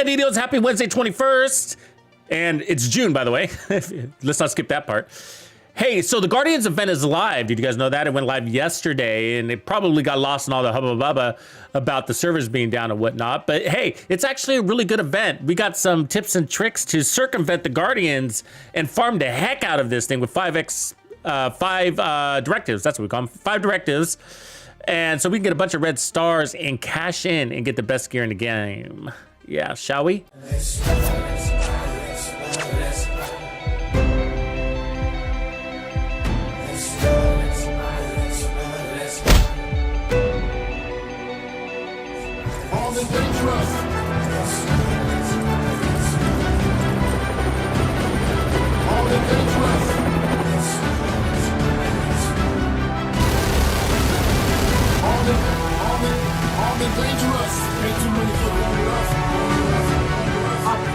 Bandidos, happy Wednesday 21st. And it's June, by the way. Let's not skip that part. Hey, so the Guardians event is live. Did you guys know that? It went live yesterday, and it probably got lost in all the hubba bubba about the servers being down and whatnot. But hey, it's actually a really good event. We got some tips and tricks to circumvent the Guardians and farm the heck out of this thing with five directives. That's what we call them, 5 directives. And so we can get a bunch of red stars and cash in and get the best gear in the game. Yeah, shall we?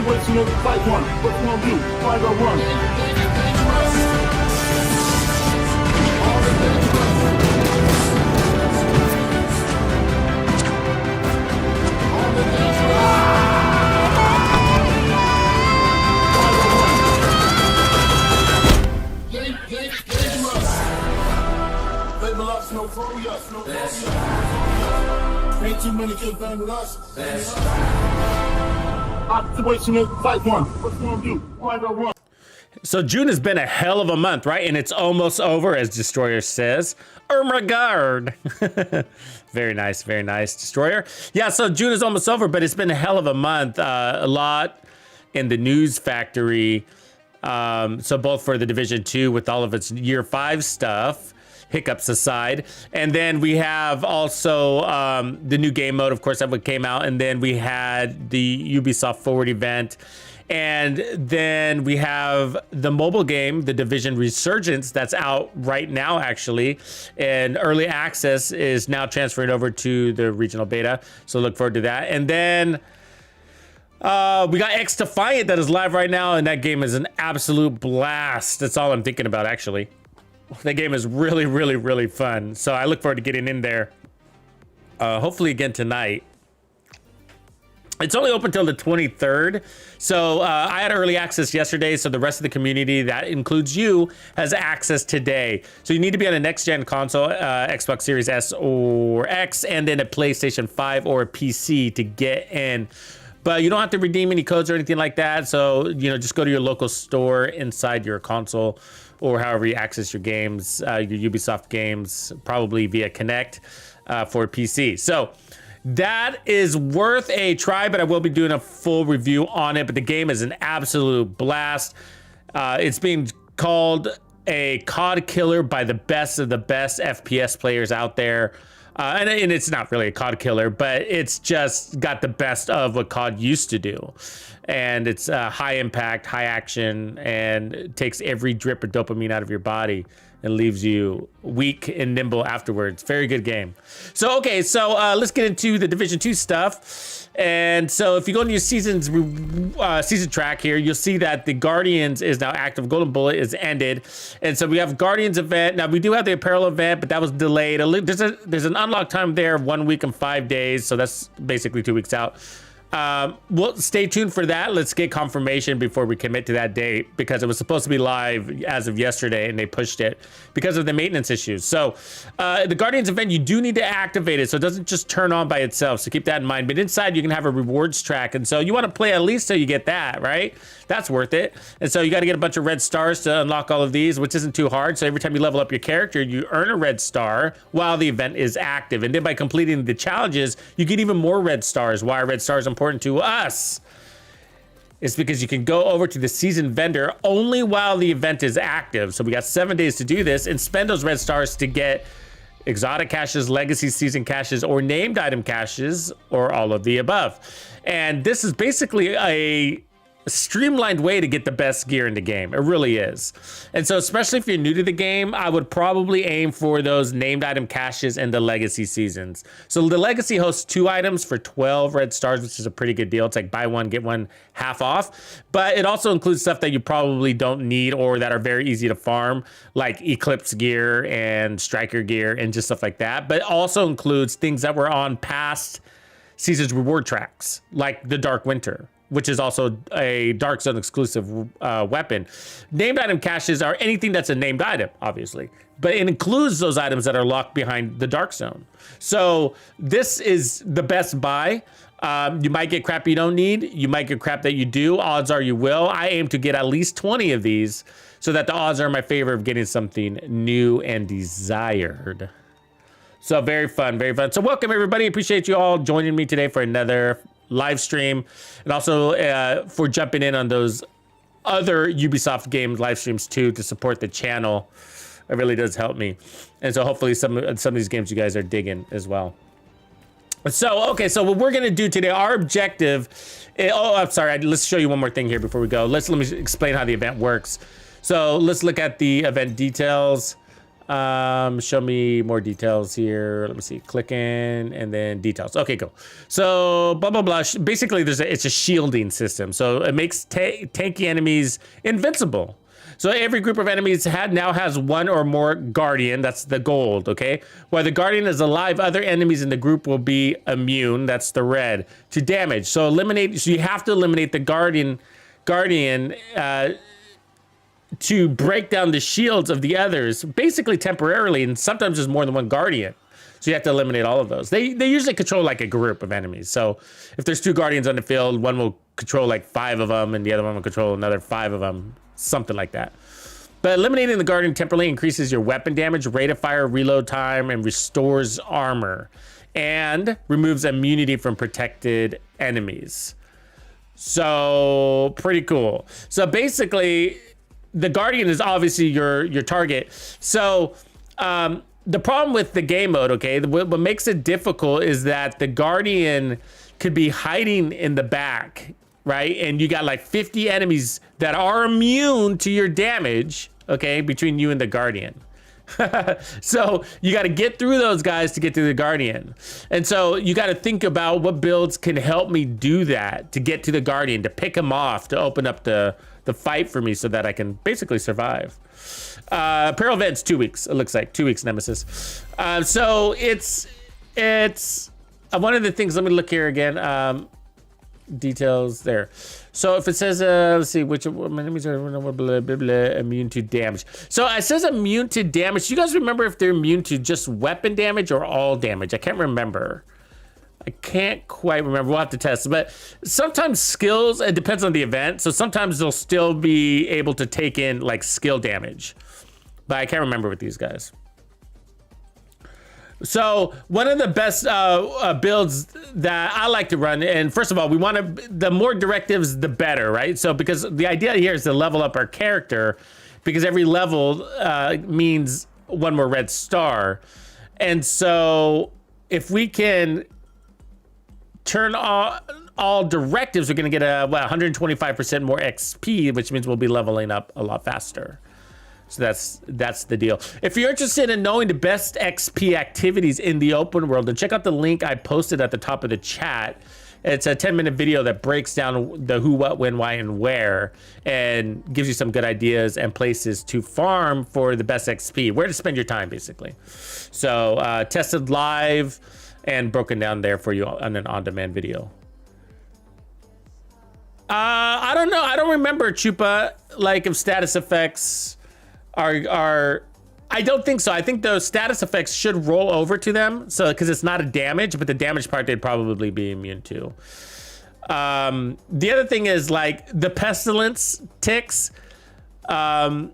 Operational fight one. What you gonna do? Fight or run? Ain't too many kids bang with us. Operational fight one. What you gonna do? Fight or run? So June has been a hell of a month, right? And it's almost over, as Destroyer says. Oh my God. Very nice, Destroyer. Yeah, so June is almost over, but it's been a hell of a month. A lot in the news factory. So both for the Division 2 with all of its Year 5 stuff, hiccups aside. And then we have also the new game mode, of course, that came out. And then we had the Ubisoft Forward event. And then we have the mobile game, the Division Resurgence, that's out right now, actually. And early access is now transferred over to the regional beta. So look forward to that. And then we got X Defiant that is live right now. And that game is an absolute blast. That's all I'm thinking about, actually. That game is really fun. So I look forward to getting in there. Hopefully again tonight. It's only open till the 23rd. So I had early access yesterday. So the rest of the community, that includes you, has access today. So you need to be on a next gen console, Xbox Series S or X, and then a PlayStation 5 or a PC to get in. But you don't have to redeem any codes or anything like that. So, you know, just go to your local store inside your console or however you access your games, your Ubisoft games, probably via Connect for PC. So that is worth a try, but I will be doing a full review on it. But the game is an absolute blast. It's being called a COD killer by the best of the best FPS players out there. And it's not really a COD killer, but it's just got the best of what COD used to do. And it's high impact, high action, and takes every drip of dopamine out of your body and leaves you weak and nimble afterwards. Very good game. So, okay, so let's get into the Division 2 stuff. And so if you go into your season track here, you'll see that the Guardians is now active. Golden Bullet is ended. And so we have Guardians event. Now we do have the apparel event, but that was delayed. There's an unlock time there of 1 week and 5 days. So that's basically 2 weeks out. Well, stay tuned for that. Let's get confirmation before we commit to that date, because it was supposed to be live as of yesterday and they pushed it because of the maintenance issues. So the Guardians event, you do need to activate it, so it doesn't just turn on by itself. So keep that in mind. But inside you can have a rewards track, and so you want to play at least so you get that, right? That's worth it. And so you got to get a bunch of red stars to unlock all of these, which isn't too hard. So every time you level up your character, you earn a red star while the event is active. And then by completing the challenges, you get even more red stars. Why are red stars important to us? It's because you can go over to the season vendor only while the event is active. So we got 7 days to do this and spend those red stars to get exotic caches, legacy season caches, or named item caches, or all of the above. And this is basically a streamlined way to get the best gear in the game. It really is. And so especially if you're new to the game, I would probably aim for those named item caches and the legacy seasons. So the legacy hosts 2 items for 12 red stars, which is a pretty good deal. It's like buy one, get one half off. But it also includes stuff that you probably don't need or that are very easy to farm, like Eclipse gear and Striker gear and just stuff like that. But it also includes things that were on past season's reward tracks, like the Dark Winter which is also a Dark Zone exclusive weapon. Named item caches are anything that's a named item, obviously, but it includes those items that are locked behind the Dark Zone. So this is the best buy. You might get crap you don't need. You might get crap that you do. Odds are you will. I aim to get at least 20 of these so that the odds are in my favor of getting something new and desired. So very fun, very fun. So welcome everybody. Appreciate you all joining me today for another live stream, and also for jumping in on those other Ubisoft games live streams too to support the channel. It really does help me, and so hopefully some of these games you guys are digging as well. So okay, so what we're gonna do today, our objective. Oh, I'm sorry. Let's show you one more thing here before we go. Let me explain how the event works. So let's look at the event details. Show me more details here. Let me see, click in and then details. Okay, go. So blah, blah, blah. Basically it's a shielding system. So it makes tanky enemies invincible. So every group of enemies now has one or more guardian. That's the gold, okay? While the guardian is alive, other enemies in the group will be immune. That's the red, to damage. So you have to eliminate the guardian to break down the shields of the others, basically temporarily, and sometimes there's more than one guardian. So you have to eliminate all of those. They usually control like a group of enemies. So if there's 2 guardians on the field, one will control like 5 of them, and the other one will control another 5 of them, something like that. But eliminating the guardian temporarily increases your weapon damage, rate of fire, reload time, and restores armor, and removes immunity from protected enemies. So pretty cool. So basically, the guardian is obviously your target. So the problem with the game mode, okay, what makes it difficult is that the guardian could be hiding in the back, right? And you got like 50 enemies that are immune to your damage, okay, between you and the guardian. So you got to get through those guys to get to the guardian. And so you got to think about what builds can help me do that, to get to the guardian, to pick him off, to open up the fight for me so that I can basically survive. Apparel event's 2 weeks. It looks like 2 weeks Nemesis. So it's one of the things, let me look here again. Details there. So if it says, let's see, which enemies are blah, blah, blah, blah, immune to damage. So it says immune to damage. Do you guys remember if they're immune to just weapon damage or all damage? I can't remember. I can't quite remember. We'll have to test. But sometimes skills, it depends on the event. So sometimes they'll still be able to take in like skill damage. But I can't remember with these guys. So one of the best builds that I like to run, and first of all, we want to, the more directives, the better, right? So because the idea here is to level up our character, because every level means one more red star. And so if we can turn all directives, we're going to get 125% more XP, which means we'll be leveling up a lot faster. So that's the deal. If you're interested in knowing the best XP activities in the open world, then check out the link I posted at the top of the chat. It's a 10-minute video that breaks down the who, what, when, why, and where, and gives you some good ideas and places to farm for the best XP, where to spend your time, basically. So tested live and broken down there for you on an on-demand video. I don't know. I don't remember, Chupa, like if status effects are I don't think so. I think those status effects should roll over to them, so because it's not a damage, but the damage part they'd probably be immune to. The other thing is like the pestilence ticks tend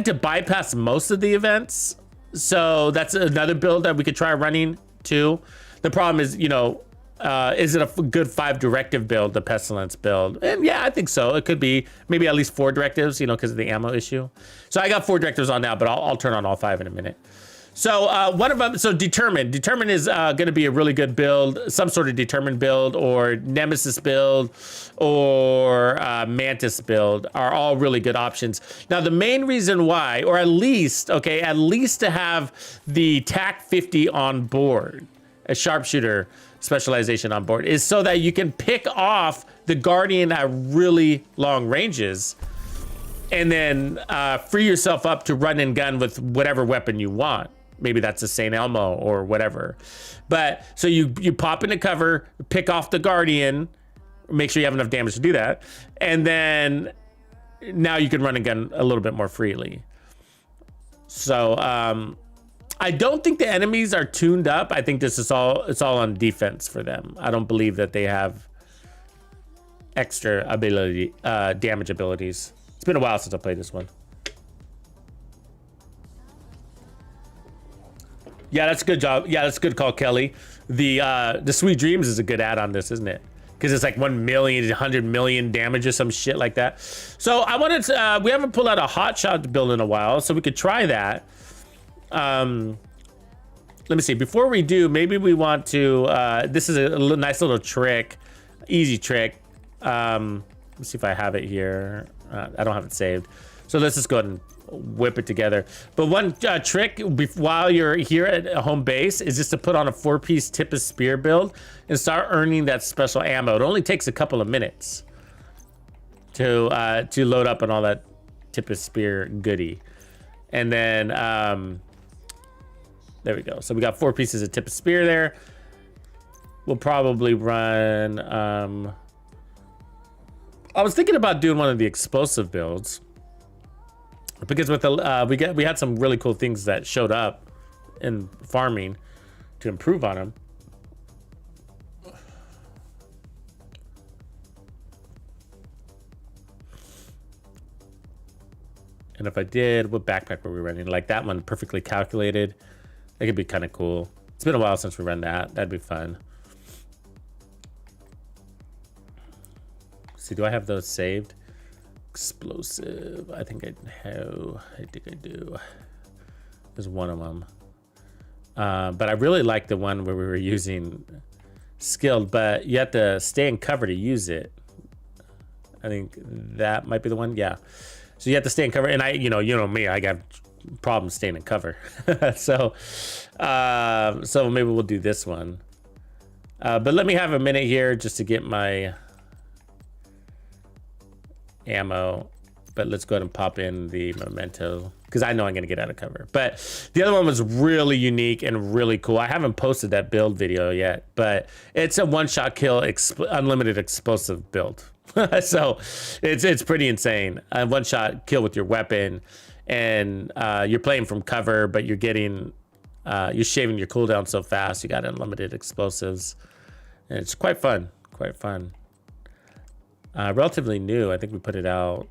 to bypass most of the events, so that's another build that we could try running too. The problem is, you know, is it a good 5 directive build, the pestilence build? And yeah, I think so. It could be maybe at least 4 directives, you know, because of the ammo issue. So I got 4 directives on now, but I'll turn on all 5 in a minute. So one of them, so Determine is going to be a really good build, some sort of Determine build or Nemesis build or Mantis build are all really good options. Now the main reason why, or at least to have the TAC 50 on board, a sharpshooter specialization on board, is so that you can pick off the guardian at really long ranges and then free yourself up to run and gun with whatever weapon you want. Maybe that's a St. Elmo or whatever. But so you pop into cover, pick off the guardian, make sure you have enough damage to do that. And then now you can run a gun a little bit more freely. So I don't think the enemies are tuned up. I think this is it's all on defense for them. I don't believe that they have extra ability, damage abilities. It's been a while since I played this one. Yeah, that's a good job. Yeah, that's a good call, Kelly. The Sweet Dreams is a good add on this, isn't it? Because it's like 1 million, 100 million damage or some shit like that. So I wanted to, we haven't pulled out a hot shot build in a while, so we could try that. Let me see, before we do, maybe we want to, this is a nice little trick, easy trick. Let's see if I have it here. I don't have it saved. So let's just go ahead and whip it together. But one trick while you're here at home base is just to put on a 4-piece tip of spear build and start earning that special ammo. It only takes a couple of minutes to load up on all that tip of spear goodie. And then there we go. So we got 4 pieces of tip of spear there. We'll probably run I was thinking about doing one of the explosive builds, because with the we had some really cool things that showed up in farming to improve on them. And if I did, what backpack were we running? Like that one, perfectly calculated. That could be kind of cool. It's been a while since we ran that. That'd be fun. See, do I have those saved? Explosive. I think I have. I think I do. There's one of them. But I really like the one where we were using skilled, but you have to stay in cover to use it. I think that might be the one. Yeah. So you have to stay in cover, and you know me, I got problems staying in cover. So maybe we'll do this one. But let me have a minute here just to get my ammo. But let's go ahead and pop in the memento, because I know I'm gonna get out of cover. But the other one was really unique and really cool. I haven't posted that build video yet, but it's a one-shot kill unlimited explosive build. So it's pretty insane. A one-shot kill with your weapon, and you're playing from cover, but you're getting you're shaving your cooldown so fast. You got unlimited explosives, and it's quite fun. Quite fun. Relatively new. I think we put it out.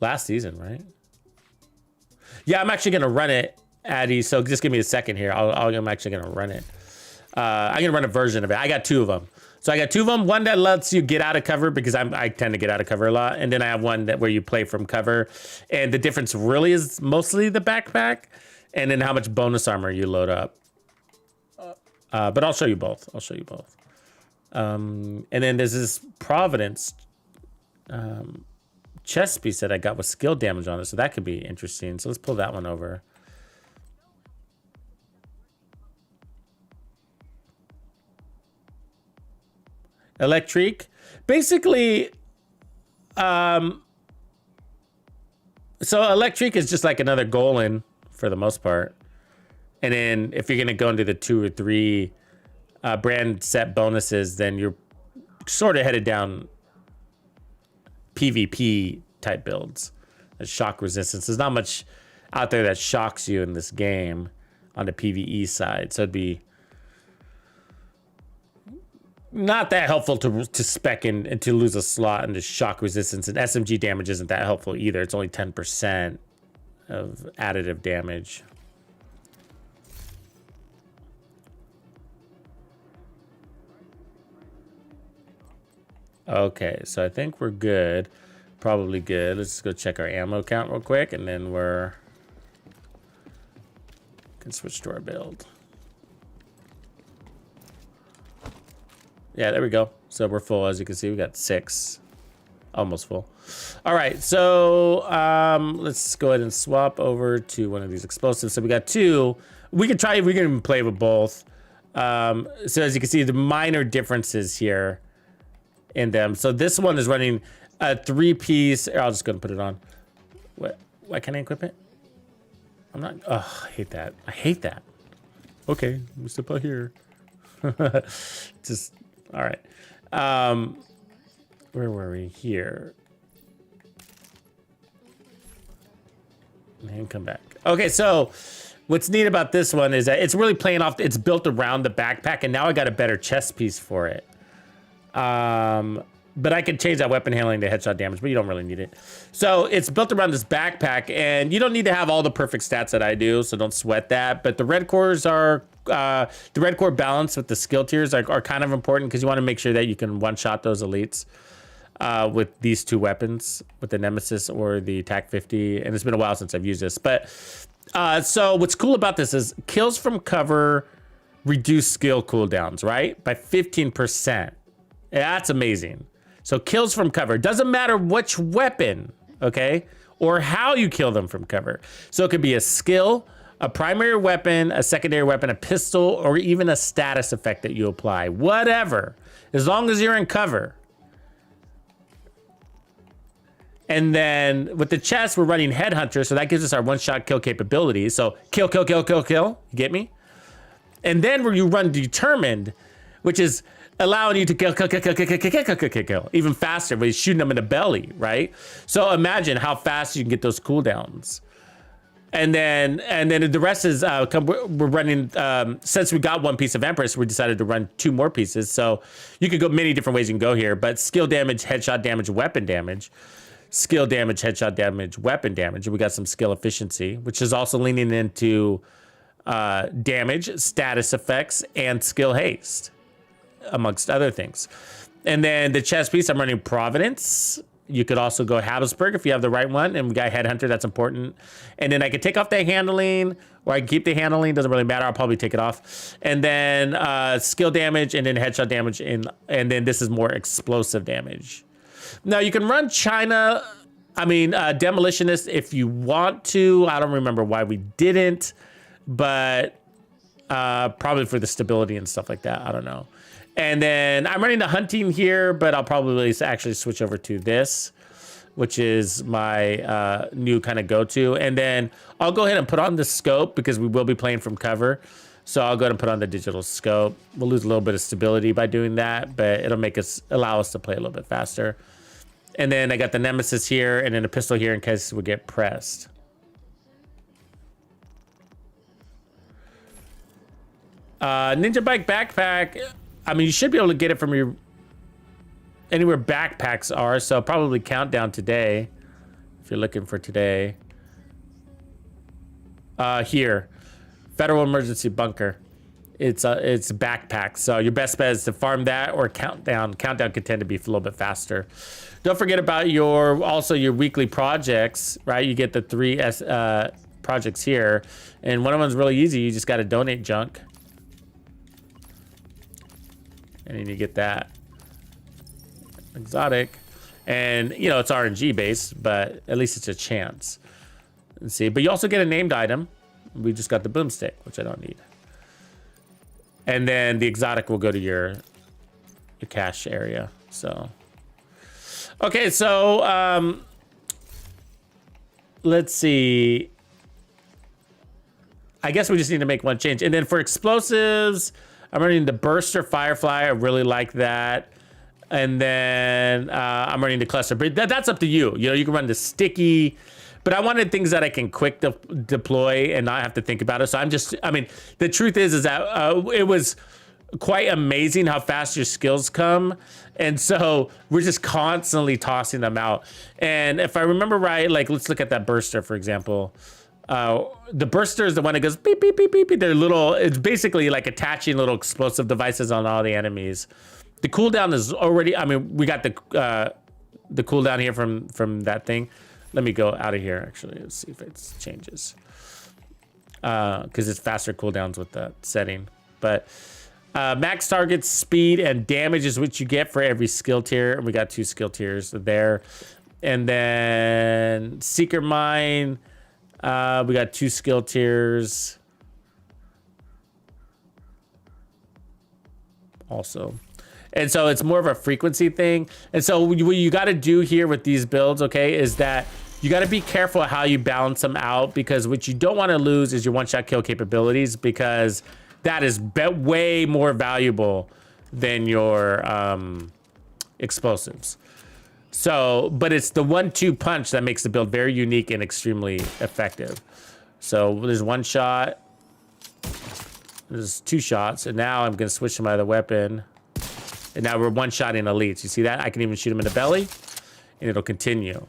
Last season, right? Yeah, I'm actually gonna run it, Addy. So just give me a second here. I'm actually gonna run it. I'm gonna run a version of it. I got 2 of them. So I got 2 of them. One that lets you get out of cover, because I tend to get out of cover a lot, and then I have one where you play from cover. And the difference really is mostly the backpack, and then how much bonus armor you load up. But I'll show you both. I'll show you both. And then there's this Providence chest piece that I got with skill damage on it, so that could be interesting. So let's pull that one over. Electric, basically, so electric is just like another Golan for the most part. And then if you're gonna go into the 2 or 3 brand set bonuses, then you're sort of headed down PvP type builds. Shock resistance. There's not much out there that shocks you in this game on the PvE side, so it'd be not that helpful to spec in and to lose a slot into shock resistance, and SMG damage isn't that helpful either. It's only 10% of additive damage. Okay, so I think we're good. Probably good. Let's go check our ammo count real quick, and then can switch to our build. Yeah, there we go. So we're full, as you can see. We got 6, almost full. All right, so let's go ahead and swap over to one of these explosives. So we got 2. We can even play with both. So as you can see, the minor differences here in them. So this one is running a 3-piece. I'll just go and put it on. What? Why can't I equip it? I'm not. Oh, I hate that. I hate that. Okay, we step out here. Just all right. Where were we? Here. And come back. Okay, so what's neat about this one is that it's really playing off. It's built around the backpack, and now I got a better chest piece for it. But I could change that weapon handling to headshot damage, but you don't really need it. So it's built around this backpack, and you don't need to have all the perfect stats that I do, so don't sweat that. But the red cores are, the red core balance with the skill tiers are kind of important because you want to make sure that you can one-shot those elites with these two weapons, with the Nemesis or the TAC 50. And it's been a while since I've used this. But so what's cool about this is kills from cover reduce skill cooldowns, right? By 15%. That's amazing. So kills from cover. Doesn't matter which weapon, okay? Or how you kill them from cover. So it could be a skill, a primary weapon, a secondary weapon, a pistol, or even a status effect that you apply. Whatever. As long as you're in cover. And then with the chest, we're running Headhunter, so that gives us our one-shot kill capability. So kill, kill, kill, kill, kill. You get me? And then where you run Determined, which is allowing you to kill even faster, but he's shooting them in the belly, right? So imagine how fast you can get those cooldowns. And then the rest is we're running. Since we got one piece of Empress, we decided to run 2 more pieces. So you could go many different ways you can go here, but skill damage, headshot damage, weapon damage. Skill damage, headshot damage, weapon damage. And we got some skill efficiency, which is also leaning into damage, status effects, and skill haste, amongst other things. And then the chest piece, I'm running Providence. You could also go Habsburg if you have the right one. And we got Headhunter, that's important. And then I could take off the handling, or I can keep the handling, doesn't really matter. I'll probably take it off. And then skill damage, and then headshot damage, and then this is more explosive damage. Now you can run Demolitionist if you want to. I don't remember why we didn't, but probably for the stability and stuff like that. I don't know. And then I'm running the hunting here, but I'll probably actually switch over to this, which is my new kind of go-to. And then I'll go ahead and put on the scope because we will be playing from cover. So I'll go ahead and put on the digital scope. We'll lose a little bit of stability by doing that, but it'll allow us to play a little bit faster. And then I got the Nemesis here and then a pistol here in case we get pressed. Ninja Bike backpack. I mean, you should be able to get it from anywhere backpacks are. So probably Countdown today, if you're looking for today. Here, Federal Emergency Bunker. It's backpacks. So your best bet is to farm that or Countdown. Countdown can tend to be a little bit faster. Don't forget about your weekly projects, right? You get the 3 projects here, and one of them's really easy. You just got to donate junk. And then you get that exotic, and it's RNG based, but at least it's a chance. Let's see, but you also get a named item. We just got the boomstick, which I don't need. And then the exotic will go to your cache area. So, okay, so let's see. I guess we just need to make one change, and then for explosives, I'm running the Burster Firefly. I really like that. And then I'm running the Cluster. But that's up to you. You can run the Sticky. But I wanted things that I can quick deploy and not have to think about it. So the truth is that it was quite amazing how fast your skills come. And so we're just constantly tossing them out. And if I remember right, like let's look at that Burster, for example. The Burster is the one that goes beep, beep, beep, beep, beep. They're little, it's basically like attaching little explosive devices on all the enemies. The cooldown is already, we got the cooldown here from that thing. Let me go out of here, actually. Let's see if it changes. Because it's faster cooldowns with that setting. But max target speed and damage is what you get for every skill tier. And we got 2 skill tiers there. And then Seeker Mine. We got 2 skill tiers. Also. And so it's more of a frequency thing. And so what you got to do here with these builds, okay, is that you got to be careful how you balance them out, because what you don't want to lose is your one-shot kill capabilities, because that is way more valuable than your explosives. So, but it's the 1-2 punch that makes the build very unique and extremely effective. So there's one shot. There's 2 shots, and now I'm gonna switch to my other weapon. And now we're one-shotting elites. You see that? I can even shoot them in the belly, and it'll continue.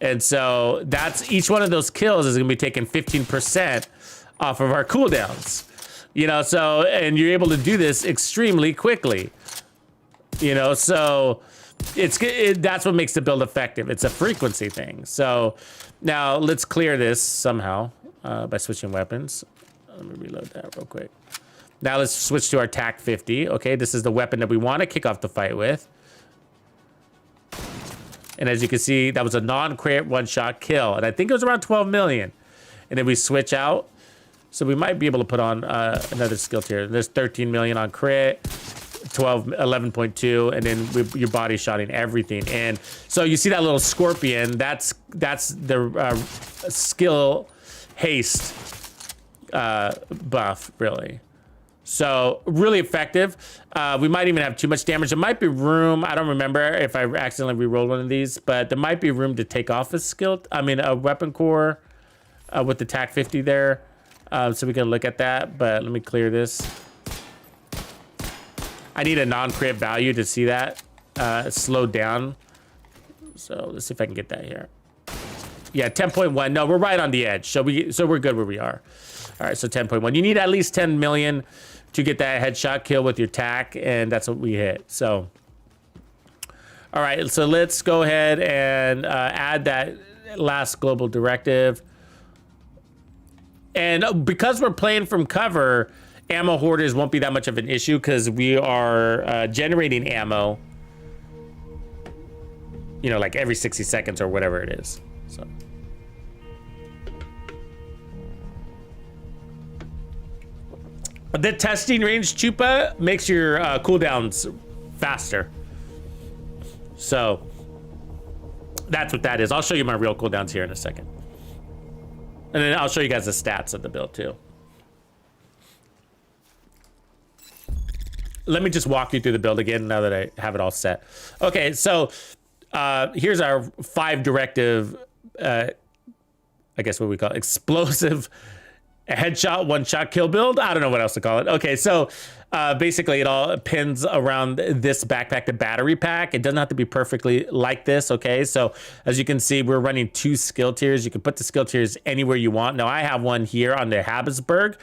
And so that's each one of those kills is gonna be taking 15% off of our cooldowns. You know, so, and you're able to do this extremely quickly. You know, so that's what makes the build effective. It's a frequency thing. So now let's clear this somehow by switching weapons. Let me reload that real quick. Now let's switch to our TAC 50. Okay, this is the weapon that we want to kick off the fight with. And as you can see, that was a non-crit one-shot kill. And I think it was around 12 million. And then we switch out. So we might be able to put on another skill tier. There's 13 million on crit, 11.2, and then your body shotting everything. And so you see that little scorpion, that's the skill haste buff, really. So really effective. We might even have too much damage. There might be room. I don't remember if I accidentally re-rolled one of these, but there might be room to take off a weapon core with the TAC 50 there. So we can look at that, but let me clear this. I need a non-crit value to see that slowed down. So let's see if I can get that here. Yeah, 10.1. No, we're right on the edge. So we're good where we are. All right, so 10.1. You need at least 10 million to get that headshot kill with your TAC, and that's what we hit. So, all right, so let's go ahead and add that last global directive. And because we're playing from cover, ammo hoarders won't be that much of an issue because we are generating ammo, you know, like every 60 seconds or whatever it is. So. The testing range Chupa makes your cooldowns faster. So that's what that is. I'll show you my real cooldowns here in a second. And then I'll show you guys the stats of the build too. Let me just walk you through the build again now that I have it all set. Okay, so here's our 5 directive, I guess what we call it, explosive headshot, one-shot kill build. I don't know what else to call it. Okay, so basically it all pins around this backpack, the battery pack. It doesn't have to be perfectly like this, okay? So as you can see, we're running 2 skill tiers. You can put the skill tiers anywhere you want. Now I have one here on the Habsburg,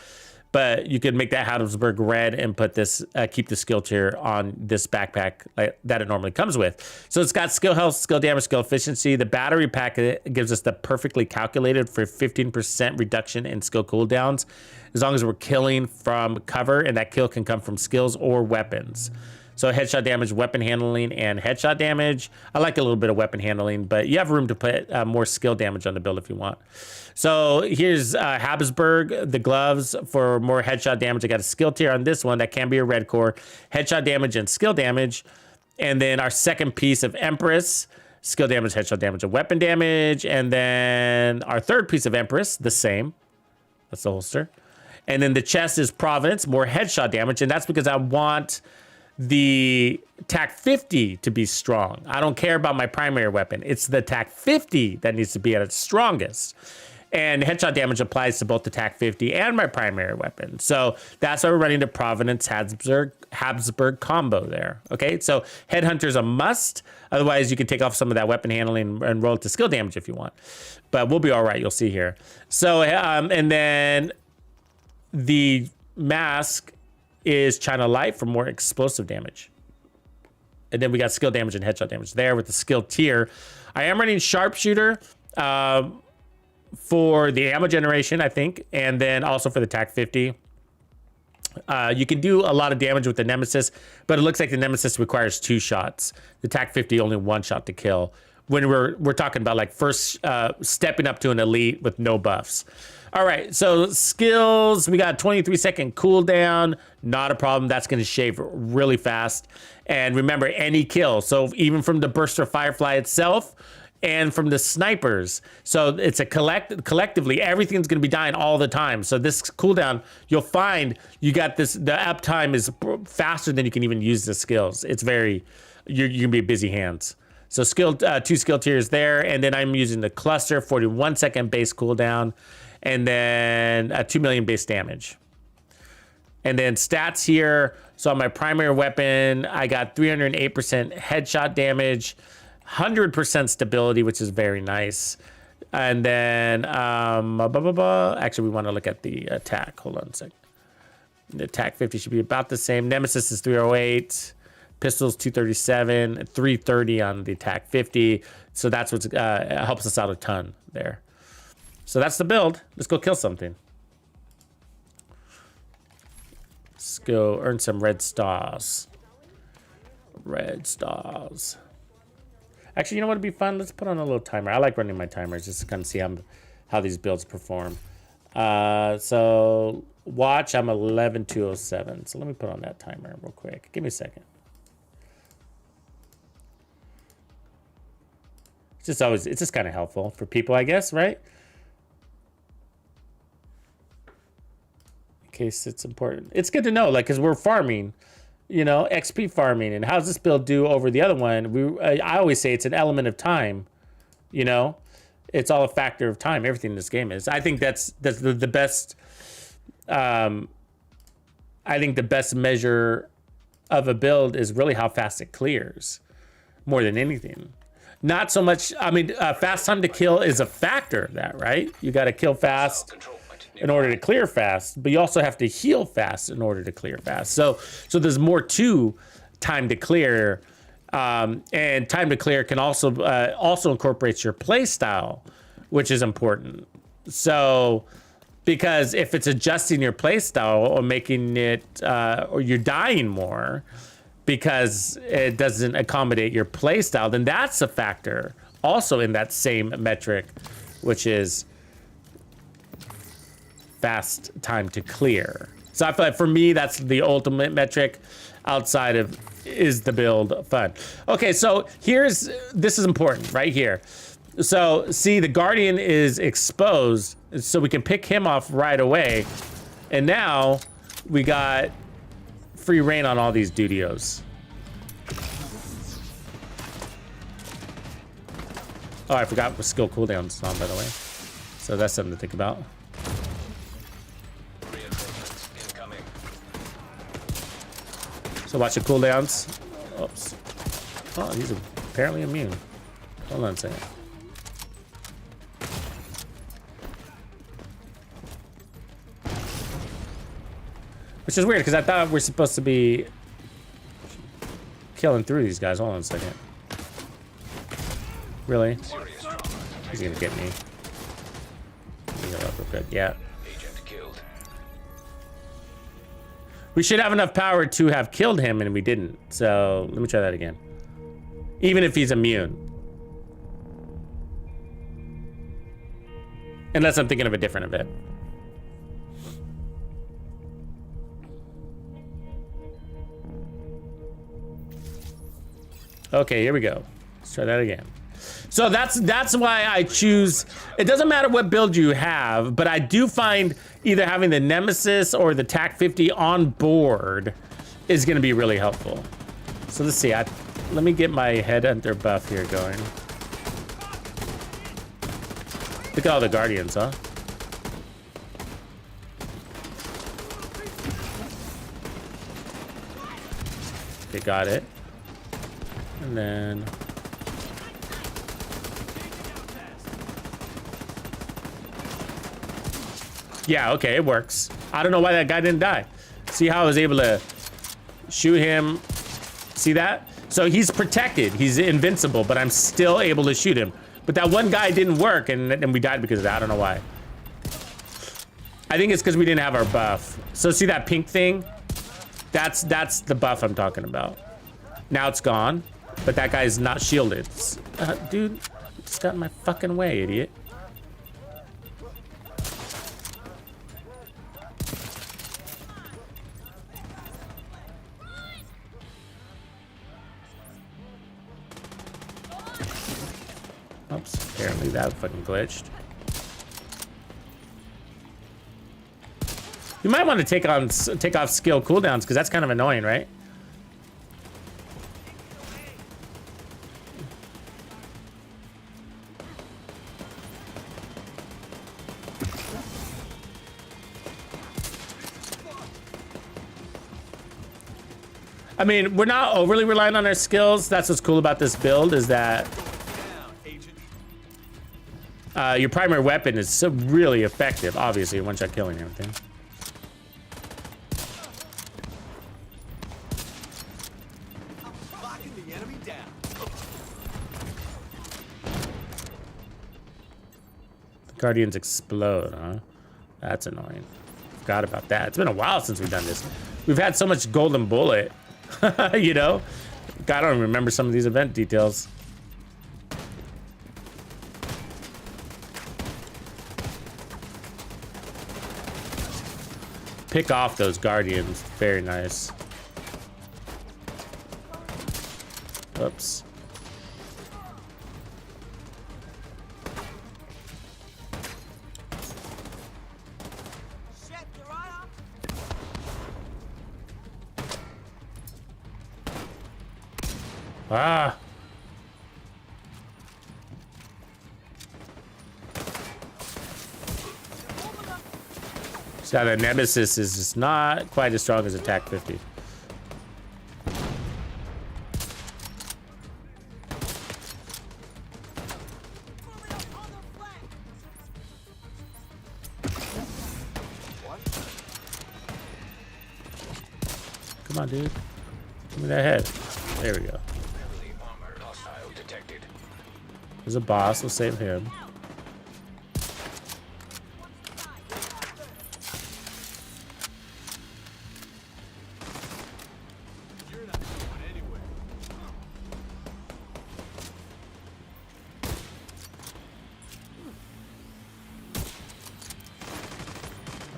but you could make that Habsburg red and put this, keep the skill tier on this backpack that it normally comes with. So it's got skill health, skill damage, skill efficiency. The battery pack gives us the perfectly calculated for 15% reduction in skill cooldowns, as long as we're killing from cover, and that kill can come from skills or weapons. So headshot damage, weapon handling, and headshot damage. I like a little bit of weapon handling, but you have room to put more skill damage on the build if you want. So here's Habsburg, the gloves for more headshot damage. I got a skill tier on this one that can be a red core, headshot damage and skill damage. And then our second piece of Empress, skill damage, headshot damage, and weapon damage. And then our third piece of Empress, the same. That's the holster. And then the chest is Providence, more headshot damage. And that's because I want the TAC 50 to be strong. I don't care about my primary weapon. It's the TAC 50 that needs to be at its strongest. And headshot damage applies to both the TAC 50 and my primary weapon. So that's why we're running the Providence Habsburg combo there. Okay, so Headhunter's a must. Otherwise, you can take off some of that weapon handling and roll it to skill damage if you want. But we'll be all right. You'll see here. So, and then the mask is China Light for more explosive damage. And then we got skill damage and headshot damage there with the skill tier. I am running Sharpshooter for the ammo generation, I think, and then also for the TAC 50. You can do a lot of damage with the Nemesis, but it looks like the Nemesis requires 2 shots. The TAC 50 only 1 shot to kill. When we're talking about like first stepping up to an elite with no buffs. All right, so skills, we got 23-second cooldown, not a problem. That's going to shave really fast. And remember, any kill, so even from the Burster Firefly itself, and from the snipers. So it's a collectively, everything's going to be dying all the time. So this cooldown, you'll find you got this, the uptime is faster than you can even use the skills. It's very, you're going to be busy hands. So skill, 2 skill tiers there. And then I'm using the cluster, 41 second base cooldown, and then 2 million base damage. And then stats here. So on my primary weapon, I got 308% headshot damage, 100% stability, which is very nice. And then, actually, we want to look at the attack. Hold on a second. The attack 50 should be about the same. Nemesis is 308. Pistols 237, 330 on the attack 50. So that's what helps us out a ton there. So that's the build. Let's go kill something. Let's go earn some red stars. Red stars. Actually, you know what would be fun? Let's put on a little timer. I like running my timers just to kind of see how these builds perform. So watch, I'm 11:207. So let me put on that timer real quick. Give me a second. It's just kind of helpful for people, I guess, right? In case it's important. It's good to know, like, because we're farming, you know, XP farming. And how's this build do over the other one? I always say it's an element of time, you know? It's all a factor of time. Everything in this game is. I think that's the best, I think the best measure of a build is really how fast it clears, more than anything. Not so much, I mean, fast time to kill is a factor of that, right? You got to kill fast in order to clear fast, but you also have to heal fast in order to clear fast. So there's more to time to clear, and time to clear can also incorporates your play style, which is important. So, because if it's adjusting your play style or making it, or you're dying more, because it doesn't accommodate your play style, then that's a factor also in that same metric, which is fast time to clear. So I feel like for me, that's the ultimate metric outside of is the build fun. Okay, so this is important right here. So see, the Guardian is exposed, so we can pick him off right away. And now we got free reign on all these dudios. Oh, I forgot what skill cooldowns on, by the way. So that's something to think about. So watch the cooldowns. Oops. Oh, he's apparently immune. Hold on a second. Which is weird, because I thought we're supposed to be killing through these guys. Hold on a second. Really? He's gonna get me. Heal up real quick. Yeah. We should have enough power to have killed him, and we didn't. So let me try that again. Even if he's immune. Unless I'm thinking of a different event. Okay, here we go. Let's try that again. So that's why I choose. It doesn't matter what build you have, but I do find either having the Nemesis or the TAC 50 on board is going to be really helpful. So let's see. Let me get my headhunter buff here going. Look at all the Guardians, huh? They got it. And then... yeah, okay, it works. I don't know why that guy didn't die. See how I was able to shoot him? See that? So he's protected. He's invincible, but I'm still able to shoot him. But that one guy didn't work, and we died because of that. I don't know why. I think it's because we didn't have our buff. So see that pink thing? That's the buff I'm talking about. Now it's gone, but that guy's not shielded. Dude, just got in my fucking way, idiot. Oh, Apparently that fucking glitched. You might want to take off skill cooldowns because that's kind of annoying, right? I mean, we're not overly relying on our skills. That's what's cool about this build is that your primary weapon is so really effective. Obviously, one-shot killing everything. Guardians explode, huh? That's annoying. Forgot about that. It's been a while since we've done this. We've had so much golden bullet, you know? God, I don't remember some of these event details. Pick off those guardians. Very nice. Oops. Ah. So the Nemesis is just not quite as strong as Attack 50. Come on, dude. Give me that head. There we go. There's a boss. We'll save him.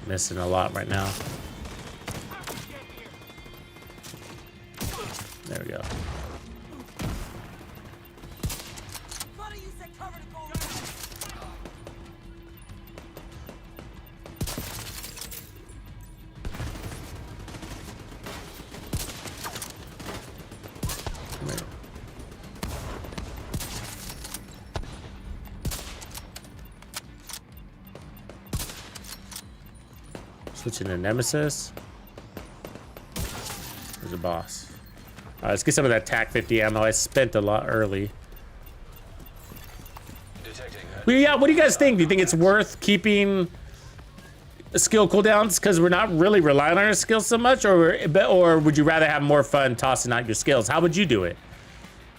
I'm missing a lot right now. There we go. Switching to Nemesis. There's a boss. All right, let's get some of that TAC 50 ammo. I spent a lot early. Well, yeah, what do you guys think? Do you think it's worth keeping skill cooldowns because we're not really relying on our skills so much, or would you rather have more fun tossing out your skills? How would you do it?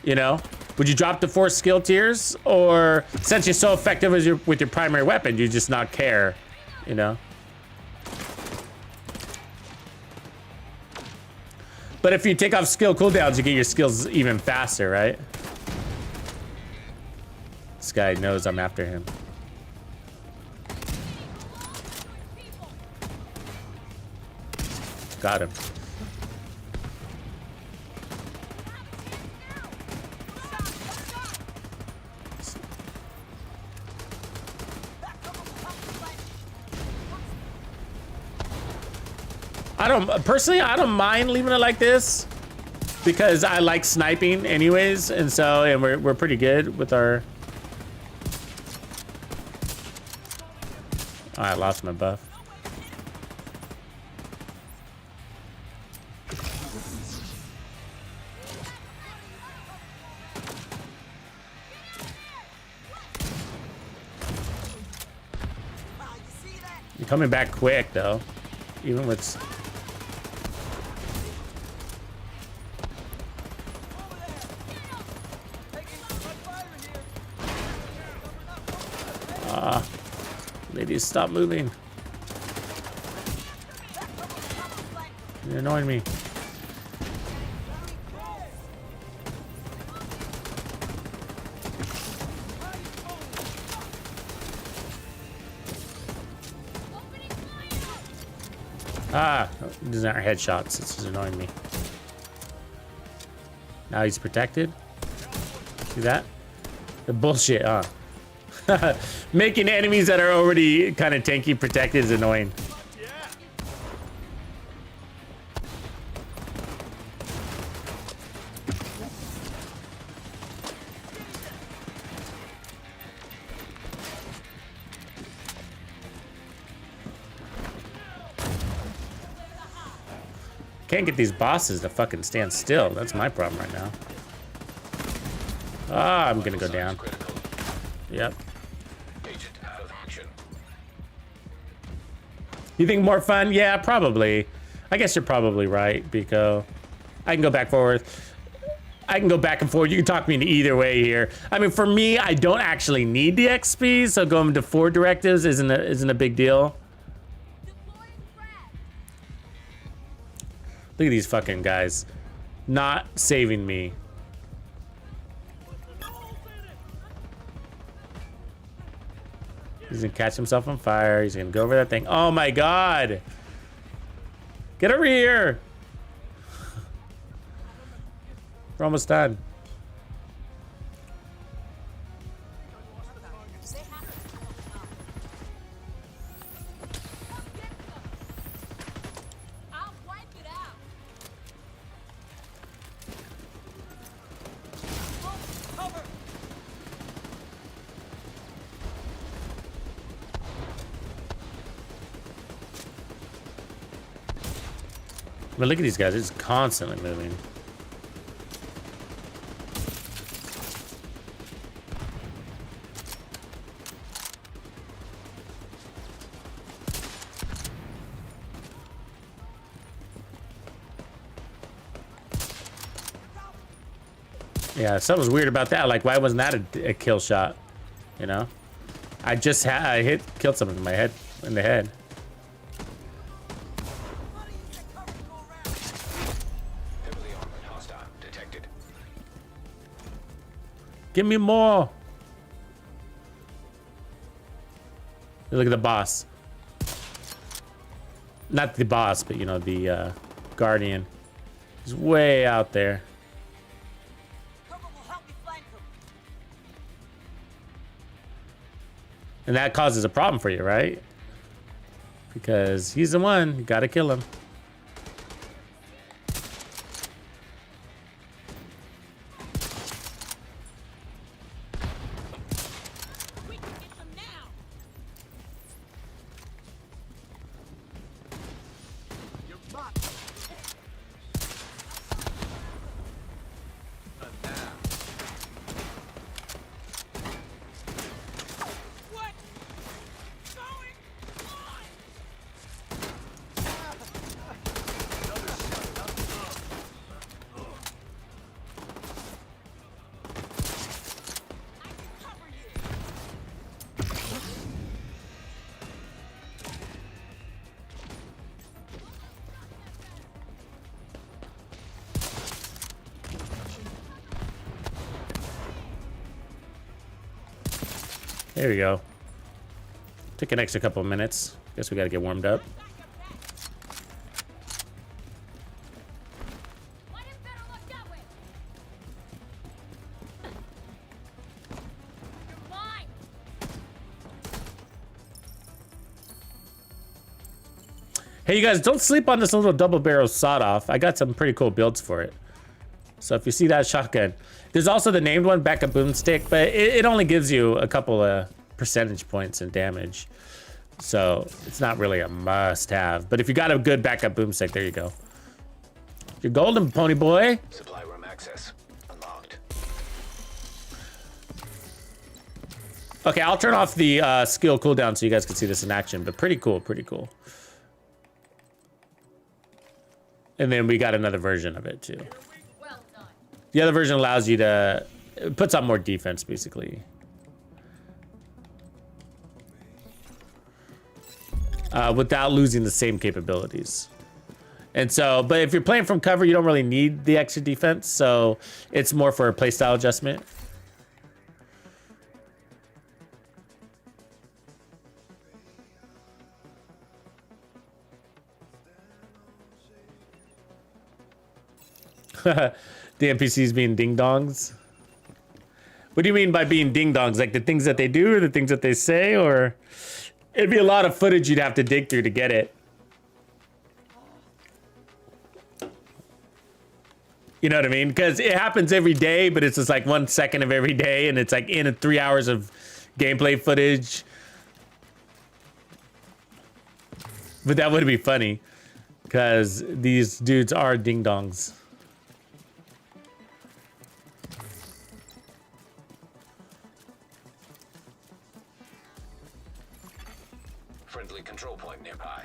You know, would you drop to 4 skill tiers, or since you're so effective as with your primary weapon, do you just not care? You know. But if you take off skill cooldowns, you get your skills even faster, right? This guy knows I'm after him. Got him. Personally, I don't mind leaving it like this because I like sniping anyways, and we're pretty good with our. Oh, I lost my buff. You're coming back quick though, even with. Ladies, stop moving. You're annoying me. Ah, these aren't headshots. It's just annoying me. Now he's protected. See that? The bullshit, huh? Making enemies that are already kind of tanky protected is annoying. Can't get these bosses to fucking stand still. That's my problem right now. Ah, I'm gonna go down. Yep. You think more fun? Yeah, probably. I guess you're probably right, Biko. I can go back forward. I can go back and forth. You can talk me into either way here. I mean, for me, I don't actually need the XP, so going to 4 directives isn't a big deal. Look at these fucking guys. Not saving me. He's gonna catch himself on fire. He's gonna go over that thing. Oh my god! Get over here! We're almost done. But look at these guys, they're just constantly moving. Yeah, something's weird about that. Like, why wasn't that a kill shot? You know? I just killed someone in the head. Give me more. Look at the boss. Not the boss, but you know, the guardian. He's way out there. And that causes a problem for you, right? Because he's the one, you gotta kill him. There we go. Took an extra couple of minutes. Guess we gotta get warmed up. Hey, you guys, don't sleep on this little double barrel sawed off. I got some pretty cool builds for it. So if you see that shotgun, there's also the named one, backup boomstick, but it only gives you a couple of percentage points in damage. So it's not really a must have, but if you got a good backup boomstick, there you go. You're golden, pony boy. Supply room access unlocked. Okay, I'll turn off the skill cooldown so you guys can see this in action, but pretty cool, pretty cool. And then we got another version of it too. Well done. The other version allows you to, it puts on more defense basically. Without losing the same capabilities. And so, but if you're playing from cover, you don't really need the extra defense, so it's more for a playstyle adjustment. The NPCs being ding dongs. What do you mean by being ding dongs? Like the things that they do or the things that they say, or it'd be a lot of footage you'd have to dig through to get it. You know what I mean? Because it happens every day, but it's just like 1 second of every day, and it's like in 3 hours of gameplay footage. But that would be funny, because these dudes are ding dongs. Friendly control point nearby.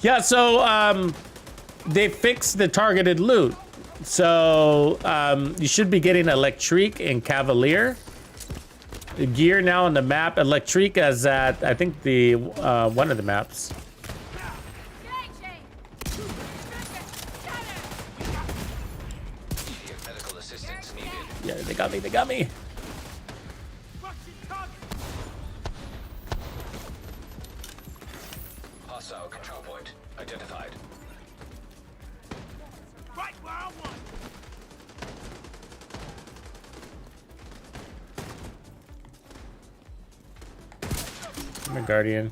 Yeah, so they fixed the targeted loot. So you should be getting Electrique and Cavalier gear now on the map. Electrique is at, I think, the one of the maps. Medical assistance needed. Yeah, they got me, they got me. Hostile control point identified. Right where I want. I'm a guardian.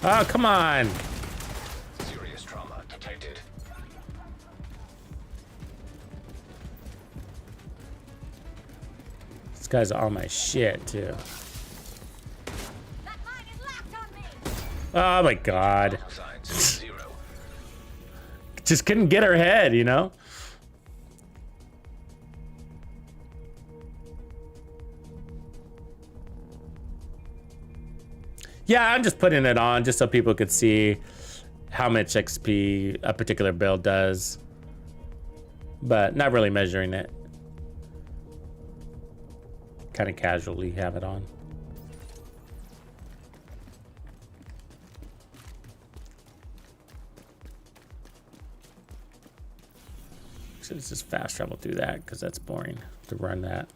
Oh, come on. Serious trauma detected. This guy's on my shit, too. That mine is locked on me. Oh, my God. Signs 0. Just couldn't get her head, you know? Yeah, I'm just putting it on just so people could see how much XP a particular build does, but not really measuring it. Kind of casually have it on. So let's just fast travel through that because that's boring to run that.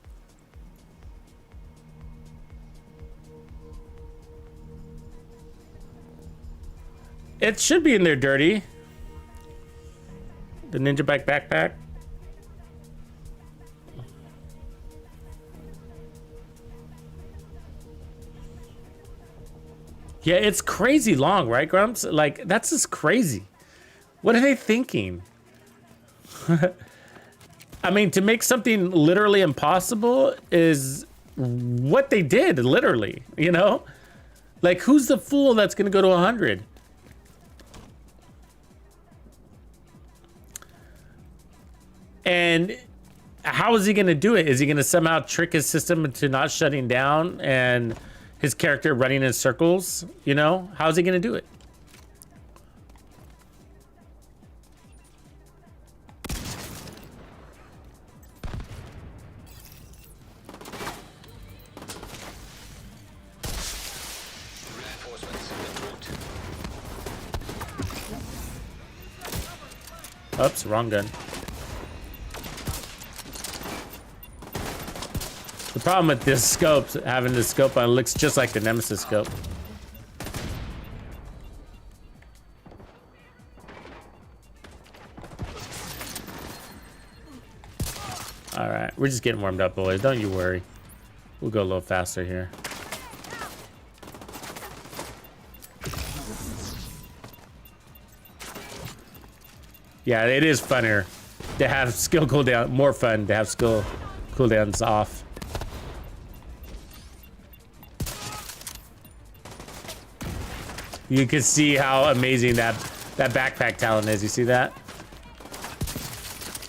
It should be in there dirty. The ninja bike backpack. Yeah, it's crazy long, right, Grumps? Like, that's just crazy. What are they thinking? I mean, to make something literally impossible is what they did, literally, you know? Like, who's the fool that's gonna go to 100? And how is he gonna do it? Is he gonna somehow trick his system into not shutting down and his character running in circles? You know, how is he gonna do it? Reinforcements en route. Oops, wrong gun. The problem with this scope, having this scope on, it looks just like the Nemesis scope. All right, we're just getting warmed up, boys. Don't you worry. We'll go a little faster here. Yeah, it is funner to have skill cooldown, more fun to have skill cooldowns off. You can see how amazing that backpack talent is. You see that?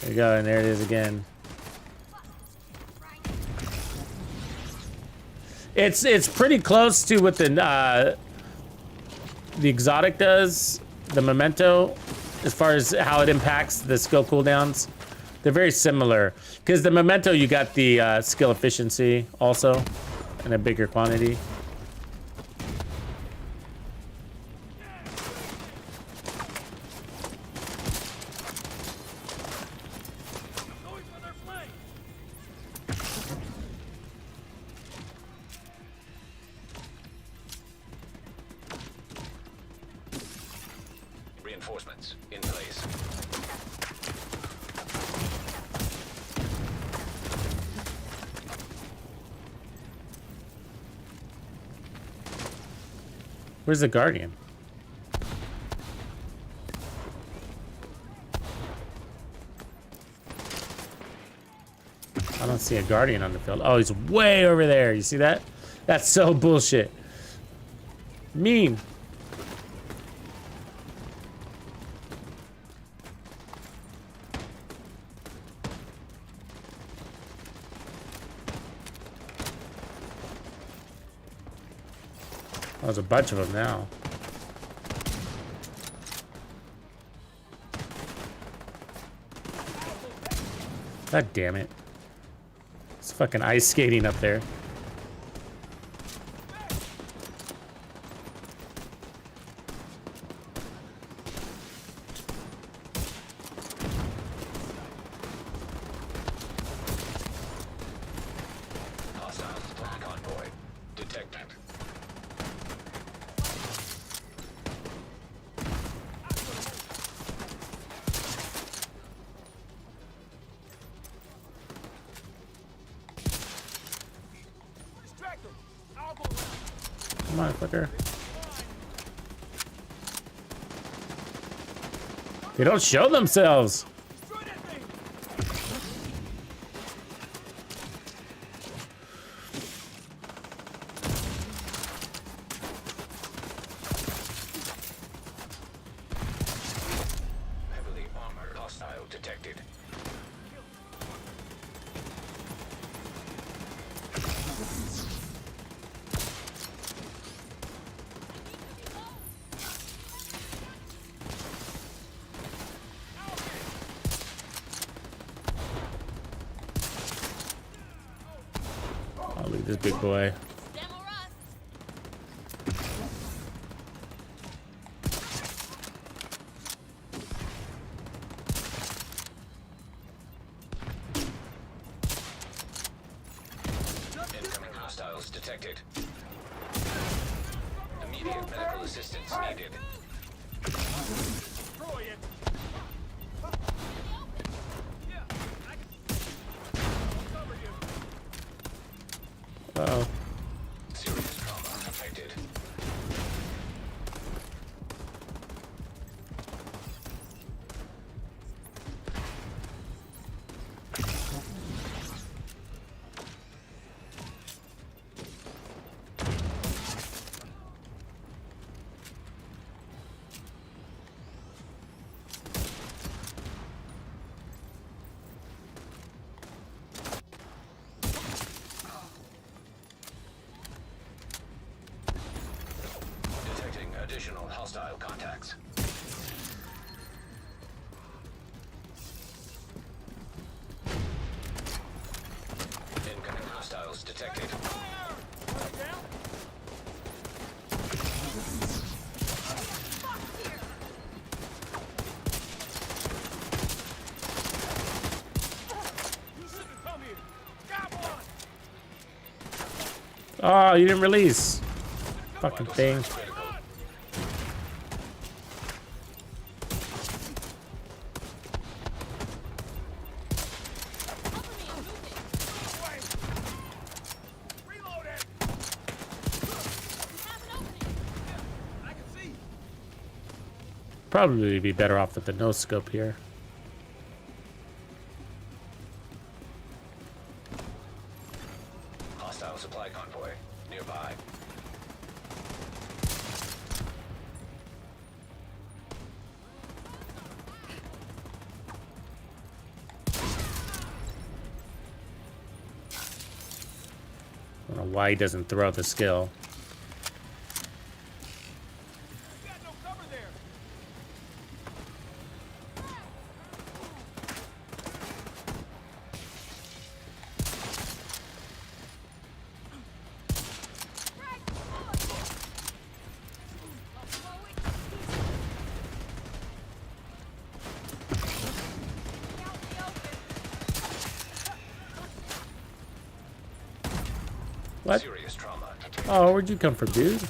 There you go, and there it is again. It's pretty close to what the exotic does. the Memento, as far as how it impacts the skill cooldowns, they're very similar. Because the Memento, you got the skill efficiency also in a bigger quantity. Reinforcements in place. Where's the Guardian? I don't see a Guardian on the field. Oh, he's way over there. You see that? That's so bullshit. Mean. Oh, there's a bunch of them now. God damn it. It's fucking ice skating up there. Hostile supply convoy detected. Come on, fucker. They don't show themselves. Heavily armored hostile detected. Oh, look at this big boy. Incoming hostiles detected. Immediate medical assistance needed. Uh-oh. Serious trauma affected. Detecting additional hostile contacts. Incoming hostiles detected. Oh, you didn't release. Fucking thing. Critical. Probably be better off with the no scope here. Hostile supply convoy nearby. I don't know why he doesn't throw the skill. What? Serious trauma. Oh, where'd you come from, dude?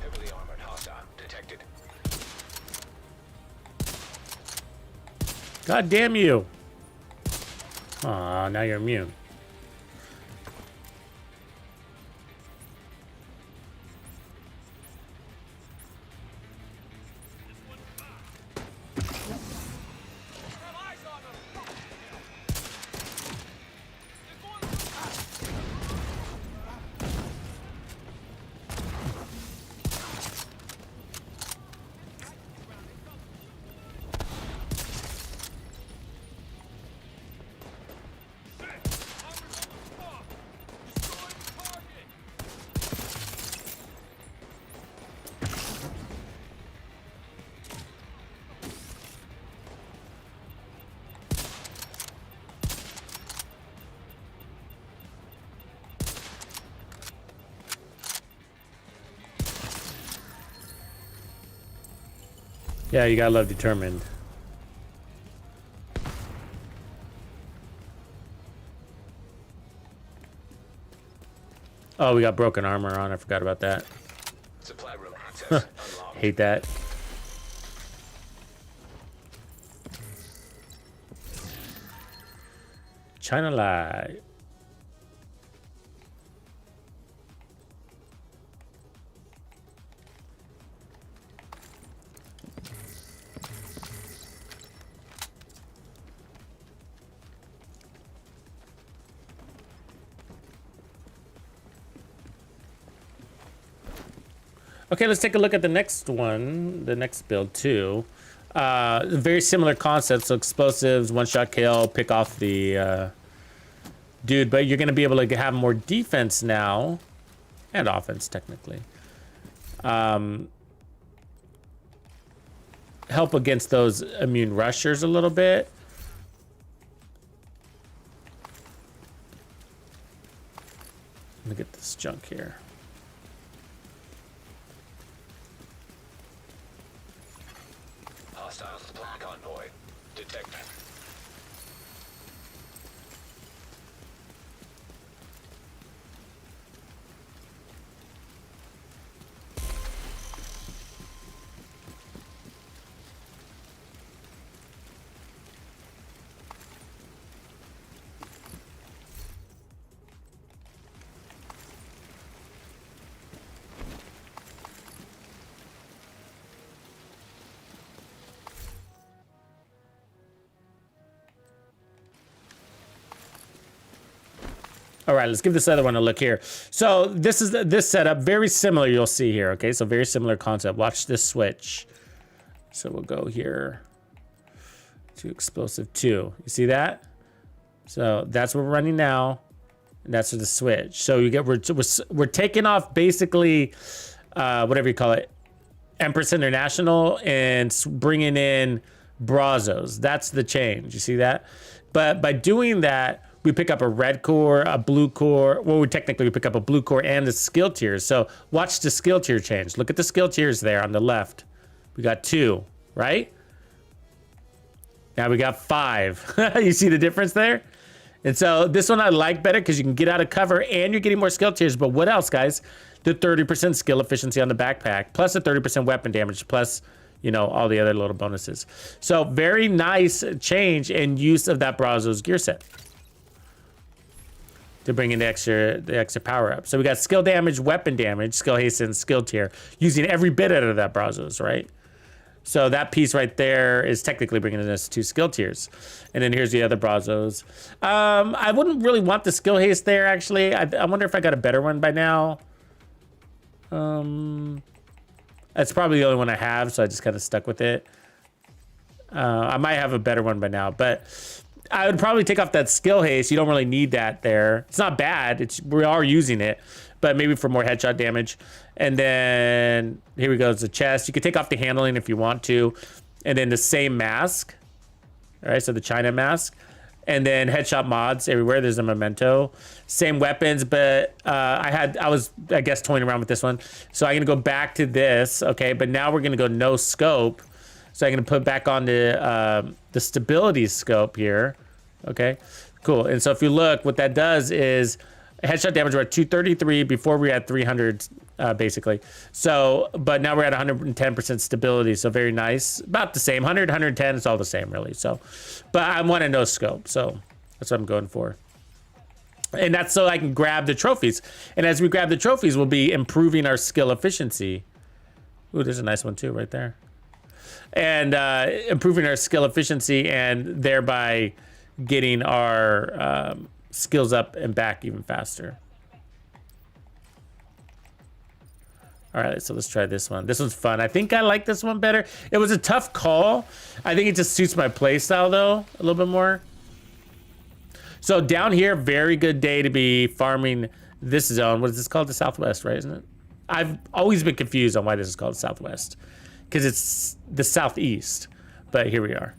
Heavily armored hostile detected. God damn you. Aw, now you're immune. Yeah, you gotta love determined. Oh, we got broken armor on. I forgot about that. Supply room access unlocked. Hate that. China Light. Okay, let's take a look at the next one, the next build too. Very similar concept, so explosives, one-shot kill, pick off the dude, but you're gonna be able to have more defense now, and offense technically. Help against those immune rushers a little bit. Let me get this junk here. Hostile supply convoy detected. All right, let's give this other one a look here. So this is this setup, very similar. You'll see here. Okay, so very similar concept. Watch this switch. So we'll go here to explosive 2. You see that? So that's what we're running now, and that's the switch. So you get we're taking off basically whatever you call it, Empress International, and bringing in Brazos. That's the change. You see that? But by doing that, we pick up a red core, a blue core. Well, we technically pick up a blue core and the skill tiers. So watch the skill tier change. Look at the skill tiers there on the left. We got 2, right? Now we got 5. You see the difference there? And so this one I like better because you can get out of cover and you're getting more skill tiers. But what else, guys? The 30% skill efficiency on the backpack, plus the 30% weapon damage, plus, you know, all the other little bonuses. So very nice change and use of that Brazos gear set to bring in the extra power up. So we got skill damage, weapon damage, skill hasten, skill tier, using every bit out of that Brazos, right? So that piece right there is technically bringing in us 2 skill tiers. And then here's the other Brazos. I wouldn't really want the skill haste there, actually. I wonder if I got a better one by now. That's probably the only one I have, so I just kind of stuck with it. I might have a better one by now, but I would probably take off that skill haste. You don't really need that there. It's not bad. We are using it, but maybe for more headshot damage. And then here we go. It's the chest. You can take off the handling if you want to. And then the same mask. All right, so the China mask. And then headshot mods everywhere. There's a memento. Same weapons, but I was, I guess, toying around with this one. So I'm gonna go back to this, okay? But now we're gonna go no scope. So I'm gonna put back on the stability scope here, okay? Cool, and so if you look, what that does is headshot damage, we're at 233, before we had 300, basically. So, but now we're at 110% stability, so very nice. About the same, 100, 110, it's all the same, really. So, but I want a no scope, so that's what I'm going for. And that's so I can grab the trophies. And as we grab the trophies, we'll be improving our skill efficiency. Ooh, there's a nice one too, right there. And improving our skill efficiency and thereby getting our skills up and back even faster. All right, so let's try this one. This one's fun. I think I like this one better. It was a tough call. I think it just suits my playstyle though, a little bit more. So down here, very good day to be farming this zone. What is this called? The Southwest, right, isn't it? I've always been confused on why this is called Southwest, because it's the Southeast, but here we are.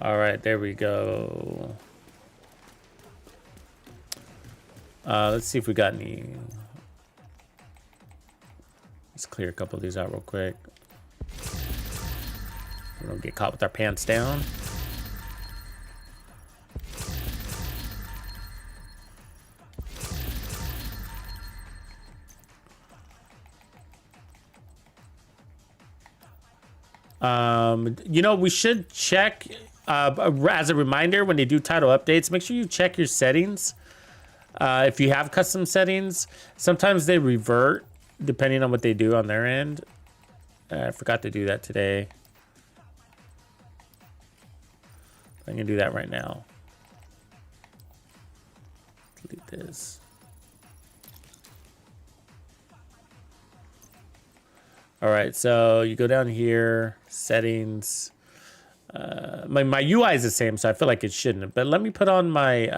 All right, there we go. Let's see if we got any. Let's clear a couple of these out real quick. We don't get caught with our pants down. You know, we should check, as a reminder, when they do title updates, make sure you check your settings. If you have custom settings, sometimes they revert depending on what they do on their end. I forgot to do that today. I'm gonna do that right now. Delete this. All right, so you go down here, settings. My UI is the same, so I feel like it shouldn't. But let me put on my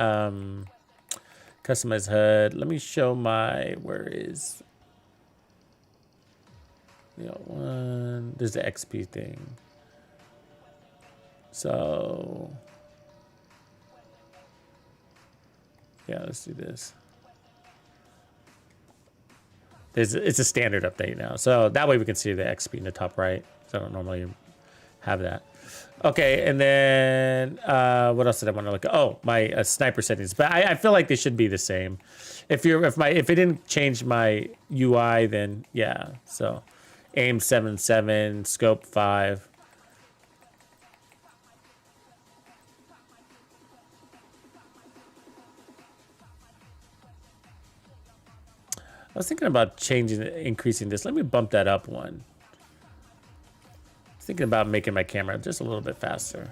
customize HUD. Let me show my, where is, you know, one, there's the XP thing. So, yeah, let's do this. It's a standard update now. So that way we can see the XP in the top right. So I don't normally have that. Okay, and then what else did I want to look at? Oh, my sniper settings. But I feel like they should be the same. If it didn't change my UI, then yeah. So aim 7.7, scope 5. I was thinking about increasing this. Let me bump that up one. I was thinking about making my camera just a little bit faster.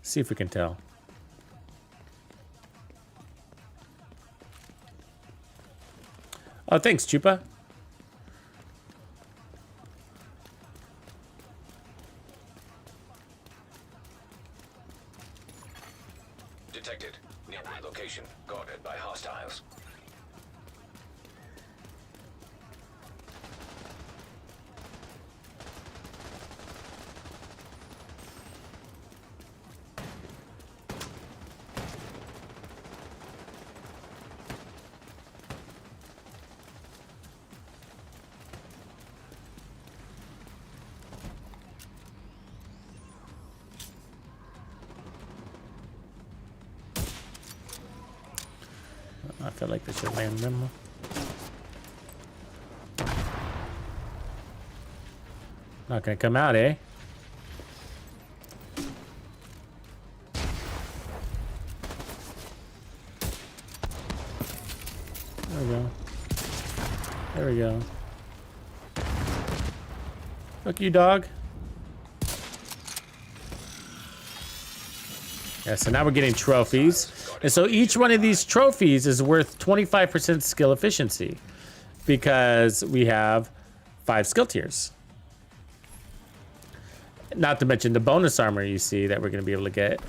See if we can tell. Oh, thanks, Chupa. Detected. Nearby location. Guarded by hostiles. I feel like this should land them. Not gonna come out, eh? There we go. There we go. Fuck you, dog. Yeah, so now we're getting trophies. And so each one of these trophies is worth 25% skill efficiency because we have 5 skill tiers. Not to mention the bonus armor you see that we're going to be able to get.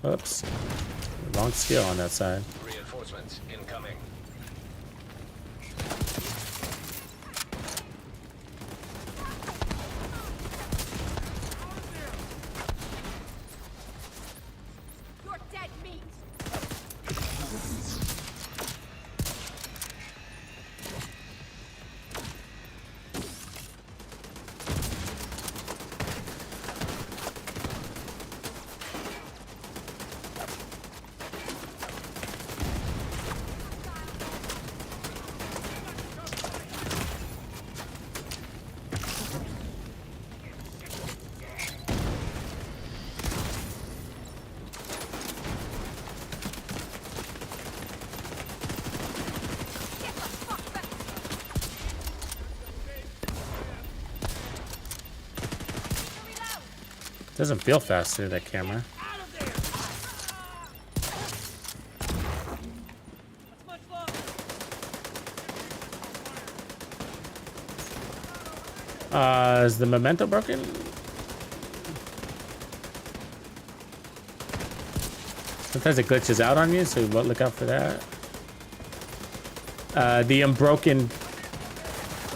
Oops. Wrong skill on that side. Reinforcements incoming. You're dead meat. Doesn't feel fast through that camera. Is the memento broken? Sometimes it glitches out on you, so look out for that. The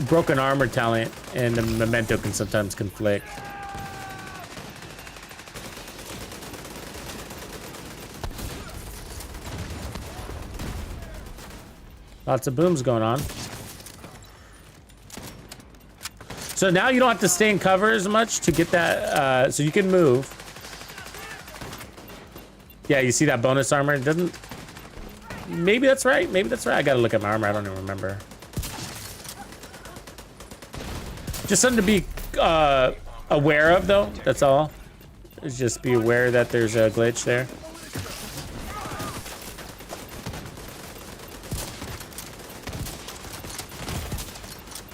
broken armor talent and the memento can sometimes conflict. Lots of booms going on. So now you don't have to stay in cover as much to get that, so you can move. Yeah, you see that bonus armor? It doesn't... Maybe that's right. Maybe that's right. I gotta look at my armor. I don't even remember. Just something to be aware of, though. That's all. Is just be aware that there's a glitch there.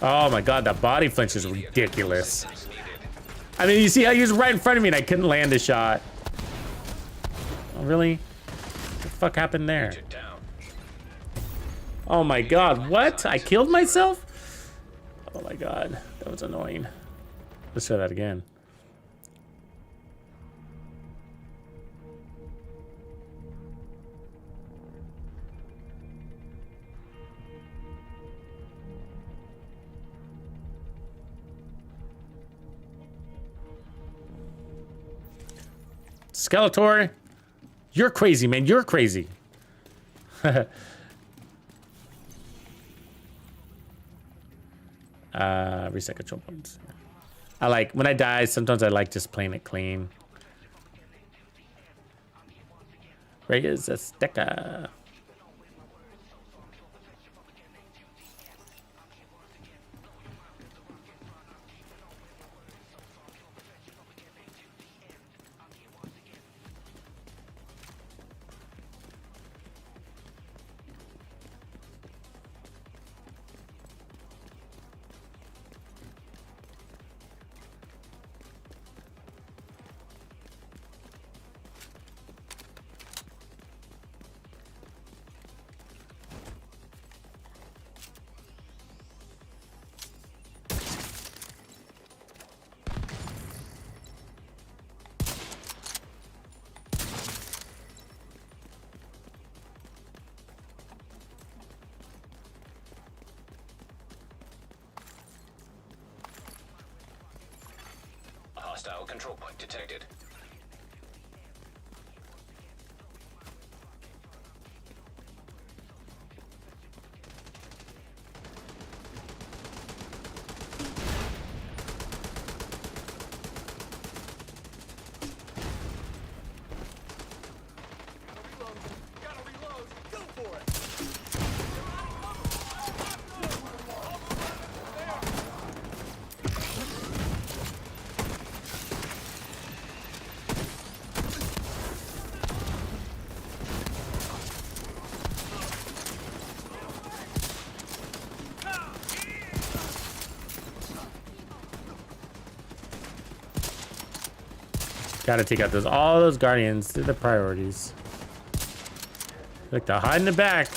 Oh my god, that body flinch is ridiculous. I mean, you see how he was right in front of me and I couldn't land a shot. Oh, really? What the fuck happened there? Oh my god, what? I killed myself? Oh my god, that was annoying. Let's try that again. Skeletor, you're crazy, man. You're crazy. Reset control points. I like, when I die, sometimes I like just playing it clean. Reyes Azteca. Hostile control point detected. Gotta take out all those guardians. They're the priorities. Look, they'll hide in the back.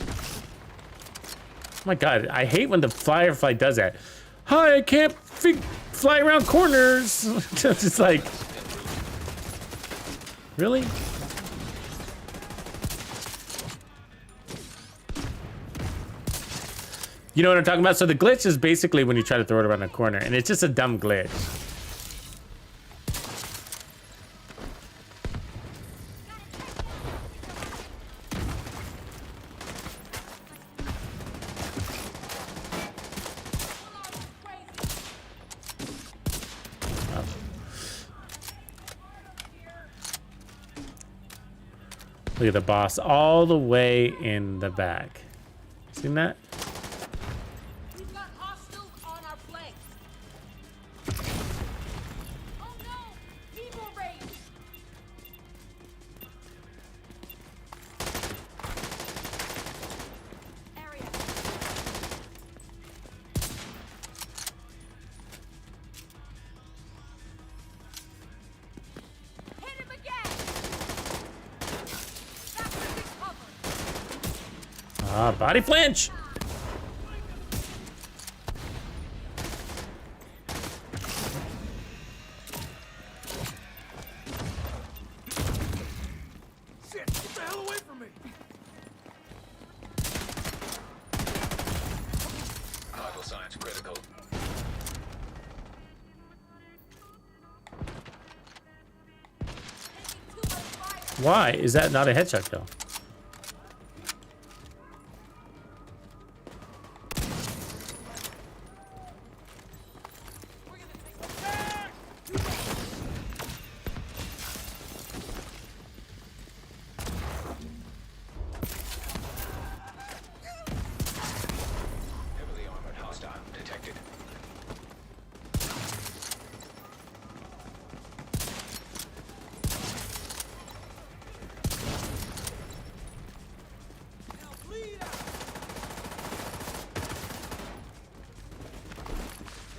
Oh my god, I hate when the Firefly does that. Hi, I can't fly around corners. Just like, really? You know what I'm talking about? So the glitch is basically when you try to throw it around a corner, and it's just a dumb glitch. Look at the boss all the way in the back. Seen that? We've got hostiles on our flank. Oh no! Evil rage! Area. Hit him again! That's the cover. Ah, body flinch! Shit, get the hell away from me! Vital signs critical. Taking too much fire. Why is that not a headshot kill? Heavily armored hostile detected.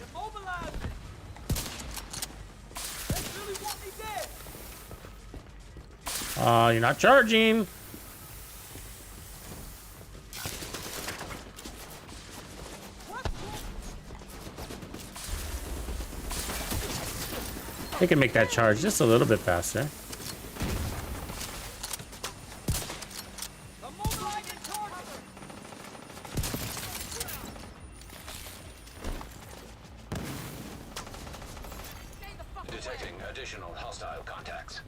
Immobilize it! They really want me dead! You're not charging. They can make that charge just a little bit faster. Immobilize and charge them! Stay the fuck away. Detecting additional hostile contacts.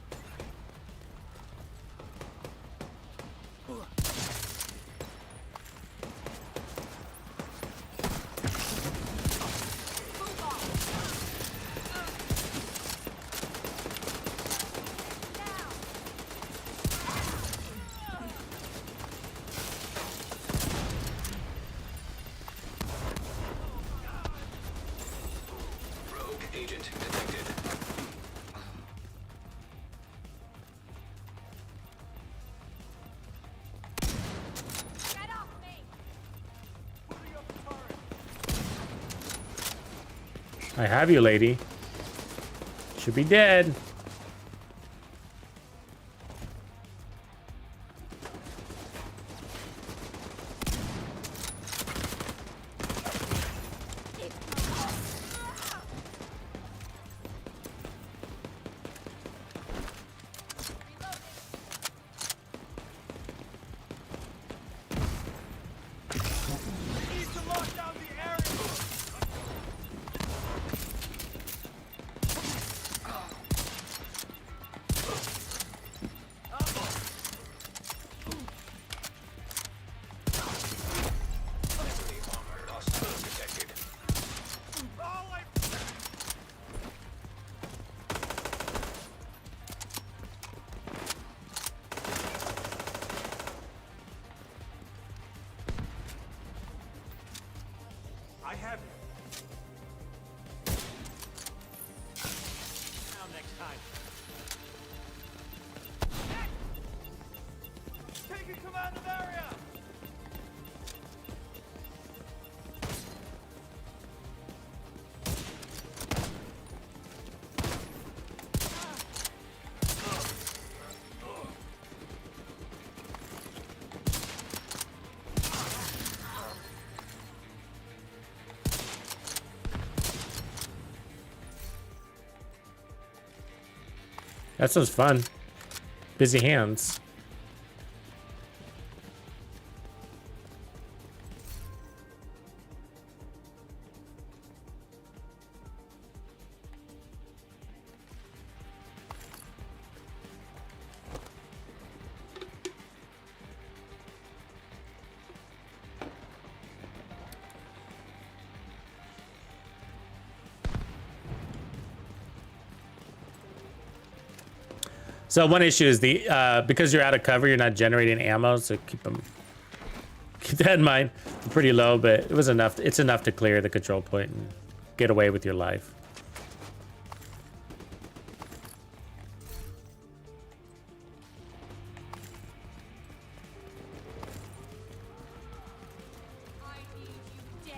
Move on. Down. Rogue agent detected. Get off me. I have you, lady. Should be dead. Need to lock down the area! Heavily armored hostile detected. Oh, I have you. Now next time. Taking command of area! That sounds fun. Busy hands. So one issue is the because you're out of cover, you're not generating ammo. So keep that in mind. Pretty low, but it was enough. It's enough to clear the control point and get away with your life. I need you dead.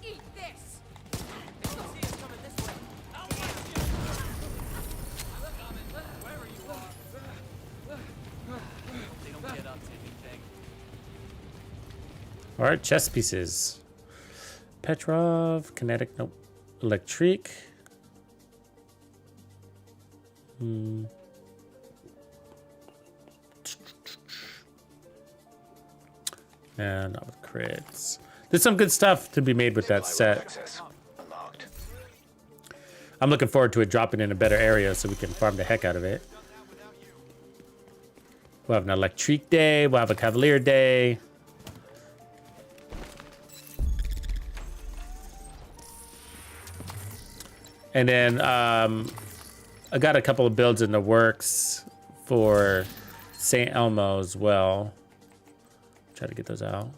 Eat this. All right, chess pieces. Petrov, kinetic, nope. Electric. And not with crits. There's some good stuff to be made with that set. Access unlocked. I'm looking forward to it dropping in a better area so we can farm the heck out of it. We'll have an electric day. We'll have a cavalier day. And then I got a couple of builds in the works for St. Elmo as well. Try to get those out.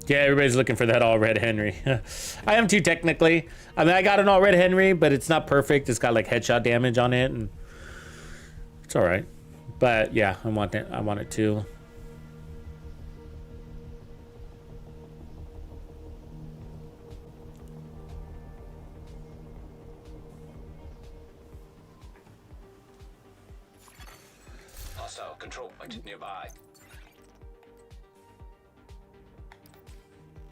Yeah, everybody's looking for that all red Henry. I am too technically. I mean, I got an all red Henry, but it's not perfect. It's got like headshot damage on it, and it's all right. But yeah, I want that. I want it too. Hostile control point nearby.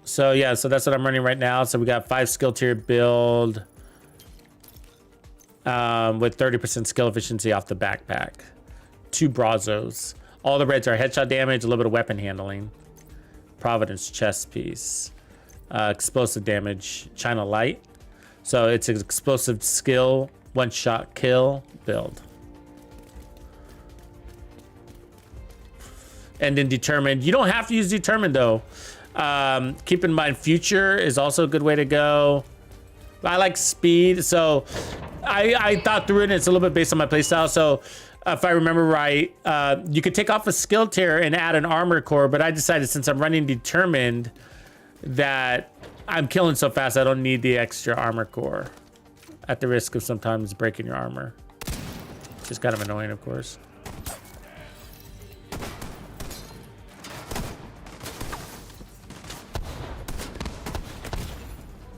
So yeah, so that's what I'm running right now. So we got 5 skill tier build with 30% skill efficiency off the backpack. 2 Brazos. All the reds are headshot damage, a little bit of weapon handling. Providence chest piece. Explosive damage, China Light. So it's an explosive skill, 1-shot kill build. And then determined. You don't have to use determined though. Keep in mind, future is also a good way to go. I like speed, so I thought through it, and it's a little bit based on my playstyle. So if I remember right, you could take off a skill tier and add an armor core, but I decided since I'm running determined that I'm killing so fast, I don't need the extra armor core at the risk of sometimes breaking your armor. Which is kind of annoying, of course.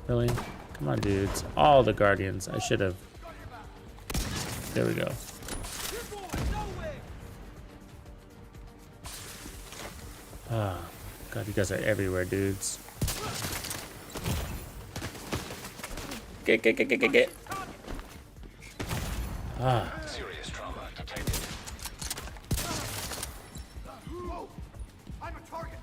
Really? Come on, dudes. All the Guardians. I should have. There we go. Ah, God, you guys are everywhere, dudes. Get. Ah. Serious trauma detected. I'm a target.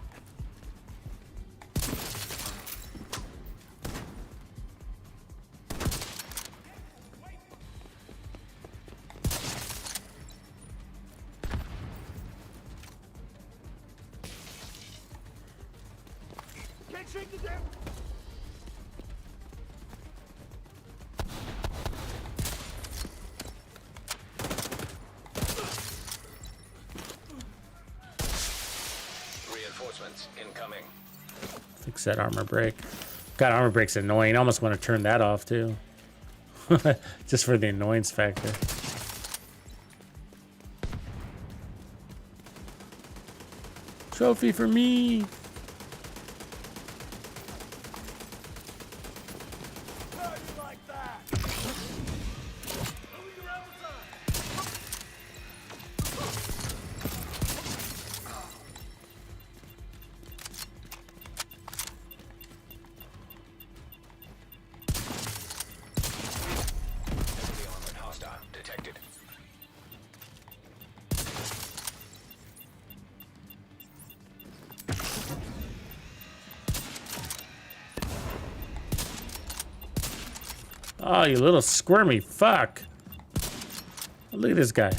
Can't shake the damn. Reinforcements incoming. Fix that armor break. God, armor break's annoying. I almost want to turn that off too. Just for the annoyance factor. Trophy for me. Heavily armored hostile detected. Oh, you little squirmy fuck. Look at this guy.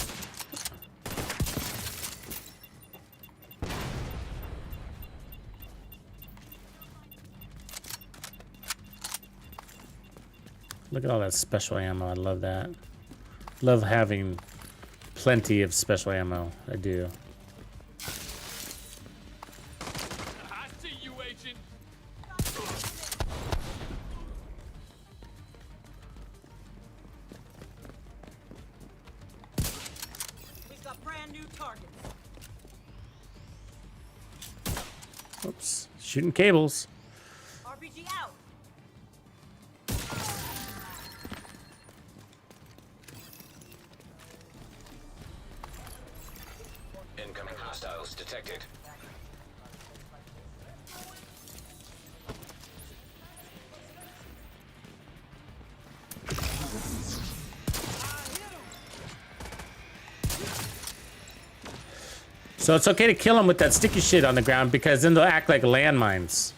Look at all that special ammo. I love that. Love having plenty of special ammo. I do. I see you, agent. We've got brand new targets. Oops. Shooting cables. RPG out. Incoming hostiles detected. So it's okay to kill them with that sticky shit on the ground because then they'll act like landmines.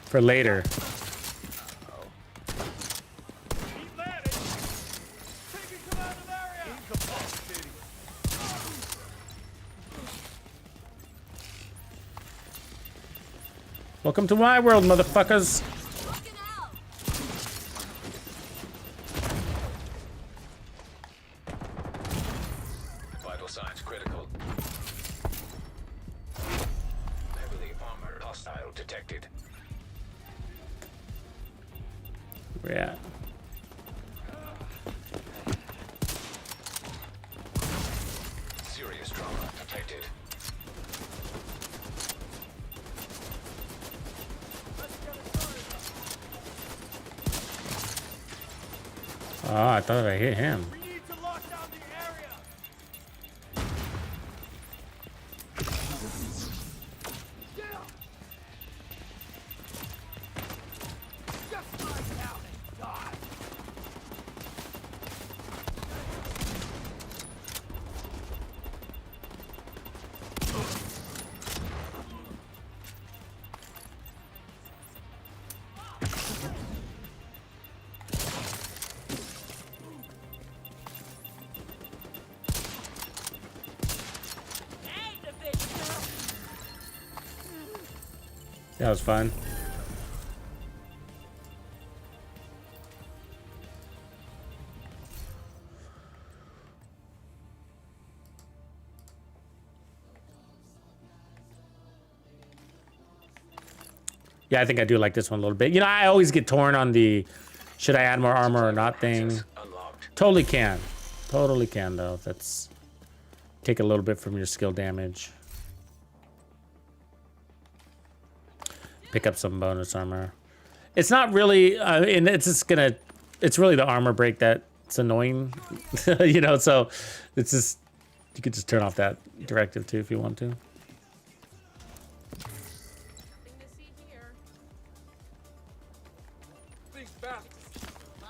For later. Welcome to my world, motherfuckers. Looking out. Vital signs critical. Heavily armored hostile detected. Where we at? Serious trauma detected. Oh, I thought I hit him. We need to lock down the area. Just lie down and die. Hey, division. That was fun. Yeah, I think I do like this one a little bit. You know, I always get torn on the should I add more armor or not thing. Access unlocked. Totally can. Totally can, though. That's take a little bit from your skill damage. Pick up some bonus armor. It's not really, and it's just gonna, it's really the armor break that's annoying, you know, so it's just, you could just turn off that directive too if you want to. Nothing to see here. Think fast. Bye.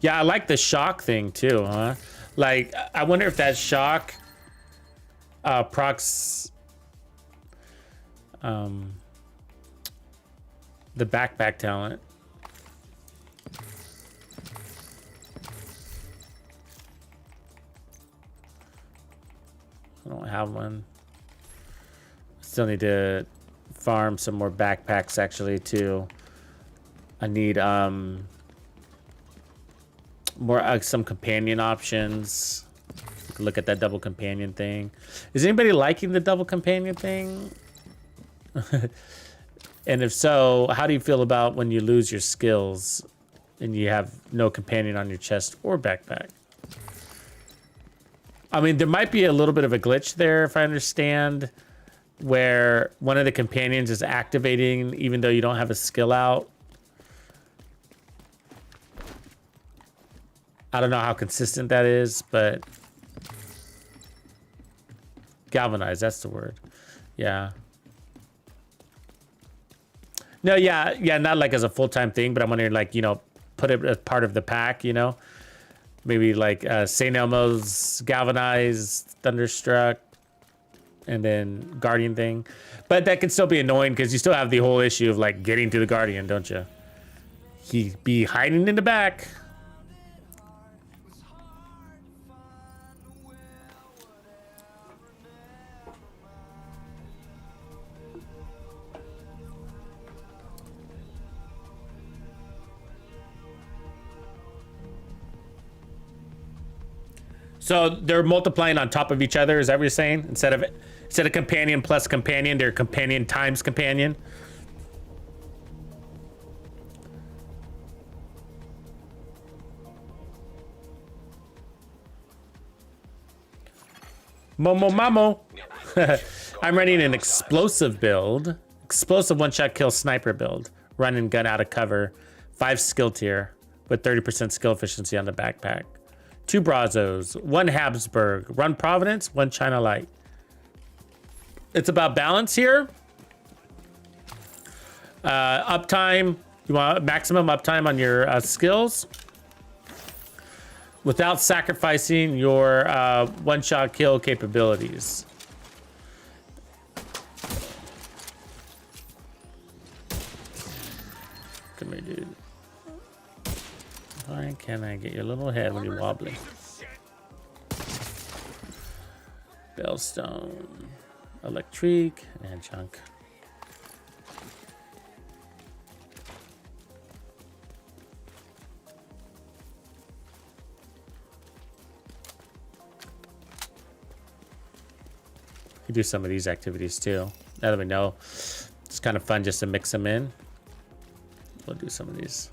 Yeah, I like the shock thing too, huh? Like, I wonder if that shock procs the backpack talent. I don't have one. Still need to farm some more backpacks actually too. I need more some companion options. Look at that double companion thing. Is anybody liking the double companion thing? And if so, how do you feel about when you lose your skills and you have no companion on your chest or backpack? I mean, there might be a little bit of a glitch there, if I understand, where one of the companions is activating even though you don't have a skill out. I don't know how consistent that is, but galvanize, that's the word. Yeah. No, yeah, not like as a full-time thing, but I'm wondering, like, you know, put it as part of the pack, you know? Maybe like St. Elmo's Galvanized, Thunderstruck, and then Guardian thing. But that could still be annoying because you still have the whole issue of like getting to the Guardian, don't you? He'd be hiding in the back. So they're multiplying on top of each other, is that what you're saying? Instead of companion plus companion, they're companion times companion. Momo mamo. I'm running an explosive build. Explosive one-shot kill sniper build. Run and gun out of cover. 5 skill tier with 30% skill efficiency on the backpack. 2 Brazos, 1 Habsburg, 1 Providence, 1 China Light. It's about balance here. Uptime, you want maximum uptime on your skills without sacrificing your one-shot kill capabilities. Come here, dude. Why can't I get your little head when you're wobbling? Bellstone, electric, and junk. You do some of these activities too. Now that we know, it's kind of fun just to mix them in. We'll do some of these.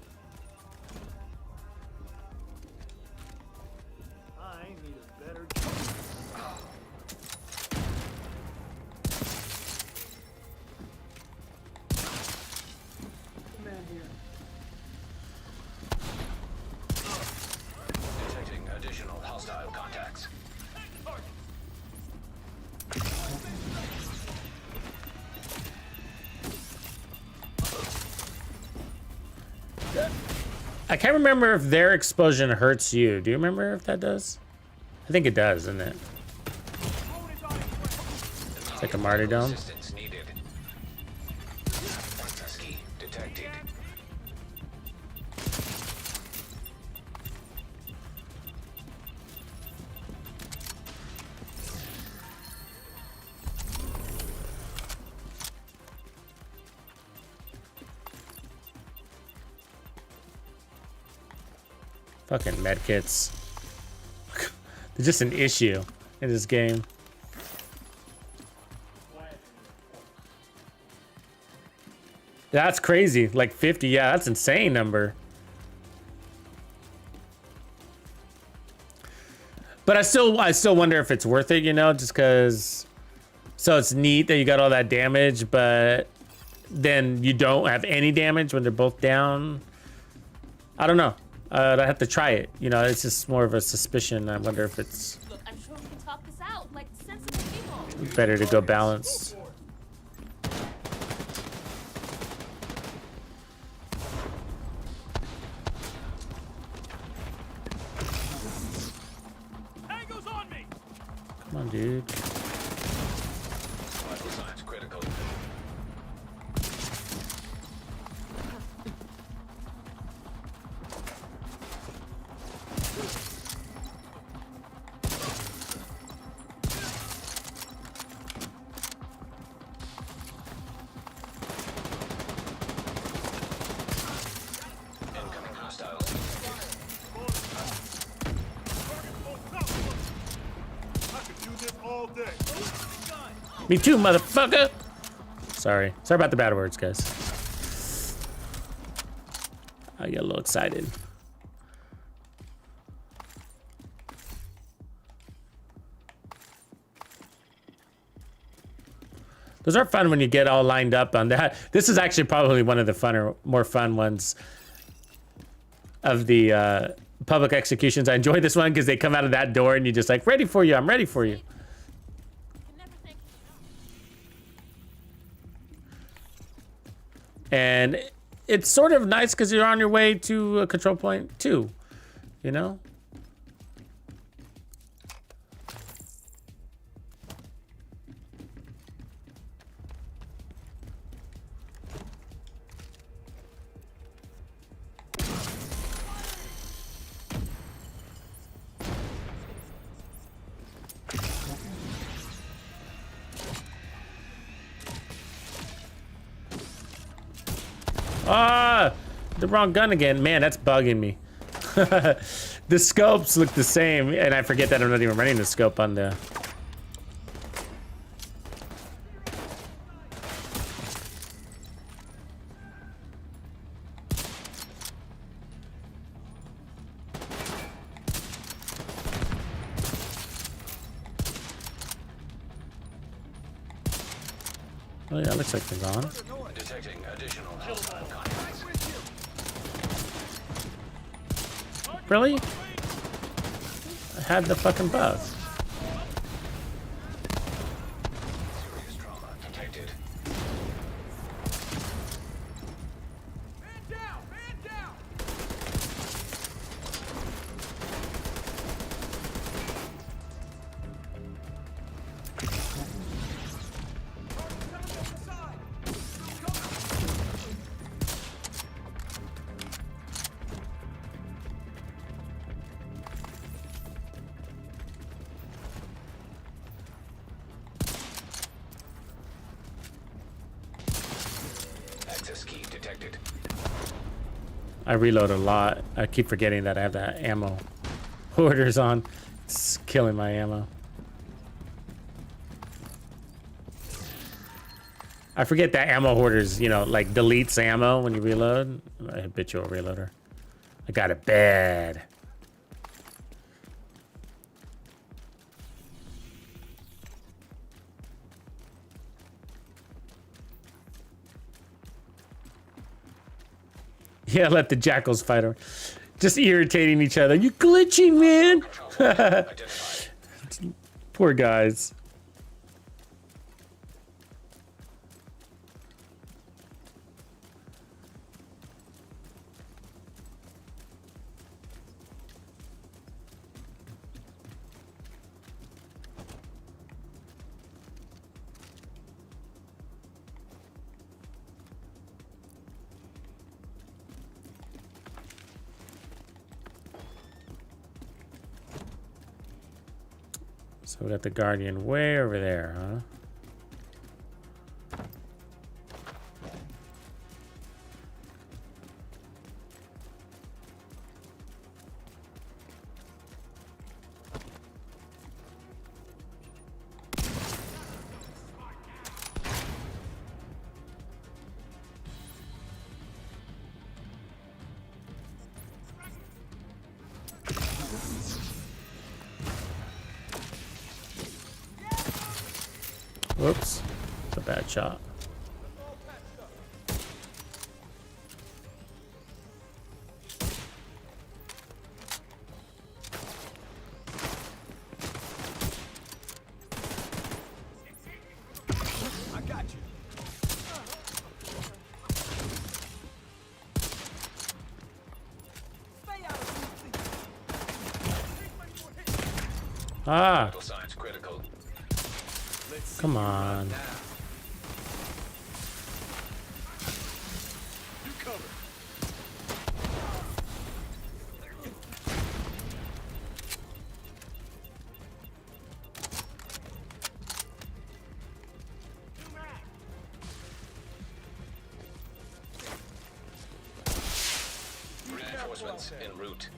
Detecting additional hostile contacts. I can't remember if their explosion hurts you. Do you remember if that does? I think it does, isn't it? It's like a martyrdom. Assistance needed. Husky detected. Fucking medkits. They're just an issue in this game. That's crazy. Like 50, yeah, that's an insane number. But I still wonder if it's worth it, you know, just because. So it's neat that you got all that damage, but then you don't have any damage when they're both down. I don't know. I have to try it. You know, it's just more of a suspicion. I wonder if it's Look, I'm sure we can talk this out like sensible people. better to go balanced. Tango's on me. Come on, dude. Vital signs critical. Incoming hostiles. I could do this all day. Me too, motherfucker. Sorry about the bad words, guys. I get a little excited. Those are fun when you get all lined up on that. This is actually probably one of the funner, more fun ones of the public executions. I enjoy this one because they come out of that door and you're just like, ready for you, I'm ready for you. Can never thank you enough. And it's sort of nice because you're on your way to a control point too, you know? Ah, the wrong gun again. Man, that's bugging me. The scopes look the same, and I forget that I'm not even running the scope on the... Oh yeah, looks like they're gone. Detecting additional hostile contacts. Really? I had the fucking buff. Serious trauma detected. Man down! Man down! Access key detected. I reload a lot. I keep forgetting that I have that ammo hoarders on. It's killing my ammo. I forget that ammo hoarders, you know, like deletes ammo when you reload. A habitual reloader. I got it bad. Yeah, let the jackals fight her. Just irritating each other. You glitching, man. Identified. Poor guys. So we got the Guardian way over there, huh? Whoops. It's a bad shot. I got you. Stay out of these. Ah, Vital signs critical. come on. You cover. Reinforcements en route.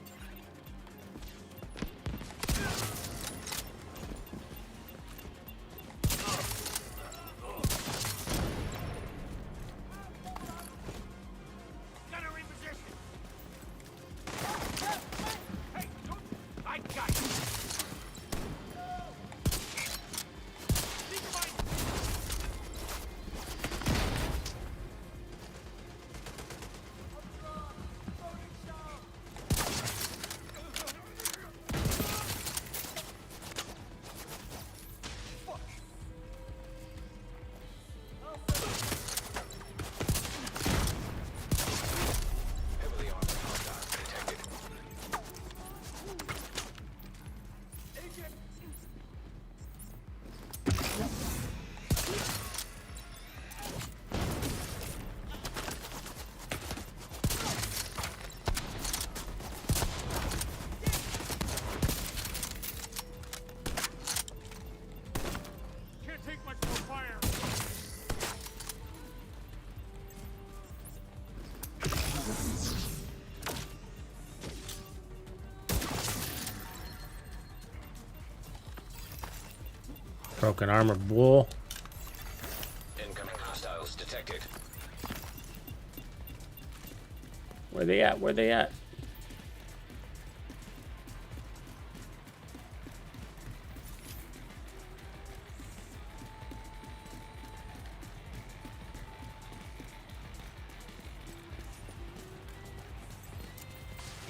Gotta reposition. Broken armor bull. Incoming hostiles detected. Where they at? Where they at?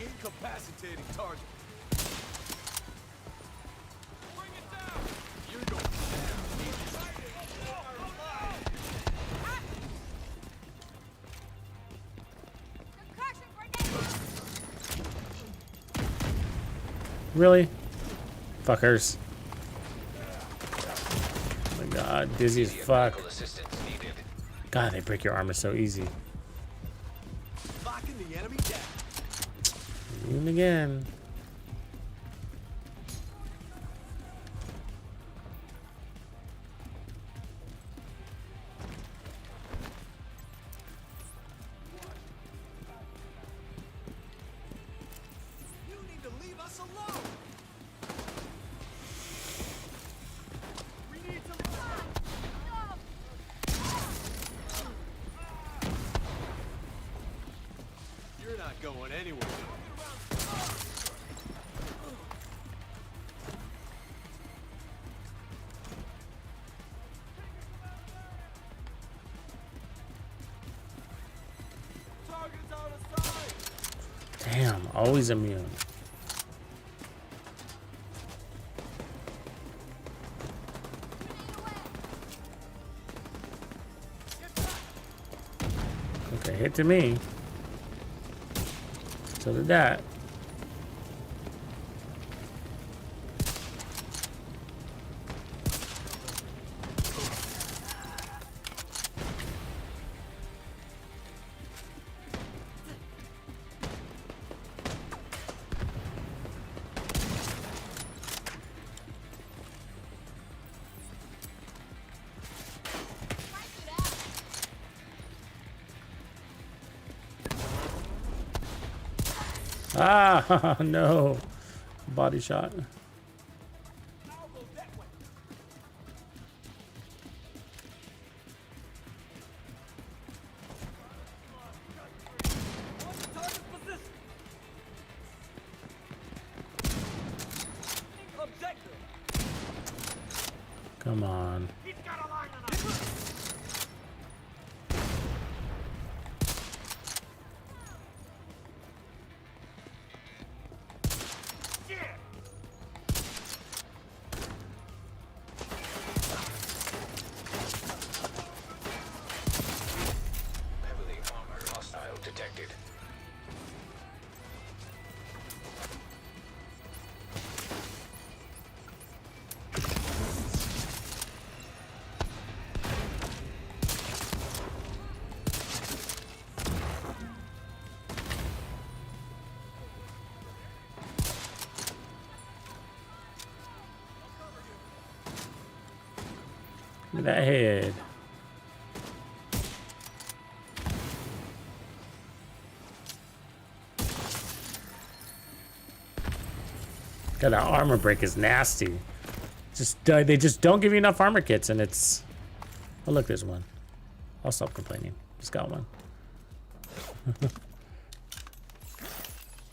Incapacitating target. Bring it down. You're going down. Concussion grenade! Really? Fuckers. Oh my god, dizzy as fuck. Medical assistance needed. God, they break your armor so easy. Locking the enemy down. Even again. You need to leave us alone. We need to. You're not going anywhere. Target's out of sight. Damn, always immune. Okay, hit to me. So did that. Ah, no. Body shot. I'll go that way. On the target position. Objective. Come on. He's got a line on us. Heavily armored hostile detected. Look at that head. God, that armor break is nasty. Just they just don't give you enough armor kits, and it's. Oh look, there's one. I'll stop complaining. Just got one.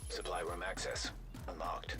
Supply room access unlocked.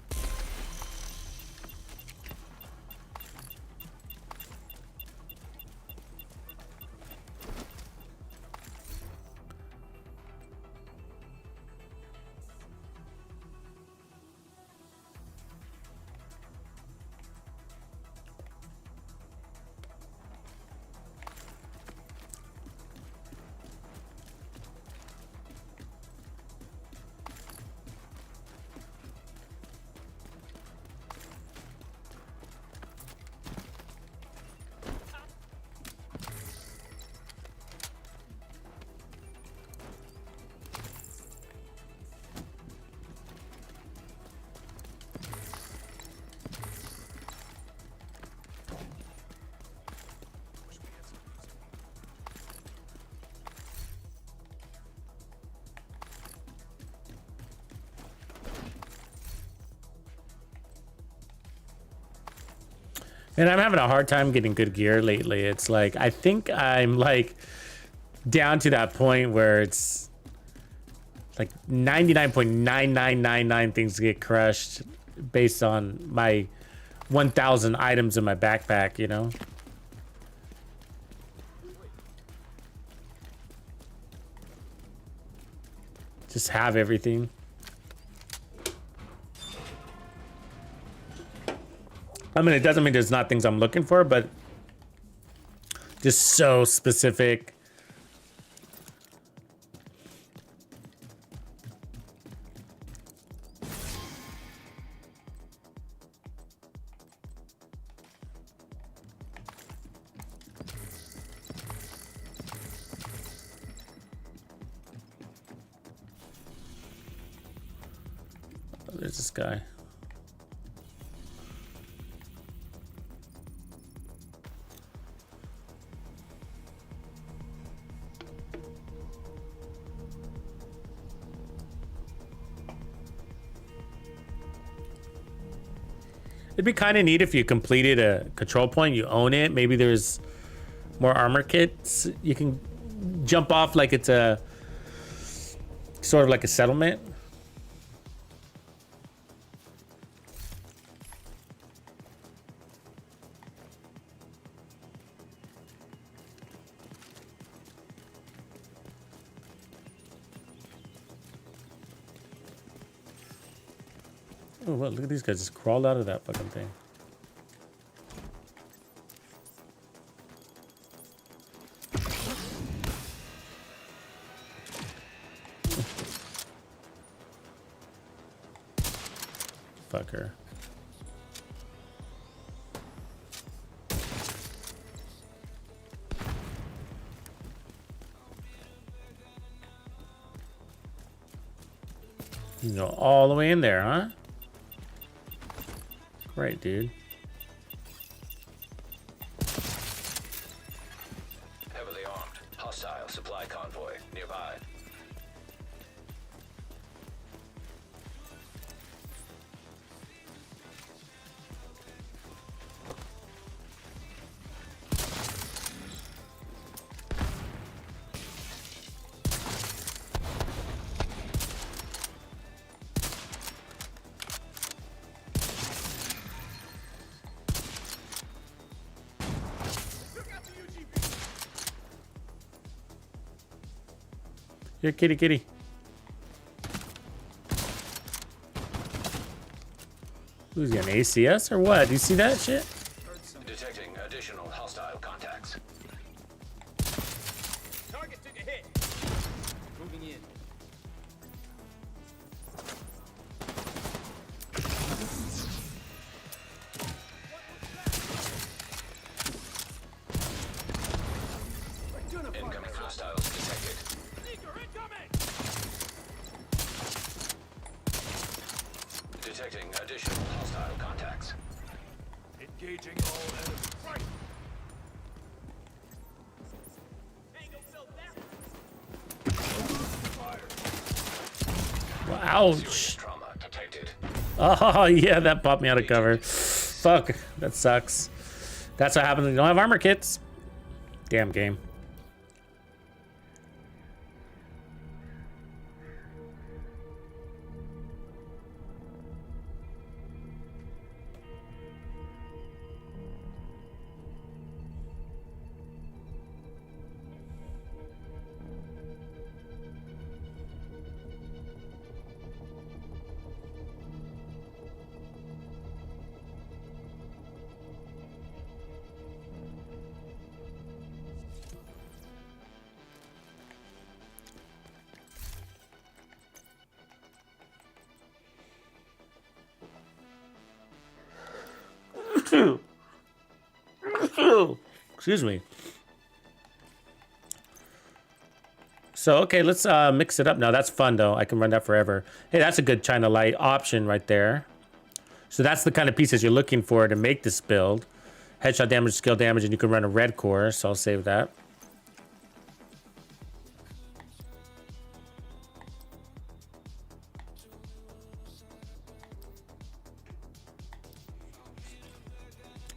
And I'm having a hard time getting good gear lately. It's like, I think I'm like down to that point where it's like 99.9999 things get crushed based on my 1,000 items in my backpack, you know? Just have everything. I mean, it doesn't mean there's not things I'm looking for, but just so specific. Oh, there's this guy. It'd be kind of neat if you completed a control point, you own it. Maybe there's more armor kits. You can jump off like it's a sort of like a settlement. Oh, well, look at these guys just crawled out of that fucking thing. Fucker. You know, all the way in there, huh? Great, dude. Heavily armed. Hostile supply convoy nearby. Here, kitty, kitty. Who's he, an ACS or what? Do you see that shit? Detecting additional hostile contacts. Target took a hit. Moving in. Incoming hostiles detected. Sneaker incoming. Detecting additional hostile contacts. Engaging all enemies. Right. Tango filled that. Well, ouch. Serious trauma detected. Oh, yeah, that popped me out of cover. Fuck, that sucks. That's what happens when you don't have armor kits. Damn game. Excuse me. So, okay, let's mix it up now. That's fun, though. I can run that forever. Hey, that's a good China Light option right there. So that's the kind of pieces you're looking for to make this build. Headshot damage, skill damage, and you can run a red core, so I'll save that.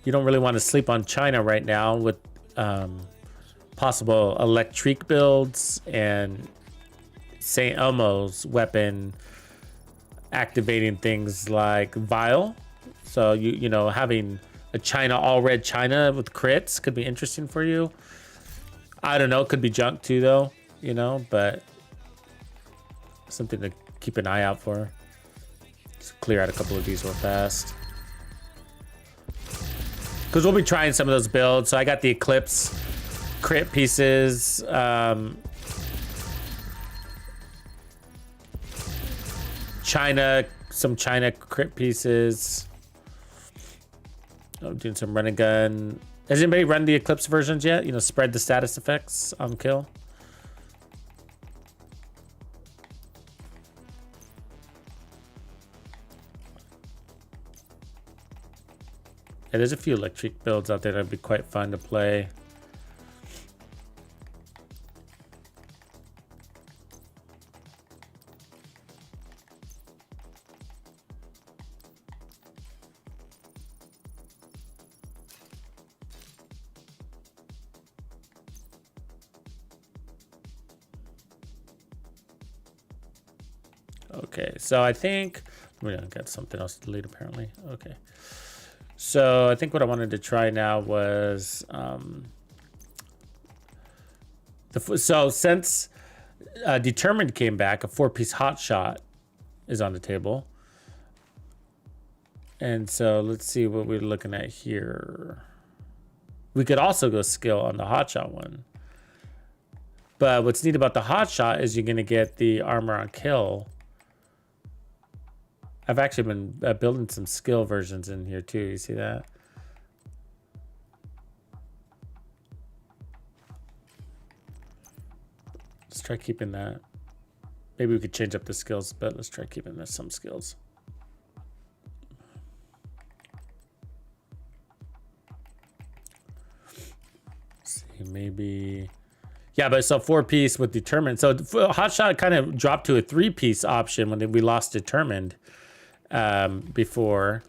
you don't really want to sleep on China right now with possible electric builds and St. Elmo's weapon activating things like Vile. So you know, having a China, all red China with crits could be interesting for you. I don't know, could be junk too though, you know, but something to keep an eye out for. Just clear out a couple of these real fast. Because we'll be trying some of those builds. So I got the Eclipse crit pieces. China, some China crit pieces. I'm doing some run and gun. Has anybody run the Eclipse versions yet? You know, spread the status effects on kill. Yeah, there's a few electric builds out there that'd be quite fun to play. Okay, so I think we got something else to delete apparently. Okay. So I think what I wanted to try now was so since Determined came back, a 4-piece hot shot is on the table. And so let's see what we're looking at here. We could also go skill on the hot shot one. But what's neat about the hot shot is you're going to get the armor on kill. I've actually been building some skill versions in here too. You see that? Let's try keeping that. Maybe we could change up the skills, but let's try keeping this some skills. Let's see, maybe. Yeah, but so 4-piece with Determined. So hot shot kind of dropped to a 3-piece option when we lost Determined. Before,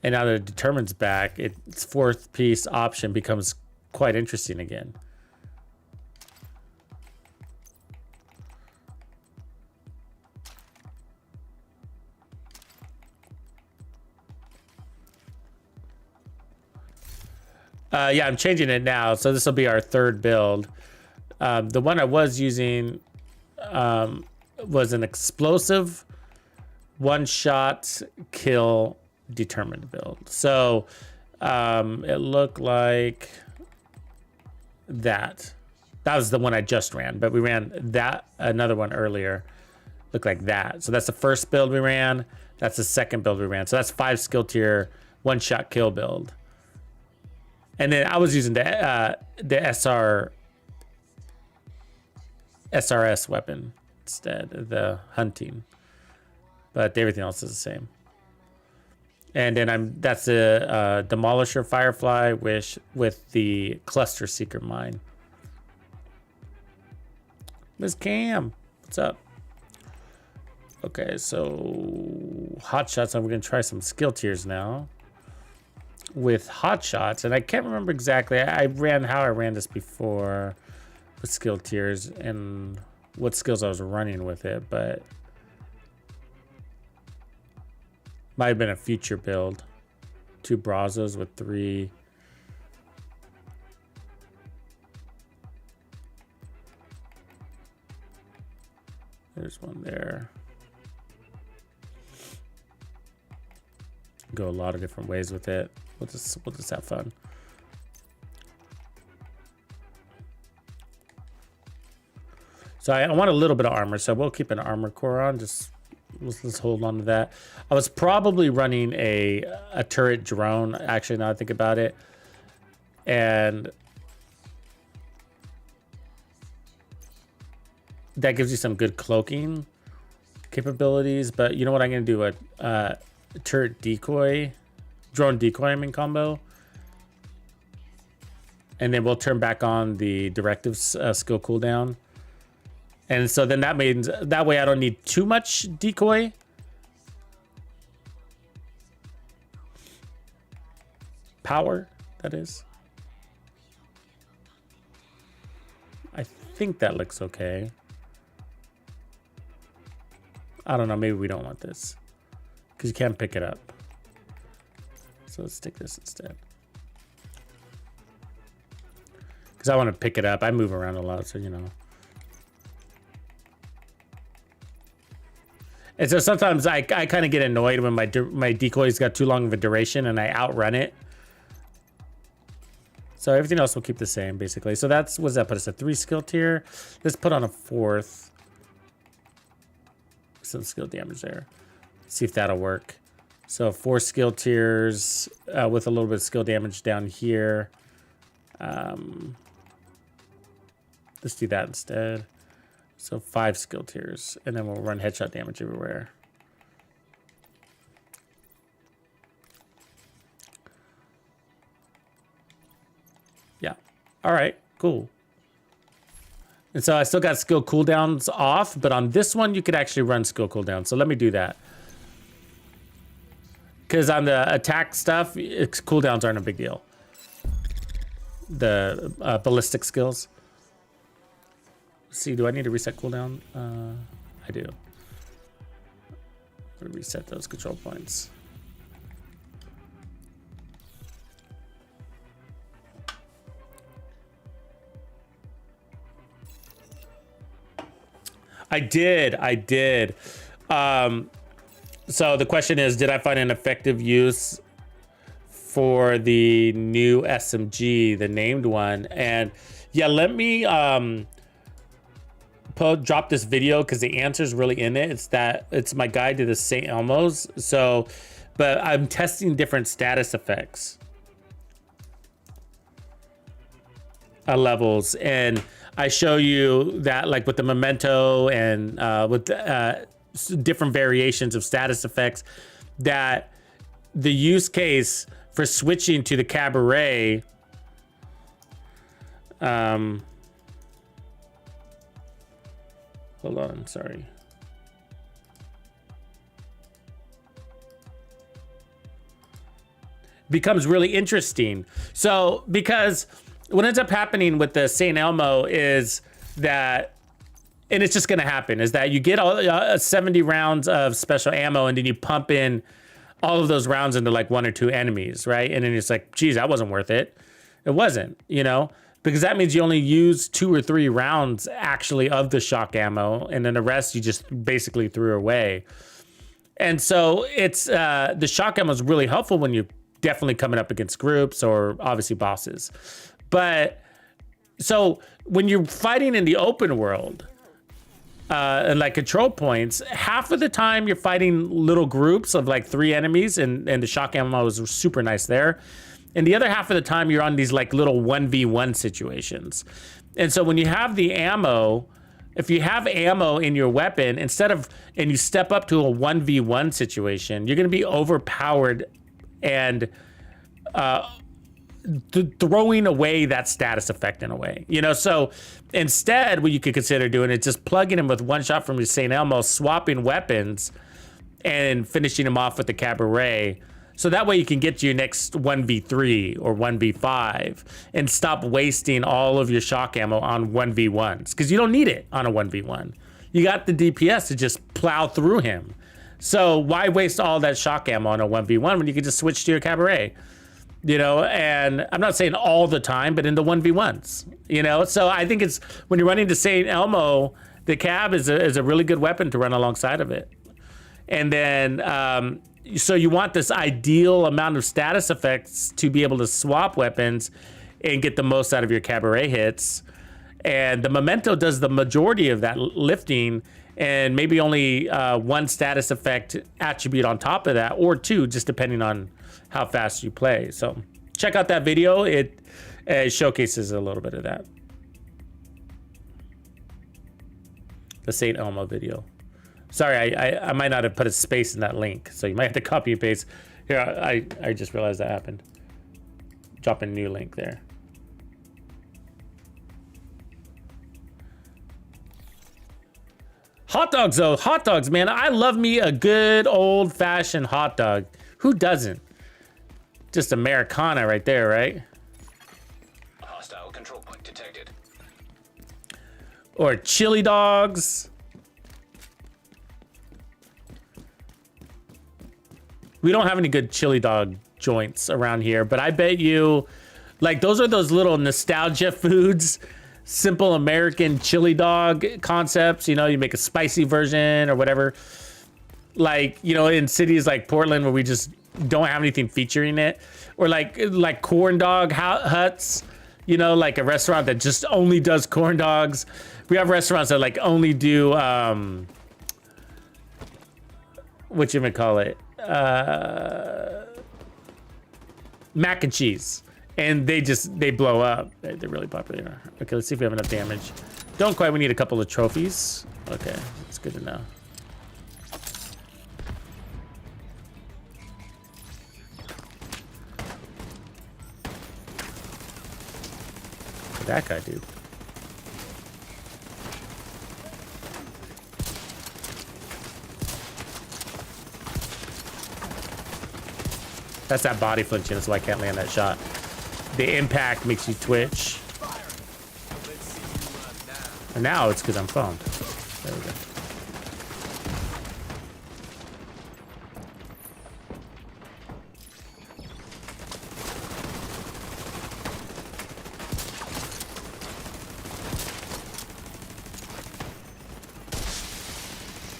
and now that Determined's back, its 4th-piece option becomes quite interesting again. Yeah, I'm changing it now, so this will be our 3rd build. The one I was using was an explosive one-shot kill Determined build. So it looked like that. That was the one I just ran, but we ran that another one earlier. Looked like that. So that's the first build we ran. That's the second build we ran. So that's 5 skill tier one-shot kill build. And then I was using the SRS weapon instead, the hunting. But everything else is the same. And then that's a Demolisher Firefly Wish with the Cluster Seeker Mine. Miss Cam, what's up? Okay, so hot shots. And we're gonna try some skill tiers now with hot shots. And I can't remember exactly. I ran how I ran this before with skill tiers and what skills I was running with it, but. Might have been a future build. 2 Brazos with 3. There's one there. Go a lot of different ways with it. We'll just have fun. So I want a little bit of armor, so we'll keep an armor core on. Let's hold on to that. I was probably running a turret drone, actually, now I think about it. And that gives you some good cloaking capabilities. But you know what I'm going to do? A turret decoy, drone decoy, combo. And then we'll turn back on the directive skill cooldown. And so then that means that way I don't need too much decoy. Power. that is. I think that looks okay. I don't know, maybe we don't want this because you can't pick it up. So let's take this instead. Because I want to pick it up. I move around a lot, so you know. And so sometimes I kind of get annoyed when my decoys got too long of a duration and I outrun it. So everything else will keep the same, basically. So that's, what does that put us, a 3 skill tier? Let's put on a 4th. Some skill damage there. See if that'll work. So 4 skill tiers with a little bit of skill damage down here. Let's do that instead. So 5 skill tiers, and then we'll run headshot damage everywhere. Yeah. All right, cool. And so I still got skill cooldowns off, but on this one, you could actually run skill cooldowns. So let me do that. Because on the attack stuff, cooldowns aren't a big deal. The ballistic skills. Let's see, do I need to reset cooldown? I do. Reset those control points. I did. So the question is, did I find an effective use for the new SMG, the named one? And yeah, let me drop this video because the answer is really in it. It's my guide to the St. Elmo's. So, but I'm testing different status effects levels, and I show you that like with the memento and with different variations of status effects, that the use case for switching to the cabaret hold on, sorry. Becomes really interesting. So, because what ends up happening with the St. Elmo is that, and it's just going to happen, is that you get all 70 rounds of special ammo, and then you pump in all of those rounds into like 1 or 2 enemies, right? And then it's like, geez, that wasn't worth it. It wasn't, you know, because that means you only use 2 or 3 rounds actually of the shock ammo, and then the rest you just basically threw away. And so it's the shock ammo is really helpful when you're definitely coming up against groups or obviously bosses. But so when you're fighting in the open world and like control points, half of the time you're fighting little groups of like 3 enemies, and the shock ammo is super nice there. And the other half of the time you're on these like little 1v1 situations. And so when you have the ammo, if you have ammo in your weapon, and you step up to a 1v1 situation, you're going to be overpowered and throwing away that status effect in a way, you know? So instead, what you could consider doing is just plugging him with 1 shot from your St. Elmo, swapping weapons, and finishing him off with the cabaret. So that way you can get to your next 1v3 or 1v5 and stop wasting all of your shock ammo on 1v1s, because you don't need it on a 1v1. You got the DPS to just plow through him. So why waste all that shock ammo on a 1v1 when you can just switch to your cabaret? You know, and I'm not saying all the time, but in the 1v1s, you know? So I think it's, when you're running to St. Elmo, the cab is a really good weapon to run alongside of it. And then, so you want this ideal amount of status effects to be able to swap weapons and get the most out of your cabaret hits. And the memento does the majority of that lifting, and maybe only 1 status effect attribute on top of that, or 2, just depending on how fast you play. So check out that video. It showcases a little bit of that. The St. Elmo video. Sorry, I might not have put a space in that link, so you might have to copy and paste. Here, I just realized that happened. Drop a new link there. Hot dogs, though. Hot dogs, man. I love me a good old-fashioned hot dog. Who doesn't? Just Americana right there, right? Control point detected. Or chili dogs. We don't have any good chili dog joints around here, but I bet you, like, those are those little nostalgia foods, simple American chili dog concepts. You know, you make a spicy version or whatever. Like, you know, in cities like Portland where we just don't have anything featuring it, or like corn dog huts. You know, like a restaurant that just only does corn dogs. We have restaurants that like only do whatchamacallit, mac and cheese, and they blow up. They're really popular. Okay, let's see if we have enough damage. Don't quite. We need a couple of trophies. Okay, that's good to know. What'd that guy do? That's that body flinching. That's why I can't land that shot. The impact makes you twitch. And now it's because I'm foamed. There we go.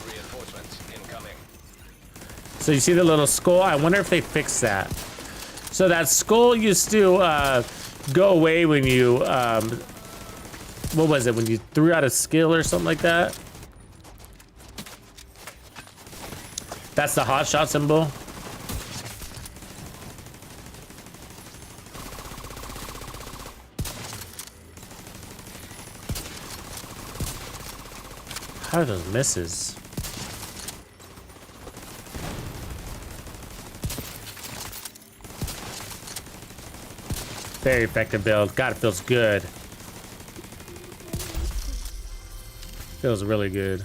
Reinforcements incoming. So you see the little skull? I wonder if they fixed that. So that skull used to go away when you, what was it? When you threw out a skill or something like that? That's the hot shot symbol. How are those misses? Very effective build. God, it feels good. Feels really good.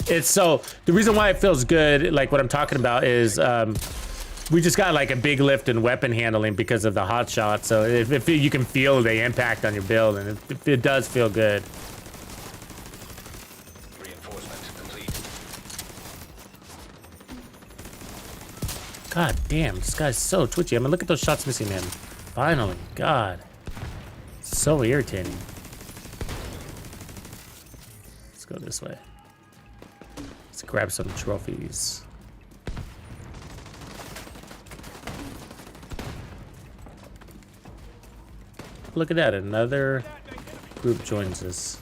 It's so, the reason why it feels good, like what I'm talking about, is we just got like a big lift in weapon handling because of the hot shot. So if you can feel the impact on your build, and it does feel good. God damn, this guy's so twitchy. I mean, look at those shots missing him. Finally, God. So irritating. Let's go this way. Let's grab some trophies. Look at that, another group joins us.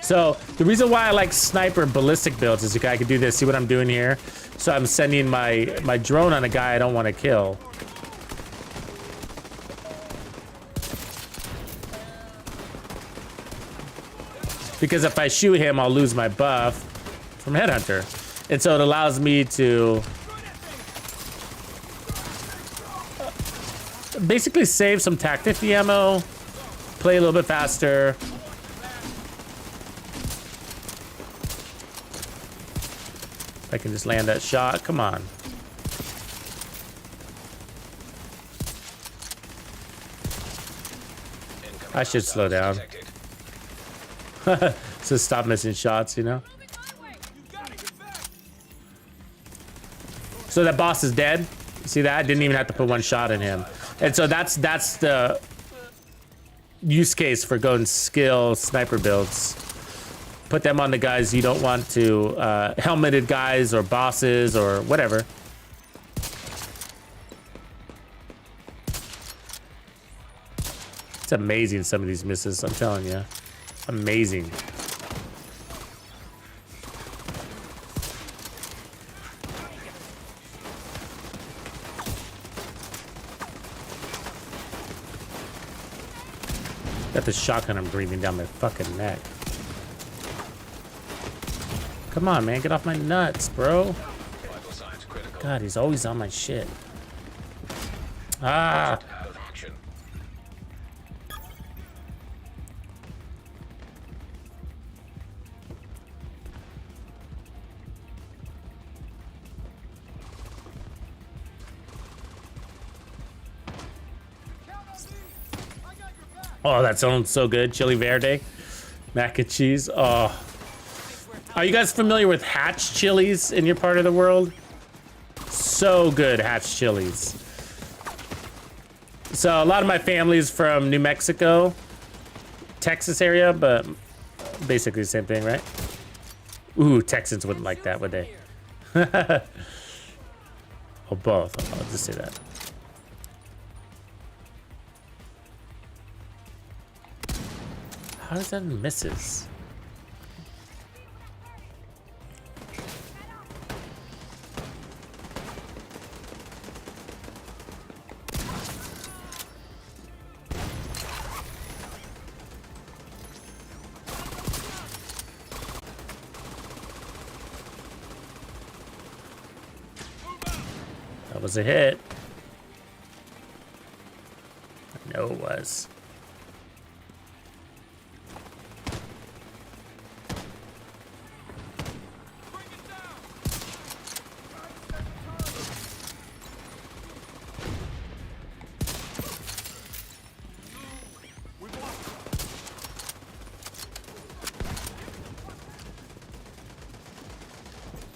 So the reason why I like sniper ballistic builds is I can do this. See what I'm doing here? So I'm sending my drone on a guy I don't want to kill. Because if I shoot him, I'll lose my buff from Headhunter. And so it allows me to basically save some TAC 50 ammo, play a little bit faster. I can just land that shot. Come on. I should slow down. So stop missing shots, you know? So that boss is dead. You see that? I didn't even have to put one shot in him. And so that's the use case for going skill sniper builds. Put them on the guys you don't want to, helmeted guys or bosses or whatever. It's amazing, some of these misses, I'm telling you. Amazing. Got the shotgun I'm breathing down my fucking neck. Come on, man, get off my nuts, bro. God, he's always on my shit. Ah! Oh, that sounds so good. Chili verde, mac and cheese. Oh, are you guys familiar with Hatch chilies in your part of the world? So good, Hatch chilies. So a lot of my family's from New Mexico, Texas area, but basically the same thing, right? Ooh, Texans wouldn't like that, would they? Oh, both. I'll just say that. How does that misses? That was a hit. I know it was.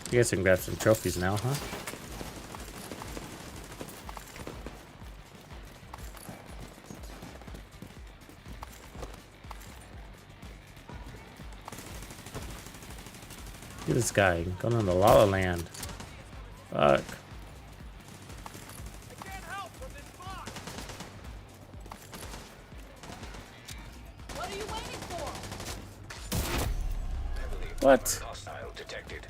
You guys can grab some trophies now, huh? Look at this guy going on the La La Land. Fuck. I can't help from this box. What are you waiting for? Heavily What? hostile detected.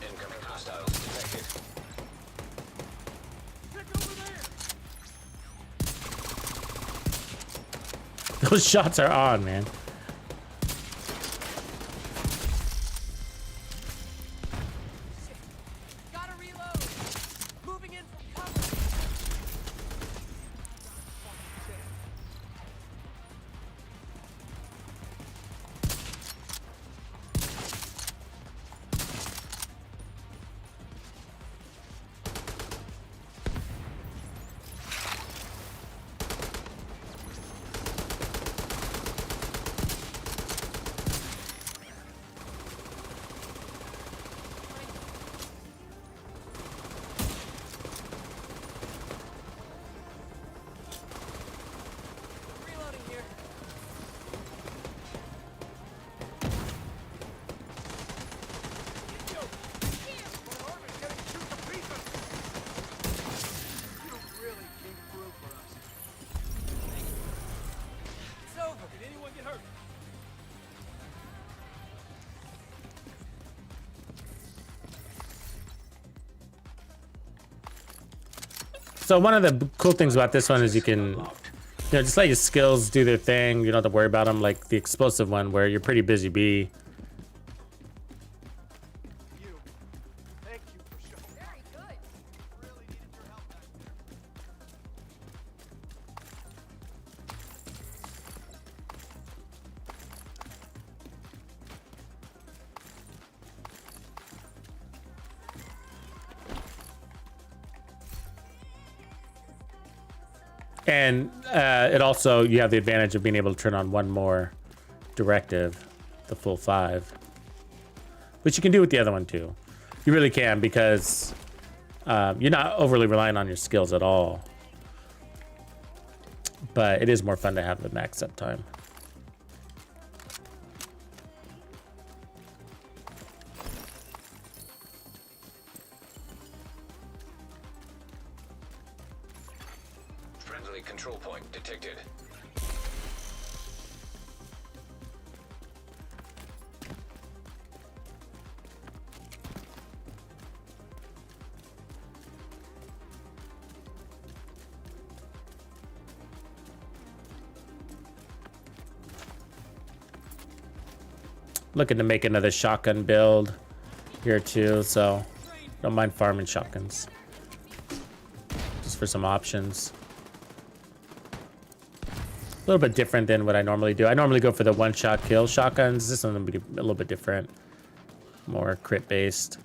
Incoming hostiles detected. Check over there. Those shots are on, man. Gotta reload. Moving in from cover. Reloading here. You really came through for us. It's over. Did anyone get hurt? So one of the cool things about this one is you can, just let your skills do their thing. You don't have to worry about them, like the explosive one where you're pretty busy bee. You. Thank you for showing. Very good. Really needed your help back there. And it also, you have the advantage of being able to turn on one more directive, the full 5. Which you can do with the other one too. You really can, because you're not overly relying on your skills at all. But it is more fun to have the max uptime. Friendly control point detected. Looking to make another shotgun build here too, so don't mind farming shotguns. Just for some options. A little bit different than what I normally do. I normally go for the one-shot kill shotguns. This one will be a little bit different. More crit based.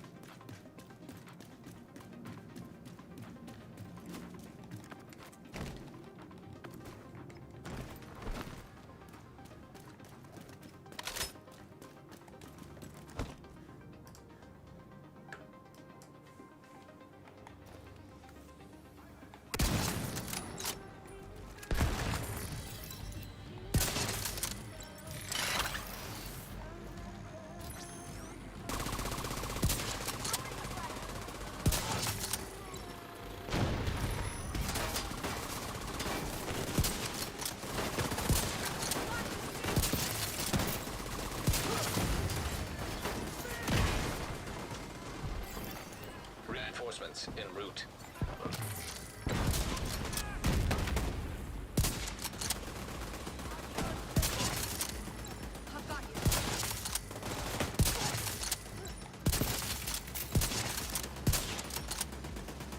Reinforcements en route.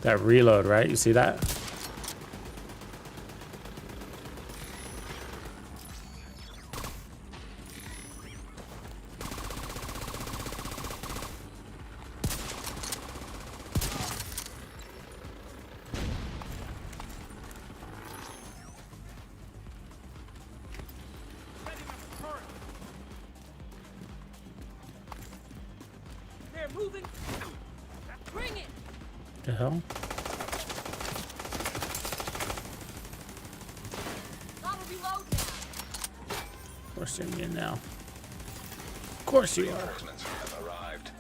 That reload, right? You see that? They're moving. Bring it. The hell? Gotta reload now. Of course you're in now. Of course you are. Reinforcements have arrived.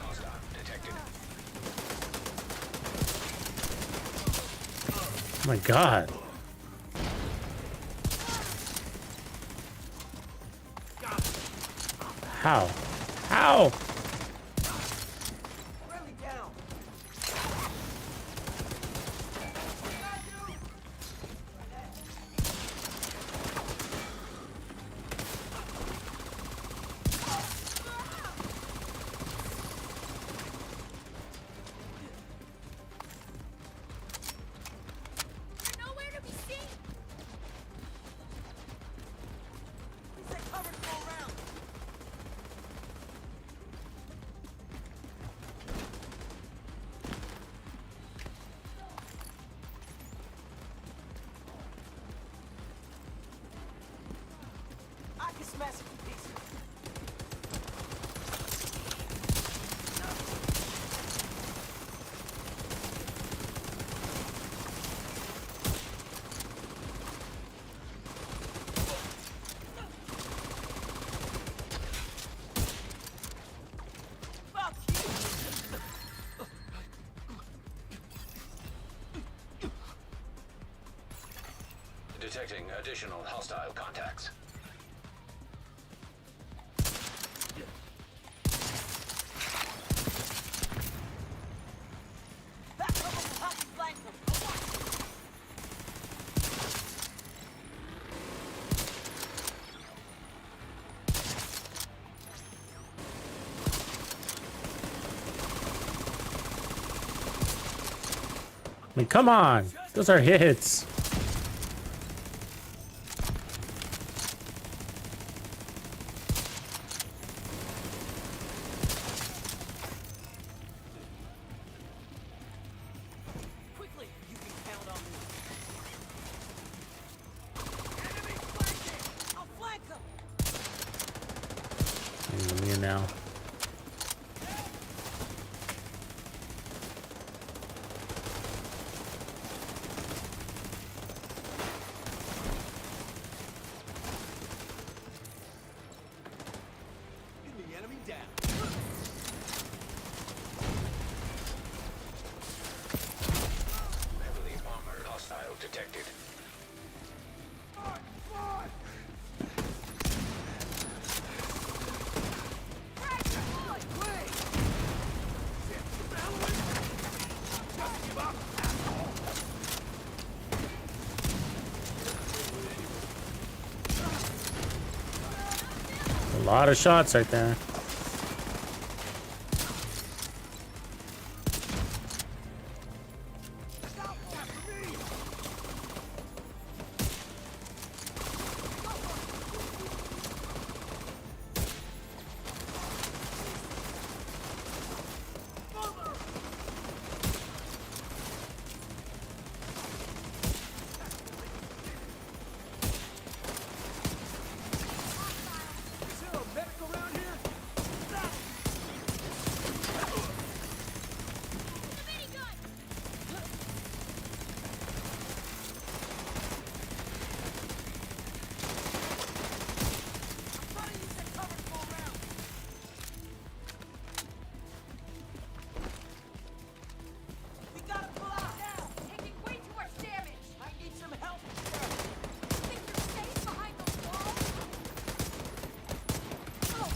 Hostile detected. Oh my god. How? How? They're nowhere to be seen. Please take cover to go around. I can smash it to pieces. Fuck you. Detecting additional hostile contacts. Back up on the hockey flank them. I mean, come on. Those are hits. Quickly, you can count on me. I'll flank them. I'm in now. lot of shots right there. Is there a medic around here? We gotta pull out now. Taking way too much damage. I need some help. Think you're safe behind those walls? Oh.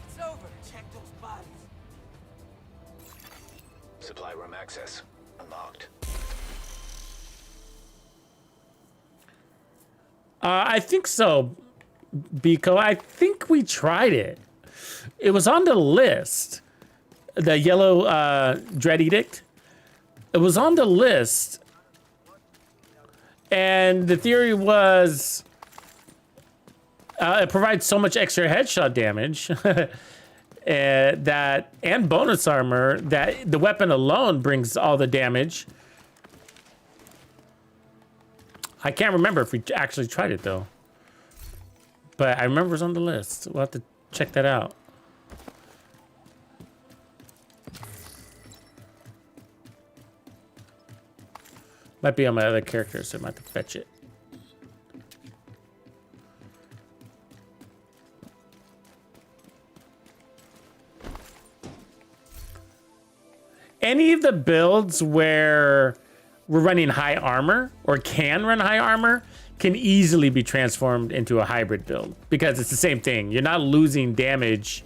It's over. Check those bodies. Supply room access unlocked. I think so, Biko. I think we tried it. It was on the list. The yellow Dread Edict. It was on the list. And the theory was it provides so much extra headshot damage and bonus armor that the weapon alone brings all the damage. I can't remember if we actually tried it though. But I remember it was on the list. We'll have to check that out. Might be on my other characters, so I might have to fetch it. Any of the builds where we're running high armor or can run high armor can easily be transformed into a hybrid build because it's the same thing. You're not losing damage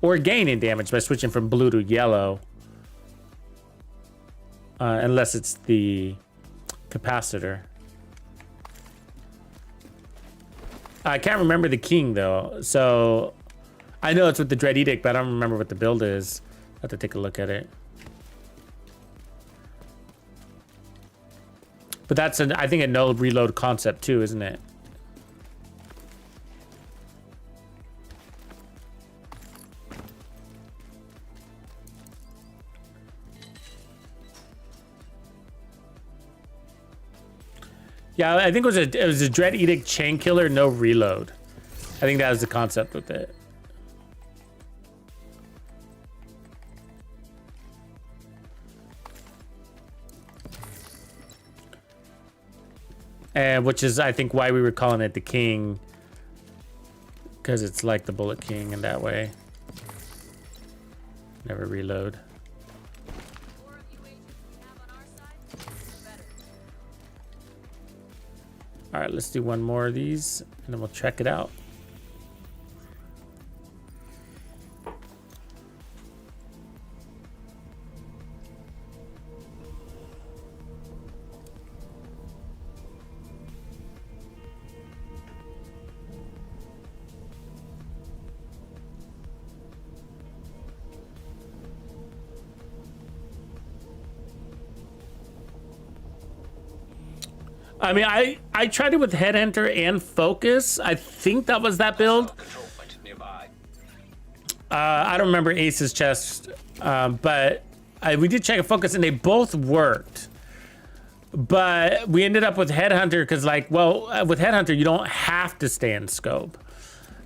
or gaining damage by switching from blue to yellow. Unless it's the capacitor. I can't remember the king though. So I know it's with the Dread Edict, but I don't remember what the build is. I have to take a look at it. But that's I think a no reload concept too, isn't it? Yeah, I think it was a Dread Edict chain killer, no reload. I think that was the concept with it. And which is, I think, why we were calling it the King, because it's like the Bullet King in that way. Never reload. More of you agents we have on our side, the better. All right, let's do one more of these, and then we'll check it out. I mean, I tried it with Headhunter and Focus. I think that was that build. Control point nearby. I don't remember Ace's chest, but we did check a Focus and they both worked. But we ended up with Headhunter because, like, well, with Headhunter, you don't have to stay in scope.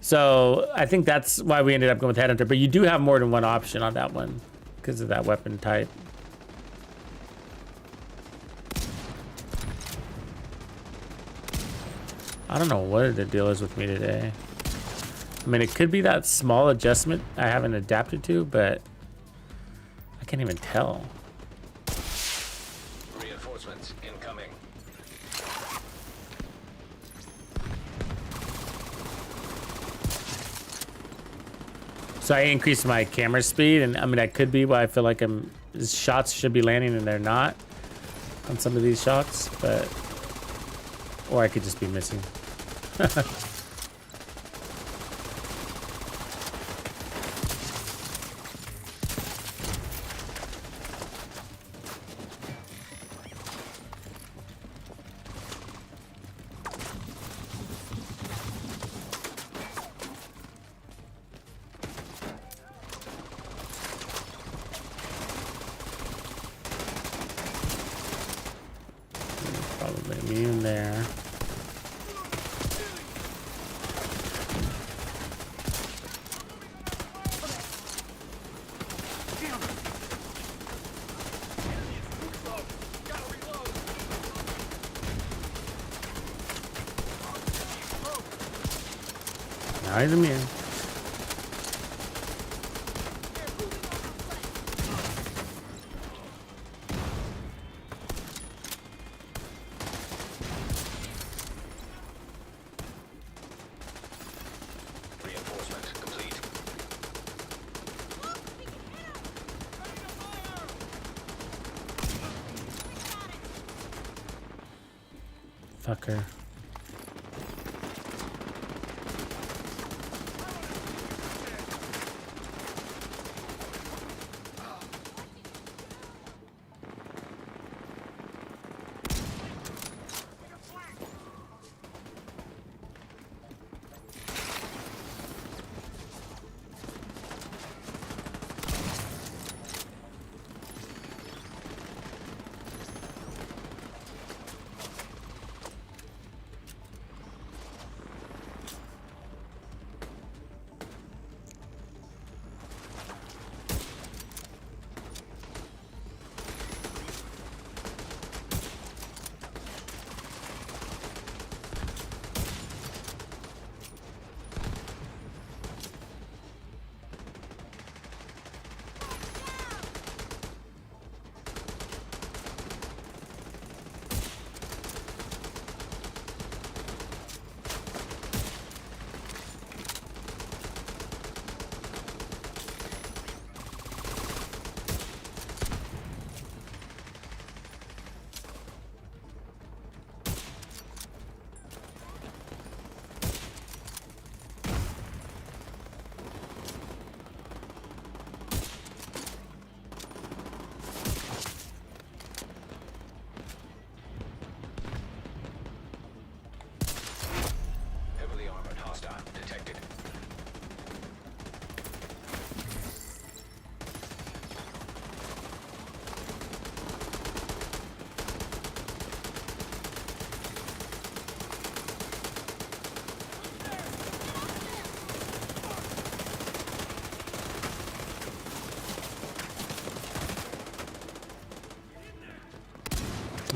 So I think that's why we ended up going with Headhunter. But you do have more than one option on that one because of that weapon type. I don't know what the deal is with me today. I mean, it could be that small adjustment I haven't adapted to, but I can't even tell. Reinforcements incoming. So I increased my camera speed, and I mean, that could be why I feel like shots should be landing and they're not. on some of these shots, but or I could just be missing. Probably me in there. Now he's immune. Reinforcement complete. Fucker. Heavily armored hostile detected.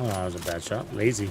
Oh, that was a bad shot. Lazy.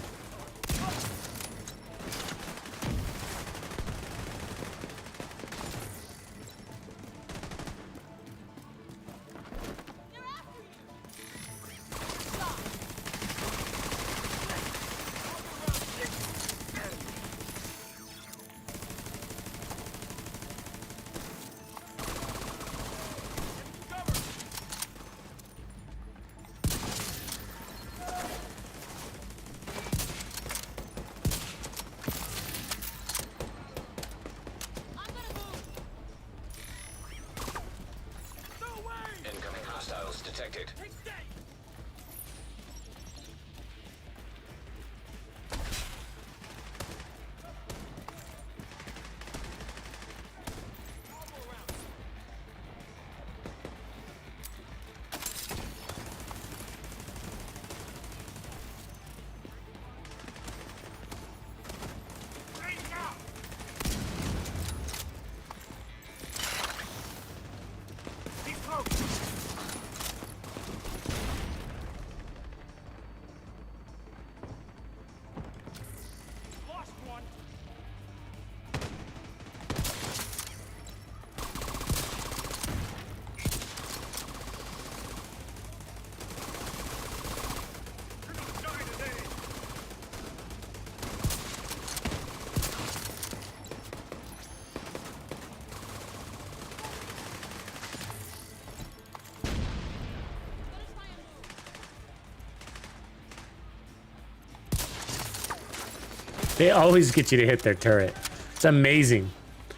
They always get you to hit their turret. It's amazing.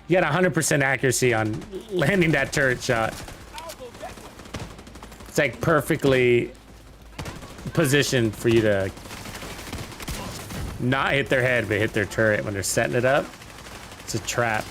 You got 100% accuracy on landing that turret shot. It's like perfectly positioned for you to not hit their head, but hit their turret when they're setting it up. It's a trap.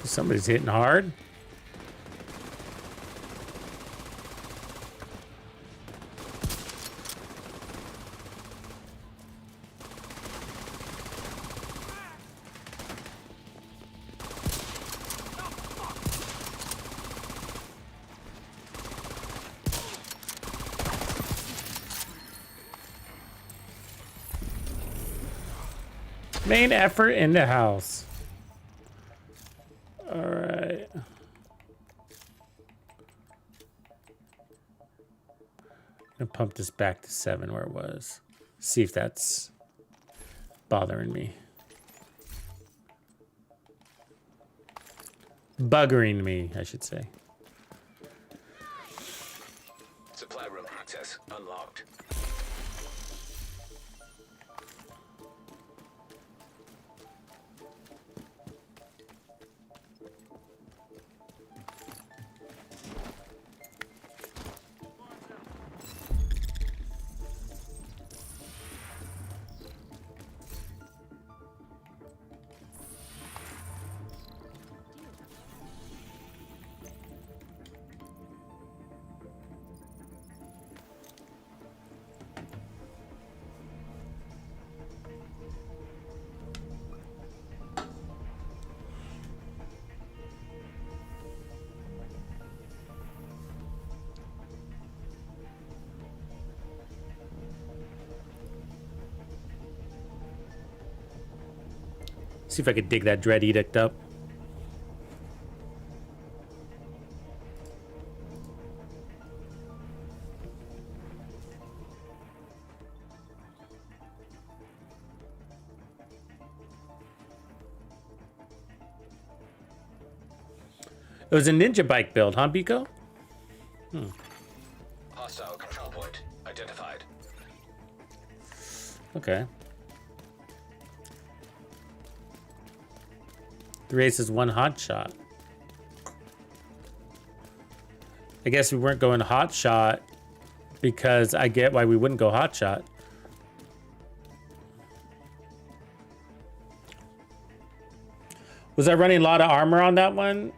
Somebody's hitting hard. Main effort in the house. All right. I'm gonna pump this back to 7 where it was. See if that's bothering me. Buggering me, I should say. Supply room access unlocked. See if I could dig that Dread Edict up. It was a ninja bike build, huh, Biko? Hostile control point identified. Okay. 3 aces, 1 hot shot. I guess we weren't going hot shot because I get why we wouldn't go hot shot. Was I running a lot of armor on that one?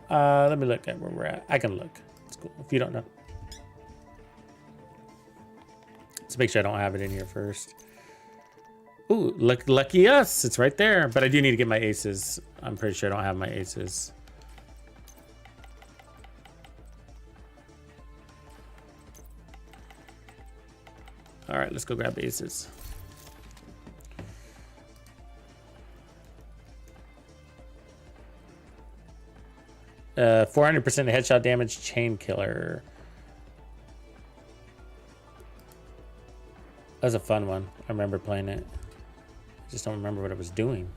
Let me look at where we're at. I can look. It's cool if you don't know. Let's make sure I don't have it in here first. Ooh, lucky us. It's right there. But I do need to get my aces. I'm pretty sure I don't have my aces. All right, let's go grab aces. Uh, 400% headshot damage, chain killer. That was a fun one. I remember playing it. I just don't remember what I was doing.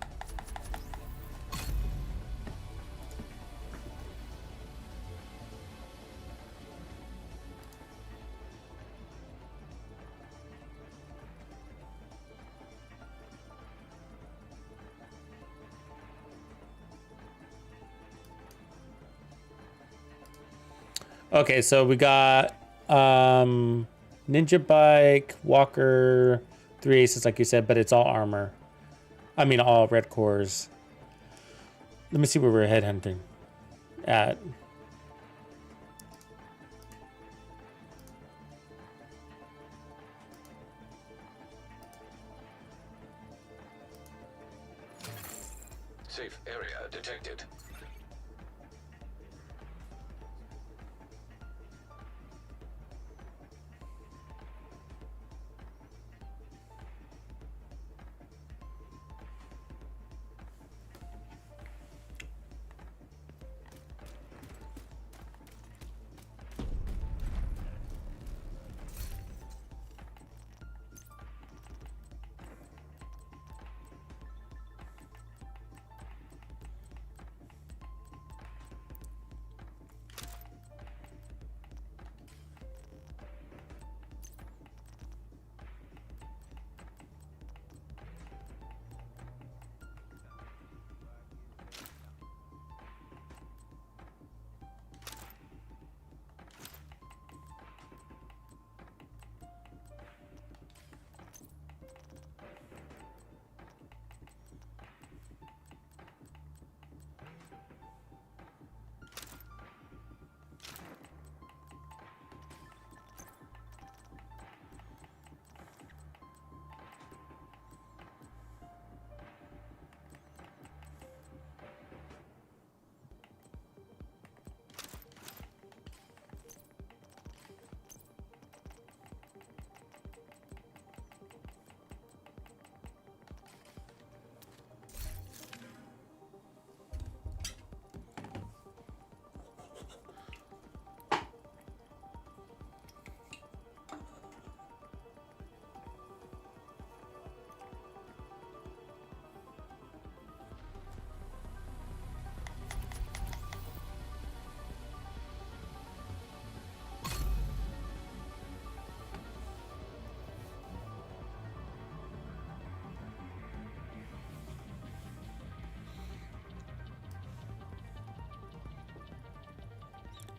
Okay, so we got ninja bike, walker, 3 aces like you said, but it's all armor. I mean, all red cores. Let me see where we're headhunting at. Safe area detected.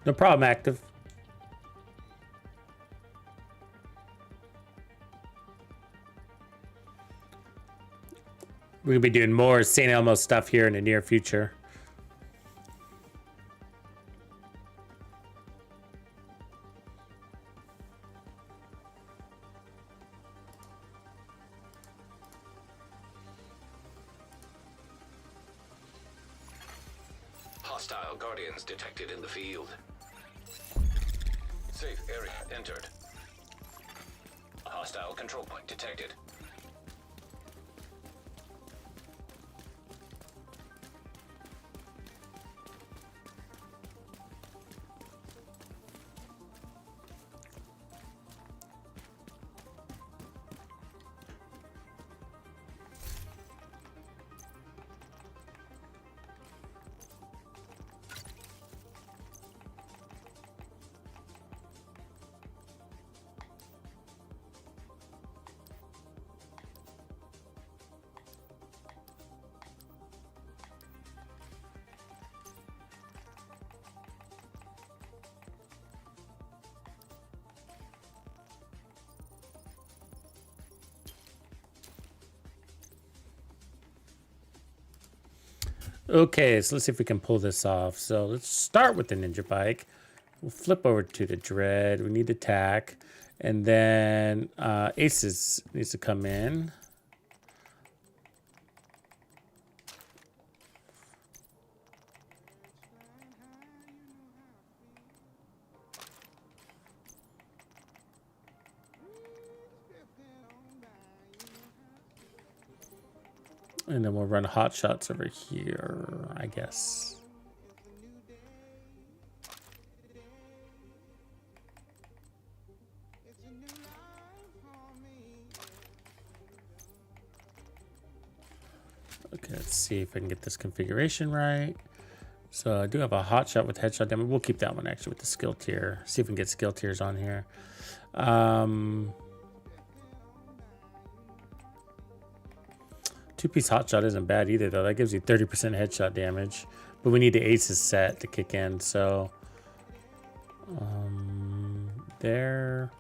No problem, active. We're gonna be doing more St. Elmo stuff here in the near future. Hostile guardians detected in the field. Safe area entered. A hostile control point detected. Okay, so let's see if we can pull this off. So let's start with the ninja bike. We'll flip over to the dread. We need attack. And then Aces needs to come in. And then we'll run hot shots over here, I guess. Okay, let's see if I can get this configuration right. So I do have a hot shot with headshot damage. We'll keep that one actually with the skill tier. See if we can get skill tiers on here. Two-piece hot shot isn't bad either, though. That gives you 30% headshot damage. But we need the aces set to kick in, so... there...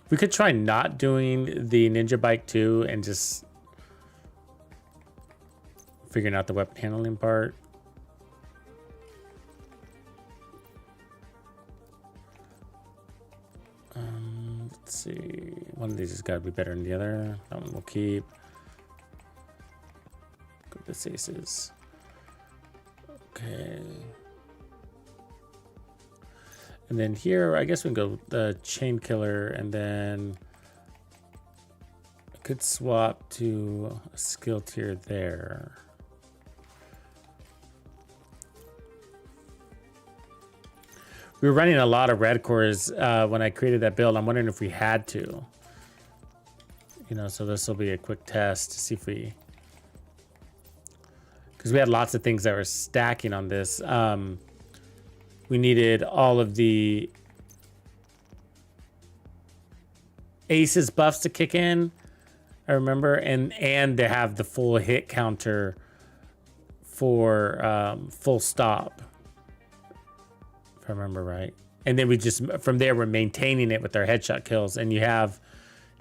We could try not doing the ninja bike too and just figuring out the weapon handling part. One of these has got to be better than the other. That one we'll keep. Go this aces. Okay. And then here, I guess we can go the chain killer, and then I could swap to a skill tier there. We were running a lot of red cores when I created that build. I'm wondering if we had to. You know, so this will be a quick test to see if we... Because we had lots of things that were stacking on this. We needed all of the aces buffs to kick in, I remember, and to have the full hit counter for full stop, if I remember right. And then we just, from there, we're maintaining it with our headshot kills, and you have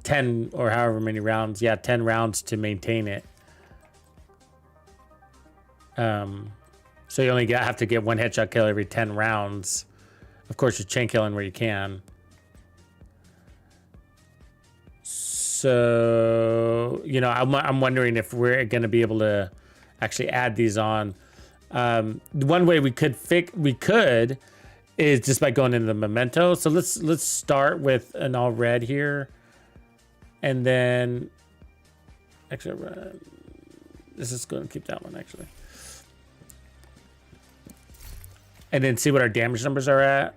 10 or however many rounds. Yeah, 10 rounds to maintain it. So you only have to get one headshot kill every 10 rounds. Of course, you're chain killing where you can. So, you know, I'm wondering if we're going to be able to actually add these on. One way we could is just by going into the memento. So let's start with an all red here, and then actually this is going to keep that one actually. And then see what our damage numbers are at,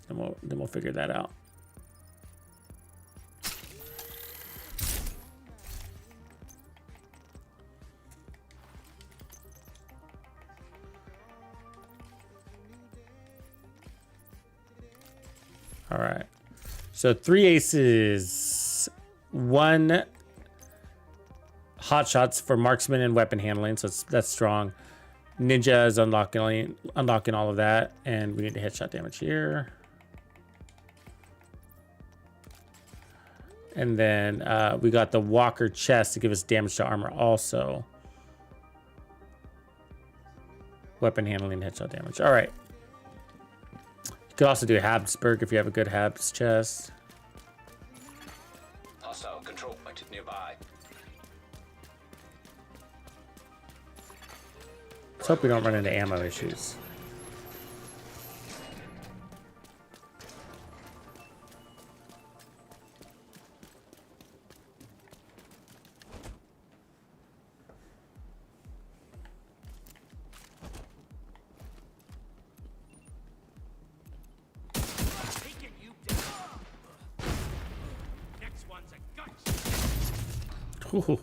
and we'll figure that out. All right. So 3 aces, 1 hot shots for marksman and weapon handling. So that's strong. Ninja is unlocking all of that, and we need a headshot damage here. And then we got the Walker chest to give us damage to armor also. Weapon handling, headshot damage. All right. You could also do a Habsburg if you have a good Habs chest. Hostile control point nearby. Let's hope we don't run into ammo issues. Taking you down. Next one's a gunshot. Ooh.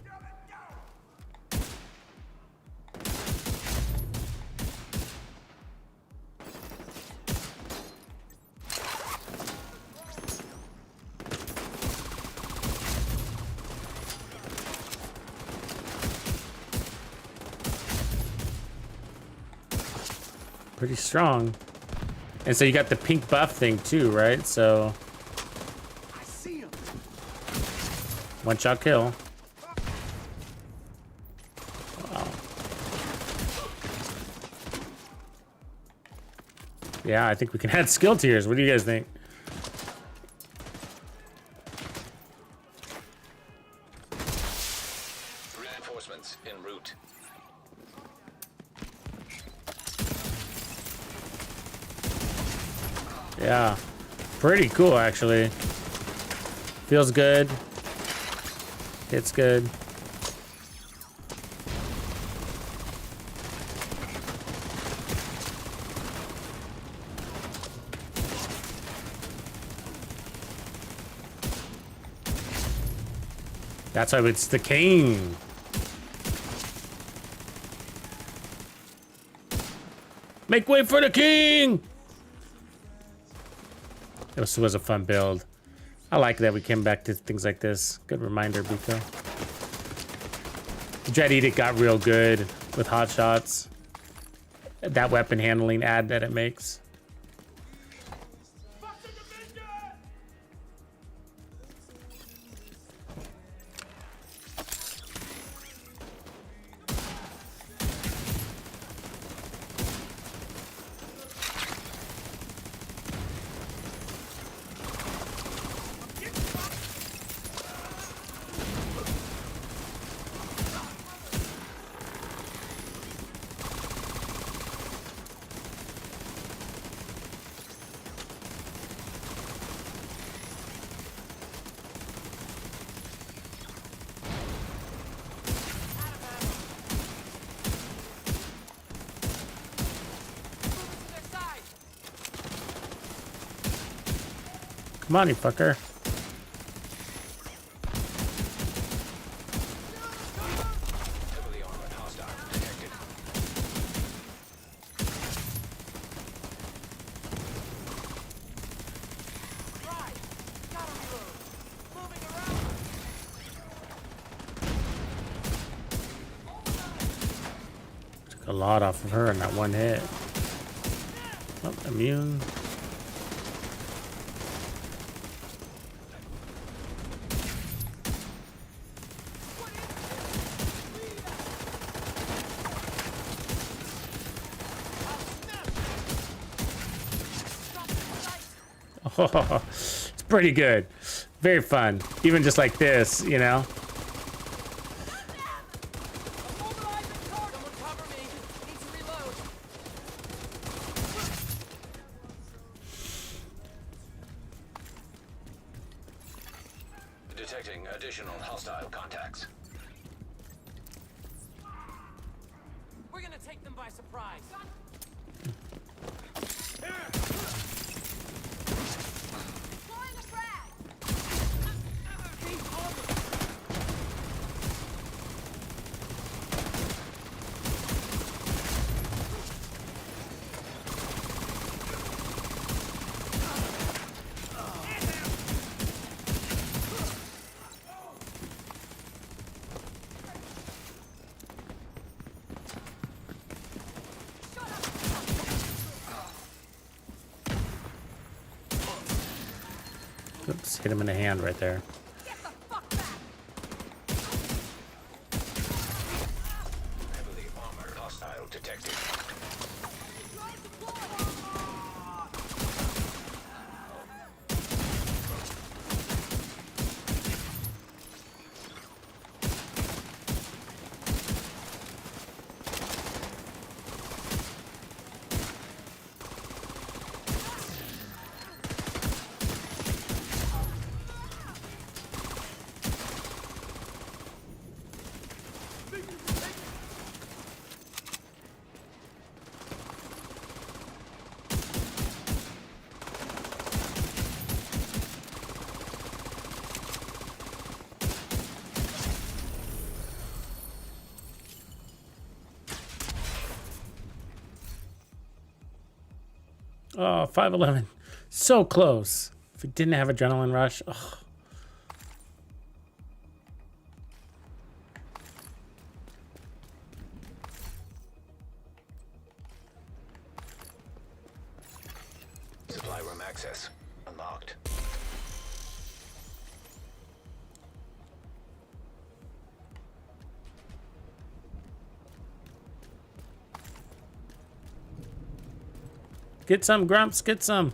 Pretty strong. And so you got the pink buff thing too, right? So I see him. one shot kill. Wow. Yeah, I think we can add skill tiers. What do you guys think? Reinforcements en route. Yeah, pretty cool actually. Feels good. Hits good. That's why it's the king. Make way for the king! This was a fun build. I like that we came back to things like this. Good reminder, Biko. The Dread Edict got real good with hot shots. That weapon handling ad that it makes. Come on, you fucker. Heavily armored hostile detected. Right. Gotta reload. Moving around. Took a lot off of her in that one hit. Oh, immune. Oh, it's pretty good. Very fun. Even just like this, you know? Someone cover me. Need to reload. Detecting additional hostile contacts. We're gonna take them by surprise. Throwing a frag. Oops, hit him in the hand right there. Get the fuck back. Heavily armored hostile detected. Oh, 511. So close. If it didn't have adrenaline rush. Oh. Supply room access unlocked. Get some, Grumps. Get some.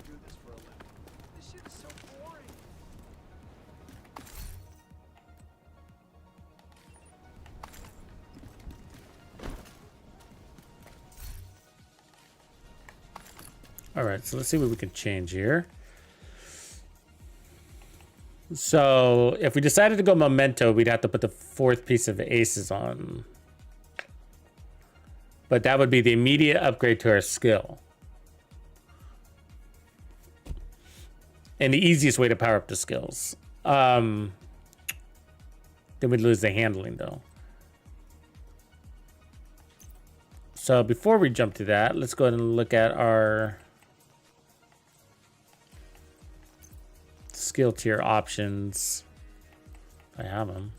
Do this for a living. This shit is so boring. All right, so let's see what we can change here. So if we decided to go memento, we'd have to put the fourth piece of aces on. But that would be the immediate upgrade to our skill. And the easiest way to power up the skills. Then we'd lose the handling though. So before we jump to that, let's go ahead and look at our skill tier options. I have them.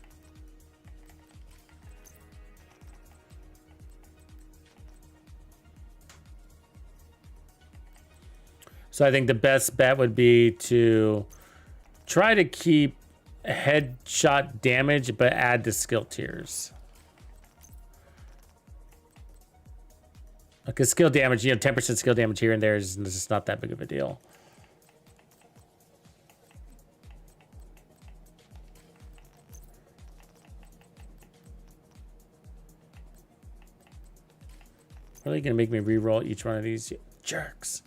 So I think the best bet would be to try to keep headshot damage, but add the skill tiers. Because skill damage, 10% skill damage here and there is just not that big of a deal. Really gonna make me re-roll each one of these? You jerks.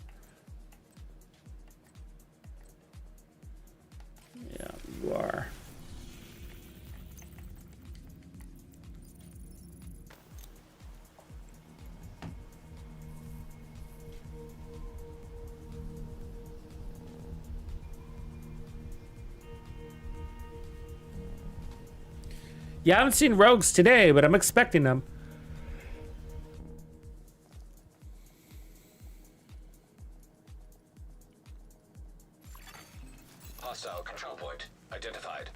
Yeah, you are. Yeah, I haven't seen rogues today, but I'm expecting them. Hostile control point identified.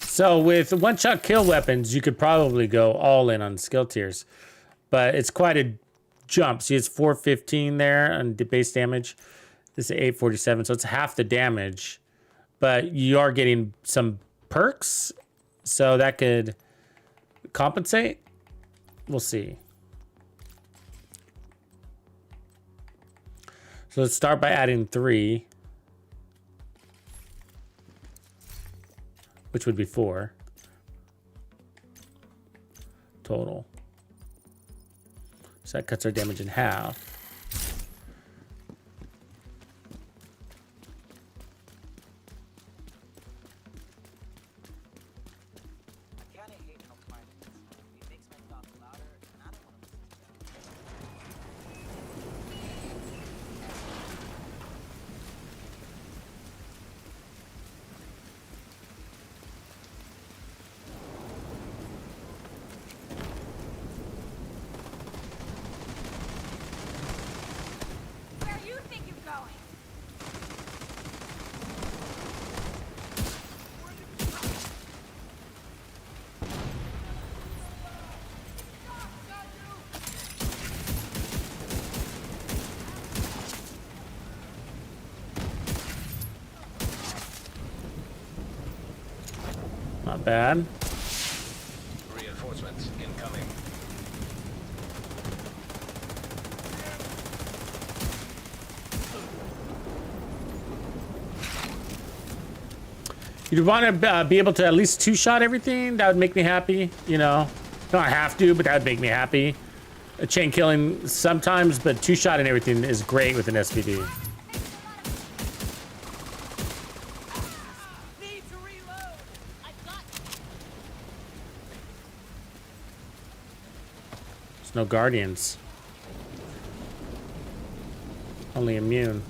So with one-shot kill weapons, you could probably go all in on skill tiers, but it's quite a jump. See, it's 415 there on the base damage. This is 847, so it's half the damage, but you are getting some perks, so that could compensate. We'll see. So let's start by adding 3. Which would be 4 total. So that cuts our damage in half. I kinda hate how quiet it is. It makes my thoughts louder, and I don't want to listen to them. Where you think you're going? Not bad. Reinforcements incoming. You'd want to be able to at least 2-shot everything. That would make me happy, you know. Don't have to, but that would make me happy. A chain killing sometimes, but 2-shotting everything is great with an SVD. Need to reload! I've got There's no guardians. Only immune.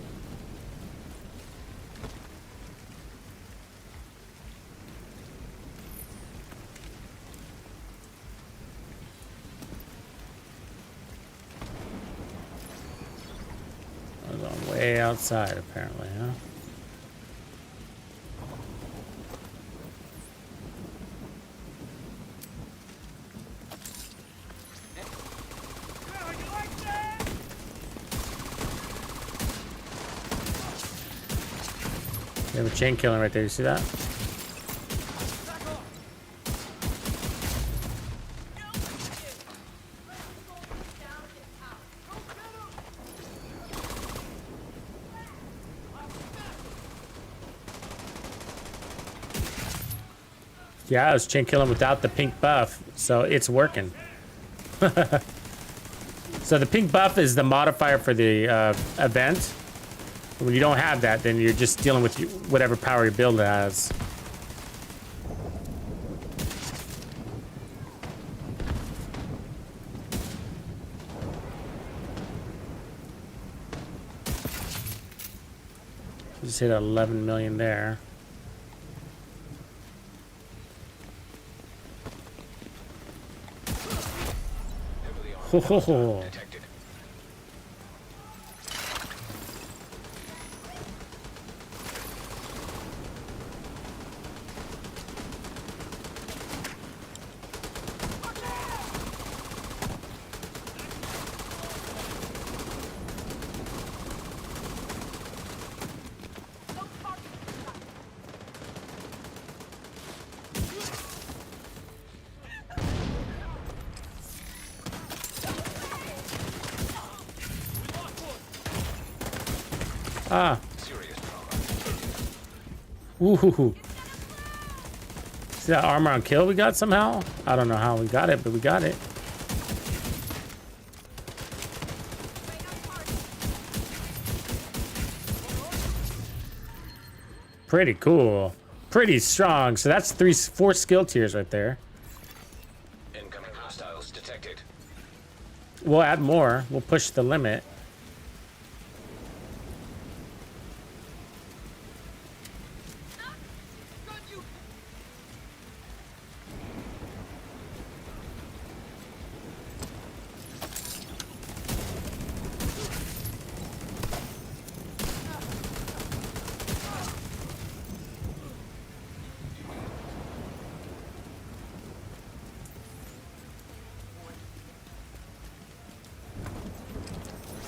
I was on way outside, apparently, huh? You have a chain killing right there. You see that? Yeah, I was chain killing without the pink buff, so it's working. So the pink buff is the modifier for the event. When you don't have that, then you're just dealing with whatever power your build has. Just hit 11 million there. Oh. Detected. Ah. Serious trauma. Ooh. See that armor on kill we got somehow? I don't know how we got it, but we got it. Pretty cool. Pretty strong. So that's 4 skill tiers right there. Incoming hostiles detected. We'll add more. We'll push the limit.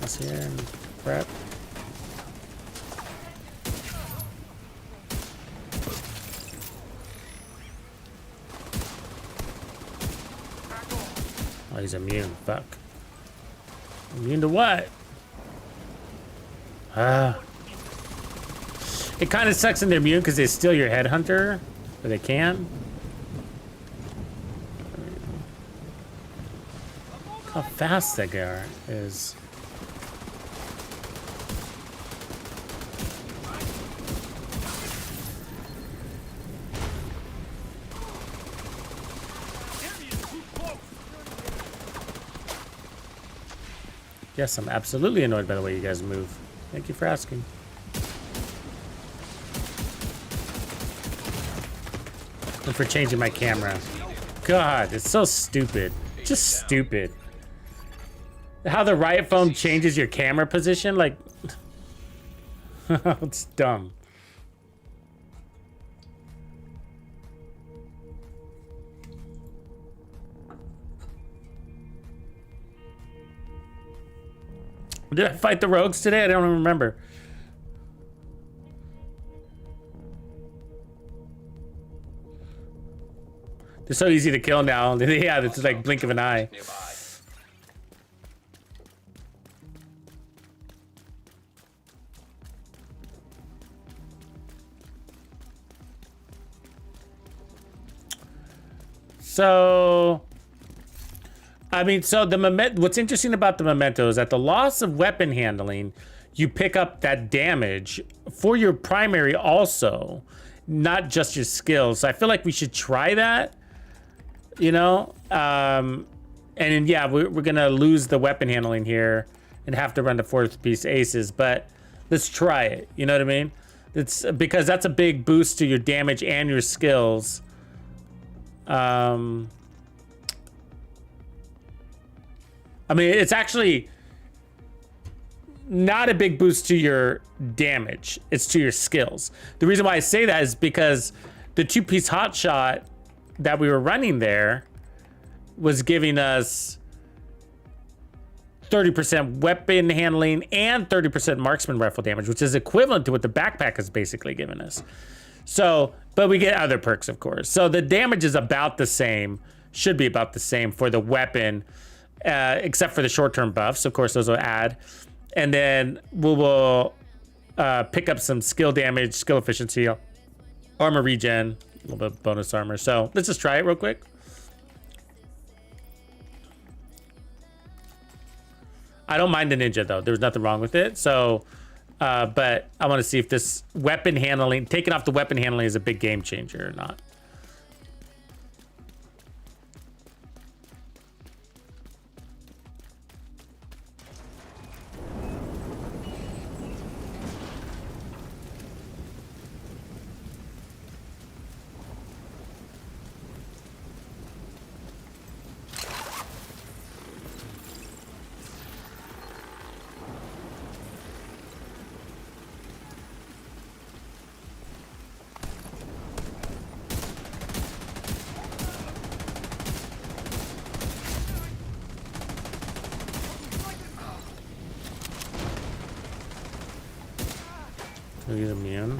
This here and prep. Oh, he's immune. Fuck. Immune to what? It kind of sucks in their immune because they steal your headhunter, but they can. How fast that guy is. Yes, I'm absolutely annoyed by the way you guys move. Thank you for asking. And for changing my camera. God, it's so stupid. Just stupid. How the right phone changes your camera position, like... It's dumb. Did I fight the rogues today? I don't even remember. They're so easy to kill now. Yeah, it's like blink of an eye. Nearby. So, I mean, so the what's interesting about the memento is that the loss of weapon handling, you pick up that damage for your primary also, not just your skills. So I feel like we should try that, you know? And then, yeah, we're gonna lose the weapon handling here and have to run the 4th piece aces, but let's try it, you know what I mean? It's because that's a big boost to your damage and your skills. I mean, it's actually not a big boost to your damage. It's to your skills. The reason why I say that is because the 2-piece hotshot that we were running there was giving us 30% weapon handling and 30% marksman rifle damage, which is equivalent to what the backpack is basically giving us. So, but we get other perks, of course. So the damage is about the same, should be about the same for the weapon, except for the short-term buffs. Of course, those will add. And then we will pick up some skill damage, skill efficiency, armor regen, a little bit of bonus armor. So let's just try it real quick. I don't mind the ninja, though. There's nothing wrong with it. So, but I want to see if this weapon handling, taking off the weapon handling is a big game changer or not. He's immune.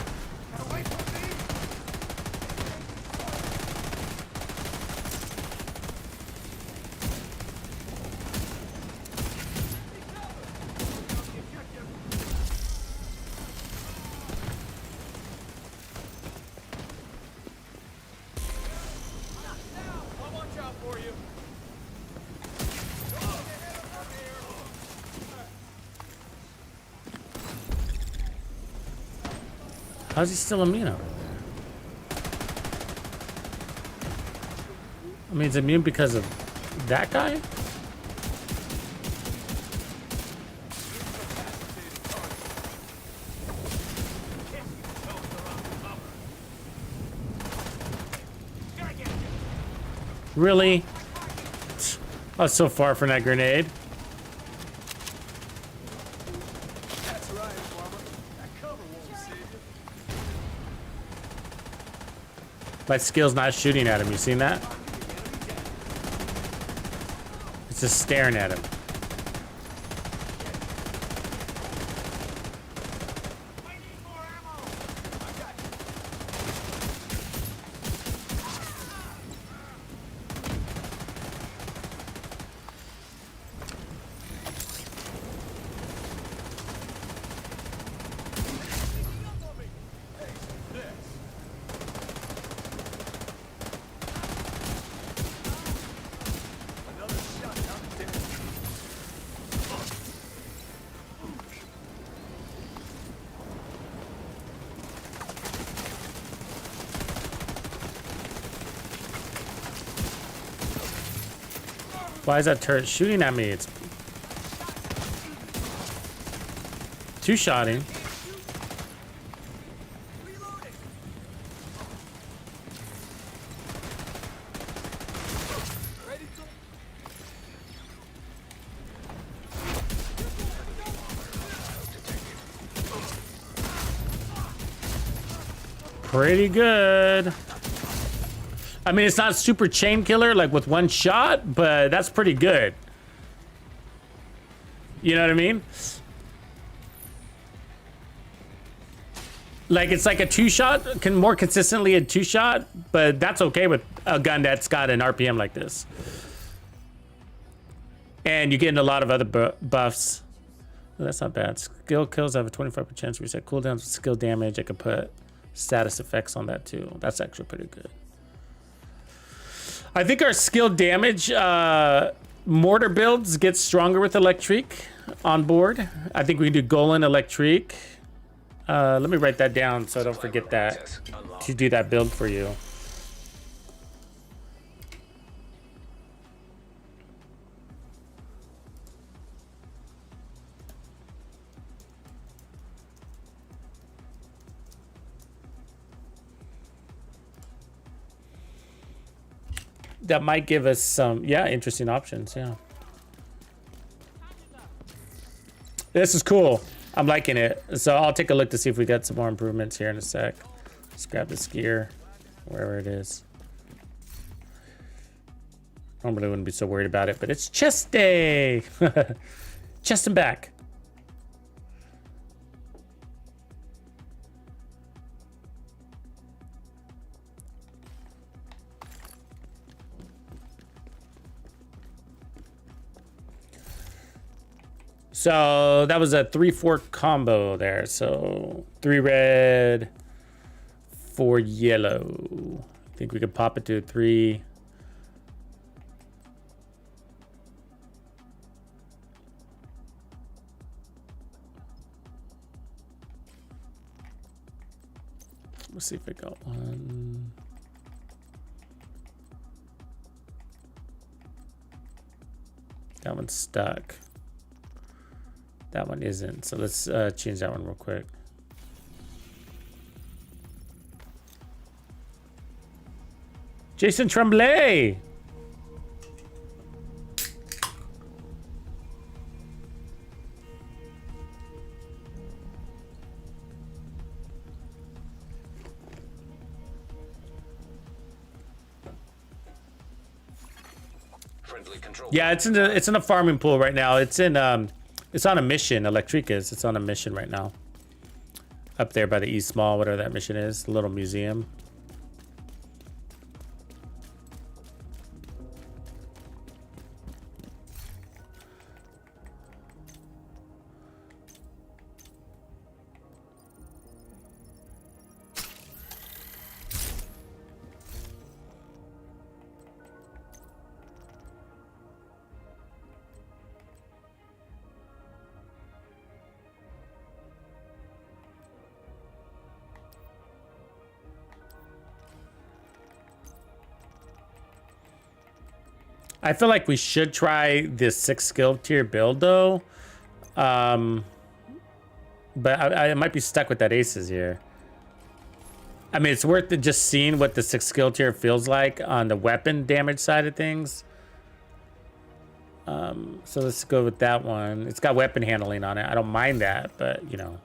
How's he still immune over there? I mean, he's immune because of that guy? Really? I was so far from that grenade. That's right, Farmer. That cover won't save you. My skill's not shooting at him. You seen that? It's just staring at him. Another shot, and I'm dead. Why is that turret shooting at me? It's two-shotting. Pretty good. I mean, it's not super chain killer like with one shot, but that's pretty good. You know what I mean? Like it's like a two-shot, can more consistently a two-shot, but that's okay with a gun that's got an RPM like this. And you get in a lot of other buffs. Well, that's not bad. Skill kills have a 25% chance to reset cooldowns with skill damage. I could put status effects on that too. That's actually pretty good. I think our skill damage mortar builds get stronger with electric on board. I think we can do Golan electric. Let me write that down so I don't forget that to do that build for you. That might give us some, yeah, interesting options, yeah. This is cool. I'm liking it. So I'll take a look to see if we got some more improvements here in a sec. Let's grab this gear, wherever it is. Normally wouldn't be so worried about it, but it's chest day. Chest and back. So that was a 3-4 combo there. So 3 red, 4 yellow. I think we could pop it to a 3. Let's see if I got one. That one's stuck. That one isn't. So let's change that one real quick. Jason Tremblay. Friendly control. Yeah, it's in a farming pool right now. It's in it's on a mission. Electricas. It's on a mission right now. Up there by the East Mall, whatever that mission is, the little museum. I feel like we should try this 6 skill tier build though. But I might be stuck with that aces here. I mean, it's worth it just seeing what the 6 skill tier feels like on the weapon damage side of things. So let's go with that one. It's got weapon handling on it. I don't mind that, but you know,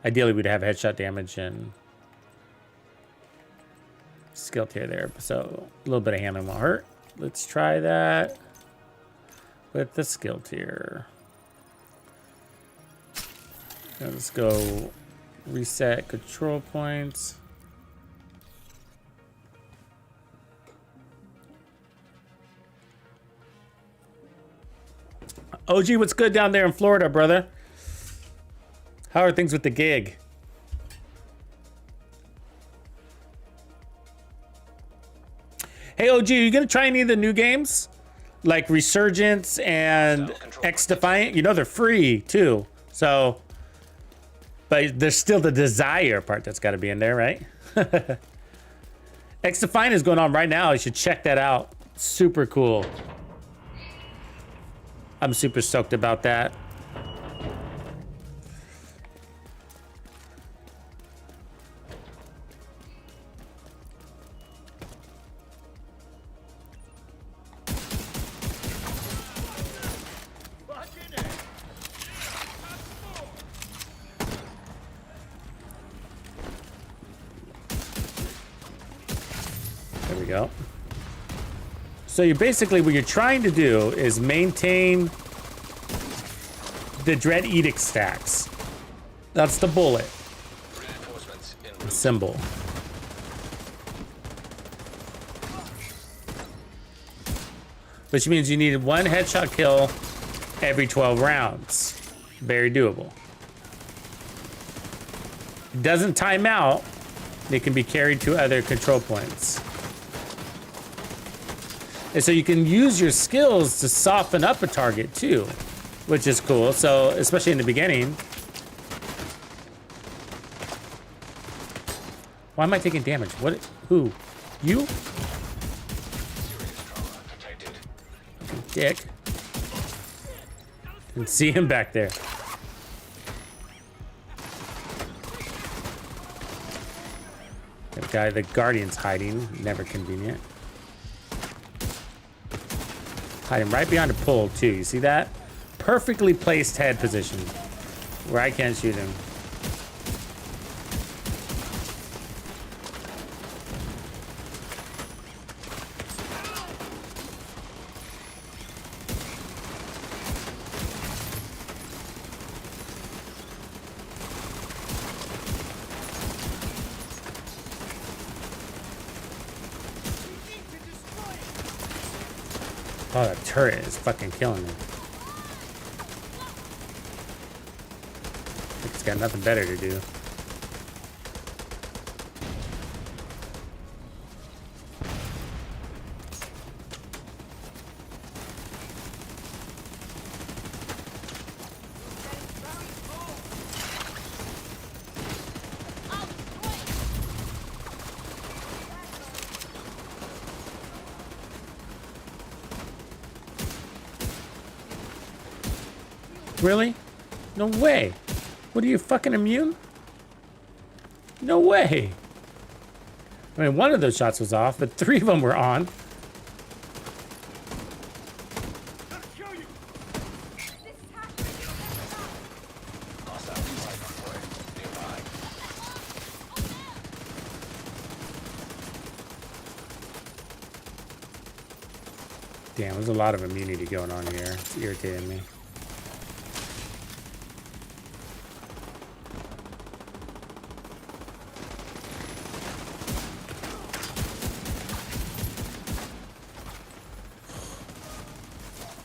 ideally we'd have headshot damage and skill tier there. So a little bit of handling won't hurt. Let's try that with the skill tier. Now let's go reset control points. OG, what's good down there in Florida, brother? How are things with the gig? Hey, OG, are you gonna try any of the new games? Like Resurgence and X Defiant? You know they're free too. So, but there's still the desire part that's gotta be in there, right? X Defiant is going on right now. You should check that out. Super cool. I'm super stoked about that. There we go. So you basically, what you're trying to do is maintain the Dread Edict stacks. That's the bullet Reinforcements en route. symbol. Which means you need 1 headshot kill every 12 rounds. Very doable. It doesn't time out. They can be carried to other control points. And so you can use your skills to soften up a target too, which is cool. So, especially in the beginning. Why am I taking damage? What? Who? You? Serious trauma detected. Dick. Can see him back there. That guy, the Guardian's hiding. Never convenient. Hiding right behind a pole too. You see that? Perfectly placed head position where I can't shoot him. Oh, that turret is fucking killing me. It's got nothing better to do. Really? No way. What are you, fucking immune? No way. I mean, one of those shots was off, but 3 of them were on. Hostile flight convoy nearby. Damn, there's a lot of immunity going on here. It's irritating me.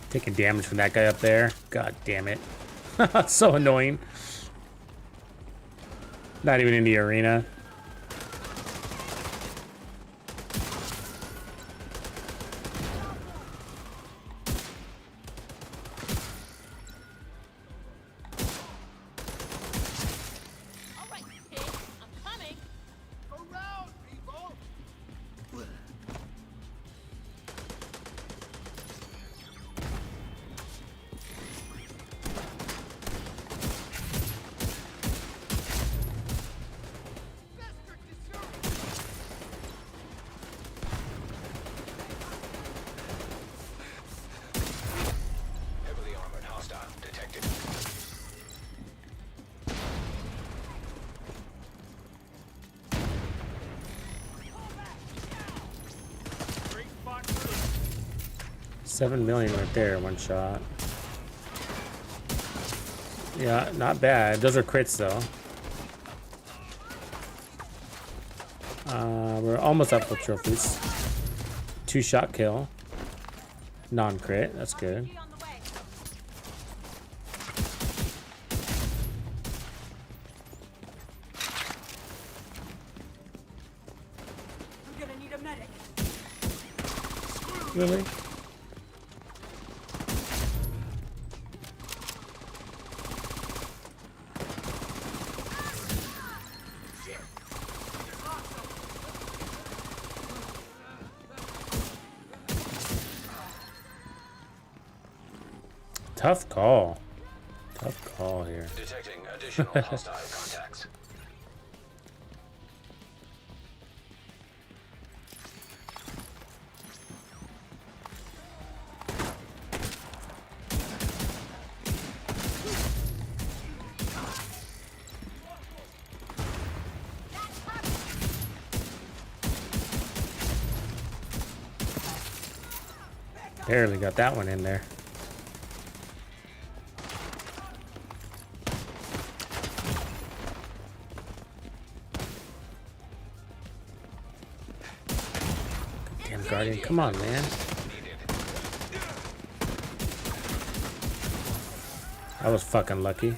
Taking damage from that guy up there. God damn it. So annoying. Not even in the arena. All right, kid, I'm coming. Around, people! $7 million right there, one shot. Yeah, not bad. Those are crits though. We're almost up with trophies. 2-shot kill. Non-crit, that's good. Be on the way. I'm gonna need a medic. Really? Tough call. Tough call here. Detecting additional hostile contacts. Barely got that one in there. Damn Guardian, come on, man. I was fucking lucky.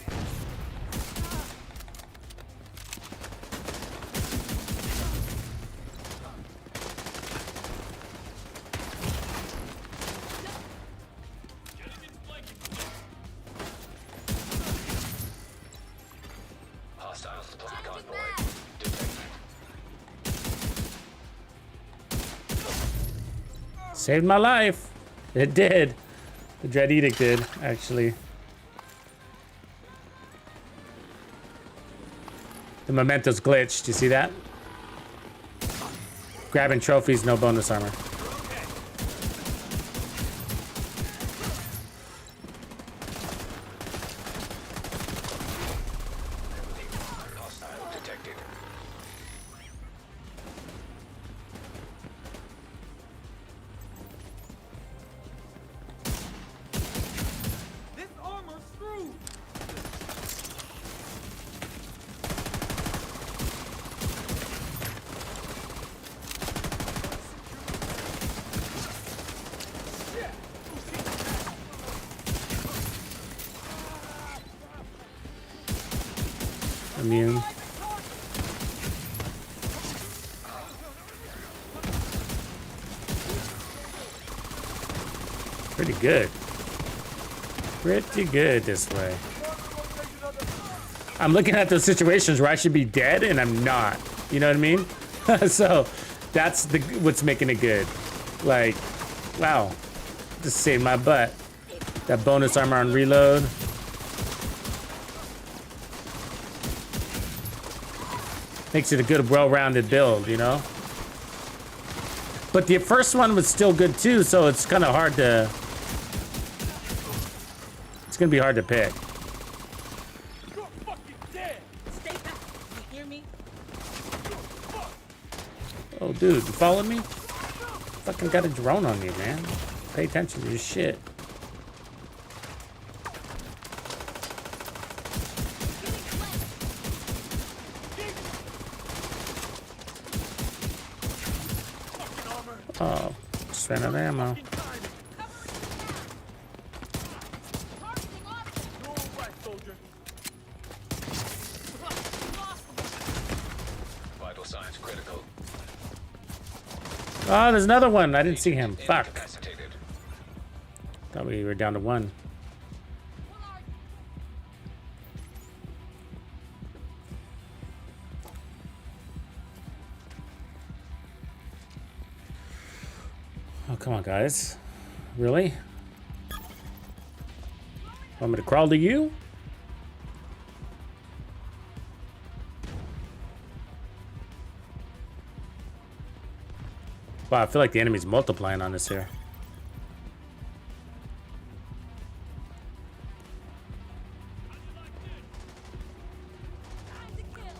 Hostile supply convoy. Detected. Saved my life. It did. The Dread Edict did, actually. The memento's glitched. Do you see that? Grabbing trophies, no bonus armor. Hostile detected. This armor's screwed. Immune. Pretty good. Pretty good this way. I'm looking at those situations where I should be dead and I'm not. You know what I mean? So that's what's making it good. Like, wow. Just saved my butt. That bonus armor on reload. Makes it a good, well-rounded build, you know? But the first one was still good too, so it's kind of hard to... It's gonna be hard to pick. You're fucking dead. Stay back. You hear me? Oh, dude, you followed me? Fucking got a drone on me, man. Pay attention to your shit. Oh, just ran out of ammo. You're all right, soldier. Vital signs critical. Oh, there's another one. I didn't see him. Fuck. Incapacitated. Thought we were down to one. Oh, come on, guys. Really? Want me to crawl to you? Wow, I feel like the enemy's multiplying on us here.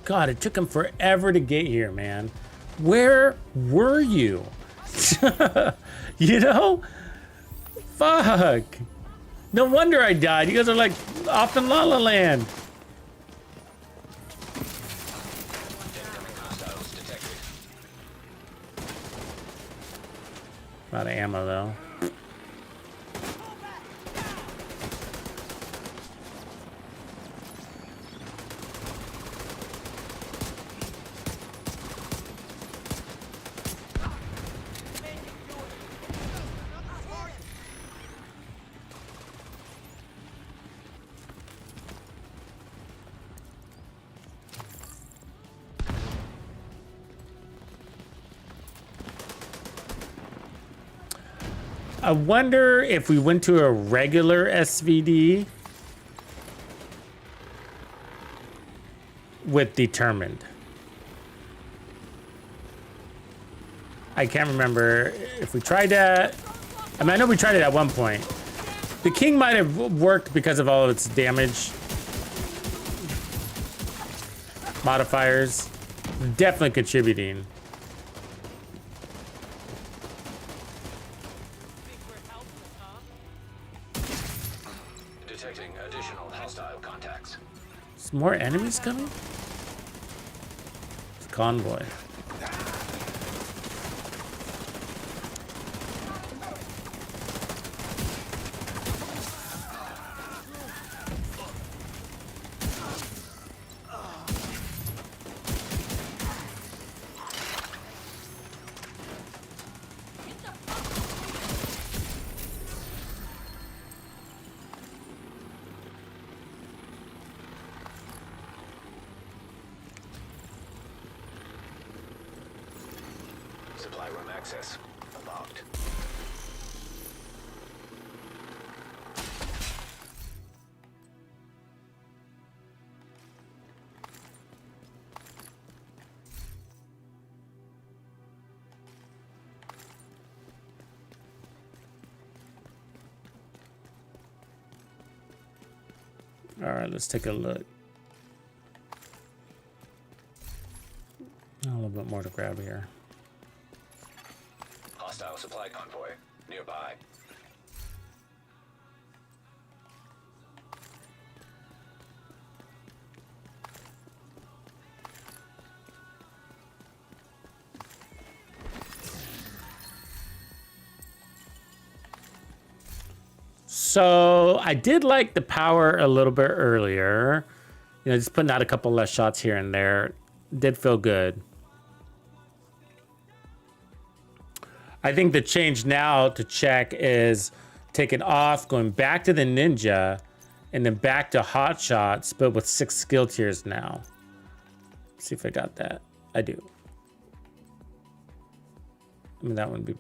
God, it took him forever to get here, man. Where were you? You know? fuck? No wonder I died. You guys are like off in La La Land. Incoming hostiles detected. A lot of ammo though. I wonder if we went to a regular SVD with determined. I can't remember if we tried that. I mean, I know we tried it at one point. The king might have worked because of all of its damage modifiers. Definitely contributing. Detecting additional hostile contacts. Is more enemies coming? It's a convoy. Supply room access unlocked. All right, let's take a look. A little bit more to grab here. Hostile supply convoy nearby. So I did like the power a little bit earlier. You know, just putting out a couple less shots here and there did feel good. I think the change now to check is taking off, going back to the ninja, and then back to hot shots, but with 6 skill tiers now. Let's see if I got that. I do. I mean, that wouldn't be...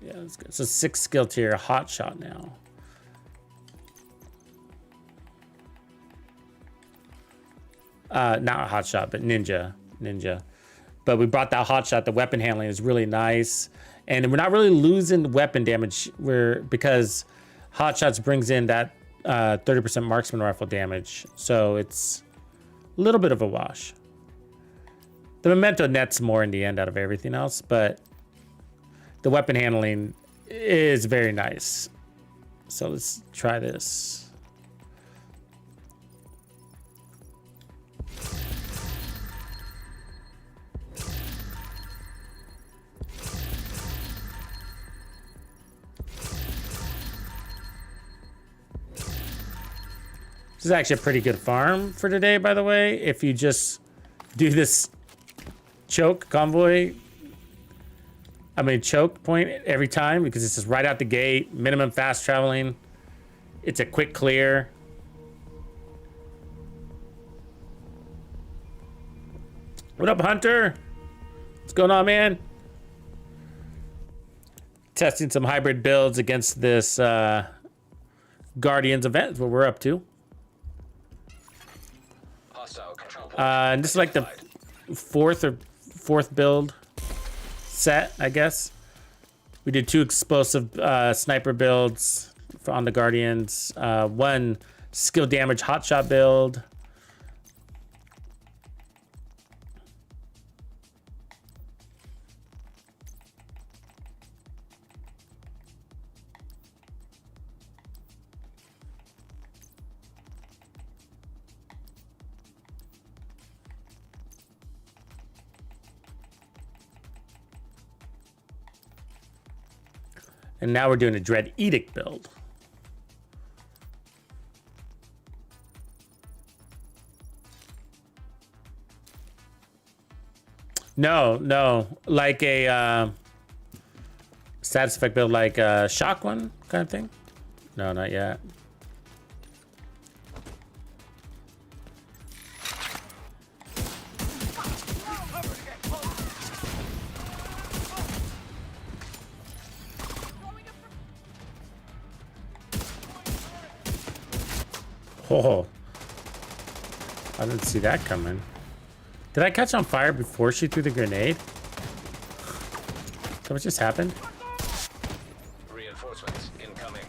Yeah, that's good. So 6 skill tier, hot shot now. Not a hot shot, but ninja. But we brought that hot shot. The weapon handling is really nice. And we're not really losing weapon damage because hot shots brings in that 30% marksman rifle damage. So it's a little bit of a wash. The memento nets more in the end out of everything else, but the weapon handling is very nice. So let's try this. This is actually a pretty good farm for today, by the way. If you just do this choke point every time, because it's just right out the gate, minimum fast traveling. It's a quick clear. What up, Hunter? What's going on, man? Testing some hybrid builds against this Guardians event is what we're up to. Hostile control point. And this is like the fourth build set, I guess. We did 2 explosive sniper builds on the Guardians, 1 skill damage hotshot build. And now we're doing a Dread Edict build. No, like a status effect build, like a shock one kind of thing. No, not yet. Oh, I didn't see that coming. Did I catch on fire before she threw the grenade? Is that what just happened? Reinforcements incoming.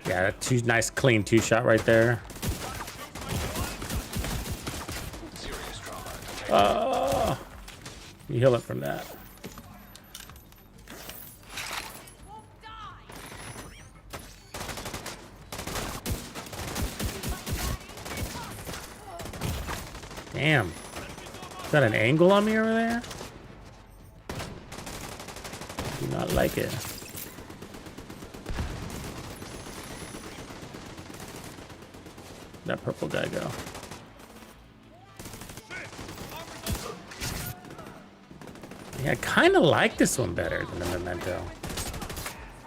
Yeah, nice clean two-shot right there. Serious trauma. You heal it from that. Damn. Got an angle on me over there? Do not like it. That purple guy go. Yeah, I kind of like this one better than the Memento.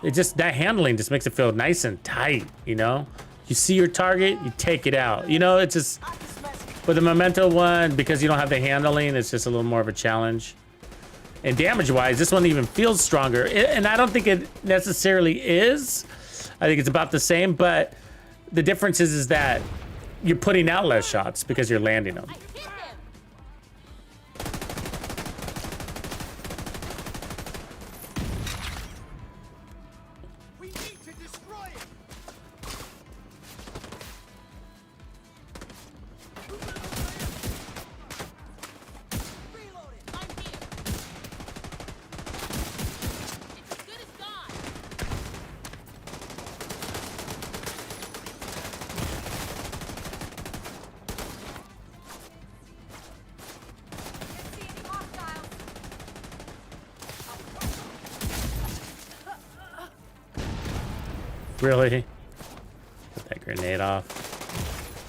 It just, that handling just makes it feel nice and tight, you know? You see your target, you take it out. You know, it's just, with the Memento one, because you don't have the handling, it's just a little more of a challenge. And damage-wise, this one even feels stronger. And I don't think it necessarily is. I think it's about the same, but the difference is that you're putting out less shots because you're landing them. I hit him. We need to destroy it. Reloading. I'm here. It's as good as gone. Can't see any hostiles. Really? Put that grenade off.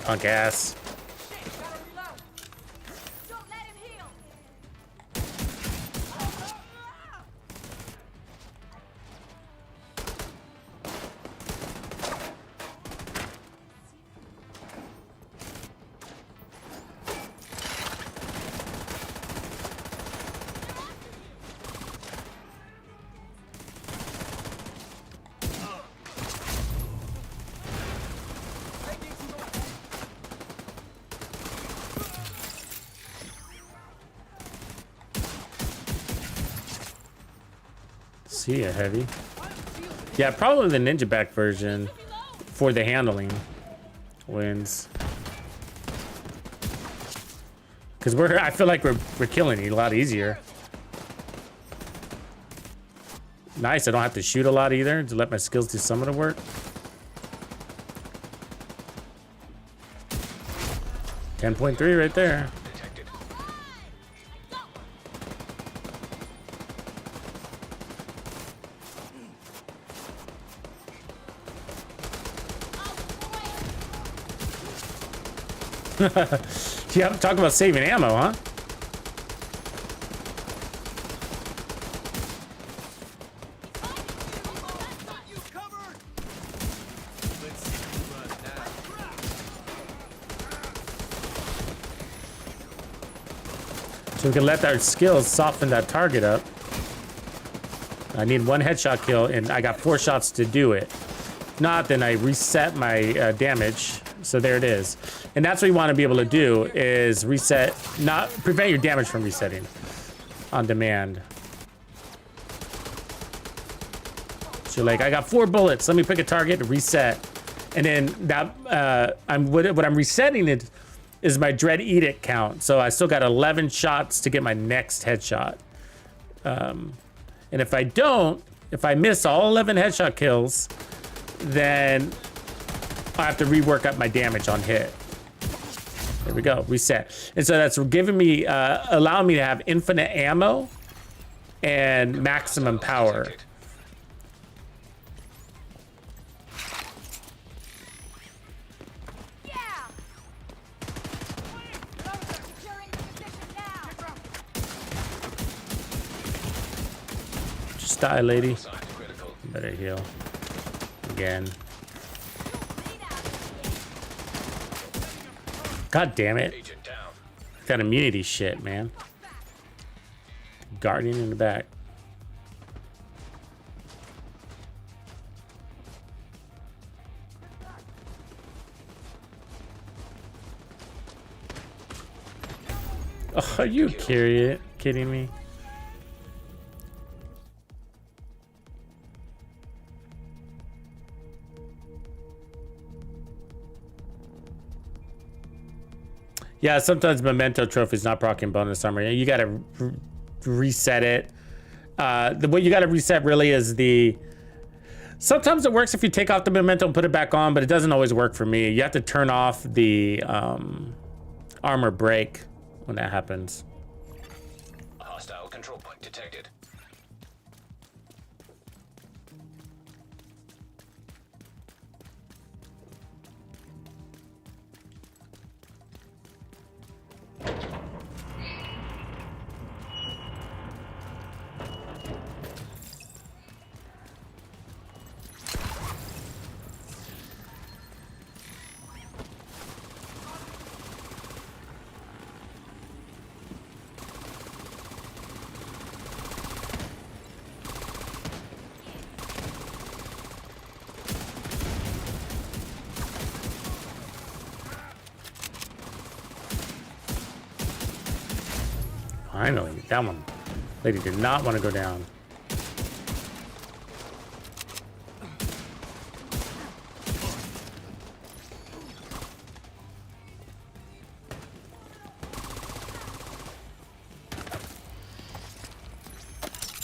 Punk ass. Shit, gotta reload. Don't let him heal. See ya, heavy. Yeah, probably the ninja back version for the handling wins. Cause I feel like we're killing it a lot easier. Nice, I don't have to shoot a lot either to let my skills do some of the work. 10.3 right there. Detected. Yeah, I'm talking about saving ammo, huh? You covered. Let's see who runs now. So we can let our skills soften that target up. I need one headshot kill, and I got 4 shots to do it. If not, then I reset my damage. So there it is. And that's what you want to be able to do, is reset, not prevent your damage from resetting on demand. So like, I got 4 bullets. Let me pick a target to reset. And then that, what I'm resetting it is my Dread Edict count. So I still got 11 shots to get my next headshot. And if I don't, If I miss all 11 headshot kills, then I have to rework up my damage on hit. There we go, reset. And so that's giving me, allowing me to have infinite ammo and maximum power. Detected. Yeah! Securing the position now! Just die, lady. Sign critical. Better heal. Again. God damn it. Agent down. Got immunity shit, man. Guardian in the back. Oh, are you kidding me? Yeah, sometimes memento trophies not proccing bonus armor. You gotta reset it. What you gotta reset really is the. Sometimes it works if you take off the memento and put it back on, but it doesn't always work for me. You have to turn off the armor break when that happens. Hostile control point detected. Finally, that one. Lady did not want to go down.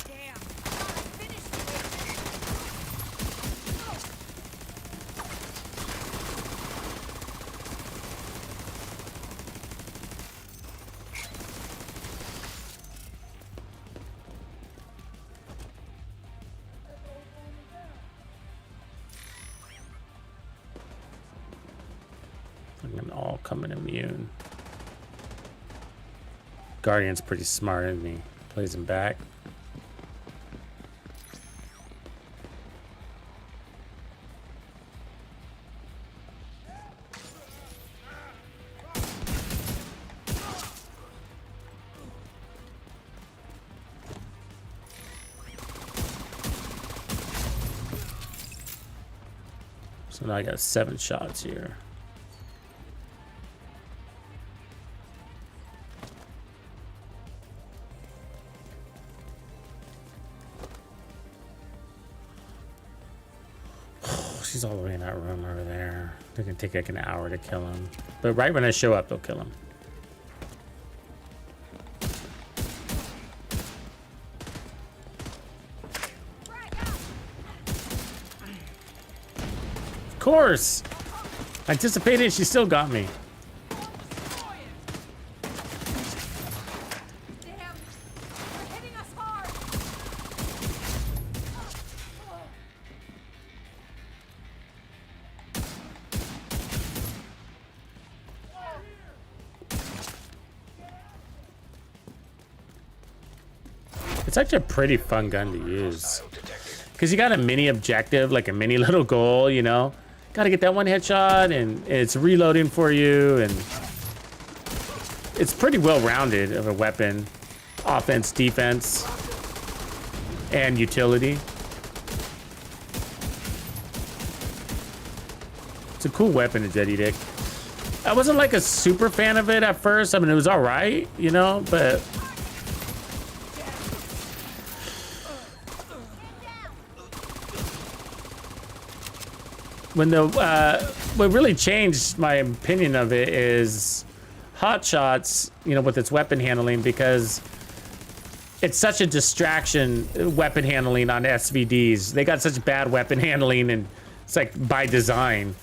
Damn! I finished I'm all coming immune. Guardian's pretty smart, isn't he? Plays him back. So now I got 7 shots here. She's all the way in that room over there. It can take like an hour to kill him. But right when I show up, they'll kill him. Of course! I anticipated, she still got me. Damn! They're hitting us hard! It's actually a pretty fun gun to use. Hostile detected. Because you got a mini objective, like a mini little goal, you know? Got to get that one headshot, and it's reloading for you, and it's pretty well-rounded of a weapon. Offense, defense, and utility. It's a cool weapon, a Jetty Dick. I wasn't like a super fan of it at first. I mean, it was all right, you know, but when the what really changed my opinion of it is hot shots, you know, with its weapon handling, because it's such a distraction, weapon handling on SVDs. They got such bad weapon handling, and it's like by design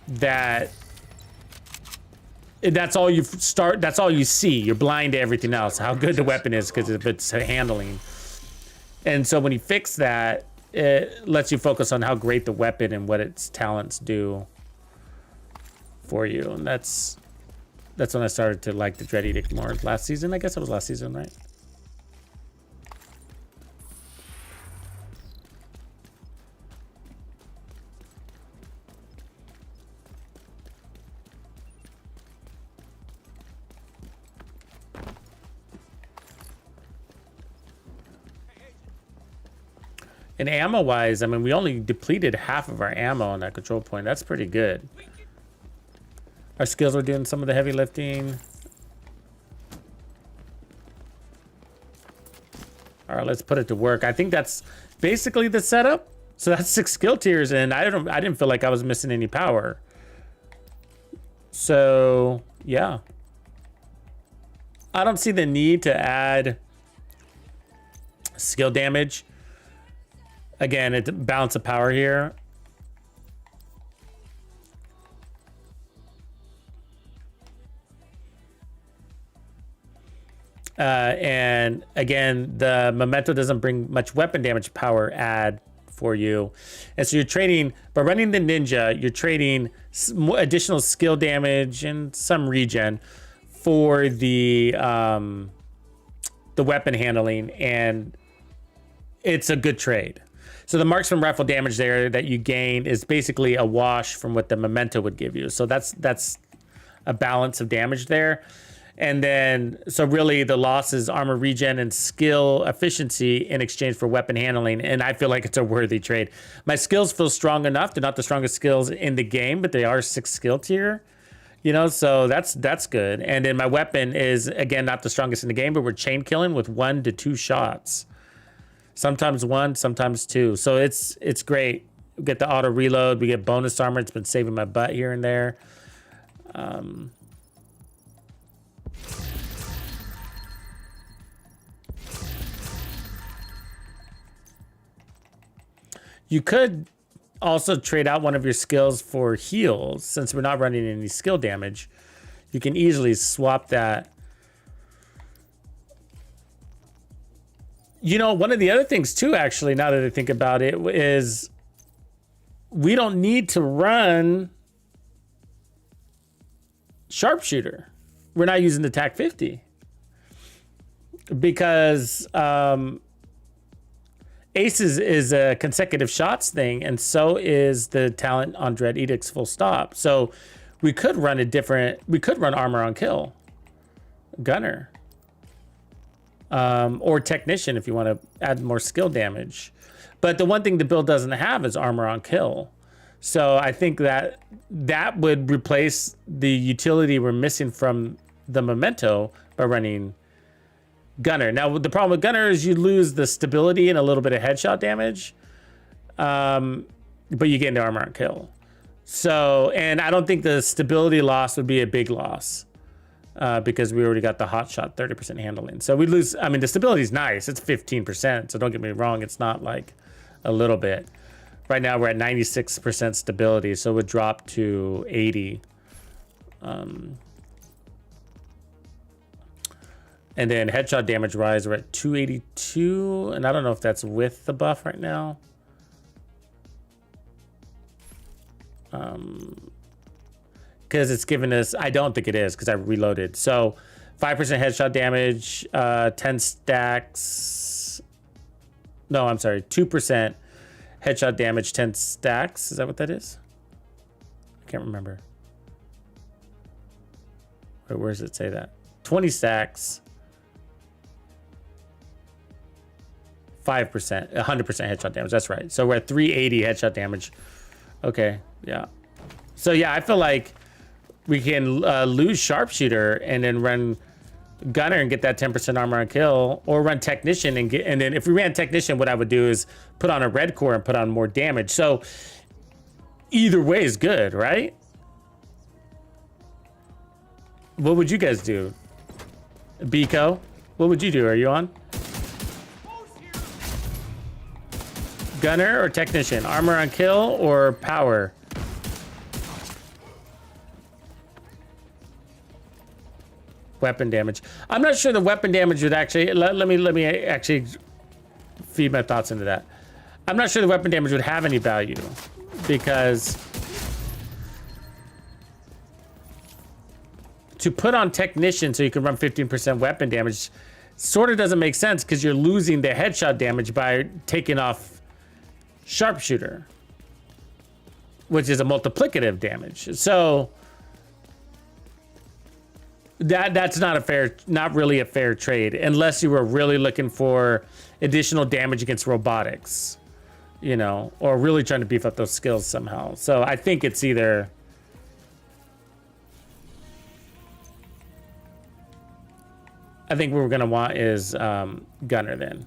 that that's all that's all you see. You're blind to everything else, how good the weapon is because of its handling. And so when you fix that, it lets you focus on how great the weapon and what its talents do for you. And that's when I started to like the Dread Edict more. Last season, I guess it was last season, right? And ammo-wise, I mean, we only depleted half of our ammo on that control point. That's pretty good. Our skills are doing some of the heavy lifting. All right, let's put it to work. I think that's basically the setup. So that's 6 skill tiers, and I didn't feel like I was missing any power. So yeah, I don't see the need to add skill damage. Again, it's a balance of power here. And again, the memento doesn't bring much weapon damage power add for you. And so you're trading, by running the ninja, you're trading additional skill damage and some regen for the weapon handling, and it's a good trade. So the marksman rifle damage there that you gain is basically a wash from what the memento would give you. So that's a balance of damage there. And then, so really the loss is armor regen and skill efficiency in exchange for weapon handling. And I feel like it's a worthy trade. My skills feel strong enough. They're not the strongest skills in the game, but they are 6 skill tier, you know, so that's good. And then my weapon is, again, not the strongest in the game, but we're chain killing with 1 to 2 shots. Sometimes 1, sometimes 2. So it's great. We get the auto reload. We get bonus armor. It's been saving my butt here and there. You could also trade out one of your skills for heals. Since we're not running any skill damage, you can easily swap that. You know, one of the other things too, actually, now that I think about it, is we don't need to run sharpshooter. We're not using the TAC 50 because Aces is a consecutive shots thing, and so is the talent on Dread Edicts full stop. So we could run we could run armor on kill, gunner, or technician if you want to add more skill damage. But the one thing the build doesn't have is armor on kill. So I think that would replace the utility we're missing from the memento by running gunner. Now the problem with gunner is you lose the stability and a little bit of headshot damage, but you get into armor on kill. So, and I don't think the stability loss would be a big loss because we already got the hot shot 30% handling. So we lose, I mean, the stability is nice. It's 15%. So don't get me wrong. It's not like a little bit. Right now we're at 96% stability. So it would drop to 80. And then headshot damage rise, we're at 282. And I don't know if that's with the buff right now. Because it's given us, I don't think it is because I reloaded. So 5% headshot damage, 10 stacks. No, I'm sorry, 2% headshot damage, 10 stacks. Is that what that is? I can't remember. Wait, where does it say that? 20 stacks. 5%, 100% headshot damage. That's right. So we're at 380 headshot damage. Okay, yeah. So yeah, I feel like we can lose sharpshooter and then run gunner and get that 10% armor on kill, or run technician and get. And then if we ran technician, what I would do is put on a red core and put on more damage. So either way is good, right? What would you guys do? Biko, what would you do? Are you on? Gunner or technician? Armor on kill or power? Weapon damage. I'm not sure the weapon damage would actually. Let me actually feed my thoughts into that. I'm not sure the weapon damage would have any value because to put on technician so you can run 15% weapon damage sort of doesn't make sense because you're losing the headshot damage by taking off sharpshooter, which is a multiplicative damage. So that's not really a fair trade unless you were really looking for additional damage against robotics, you know, or really trying to beef up those skills somehow. So I think it's either I think what we're gonna want is gunner then,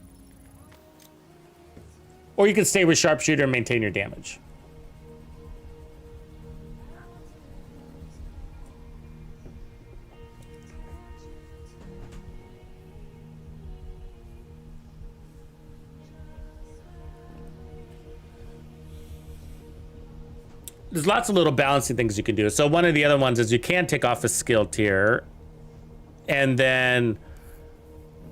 or you can stay with sharpshooter and maintain your damage. There's lots of little balancing things you can do. So one of the other ones is you can take off a skill tier and then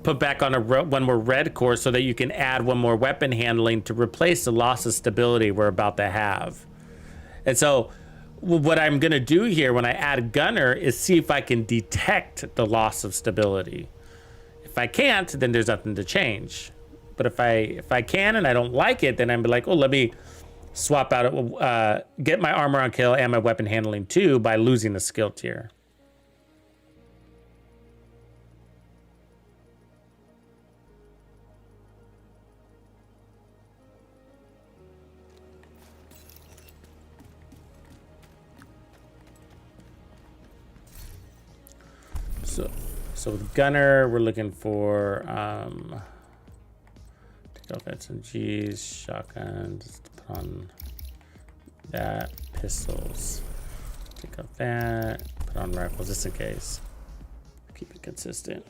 put back on one more red core so that you can add one more weapon handling to replace the loss of stability we're about to have. And so what I'm gonna do here when I add gunner is see if I can detect the loss of stability. If I can't, then there's nothing to change. But if I can and I don't like it, then I'm like, oh, let me swap out, get my armor on kill and my weapon handling too by losing the skill tier. So with gunner, we're looking for take off SMGs, shotguns, put on that, pistols, take off that, put on rifles just in case. Keep it consistent.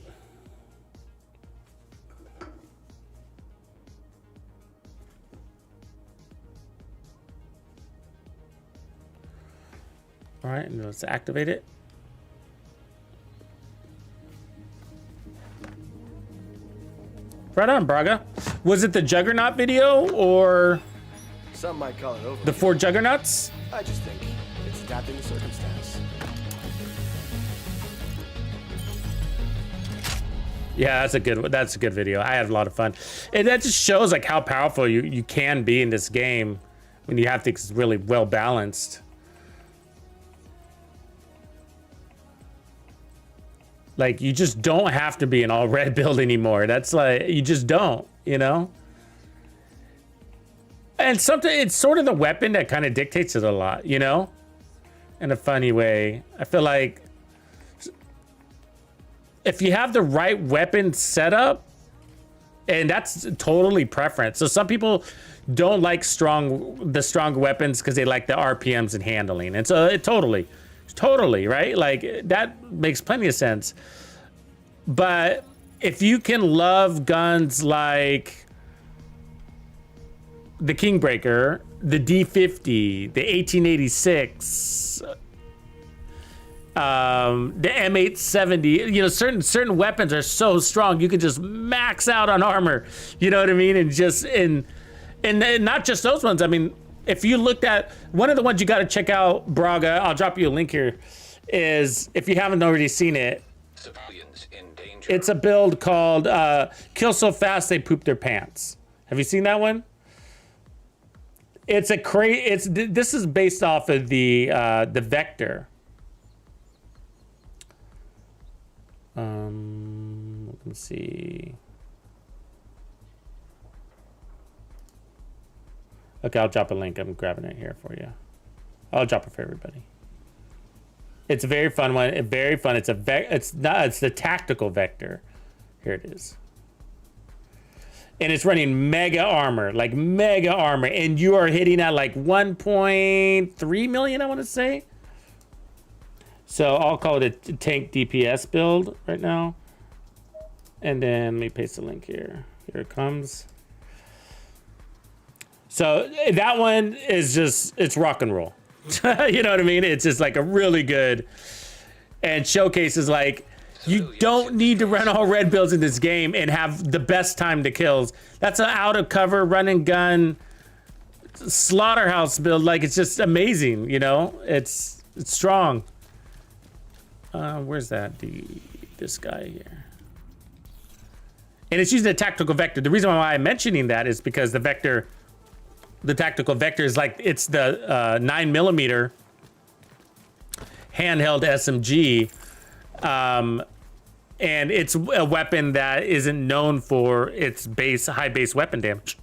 All right, and let's activate it. Right on, Braga. Was it the Juggernaut video or Some might call it over. the 4 Juggernauts? I just think it's adapting to circumstance. Yeah, that's a good video. I had a lot of fun. And that just shows like how powerful you can be in this game when you have things really well balanced. Like, you just don't have to be an all red build anymore. That's like, you just don't, you know? And it's sort of the weapon that kind of dictates it a lot, you know? In a funny way. I feel like if you have the right weapon setup, and that's totally preference. So some people don't like the strong weapons because they like the RPMs and handling. And so it totally, right? Like, that makes plenty of sense. But if you can love guns like the Kingbreaker, the D50, the 1886, the M870, you know, certain weapons are so strong you can just max out on armor, you know what I mean? And not just those ones. I mean, if you looked at one of the ones you got to check out, Braga, I'll drop you a link here, is if you haven't already seen it, Civilians in danger. it's a build called Kill So Fast They Poop Their Pants. Have you seen that one? This is based off of the Vector. Let me see. Okay, I'll drop a link. I'm grabbing it here for you. I'll drop it for everybody. It's a very fun one. Very fun. It's the tactical Vector. Here it is. And it's running mega armor, and you are hitting at like 1.3 million, I want to say. So I'll call it a tank DPS build right now. And then let me paste the link here. Here it comes. So that one is just, it's rock and roll. You know what I mean? It's just like a really good, and showcases like, you don't need to run all red builds in this game and have the best time to kills. That's an out of cover, run and gun, slaughterhouse build. Like, it's just amazing, you know? It's strong. Where's that? This guy here. And it's using a tactical vector. The reason why I'm mentioning that is because the tactical vector is like, it's the 9mm handheld SMG. And it's a weapon that isn't known for its high base weapon damage.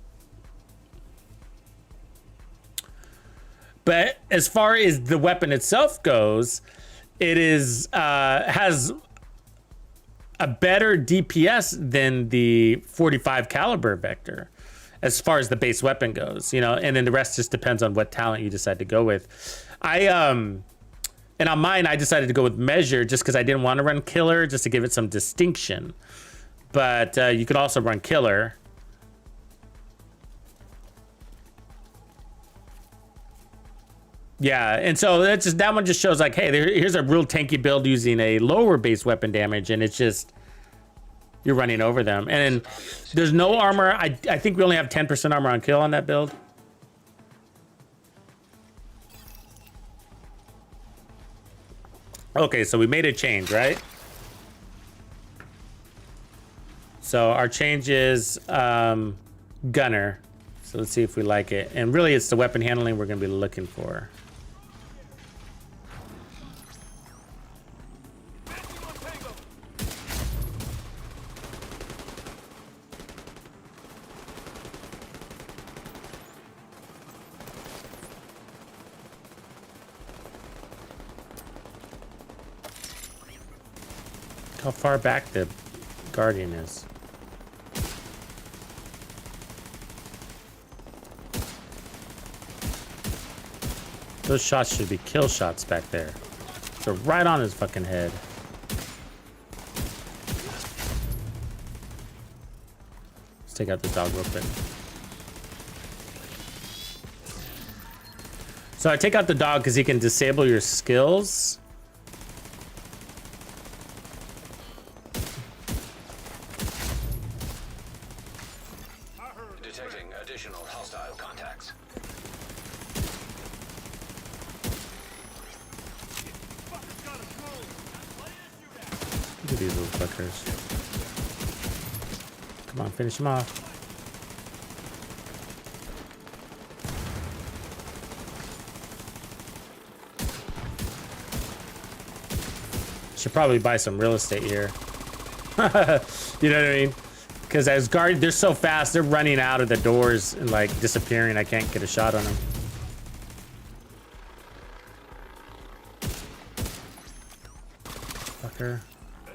But as far as the weapon itself goes, it has a better DPS than the 45 caliber vector, as far as the base weapon goes, you know, and then the rest just depends on what talent you decide to go with. And on mine, I decided to go with measure just because I didn't want to run killer, just to give it some distinction. But you could also run killer. Yeah, and so that one just shows like, hey, here's a real tanky build using a lower base weapon damage, and it's just, you're running over them. And then there's no armor. I think we only have 10% armor on kill on that build. Okay, so we made a change, right? So our change is gunner. So let's see if we like it. And really, it's the weapon handling we're going to be looking for. How far back the Guardian is. Those shots should be kill shots back there. They're right on his fucking head. Let's take out the dog real quick. So I take out the dog because he can disable your skills. Detecting additional hostile contacts. Look at these little fuckers. Come on, finish him off. Should probably buy some real estate here. You know what I mean? Because as guard, they're so fast, they're running out of the doors and like disappearing. I can't get a shot on them. Fucker.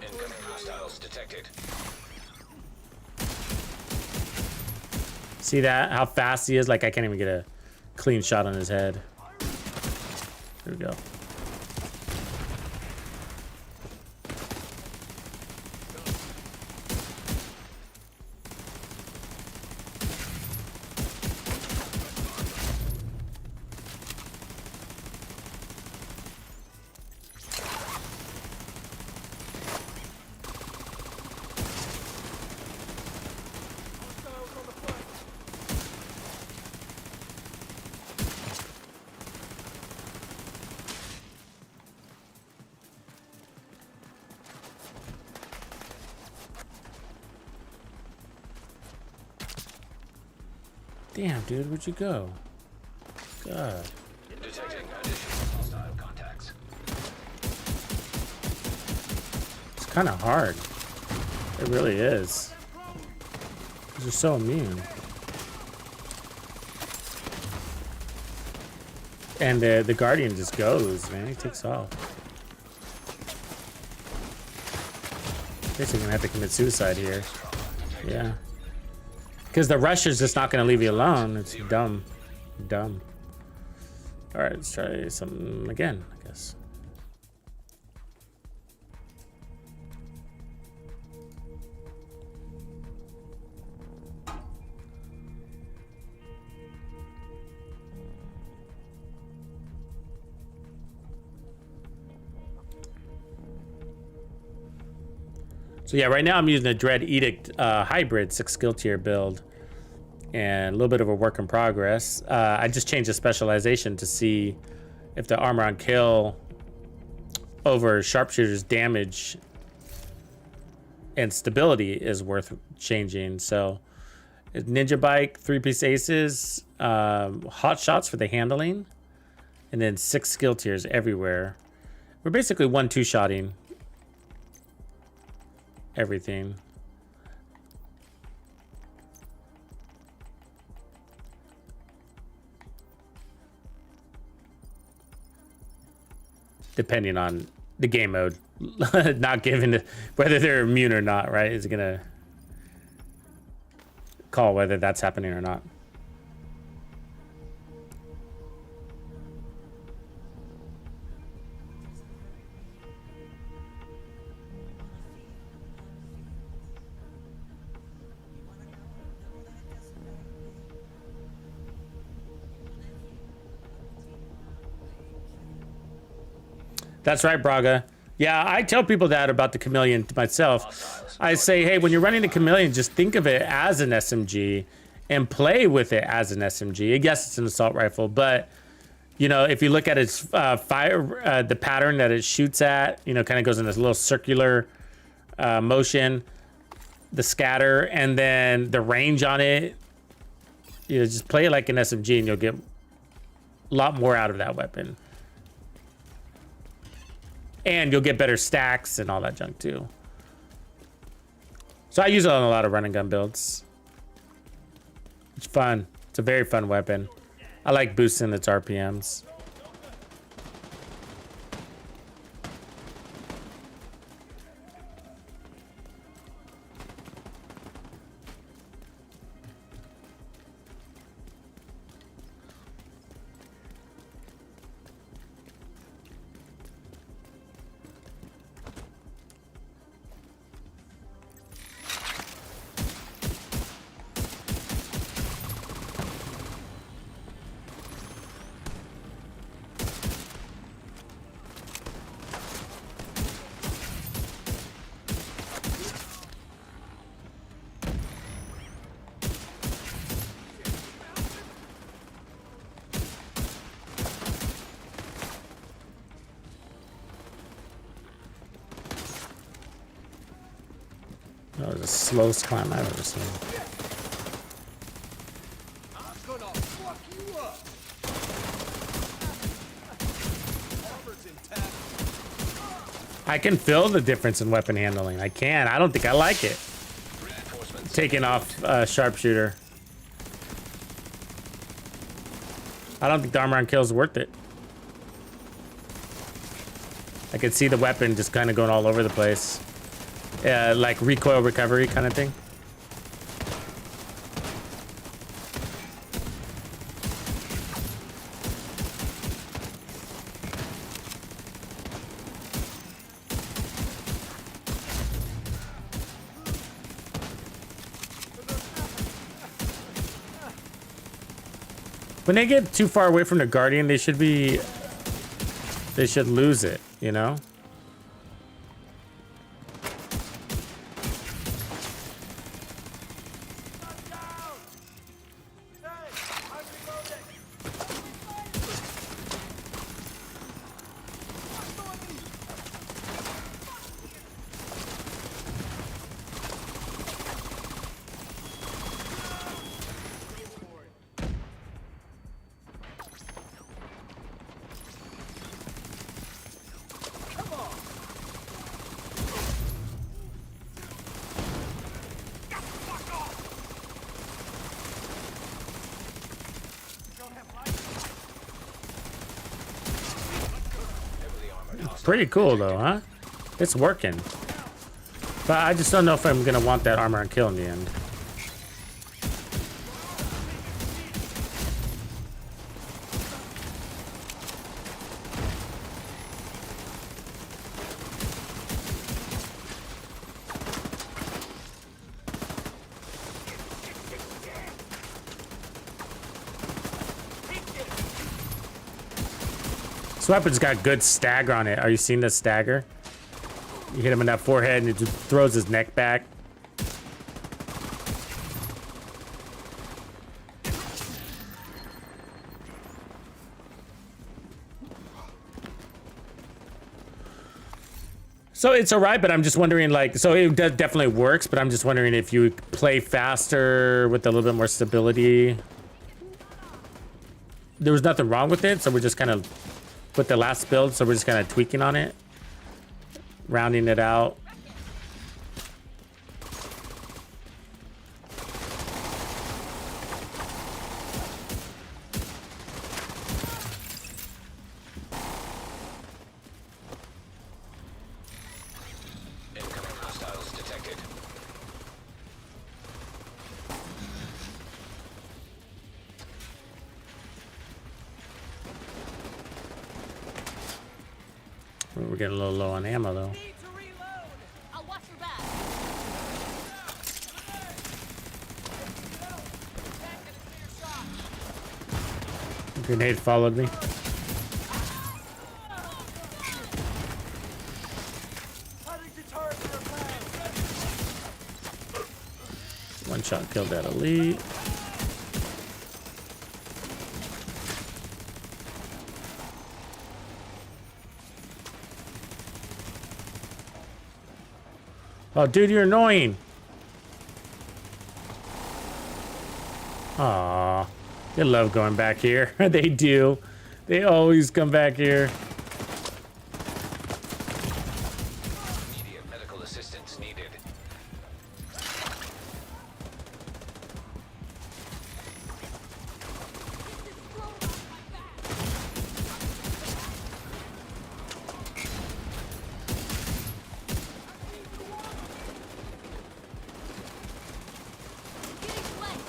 Incoming hostiles detected. See that? How fast he is? Like I can't even get a clean shot on his head. There we go. Damn, dude, where'd you go? God. Detecting additional hostile contacts. It's kind of hard. It really is. You're so immune. And the Guardian just goes, man. He takes off. Guess you're gonna have to commit suicide here. Yeah. Because the Rusher's just not gonna leave you alone. It's dumb. Dumb. Alright, let's try something again, I guess. So yeah, right now I'm using a Dread Edict hybrid 6 skill tier build, and a little bit of a work in progress. I just changed the specialization to see if the armor on kill over sharpshooter's damage and stability is worth changing. So ninja bike, 3-piece aces, hot shots for the handling, and then 6 skill tiers everywhere. We're basically 1-2 shotting everything. Depending on the game mode, not given whether they're immune or not, right? Is it gonna call whether that's happening or not? That's right, Braga. Yeah, I tell people that about the Chameleon myself. I say, hey, when you're running the Chameleon, just think of it as an SMG and play with it as an SMG. Yes, it's an assault rifle, but you know, if you look at its fire, the pattern that it shoots at, you know, kind of goes in this little circular motion, the scatter, and then the range on it. You know, just play it like an SMG, and you'll get a lot more out of that weapon. And you'll get better stacks and all that junk too. So I use it on a lot of run and gun builds. It's fun. It's a very fun weapon. I like boosting its RPMs. That was the slowest climb I've ever seen. I'm gonna fuck you up. Armor's intact. I can feel the difference in weapon handling. I can. I don't think I like it. Taking off sharpshooter. I don't think the armor on kill is worth it. I could see the weapon just kind of going all over the place. Like recoil recovery kind of thing. When they get too far away from the Guardian, they should lose it, you know? Pretty cool though, huh? It's working. But I just don't know if I'm gonna want that armor on kill in the end. This weapon's got good stagger on it. Are you seeing the stagger? You hit him in that forehead and it just throws his neck back. So it's all right, but I'm just wondering, like, so it definitely works, but I'm just wondering if you play faster with a little bit more stability. There was nothing wrong with it, so we're just kind of, with the last build, so we're just kind of tweaking on it, rounding it out. Incoming hostiles detected. We're getting a little low on ammo, though. Need to reload. I'll watch your back. Grenade followed me. One shot killed that elite. Oh, dude, you're annoying. Aw, they love going back here. They do. They always come back here. Immediate medical assistance needed. Getting flanked.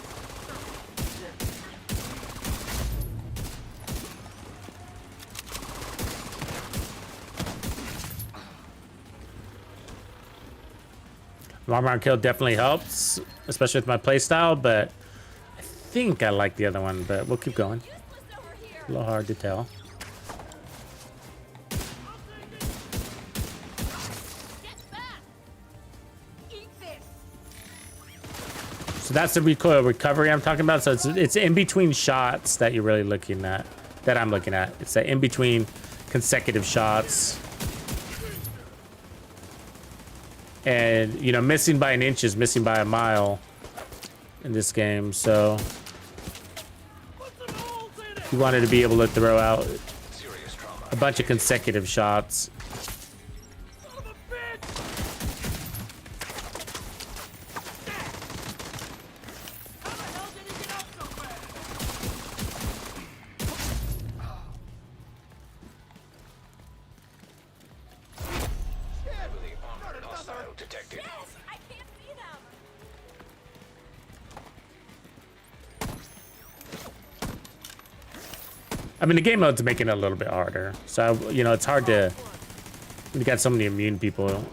Long round kill definitely helps, especially with my playstyle, but I think I like the other one, but we'll keep going. Useless over here. A little hard to tell. Get back. Eat this. So that's the recoil recovery I'm talking about. So it's in between shots that you're really looking at, that I'm looking at. It's that in between consecutive shots. And, you know, missing by an inch is missing by a mile in this game. So you wanted to be able to throw out Serious trauma. a bunch of consecutive shots. Heavily armored hostile detected. Yes, I can't see them. I mean, the game mode's making it a little bit harder. So, you know, it's hard to... You got so many immune people.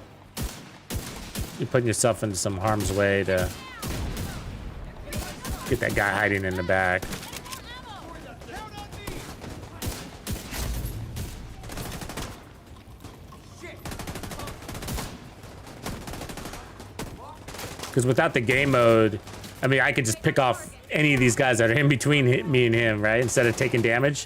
You're putting yourself into some harm's way to get that guy hiding in the back. Because without the game mode, I mean, I could just pick off any of these guys that are in between me and him, right? Instead of taking damage.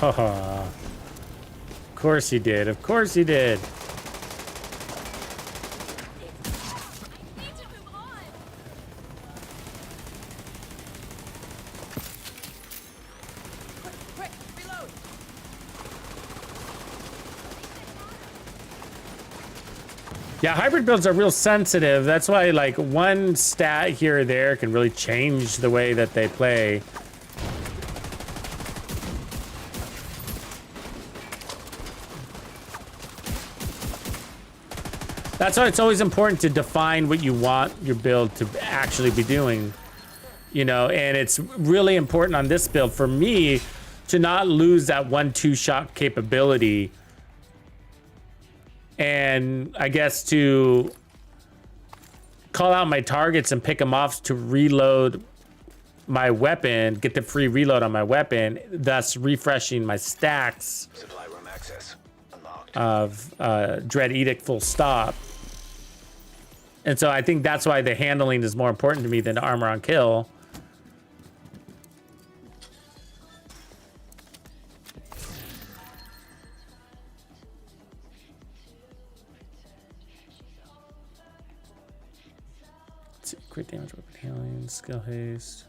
Of course he did. Of course he did. I need to move on. Quick, reload. Yeah, hybrid builds are real sensitive. That's why, like, one stat here or there can really change the way that they play. That's why it's always important to define what you want your build to actually be doing. You know, and it's really important on this build for me to not lose that 1-2 shot capability. And I guess to call out my targets and pick them off to reload my weapon, get the free reload on my weapon, thus refreshing my stacks Supply room access unlocked. of Dread Edict full stop. And so I think that's why the handling is more important to me than armor on kill. Let's see, crit damage, weapon healing, skill haste.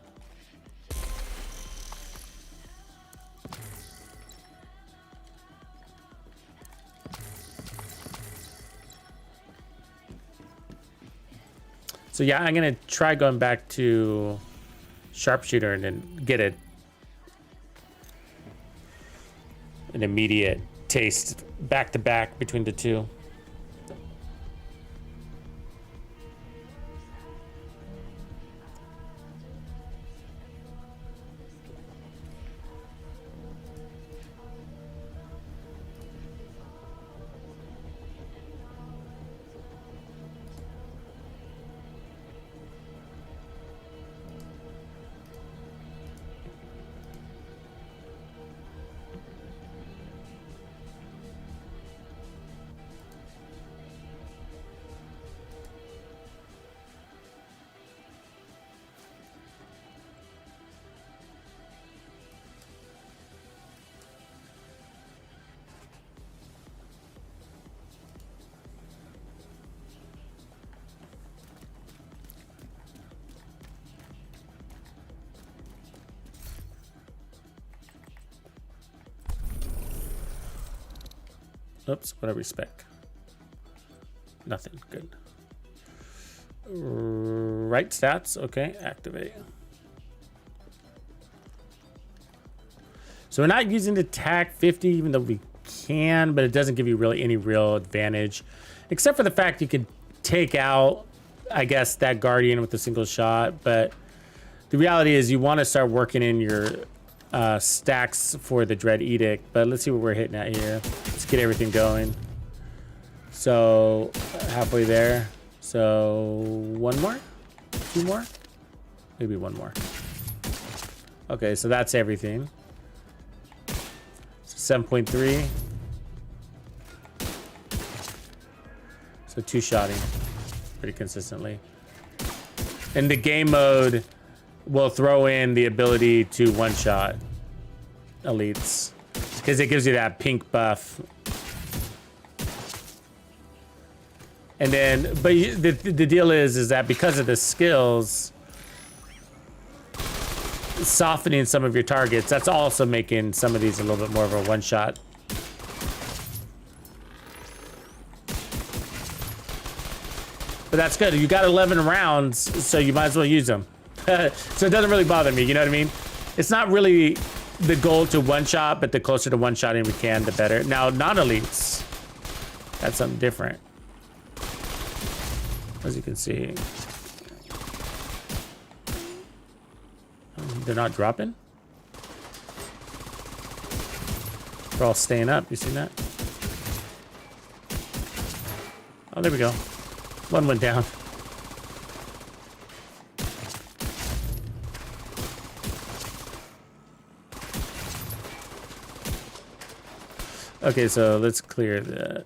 So yeah, I'm gonna try going back to sharpshooter and then get an immediate taste back to back between the two. Oops, what do we spec? Nothing, good. Right stats, okay, activate. So we're not using the TAC 50, even though we can, but it doesn't give you really any real advantage, except for the fact you can take out, I guess, that Guardian with a single shot. But the reality is you want to start working in your stacks for the Dread Edict. But let's see what we're hitting at here. Let's get everything going. So halfway there. So one more, two more, maybe one more. Okay, so that's everything. 7.3. So two-shotting pretty consistently. And the game mode will throw in the ability to one-shot elites because it gives you that pink buff. And then, but the deal is that because of the skills, softening some of your targets, that's also making some of these a little bit more of a one-shot. But that's good. You got 11 rounds, so you might as well use them. So it doesn't really bother me, you know what I mean? It's not really the goal to one-shot, but the closer to one-shotting we can, the better. Now, non-elites, that's something different. As you can see. They're not dropping. They're all staying up. You see that? Oh, there we go. One went down. Okay, so let's clear that.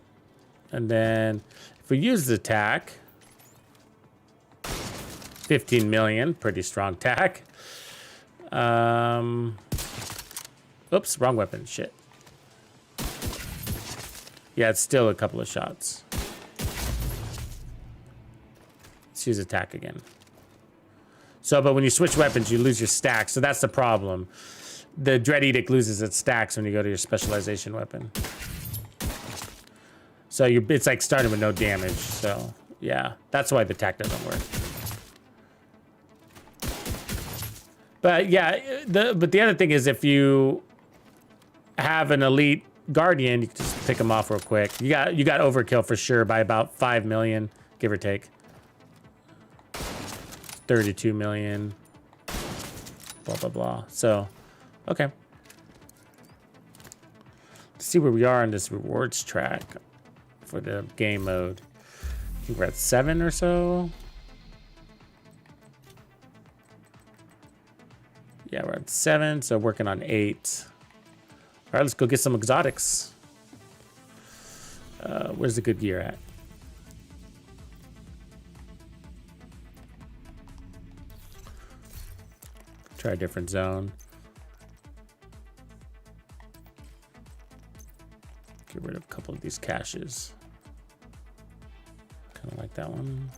And then if we use the tack, 15 million, pretty strong tack. Oops, wrong weapon, shit. Yeah, it's still a couple of shots. Let's use attack again. So, but when you switch weapons, you lose your stack. So that's the problem. The Dread Edict loses its stacks when you go to your specialization weapon. So it's like starting with no damage. So yeah, that's why the attack doesn't work. But yeah, but the other thing is if you have an elite guardian, you can just pick them off real quick. You got overkill for sure by about 5 million, give or take. 32 million. Blah blah blah. So, okay. Let's see where we are on this rewards track for the game mode. I think we're at 7 or so. Yeah, we're at 7, so working on 8. All right, let's go get some exotics. Where's the good gear at? Try a different zone. Get rid of a couple of these caches. Kind of like that one.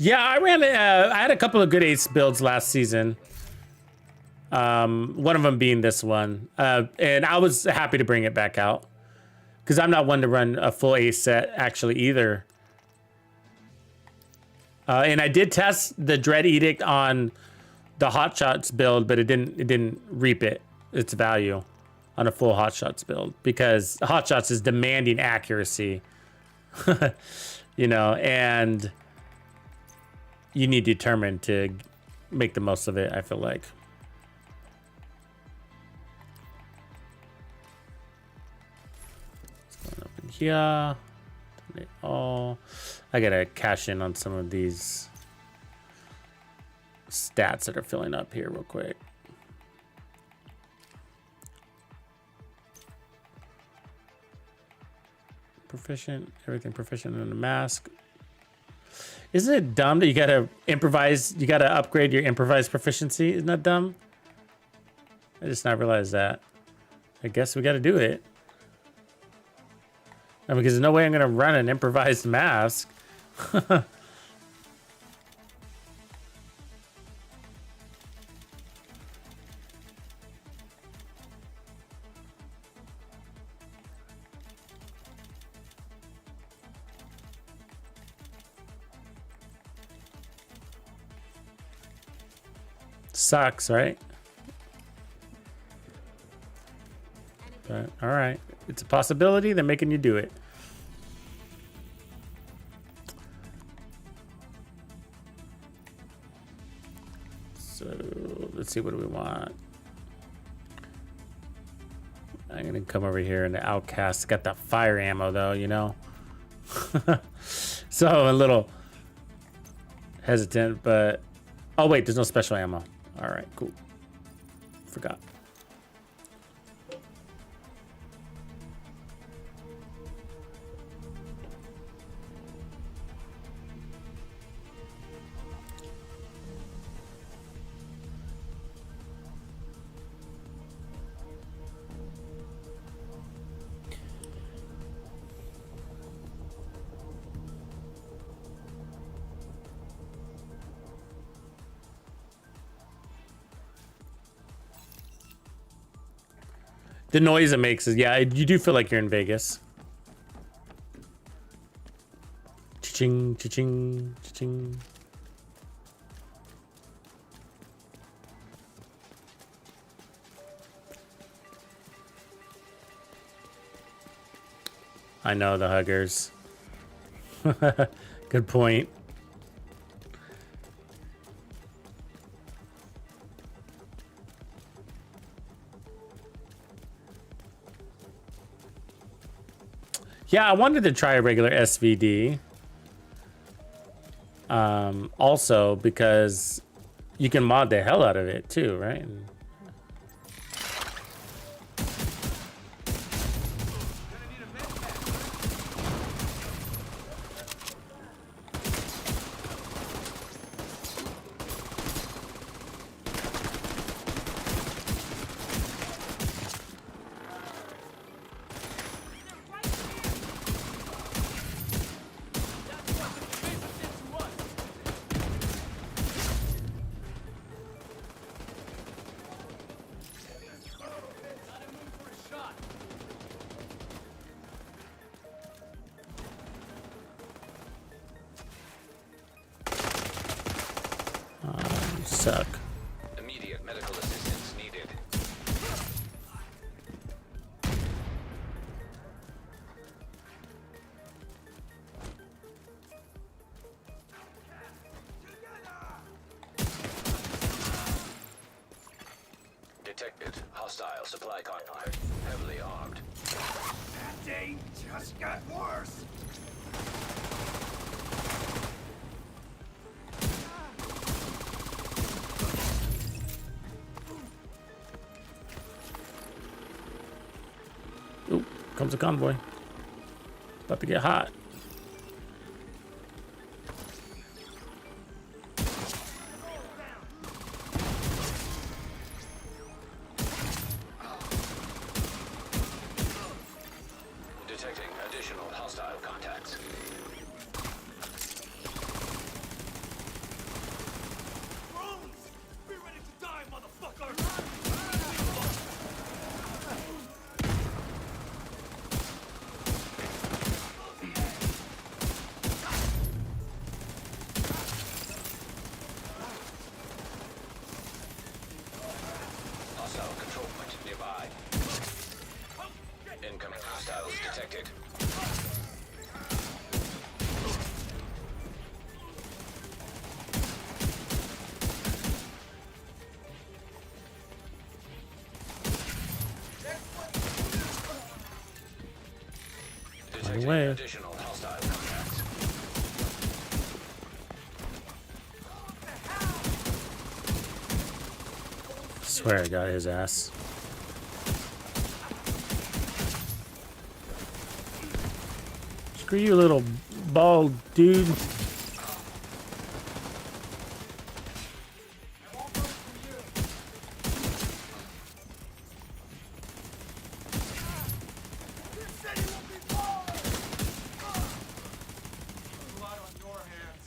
Yeah, I had a couple of good ace builds last season. One of them being this one. And I was happy to bring it back out. Because I'm not one to run a full ace set actually either. And I did test the Dread Edict on the Hotshots build, but it didn't reap its value on a full Hotshots build. Because Hotshots is demanding accuracy. You know, and you need determined to make the most of it, I feel like. What's going up in here? Oh, I gotta cash in on some of these stats that are filling up here real quick. Proficient, everything proficient in the mask. Isn't it dumb that you gotta improvise, you gotta upgrade your improvised proficiency? Isn't that dumb? I just not realized that. I guess we gotta do it. I mean, because there's no way I'm gonna run an improvised mask. Sucks, right? But, all right. It's a possibility. They're making you do it. So let's see, what do we want? I'm gonna come over here and the Outcast got that fire ammo though, you know. So a little hesitant, but oh wait, there's no special ammo. All right, cool. Forgot. The noise it makes is, yeah, you do feel like you're in Vegas. Cha-ching, cha-ching, cha-ching. I know the huggers. Good point. Yeah, I wanted to try a regular SVD. Also because you can mod the hell out of it too, right? Suck. Immediate medical assistance needed. Detected. Hostile supply convoy. Heavily armed. That day just got worse. Oop, comes a convoy. About to get hot. Detecting additional hostile contacts. Drones! Be ready to die, motherfucker! Hostile control point nearby. Incoming hostiles detected. Detecting away. additional hostile contacts. Swear I got his ass. Screw you, little bald dude. Blood on your hands.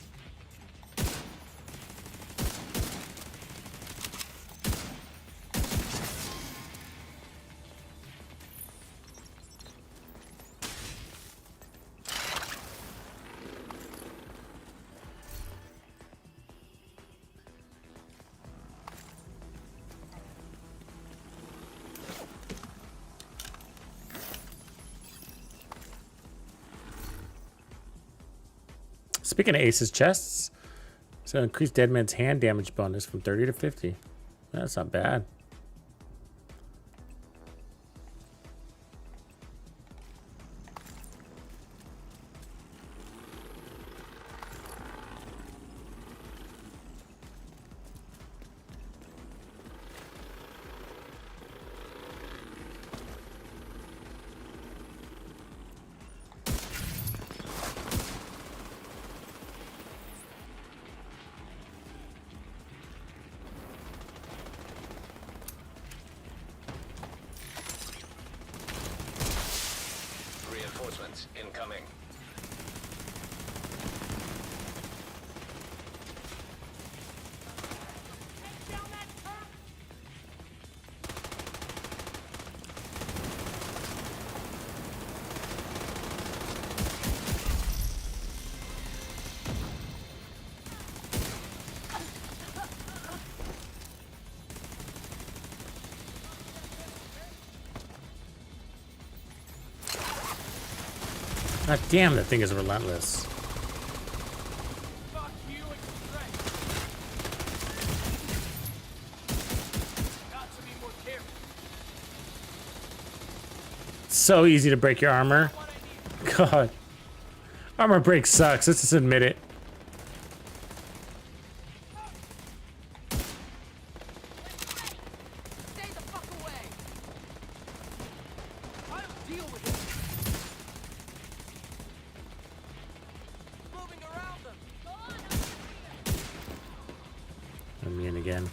Speaking of Ace's chests, it's gonna increase Dead Man's hand damage bonus from 30 to 50. That's not bad. Reinforcements incoming. Down that turret! God damn, that thing is relentless. Fuck you and strength. Got to be more careful. So easy to break your armor. What I need. God. Armor break sucks. Let's just admit it. Stay the fuck away. I'll deal with it. Moving around them. Go on, I'm I'm in again.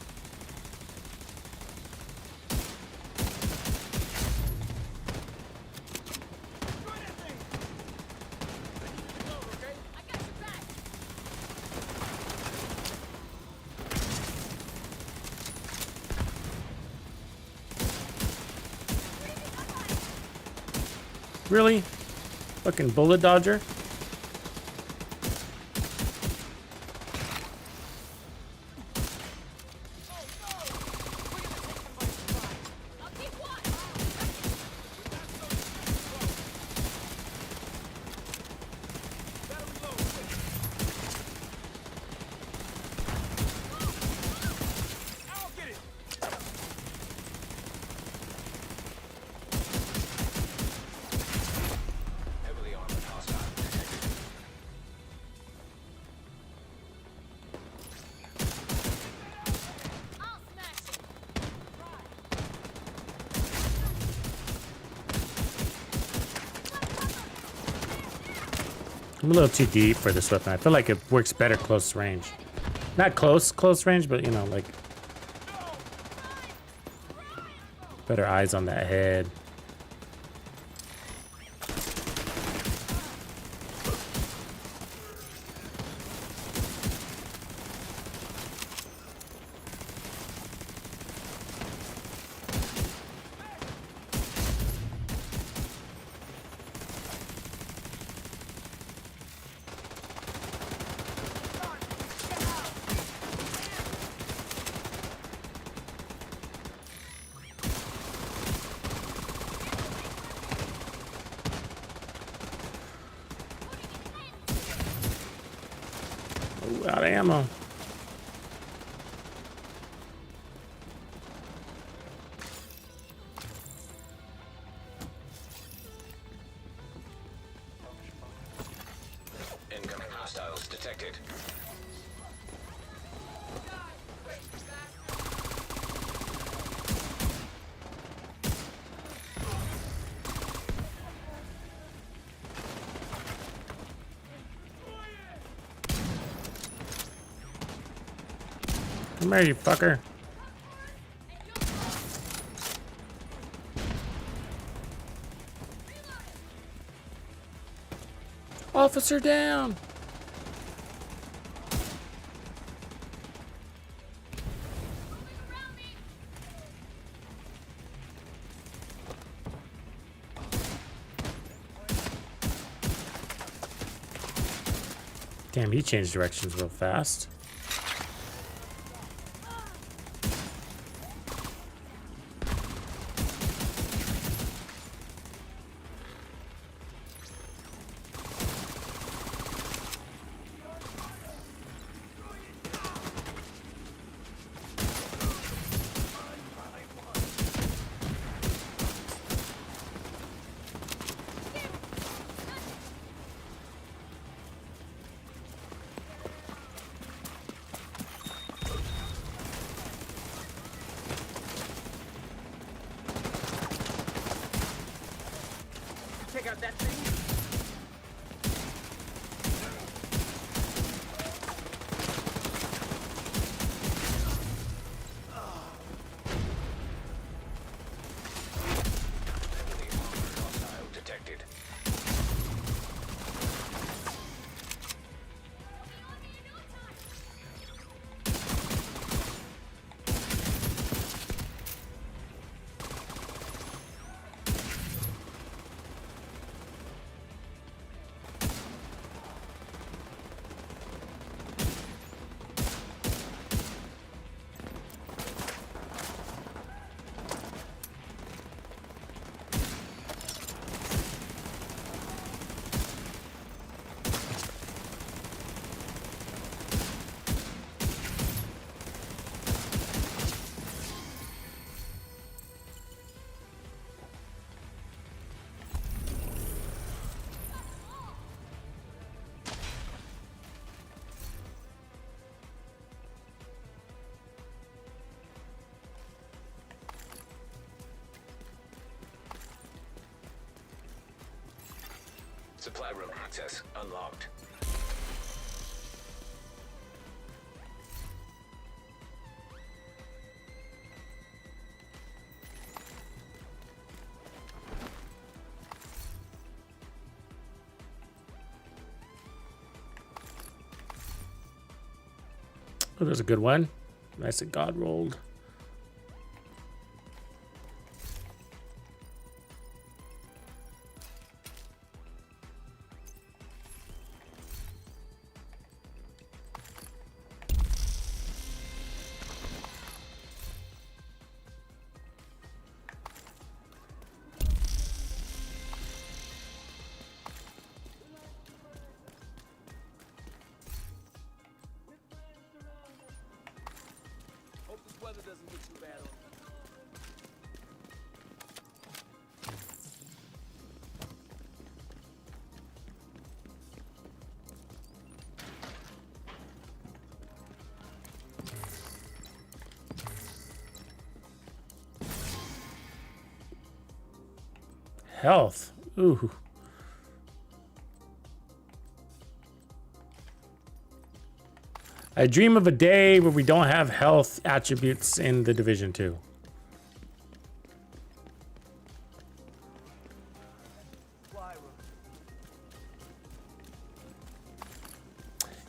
I got your back. Really? Fucking bullet dodger? I'll keep watch. I'll get it. Heavily armored hostile detected. I'll smash it. I'm a little too deep for this weapon. I feel like it works better close range. Not close range, but you know, like better eyes on that head. Ooh, out of ammo. Incoming hostiles detected. Come here, you fucker. Officer down. Damn, he changed directions real fast. Take out that thing. Heavily armored hostile detected. Supply room access unlocked. Oh, there's a good one. Nice that God rolled. Hope this weather doesn't get too bad on you. Health. Ooh. I dream of a day where we don't have health attributes in the Division 2.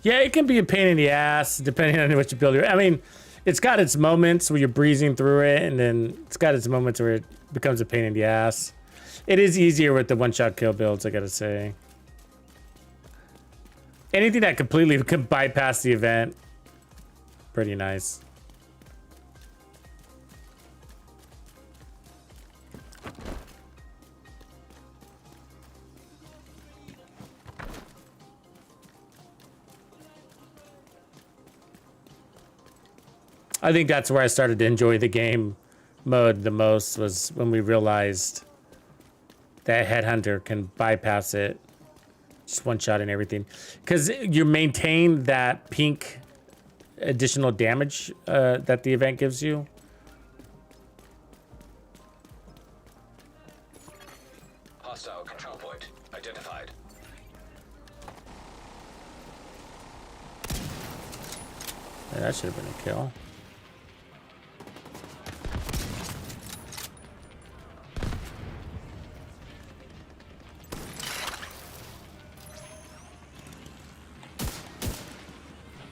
Yeah, it can be a pain in the ass depending on what you build. I mean, it's got its moments where you're breezing through it, and then it's got its moments where it becomes a pain in the ass. It is easier with the one-shot kill builds, I gotta say. Anything that completely can bypass the event, pretty nice. I think that's where I started to enjoy the game mode the most, was when we realized that Headhunter can bypass it. Just one shot and everything. Because you maintain that pink additional damage that the event gives you. Hostile control point identified. Yeah, that should have been a kill.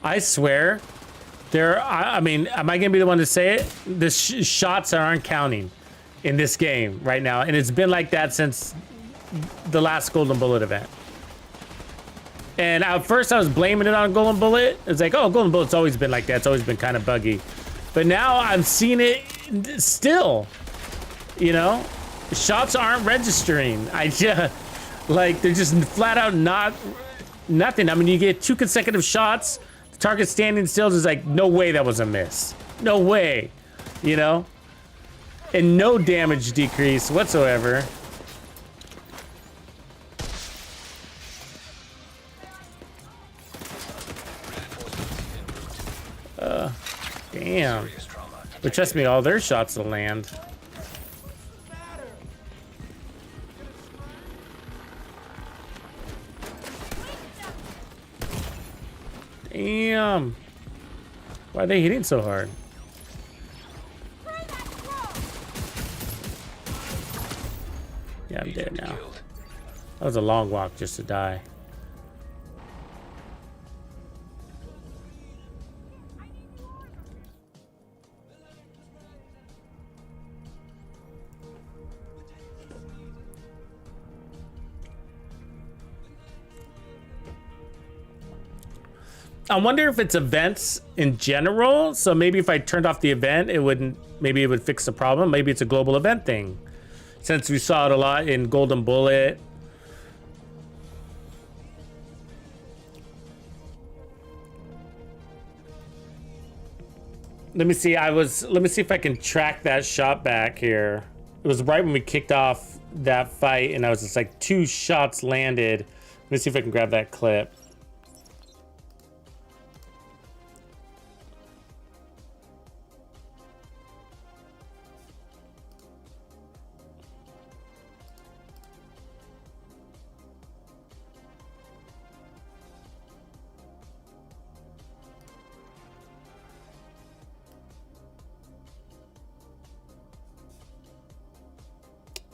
I swear, I mean, am I gonna be the one to say it? The shots aren't counting in this game right now, and it's been like that since the last Golden Bullet event. And at first, I was blaming it on Golden Bullet. It's like, oh, Golden Bullet's always been like that. It's always been kind of buggy. But now I'm seeing it still. You know, shots aren't registering. I just like they're just flat out nothing. I mean, you get 2 consecutive shots. Target standing still is like, no way that was a miss. No way, you know? And no damage decrease whatsoever. Damn. But trust me, all their shots will land. Damn. Why are they hitting so hard? Yeah, I'm dead now. That was a long walk just to die. I wonder if it's events in general. So maybe if I turned off the event, it wouldn't, maybe it would fix the problem. Maybe it's a global event thing. Since we saw it a lot in Golden Bullet. Let me see, let me see if I can track that shot back here. It was right when we kicked off that fight, and I was just like 2 shots landed. Let me see if I can grab that clip.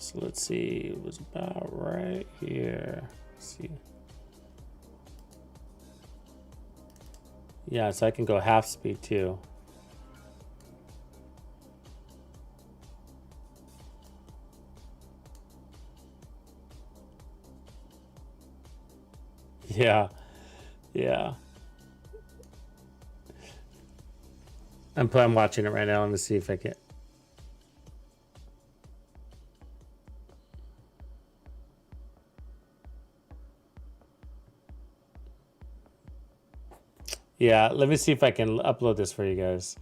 So let's see, it was about right here. Let's see. Yeah, so I can go half speed too. Yeah, yeah. I'm watching it right now. Let me see if I can. Yeah, let me see if I can upload this for you guys.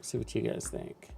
See what you guys think.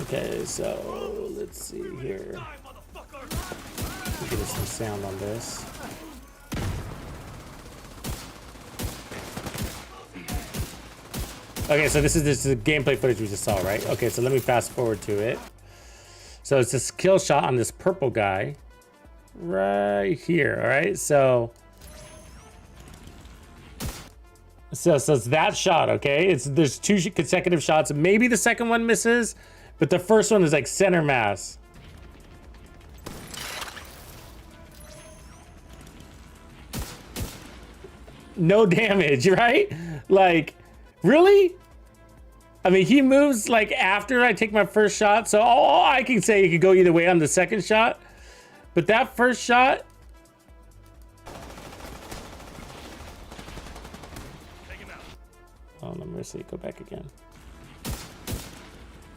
Okay, so let's see here. Give us some sound on this. Okay, so this is the gameplay footage we just saw, right? Okay, so let me fast forward to it. So it's this kill shot on this purple guy right here. All right, so it's that shot. Okay, there's two consecutive shots. Maybe the second one misses, but the first one is like center mass. No damage, right? Like, really? I mean, he moves like after I take my first shot, so all I can say, it could go either way on the second shot. But that first shot, oh no mercy, go back again.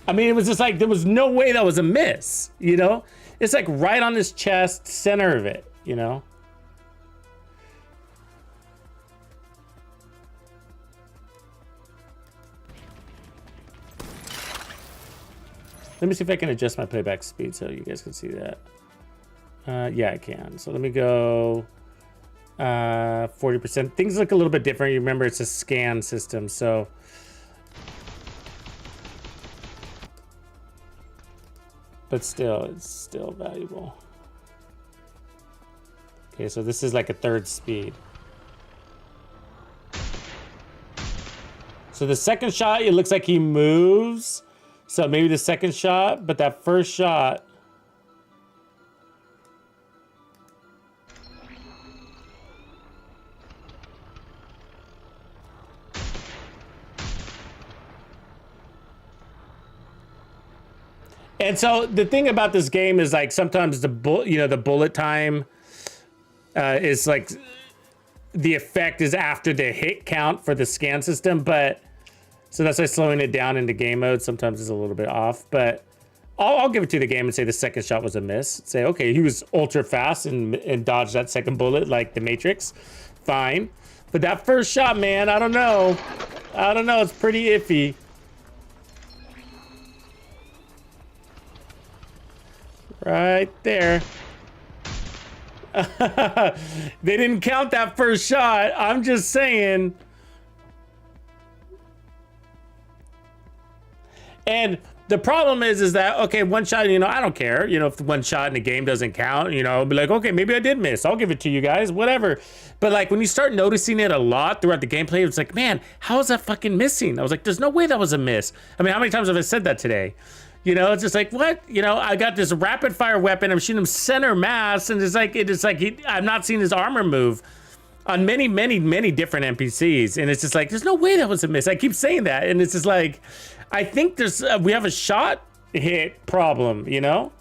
I mean, it was just like, there was no way that was a miss, you know? It's like right on his chest, center of it, you know? Let me see if I can adjust my playback speed so you guys can see that. Yeah, I can. So let me go 40%. Things look a little bit different. You remember it's a scan system, so. But still, it's still valuable. Okay, so this is like a third speed. So the second shot, it looks like he moves. So maybe the second shot, but that first shot. And so the thing about this game is like sometimes the bullet time is like the effect is after the hit count for the scan system, but so that's why slowing it down into game mode sometimes is a little bit off. But I'll give it to the game and say the second shot was a miss. Say, okay, he was ultra fast and dodged that second bullet like the Matrix. Fine. But that first shot, man, I don't know. I don't know. It's pretty iffy. Right there. They didn't count that first shot. I'm just saying. And the problem is that, okay, one shot, you know, I don't care. You know, if one shot in the game doesn't count, you know, I'll be like, okay, maybe I did miss. I'll give it to you guys, whatever. But like when you start noticing it a lot throughout the gameplay, it's like, man, how is that fucking missing? I was like, there's no way that was a miss. I mean, how many times have I said that today? You know, it's just like, what? You know, I got this rapid fire weapon. I'm shooting him center mass. And it's like, I'm not seeing his armor move on many, many, many different NPCs. And it's just like, there's no way that was a miss. I keep saying that. And it's just like, I think there's, we have a shot hit problem, you know?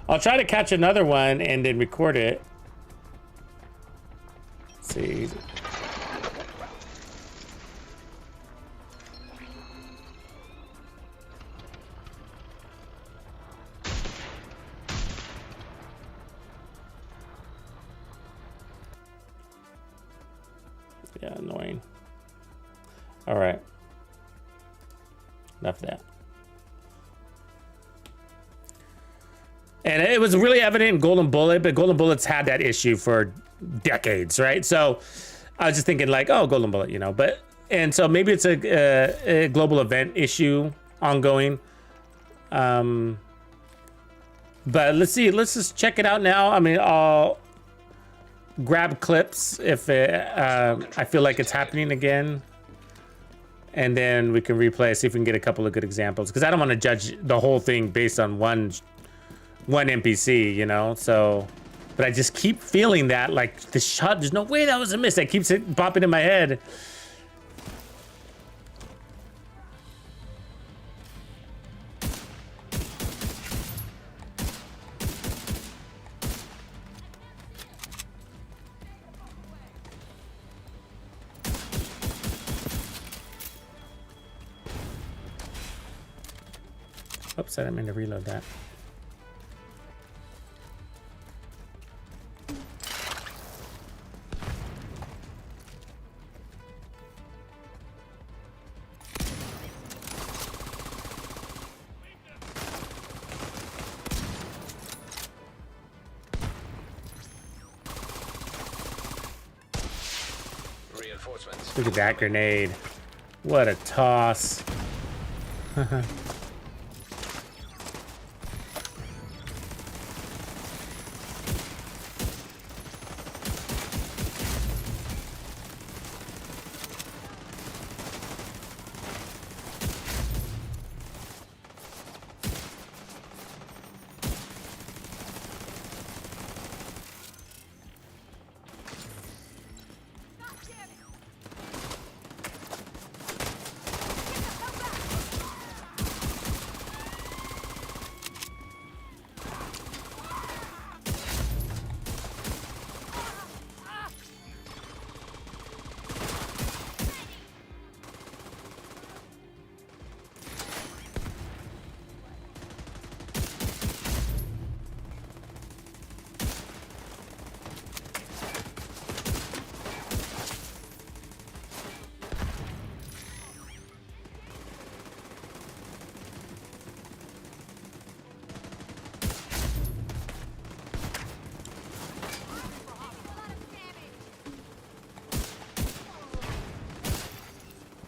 I'll try to catch another one and then record it. Let's see. annoying. All right. Enough of that. And it was really evident in Golden Bullet, but Golden Bullet's had that issue for decades, right? So I was just thinking like, oh, Golden Bullet, you know, but, and so maybe it's a global event issue ongoing. But let's see, let's just check it out now. I mean, I'll grab clips if I feel like it's happening again. And then we can replay, see if we can get a couple of good examples. Because I don't want to judge the whole thing based on one NPC, you know? So, but I just keep feeling that, like, the shot, there's no way that was a miss. That keeps it popping in my head. Oops, I didn't mean to reload that. Reinforcements. Look at that grenade. What a toss.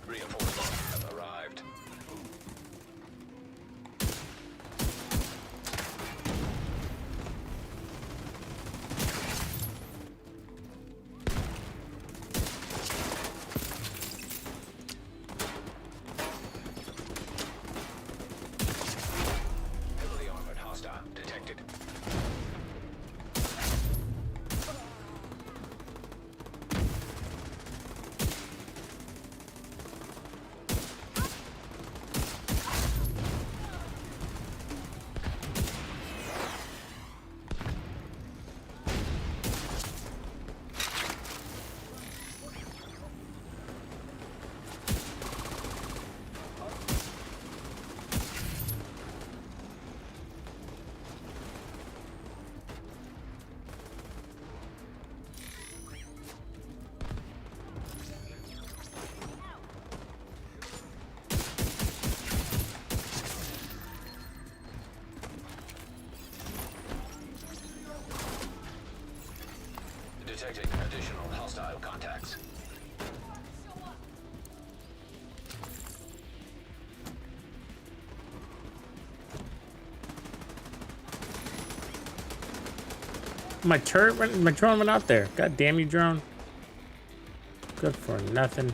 Reinforcements have arrived. Heavily armored hostile detected. Detecting additional hostile contacts. My drone went out there. God damn you, drone. Good for nothing.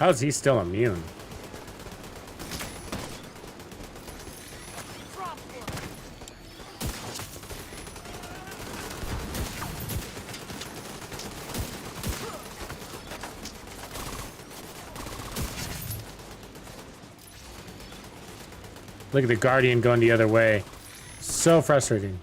How is he still immune? Look at the Guardian going the other way. So frustrating.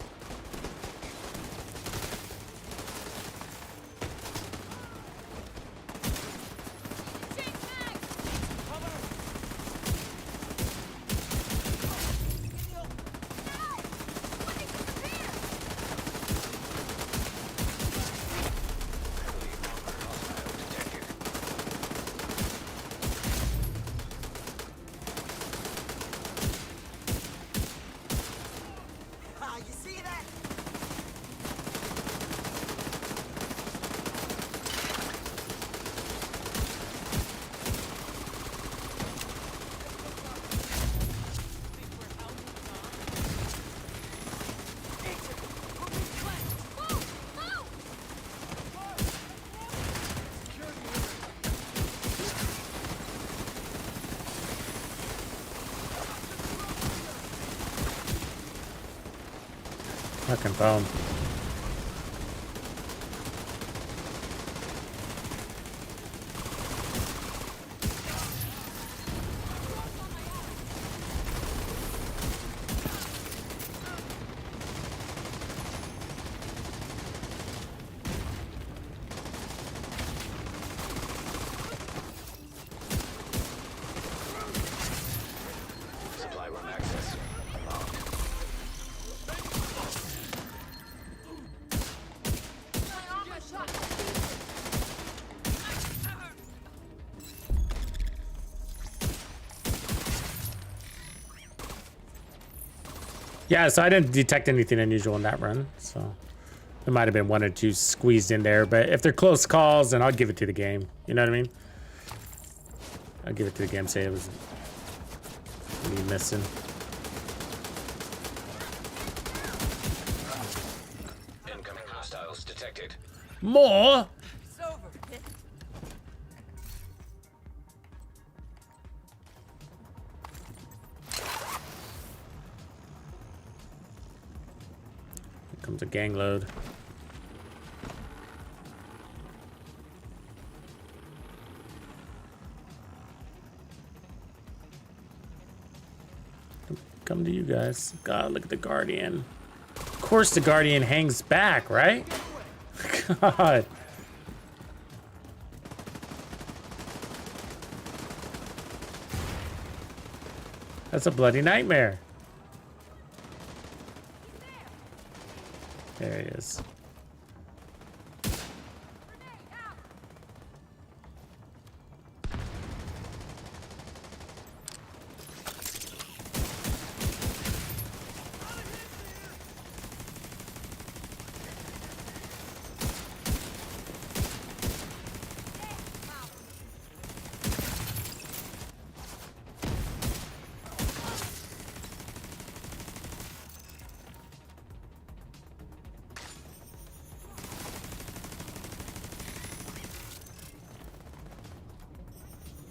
Ah, you see that? Fucking phone. Supply room access unlocked. Yeah, so I didn't detect anything unusual in that run, so there might have been one or two squeezed in there, but if they're close calls, then I'll give it to the game. You know what I mean? I'll give it to the game, say it was me missing. Incoming hostiles detected. More? It's over. Here comes a gang load. Come to you guys. God, look at the Guardian. Of course the Guardian hangs back, right? God. That's a bloody nightmare. There he is.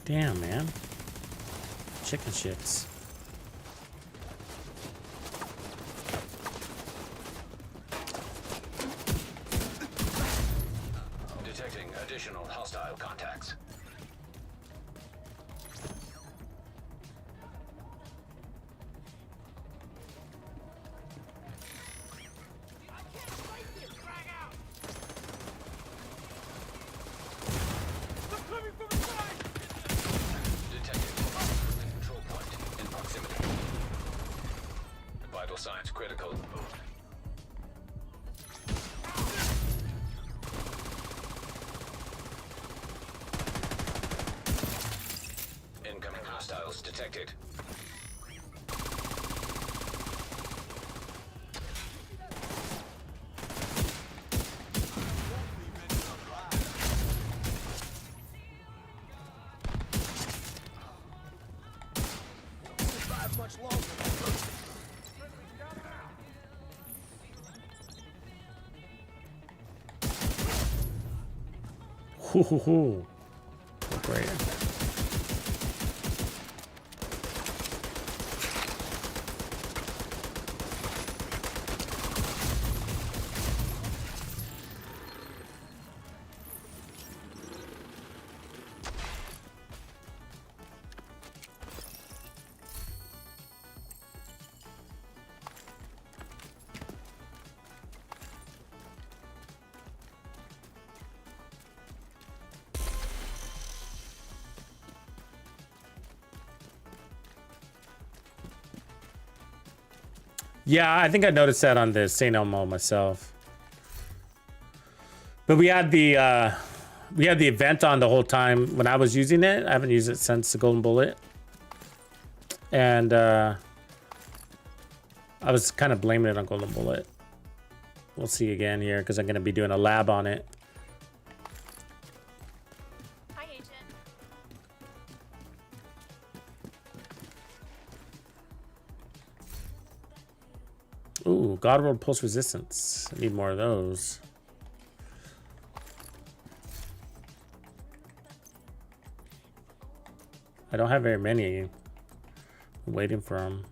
Damn, man. Chicken shits. Detecting additional hostile contacts. Detected control point in proximity. Vital signs critical. Incoming hostiles detected. Hoo hoo hoo. Great. Yeah, I think I noticed that on the St. Elmo myself. But we had the event on the whole time when I was using it. I haven't used it since the Golden Bullet. And I was kind of blaming it on Golden Bullet. We'll see again here because I'm going to be doing a lab on it. Hi, Agent. Ooh, God World Pulse Resistance. I need more of those. I don't have very many. I'm waiting for them.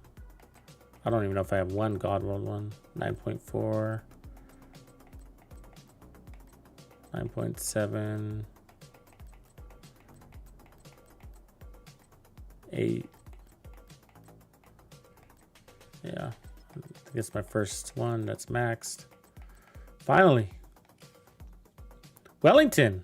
I don't even know if I have one God World one. 9.4. 9.7. 8. Yeah. I think it's my first one that's maxed. Finally. Wellington.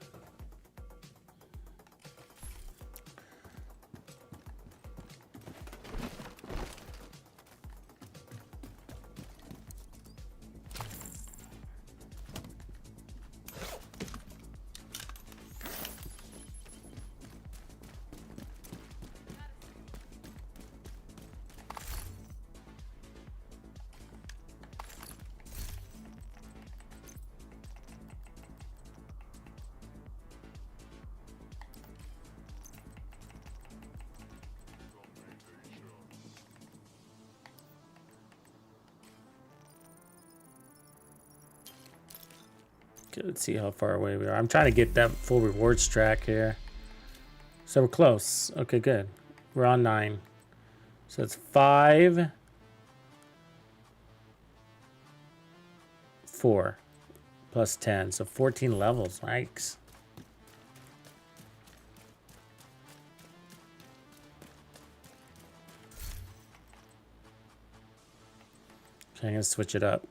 Okay, let's see how far away we are. I'm trying to get that full rewards track here. So we're close. Okay, good. We're on 9. So it's 5, 4, plus 10. So 14 levels. Yikes. Okay, I'm gonna switch it up.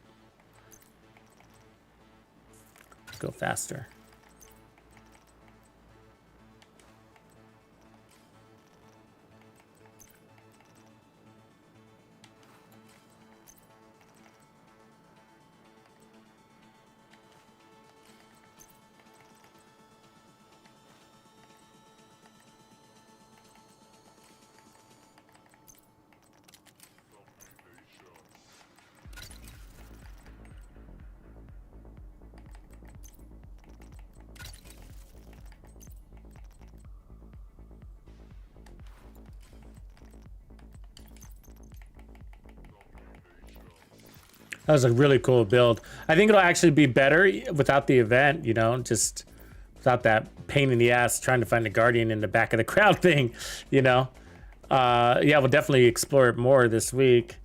Go faster. That was a really cool build. I think it'll actually be better without the event, you know, just without that pain in the ass trying to find a guardian in the back of the crowd thing, you know. Yeah, we'll definitely explore it more this week.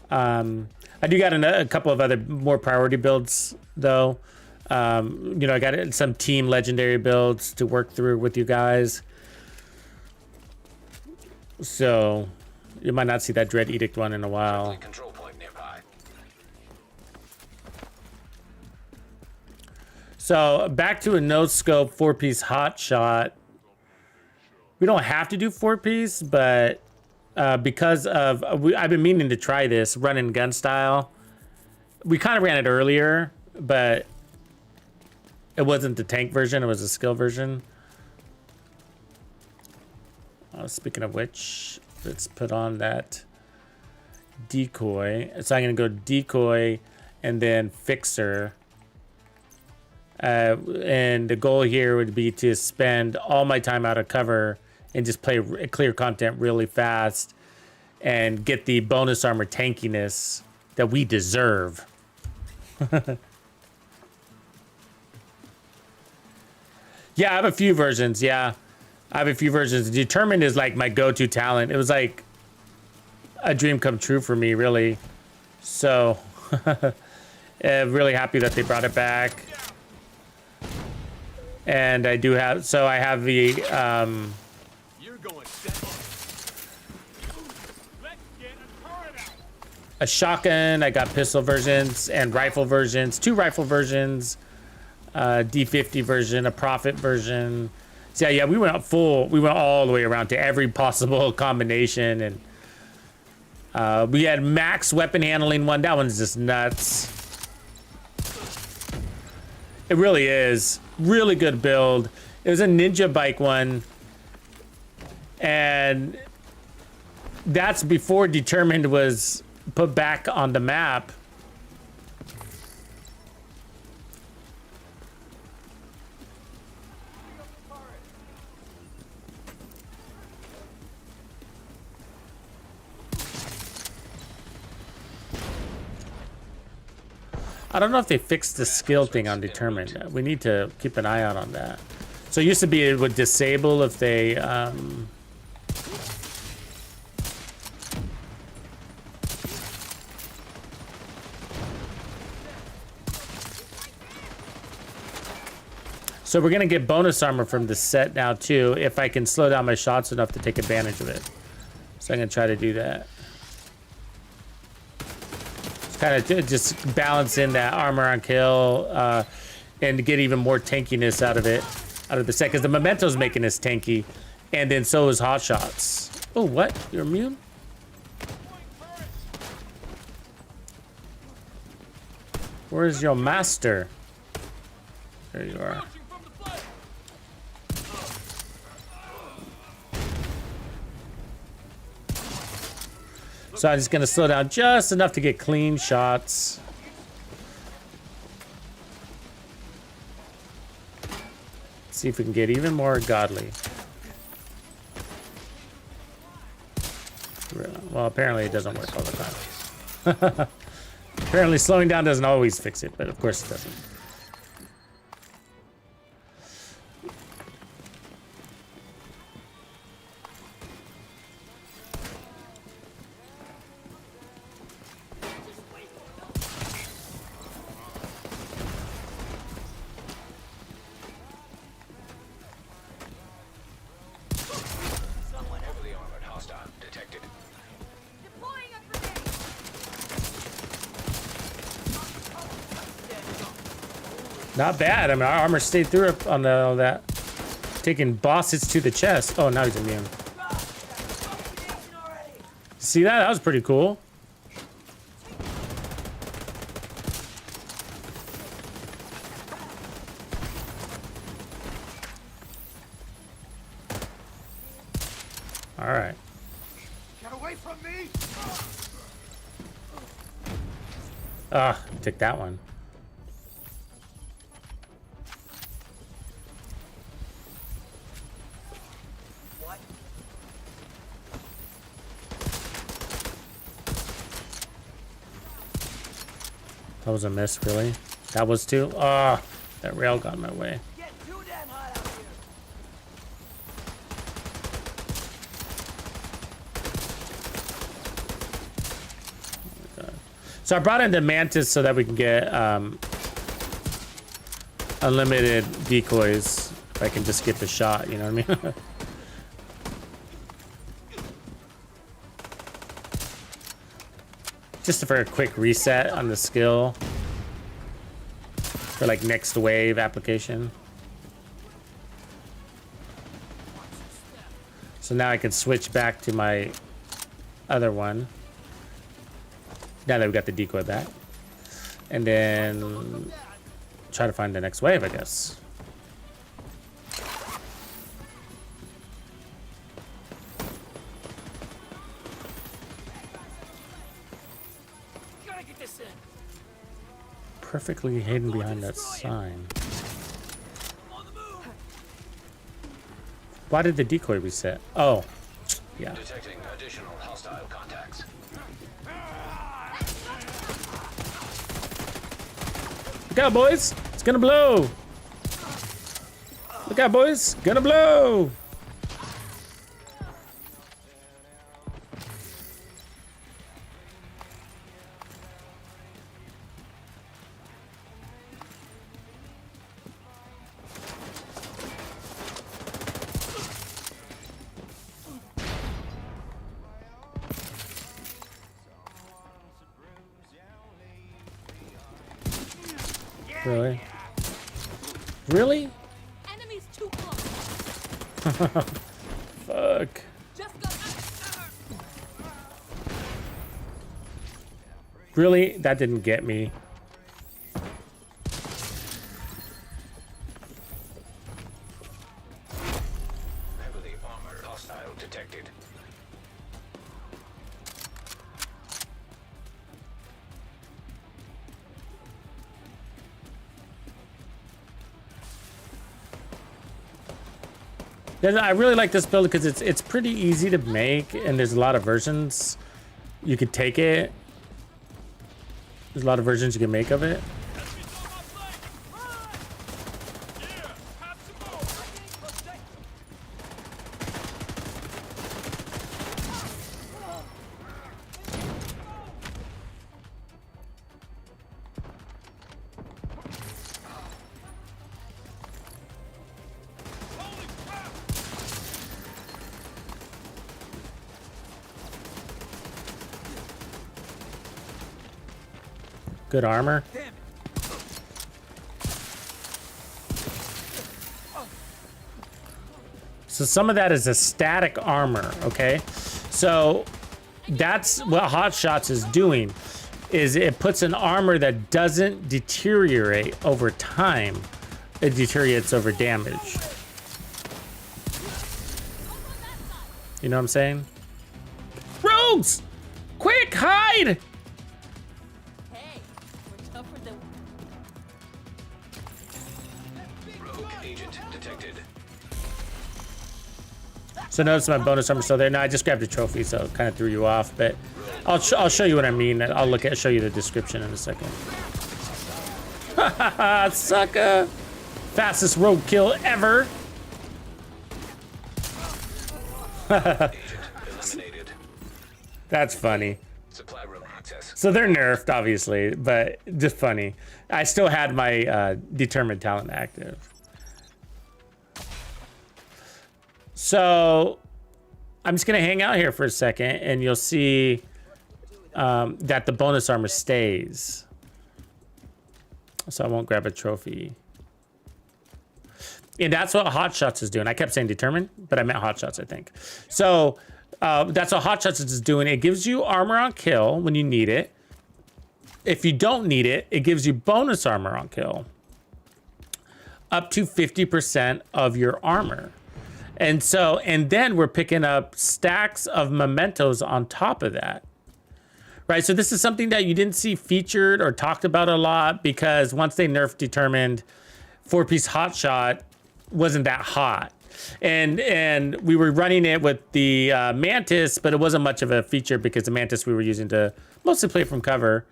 I do got a couple of other more priority builds, though. You know, I got some team legendary builds to work through with you guys. So you might not see that Dread Edict one in a while. Control point nearby. So back to a no scope 4-piece hot shot. We don't have to do 4-piece, but because of I've been meaning to try this run and gun style. We kind of ran it earlier, but it wasn't the tank version. It was a skill version. Speaking of which, let's put on that decoy. So I'm gonna go decoy and then fixer. And the goal here would be to spend all my time out of cover and just play clear content really fast and get the bonus armor tankiness that we deserve. Yeah, I have a few versions. Yeah, I have a few versions. Determined is like my go-to talent. It was like a dream come true for me, really. So, really happy that they brought it back. And I do have, so I have the, You're going down. Let's get a turret out. a shotgun. I got pistol versions and rifle versions, 2 rifle versions, D50 version, a Prophet version. So yeah, we went all the way around to every possible combination, and We had max weapon handling one. That one's just nuts. It really is. Really good build. It was a ninja bike one. And that's before Determined was put back on the map. I don't know if they fixed the skill thing on Determined. We need to keep an eye out on that. So it used to be it would disable if they so we're gonna get bonus armor from the set now too, if I can slow down my shots enough to take advantage of it. So I'm gonna try to do that. Kind of just balance in that armor on kill and get even more tankiness out of it, out of the set, because the Memento's making us tanky, and then so is Hot Shots. Oh, what? You're immune? Where's your master? There you are. So I'm just gonna slow down just enough to get clean shots. See if we can get even more godly. Well, apparently it doesn't work all the time. Apparently slowing down doesn't always fix it, but of course it doesn't. Heavily armored hostile detected. Deploying a grenade. Not bad. I mean, our armor stayed through it on all that. Taking boss hits to the chest. Oh, now he's immune. See that? That was pretty cool. All right. Get away from me! Ah, took that one. What? That was a miss, really? That was too? Ah, that rail got in my way. Get too damn hot out here. So I brought in the Mantis so that we can get unlimited decoys. If I can just get the shot, you know what I mean? Just for a quick reset on the skill. For like next wave application. So now I can switch back to my other one. Now that we got the decoy back. And then try to find the next wave, I guess. Gotta get this in. Perfectly hidden behind that sign. On the move. Why did the decoy reset? Oh, yeah. Detecting additional hostile contacts. Look out, boys! It's gonna blow! Look out, boys! Gonna blow! Really? Really? Enemies too close. Fuck. Just got. Really? That didn't get me. Heavily armored. Hostile detected. I really like this build because it's pretty easy to make, and there's a lot of versions you could take it. There's a lot of versions you can make of it. Enemies on my flank! Run! Yeah, have some more! Holy crap! Good armor. So some of that is a static armor, okay? So that's what Hot Shots is doing, is it puts an armor that doesn't deteriorate over time. It deteriorates over damage. You know what I'm saying? Rogues! Quick, hide! Hey, we're tougher than Rogue agent detected. So notice my bonus armor still there. No, I just grabbed a trophy, so it kind of threw you off. But I'll show you what I mean. I'll show you the description in a second. Haha, sucker! Fastest rogue kill ever. Agent eliminated. That's funny. Supply room access. So they're nerfed, obviously, but just funny. I still had my determined talent active. So I'm just gonna hang out here for a second, and you'll see that the bonus armor stays. So I won't grab a trophy. And that's what Hot Shots is doing. I kept saying determined, but I meant Hot Shots, I think. So that's what Hot Shots is doing. It gives you armor on kill when you need it. If you don't need it, it gives you bonus armor on kill. Up to 50% of your armor. And then we're picking up stacks of mementos on top of that. Right, so this is something that you didn't see featured or talked about a lot, because once they nerfed determined, 4-piece Hot Shot wasn't that hot. And we were running it with the Mantis, but it wasn't much of a feature because the Mantis we were using to mostly play from cover.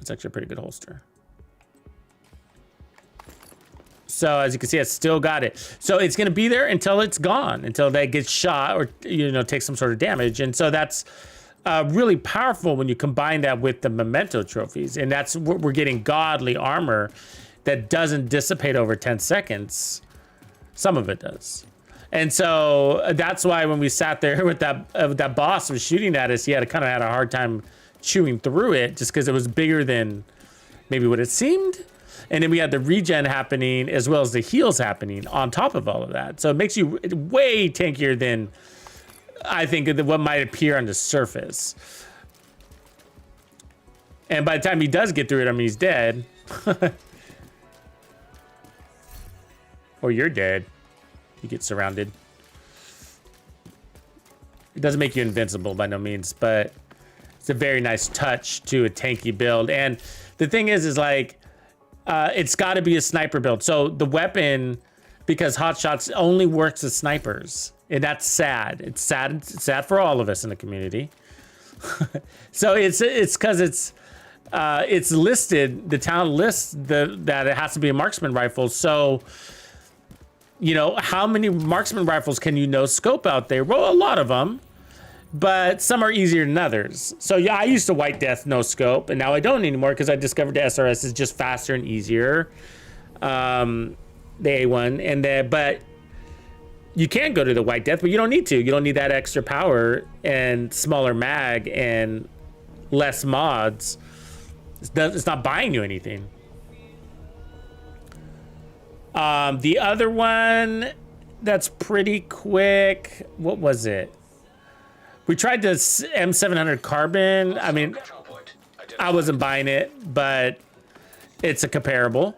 It's actually a pretty good holster. So as you can see, it's still got it. So it's going to be there until it's gone, until that gets shot or, you know, takes some sort of damage. And so that's really powerful when you combine that with the memento trophies. And that's what we're getting, godly armor that doesn't dissipate over 10 seconds. Some of it does. And so that's why when we sat there with that boss was shooting at us, he had kind of had a hard time chewing through it, just because it was bigger than maybe what it seemed. And then we had the regen happening as well as the heals happening on top of all of that. So it makes you way tankier than I think what might appear on the surface. And by the time he does get through it, I mean, he's dead. Or you're dead. You get surrounded. It doesn't make you invincible by no means, but it's a very nice touch to a tanky build. And the thing is like, it's got to be a sniper build. So the weapon, because Hot Shots only works with snipers, and that's sad. It's sad. It's sad for all of us in the community. So it's because it's listed. The town lists that it has to be a marksman rifle. So, you know, how many marksman rifles can you no scope out there? Well, a lot of them, but some are easier than others. So yeah, I used to White Death no scope, and now I don't anymore because I discovered the SRS is just faster and easier. The A1 but you can go to the White Death, but you don't need to. You don't need that extra power and smaller mag and less mods. It's not buying you anything. The other one that's pretty quick. What was it? We tried this M700 Carbon. I mean, Control point I identified. wasn't buying it, but it's a comparable.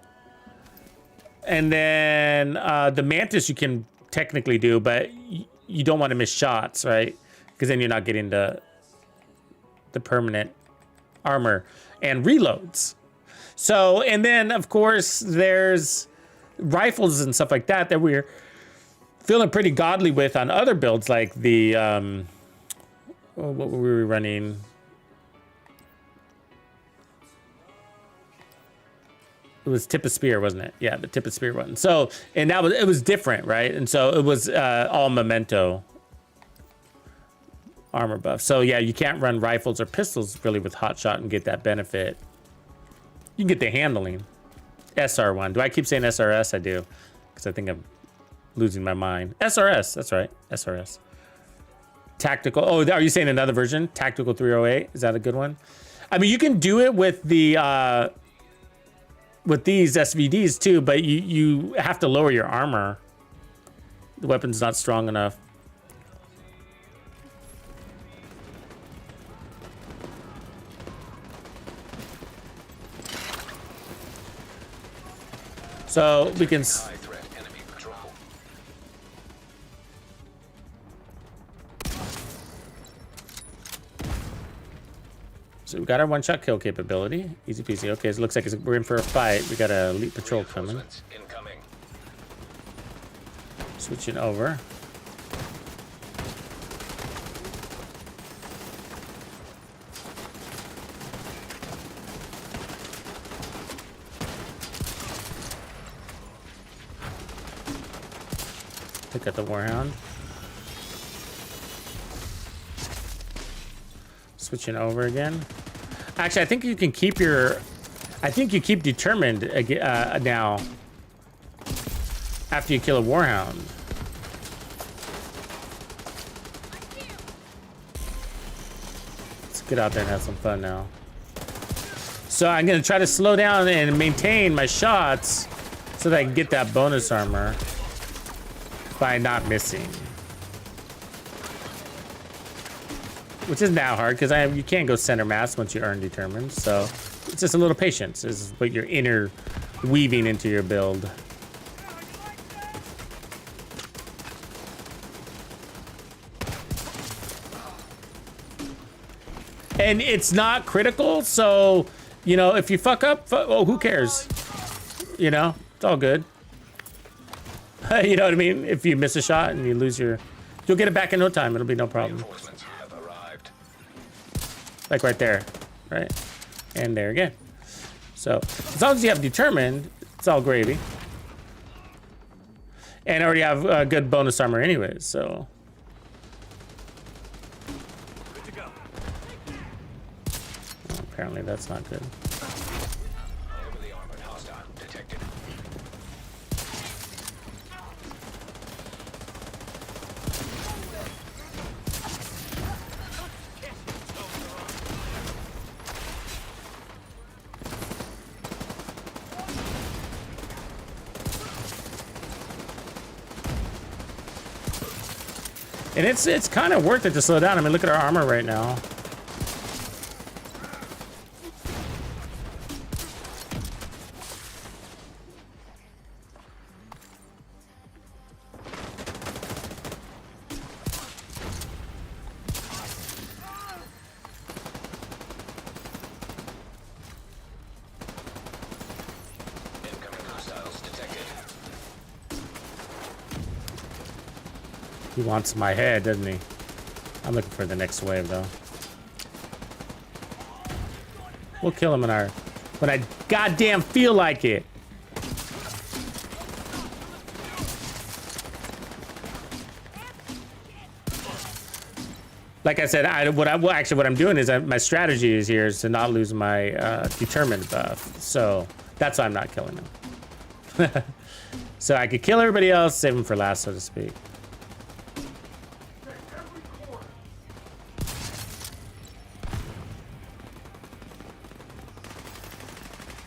And then the Mantis you can technically do, but you don't want to miss shots, right? Because then you're not getting the permanent armor and reloads. So, and then of course there's rifles and stuff like that we're feeling pretty godly with on other builds, like the what were we running? It was Tip of Spear, wasn't it? Yeah, the Tip of Spear one. So, and it was different, right? And so it was all Memento armor buff. So yeah, you can't run rifles or pistols really with Hot Shot and get that benefit. You can get the handling. SR1. Do I keep saying SRS? I do, because I think I'm losing my mind. SRS, that's right, SRS. Tactical, oh, are you saying another version? Tactical 308, is that a good one? I mean, you can do it with the, with these SVDs too, but you have to lower your armor. The weapon's not strong enough. So we can. High threat enemy patrol. So we got our one-shot kill capability. Easy peasy. Okay, so it looks like we're in for a fight. We got a elite patrol coming. Reinforcements incoming. Switching over. Pick up the Warhound. Switching over again. Actually, I think you can keep your... I think you keep determined now. After you kill a Warhound. Let's get out there and have some fun now. So I'm going to try to slow down and maintain my shots so that I can get that bonus armor by not missing. Which isn't that hard, because you can't go center mass once you earn determined. So it's just a little patience is what you're inner weaving into your build. And it's not critical, so, you know, if you fuck up, oh, who cares? You know, it's all good. You know what I mean? If you miss a shot and you lose your... You'll get it back in no time. It'll be no problem. Reinforcements have arrived. Like right there, right? And there again. So, as long as you have determined, it's all gravy. And I already have good bonus armor anyways, so... Good to go. Well, apparently that's not good. Heavily armored hostile detected. And it's kind of worth it to slow down. I mean, look at our armor right now. Incoming hostiles detected. He wants my head, doesn't he? I'm looking for the next wave, though. We'll kill him when I goddamn feel like it. Like I said, what I'm doing is my strategy is here is to not lose my determined buff. So that's why I'm not killing him. So I could kill everybody else, save them for last, so to speak.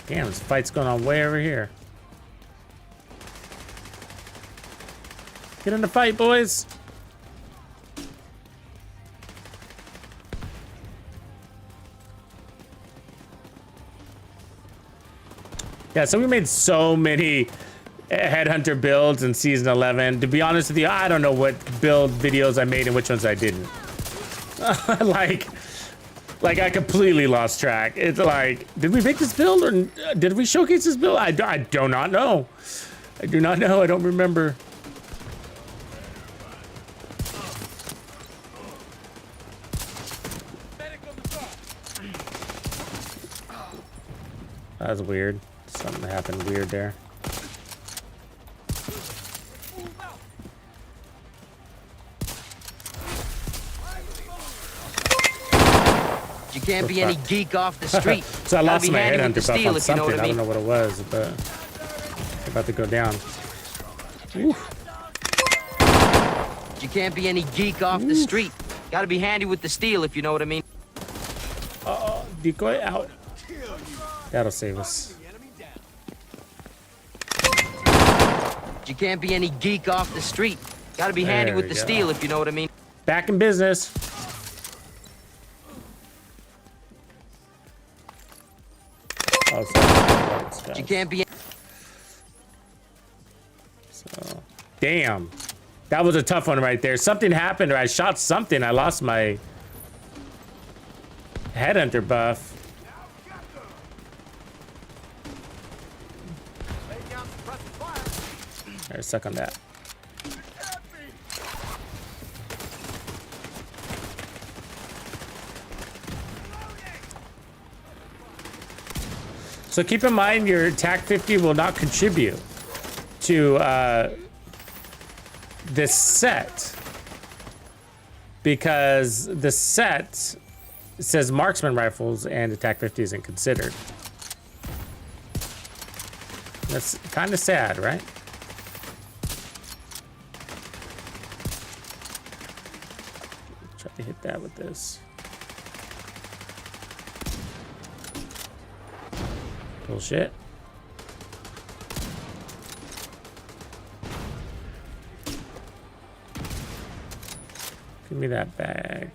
Damn, this fight's going on way over here. Get in the fight, boys. Yeah, so we made so many Headhunter builds in season 11. To be honest with you, I don't know what build videos I made and which ones I didn't. like I completely lost track. It's like, did we make this build or did we showcase this build? I do not know. I do not know. I don't remember. That was weird. Something happened weird there. You can't be any geek off the street. So I Gotta lost be my handy with the headhunter buff steel, on if you know something. what I I mean. don't know what it was, but it's about to go down. Ooh. You can't be any geek off the street. Gotta be handy with the steel, if you know what I mean. Decoy out. That'll save us. You can't be any geek off the street. Gotta be handy There with we the go. steel, if you know what I mean. Back in business. Oh, sorry. You can't be. So, damn. That was a tough one right there. Something happened or I shot something. I lost my headhunter buff. Alright, suck on that. So keep in mind your TAC 50 will not contribute to this set because the set says marksman rifles and the TAC 50 isn't considered. That's kind of sad, right? Try to hit that with this. Bullshit. Give me that bag.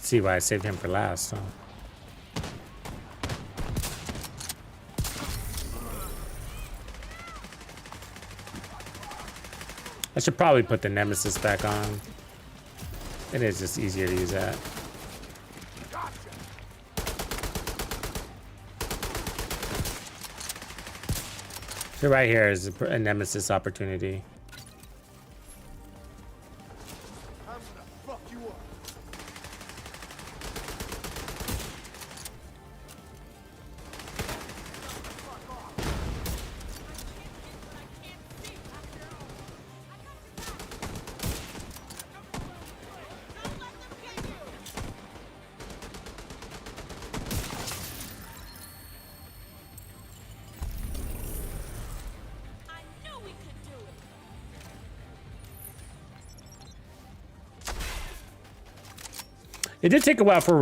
See why I saved him for last, huh? I should probably put the Nemesis back on. It is just easier to use that. So right here is a Nemesis opportunity. I knew we could do it. It did take a while for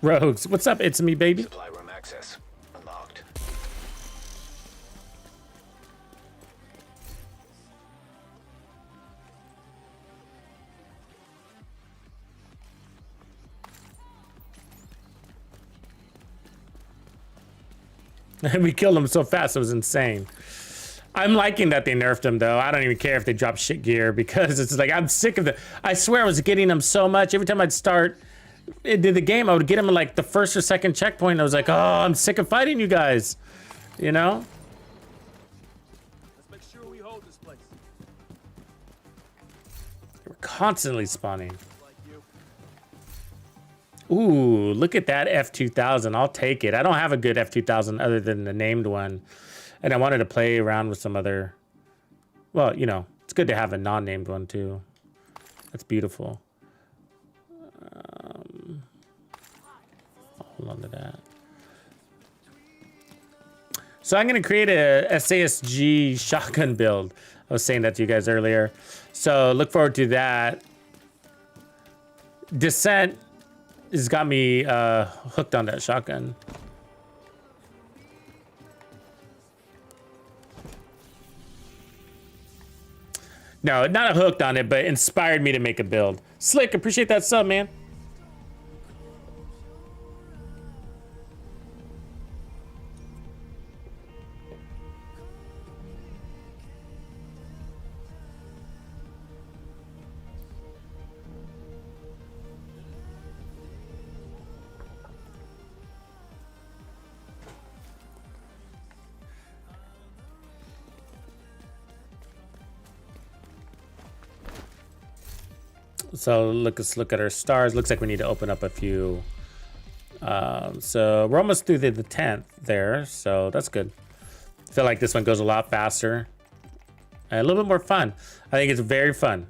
Rogues. What's up? It's me, baby. Supply room access unlocked. We killed him so fast, it was insane. I'm liking that they nerfed him, though. I don't even care if they drop shit gear because it's like, I'm sick of the... I swear I was getting them so much. Every time I'd start into the game, I would get them in like the first or second checkpoint. I was like, oh, I'm sick of fighting you guys. You know? Let's make sure we hold this place. They were constantly spawning. Like you. Ooh, look at that F2000. I'll take it. I don't have a good F2000 other than the named one. And I wanted to play around with some other... Well, you know, it's good to have a non-named one, too. That's beautiful. Hold on to that. So I'm going to create a SASG shotgun build. I was saying that to you guys earlier. So look forward to that. Descent has got me hooked on that shotgun. No, not hooked on it, but inspired me to make a build. Slick, appreciate that sub, man. So let's look at our stars. Looks like we need to open up a few. So we're almost through the 10th there, so that's good. I feel like this one goes a lot faster. And a little bit more fun. I think it's very fun.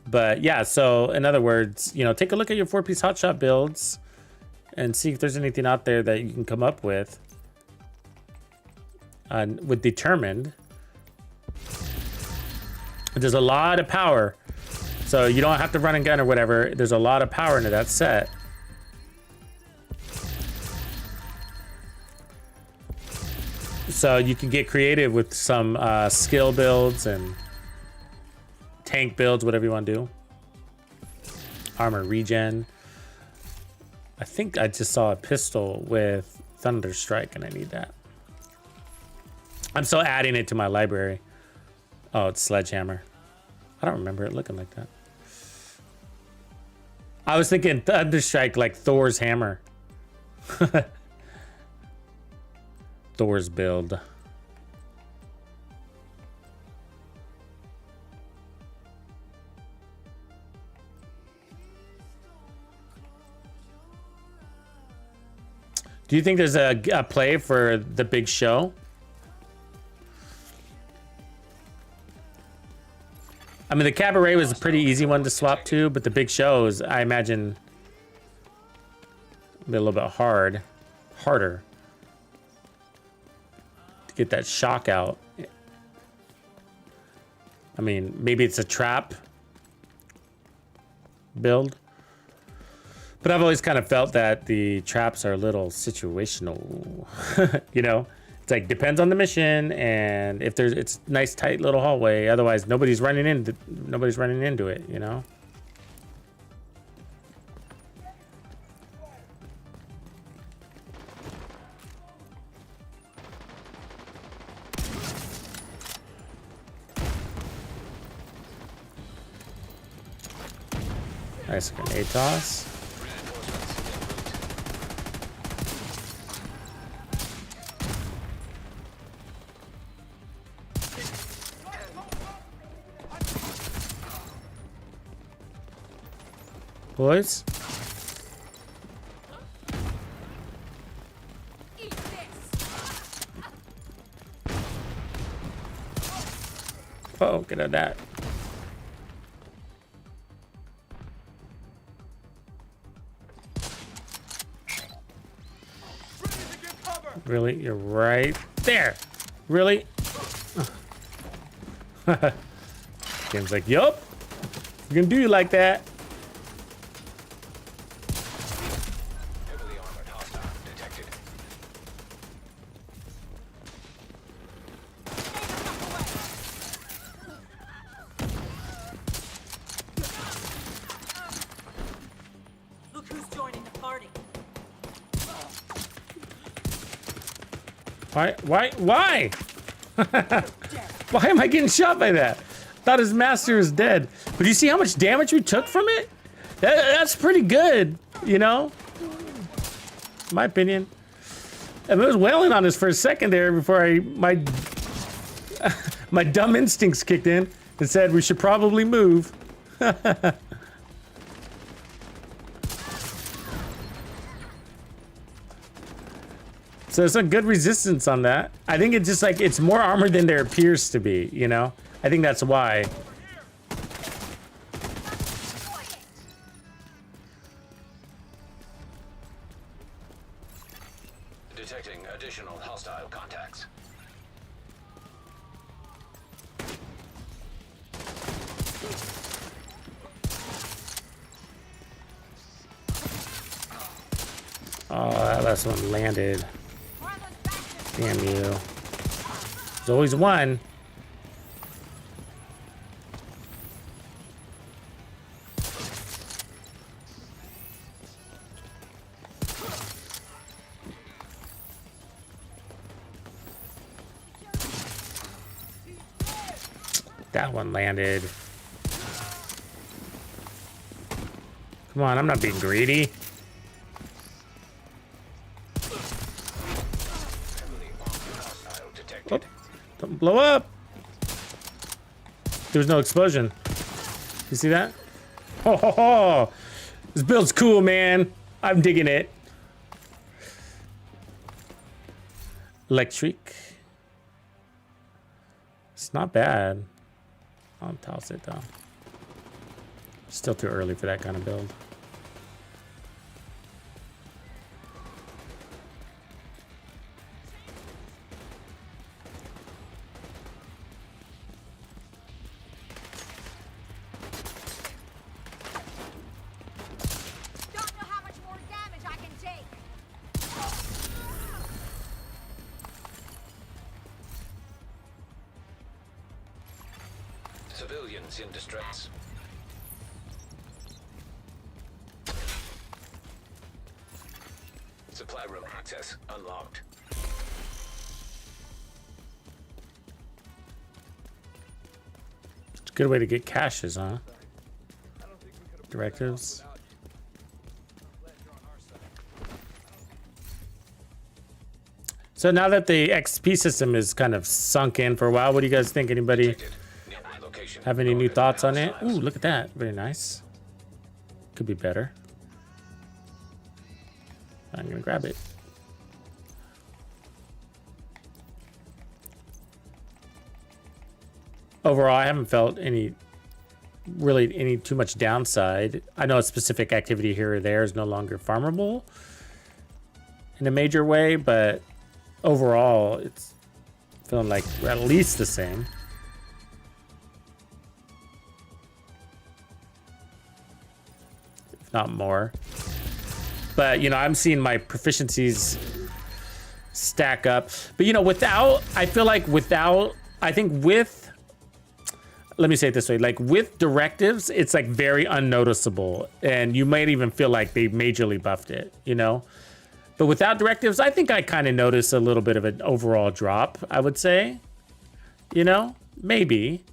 But yeah, so in other words, you know, take a look at your 4-piece hotshot builds and see if there's anything out there that you can come up with. With Determined. There's a lot of power, so you don't have to run and gun or whatever. There's a lot of power into that set. So you can get creative with some skill builds and tank builds, whatever you want to do. Armor regen. I think I just saw a pistol with Thunderstrike, and I need that. I'm still adding it to my library. Oh, it's Sledgehammer. I don't remember it looking like that. I was thinking Thunderstrike like Thor's hammer. Thor's build. Do you think there's a play for the big show? I mean, the Cabaret was a pretty easy one to swap to, but the big shows, I imagine, be a little bit harder to get that shock out. I mean, maybe it's a trap build, but I've always kind of felt that the traps are a little situational, you know? It's like, depends on the mission, and if there's, it's nice tight little hallway. Otherwise, nobody's running into it, you know. Nice grenade toss. Boys. Eat this. Oh, get out of that. Really? You're right there. Really? Game's like, yup. We're gonna do you like that. Heavily armored hostile detected. Look who's joining the party. Why? Why am I getting shot by that? Thought his master is dead. But you see how much damage we took from it? That's pretty good, you know? In my opinion. I mean, it was wailing on us for a second there before my dumb instincts kicked in and said we should probably move. So there's some good resistance on that. I think it's just like, it's more armor than there appears to be, you know? I think that's why. Detecting additional hostile contacts. Oh, that last one landed. Damn you. There's always one. That one landed. Come on, I'm not being greedy. Oh, don't blow up. There was no explosion. You see that? Oh, ho, ho. This build's cool, man. I'm digging it. Electric. It's not bad. I'll toss it though. Still too early for that kind of build. Don't know how much more damage I can take. Civilians in distress. Supply room access unlocked. It's a good way to get caches, huh? Directives. So now that the XP system is kind of sunk in for a while, what do you guys think? Anybody Nearby location. have any new Orbit thoughts on it? hostiles. Ooh, look at that. Very nice. Could be better. I'm gonna grab it. Overall, I haven't felt any too much downside. I know a specific activity here or there is no longer farmable in a major way, but overall, it's feeling like we're at least the same. If not more. But, you know, I'm seeing my proficiencies stack up. But, you know, I think with, let me say it this way, like with directives, it's like very unnoticeable. And you might even feel like they majorly buffed it, you know? But without directives, I think I kind of notice a little bit of an overall drop, I would say. You know? Maybe.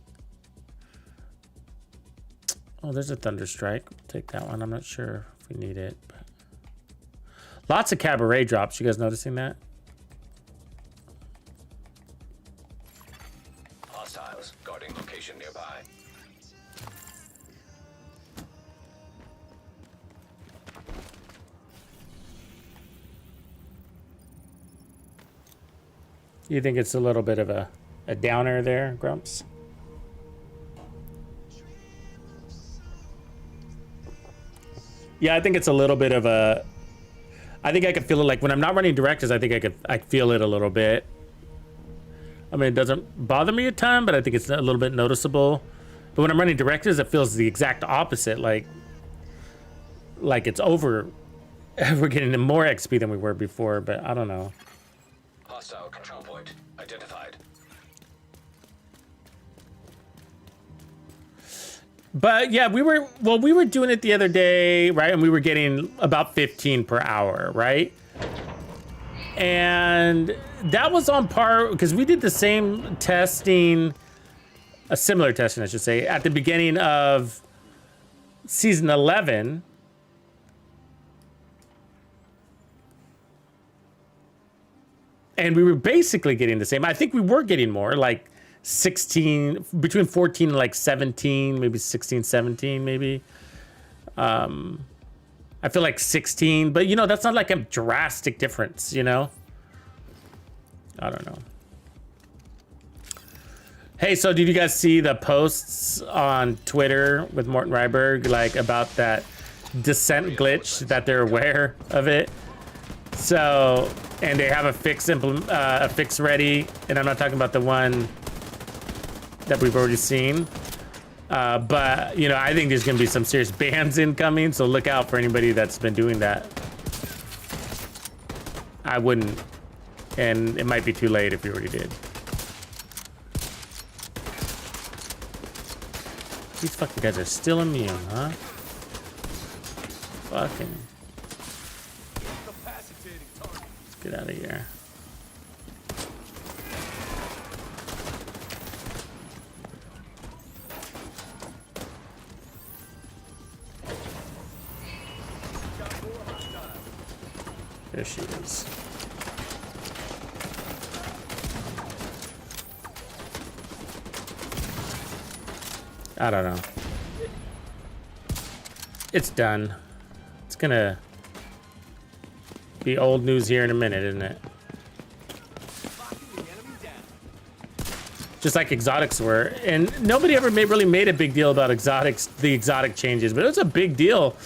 Oh, there's a Thunderstrike. We'll take that one. I'm not sure if we need it. But... Lots of cabaret drops. You guys noticing that? Hostiles guarding location nearby. You think it's a little bit of a downer there, Grumps? Yeah, I think it's a little bit of a... I think I could feel it, like when I'm not running directives, I think I feel it a little bit. I mean, it doesn't bother me a ton, but I think it's a little bit noticeable. But when I'm running directives, it feels the exact opposite. Like it's over. We're getting more XP than we were before, but I don't know. Hostile control point identified. But yeah, we were doing it the other day, right? And we were getting about 15 per hour, right? And that was on par because we did the same testing, a similar testing, I should say, at the beginning of season 11. And we were basically getting the same. I think we were getting more, like 16, between 14 and like 17, maybe 16, 17, maybe. I feel like 16, but you know, that's not like a drastic difference, you know? I don't know. Hey, so did you guys see the posts on Twitter with Morten Ryberg, like about that descent glitch, that they're aware of it? So, and they have a fix ready, and I'm not talking about the one that we've already seen. But, you know, I think there's going to be some serious bans incoming, so look out for anybody that's been doing that. I wouldn't, and it might be too late if you already did. These fucking guys are still immune, huh? Fucking. Incapacitating target. Let's get out of here. There she is. I don't know. It's done. It's gonna be old news here in a minute, isn't it? Just like exotics were. And nobody ever really made a big deal about exotics, the exotic changes, but it was a big deal.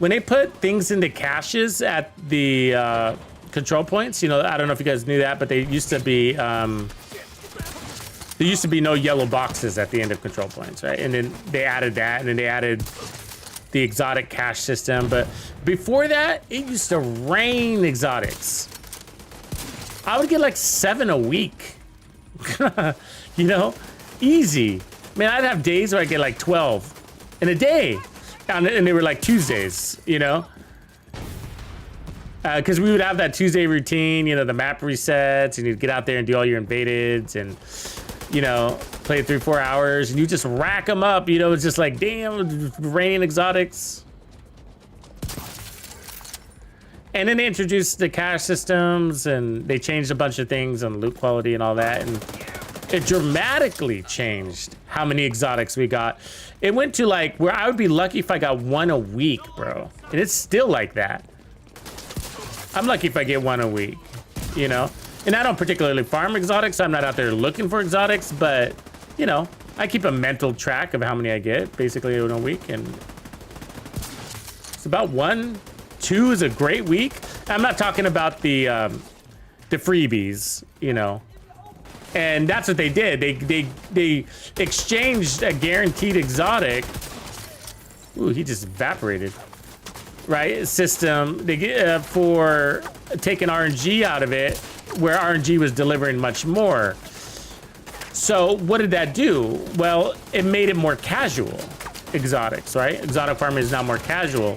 When they put things into caches at the control points, you know, I don't know if you guys knew that, but they used to be, there used to be no yellow boxes at the end of control points, right? And then they added that, and then they added the exotic cache system. But before that, it used to rain exotics. I would get like 7 a week, you know, easy. Man, I'd have days where I get like 12 in a day. And they were like Tuesdays, you know? Because we would have that Tuesday routine, you know, the map resets, and you'd get out there and do all your invadeds and, you know, play 3-4 hours, and you just rack them up, you know? It's just like, damn, raining exotics. And then they introduced the cache systems, and they changed a bunch of things on loot quality and all that, and it dramatically changed how many exotics we got. It went to like where I would be lucky if I got 1 a week, bro. And it's still like that. I'm lucky if I get 1 a week, you know? And I don't particularly farm exotics. I'm not out there looking for exotics, but you know, I keep a mental track of how many I get basically in a week. And it's about 1, 2 is a great week. I'm not talking about the freebies, you know? And that's what they did. They exchanged a guaranteed exotic. Ooh, he just evaporated. Right? System they get for taking RNG out of it, where RNG was delivering much more. So what did that do? Well, it made it more casual. Exotics, right? Exotic farming is now more casual.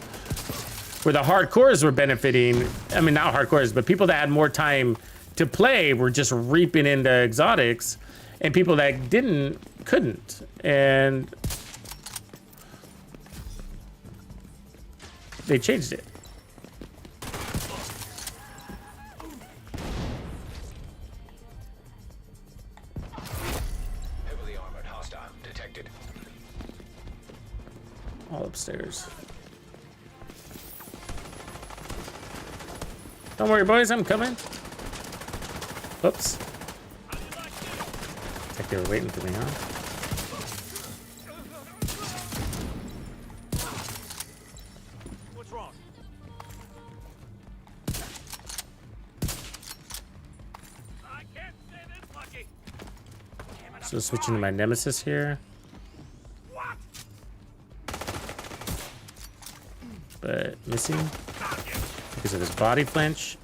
Where the hardcores were benefiting. I mean, not hardcores, but people that had more time to play were just reaping into exotics, and people that couldn't. And they changed it. Heavily armored hostile detected. All upstairs. Don't worry, boys, I'm coming. Oops. It's like they were waiting for me, huh? What's wrong? I can't stay this lucky. So switching to my nemesis here. What? But missing because of his body flinch.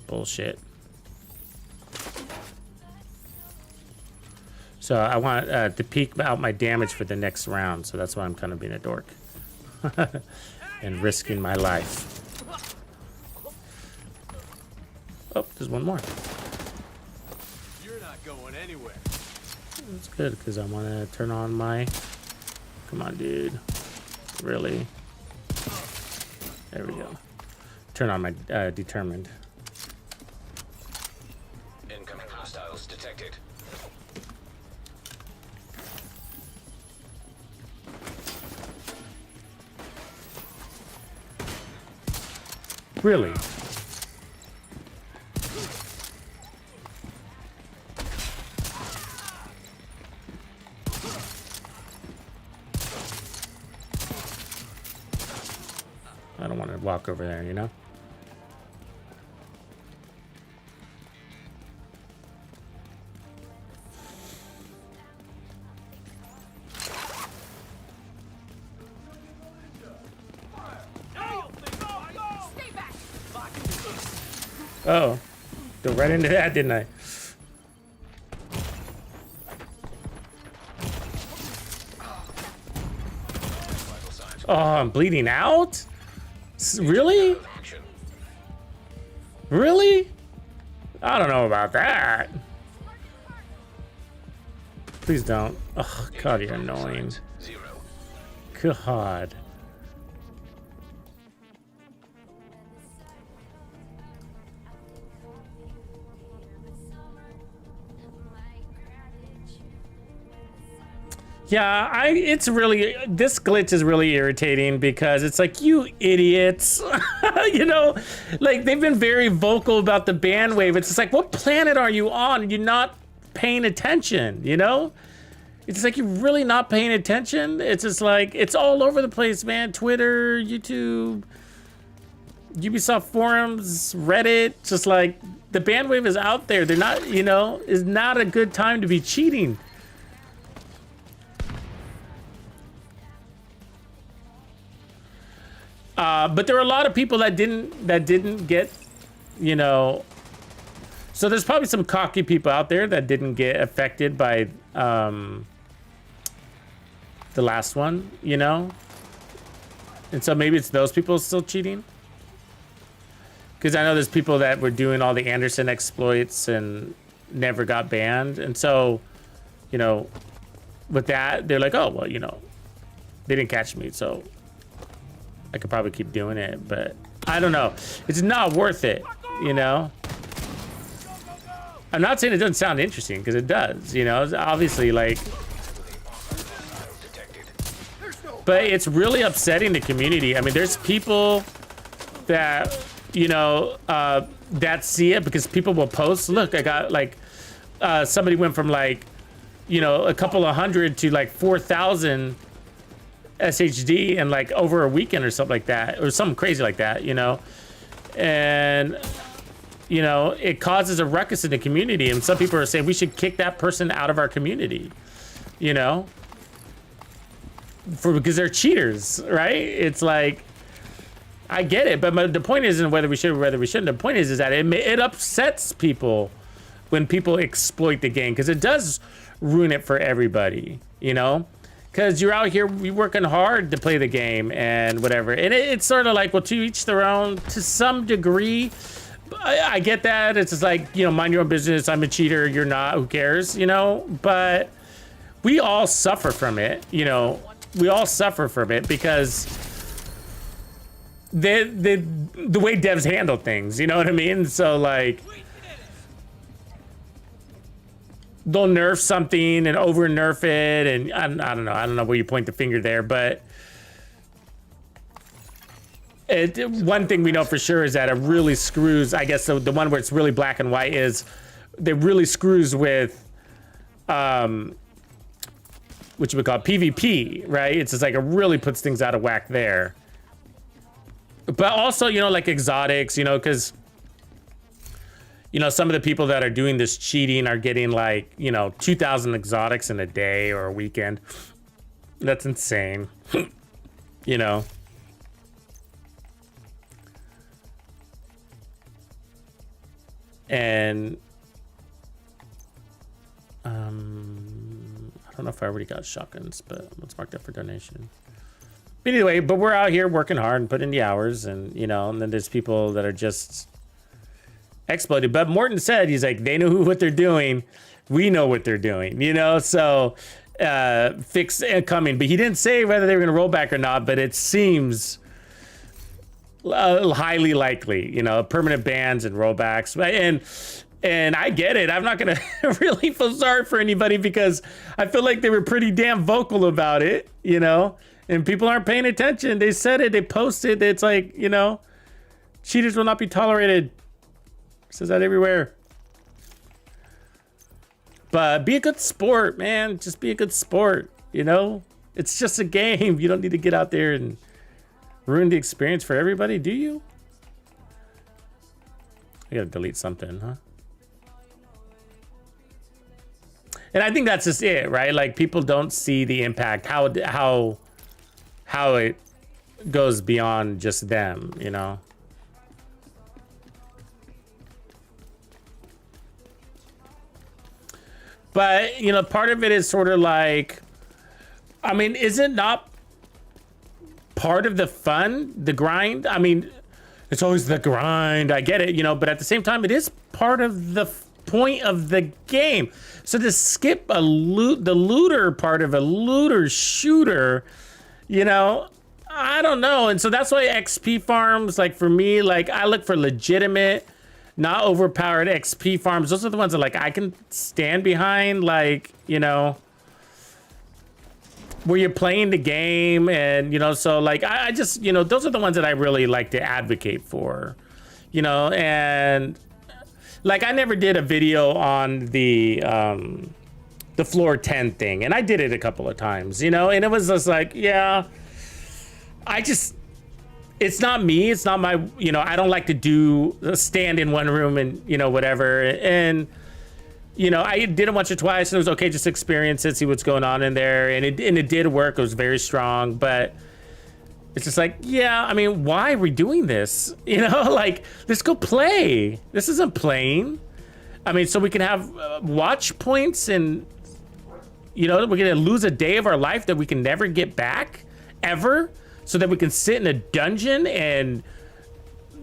Bullshit. So I want to peek out my damage for the next round, so that's why I'm kind of being a dork and risking my life. Oh, there's one more. You're not going anywhere. That's good because I want to turn on my. Come on, dude. Really? There we go. Turn on my determined. Incoming hostiles detected. Really? I don't want to walk over there, you know? Stay back! Oh, go right into that, didn't I? Oh, I'm bleeding out? Really? Action. Really? I don't know about that. Please don't. Oh, God, you're annoying. 0. God. Yeah, it's really, this glitch is really irritating because it's like, you idiots, you know, like they've been very vocal about the band wave. It's just like, what planet are you on? You're not paying attention, you know? It's like, you're really not paying attention. It's just like, it's all over the place, man. Twitter, YouTube, Ubisoft forums, Reddit, just like the band wave is out there. They're not, you know, it's not a good time to be cheating. But there were a lot of people that didn't get, you know, so there's probably some cocky people out there that didn't get affected by the last one, you know, and so maybe it's those people still cheating, because I know there's people that were doing all the Anderson exploits and never got banned, and so, you know, with that they're like, oh well, you know, they didn't catch me, so I could probably keep doing it, but I don't know. It's not worth it, you know? I'm not saying it doesn't sound interesting, because it does, you know? It's obviously, like... But it's really upsetting the community. I mean, there's people that, you know, that see it, because people will post, look, I got, like, somebody went from, like, you know, a couple of hundred to, like, 4,000... SHD and like over a weekend or something like that, or something crazy like that, you know, and you know, it causes a ruckus in the community, and some people are saying we should kick that person out of our community, you know, because they're cheaters, right? It's like, I get it, but the point isn't whether we should or whether we shouldn't. The point is that it upsets people when people exploit the game, because it does ruin it for everybody, you know. Because you're out here, you're working hard to play the game and whatever. And it's sort of like, well, to each their own, to some degree. I get that. It's just like, you know, mind your own business. I'm a cheater. You're not. Who cares? You know, but we all suffer from it. You know, we all suffer from it because the way devs handle things. You know what I mean? So like, they'll nerf something and over nerf it, and I don't know where you point the finger there, but one thing we know for sure is that it really screws, I guess the one where it's really black and white is that really screws with what you would call PvP, right? It's just like it really puts things out of whack there. But also, you know, like exotics, you know, because you know, some of the people that are doing this cheating are getting like, you know, 2,000 exotics in a day or a weekend. That's insane. You know. And I don't know if I already got shotguns, but let's mark that for donation. But anyway, but we're out here working hard and putting in the hours, and you know, and then there's people that are just exploited. But Morton said, he's like, they know what they're doing, we know what they're doing, you know, so fix coming. But he didn't say whether they were gonna roll back or not, but it seems highly likely, you know, permanent bans and rollbacks. And I get it. I'm not gonna really feel sorry for anybody, because I feel like they were pretty damn vocal about it, you know, and people aren't paying attention. They said it, they posted, it's like, you know, cheaters will not be tolerated. It says that everywhere. But be a good sport, man. Just be a good sport, you know? It's just a game. You don't need to get out there and ruin the experience for everybody, do you? I gotta delete something, huh? And I think that's just it, right? Like, people don't see the impact, how it goes beyond just them, you know? But, you know, part of it is sort of like, I mean, is it not part of the fun, the grind. I mean, it's always the grind. I get it, you know, but at the same time, it is part of the point of the game. So to skip the looter part of a looter shooter, you know, I don't know. And so that's why XP farms, like for me, like I look for legitimate, not overpowered XP farms. Those are the ones that like I can stand behind, like, you know, where you're playing the game. And, you know, so like I just, you know, those are the ones that I really like to advocate for, you know. And like I never did a video on the floor 10 thing, and I did it a couple of times, you know, and it was just like, yeah, it's not me. It's not my, you know, I don't like to stand in one room and, you know, whatever. And, you know, I did it once or twice and it was okay. Just experience it, see what's going on in there. And it did work. It was very strong, but it's just like, yeah, I mean, why are we doing this? You know, like, let's go play. This isn't playing. I mean, so we can have watch points and, you know, we're going to lose a day of our life that we can never get back ever, so that we can sit in a dungeon and,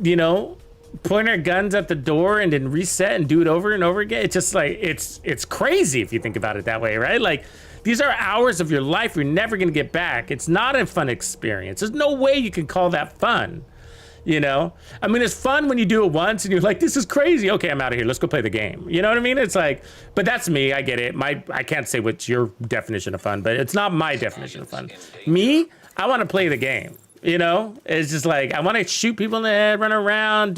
you know, point our guns at the door and then reset and do it over and over again. It's just like, it's crazy if you think about it that way, right? Like, these are hours of your life you're never going to get back. It's not a fun experience. There's no way you can call that fun, you know? I mean, it's fun when you do it once and you're like, this is crazy. Okay, I'm out of here. Let's go play the game. You know what I mean? It's like, but that's me. I get it. I can't say what's your definition of fun, but it's not my definition of fun. Me, I want to play the game, you know? It's just like, I want to shoot people in the head, run around,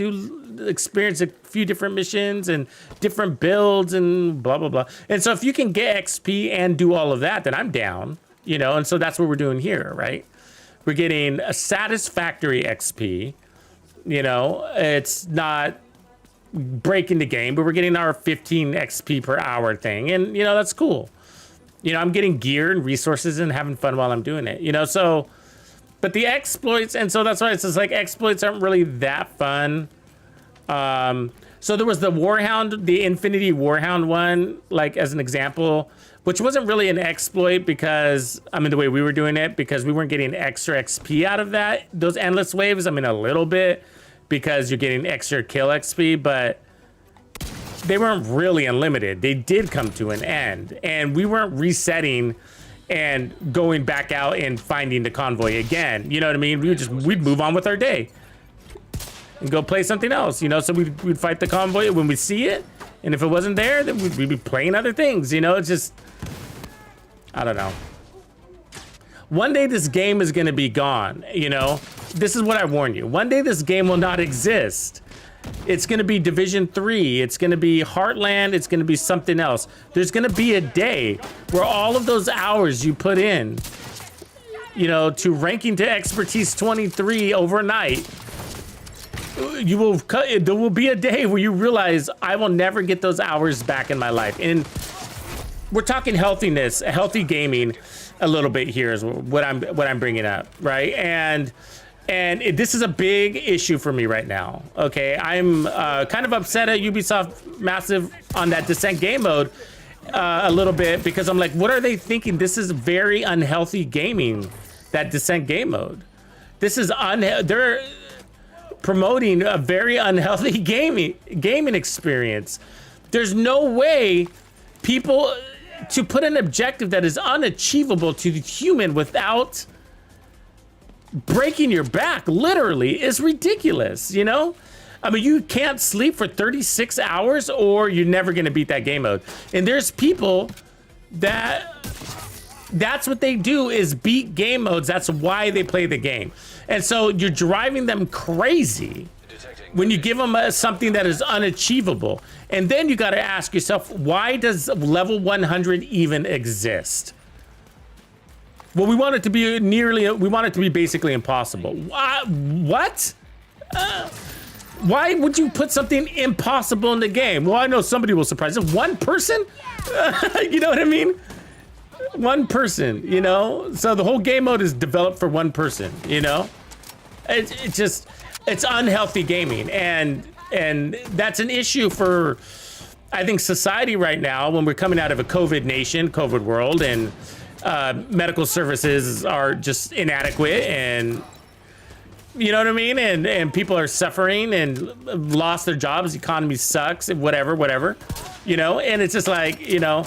experience a few different missions and different builds and blah, blah, blah. And so if you can get XP and do all of that, then I'm down, you know? And so that's what we're doing here, right? We're getting a satisfactory XP, you know? It's not breaking the game, but we're getting our 15 XP per hour thing. And, you know, that's cool. You know, I'm getting gear and resources and having fun while I'm doing it, you know? So, but the exploits, and so that's why it's just like exploits aren't really that fun. So there was the Warhound, the Infinity Warhound one, like as an example, which wasn't really an exploit because, I mean, the way we were doing it, because we weren't getting extra XP out of that, those endless waves. I mean, a little bit because you're getting extra kill XP, but they weren't really unlimited. They did come to an end, and we weren't resetting and going back out and finding the convoy again. You know what I mean? We'd move on with our day and go play something else, you know? So we'd fight the convoy when we see it, and if it wasn't there, then we'd be playing other things, you know? It's just, I don't know. One day this game is gonna be gone, you know? This is what I warn you. One day this game will not exist. It's gonna be Division 3, it's gonna be Heartland, it's gonna be something else. There's gonna be a day where all of those hours you put in, you know, to ranking to expertise 23 overnight, there will be a day where you realize I will never get those hours back in my life. And we're talking healthiness, healthy gaming a little bit here is what I'm bringing up, right? And this is a big issue for me right now. Okay, I'm kind of upset at Ubisoft Massive on that Descent game mode a little bit, because I'm like, what are they thinking? This is very unhealthy gaming, that Descent game mode. This is they're promoting a very unhealthy gaming experience. There's no way people to put an objective that is unachievable to the human without breaking your back, literally, is ridiculous, you know? I mean, you can't sleep for 36 hours or you're never gonna beat that game mode. And there's people that's what they do, is beat game modes. That's why they play the game. And so you're driving them crazy when you give them something that is unachievable. And then you gotta ask yourself, why does level 100 even exist? Well, we want it to be basically impossible. What? Why would you put something impossible in the game? Well, I know somebody will surprise us. One person? You know what I mean? One person, you know? So the whole game mode is developed for one person, you know? It's unhealthy gaming. And that's an issue for, I think, society right now, when we're coming out of a COVID nation, COVID world, and medical services are just inadequate, and you know what I mean? And people are suffering and lost their jobs. The economy sucks and whatever, you know? And it's just like, you know,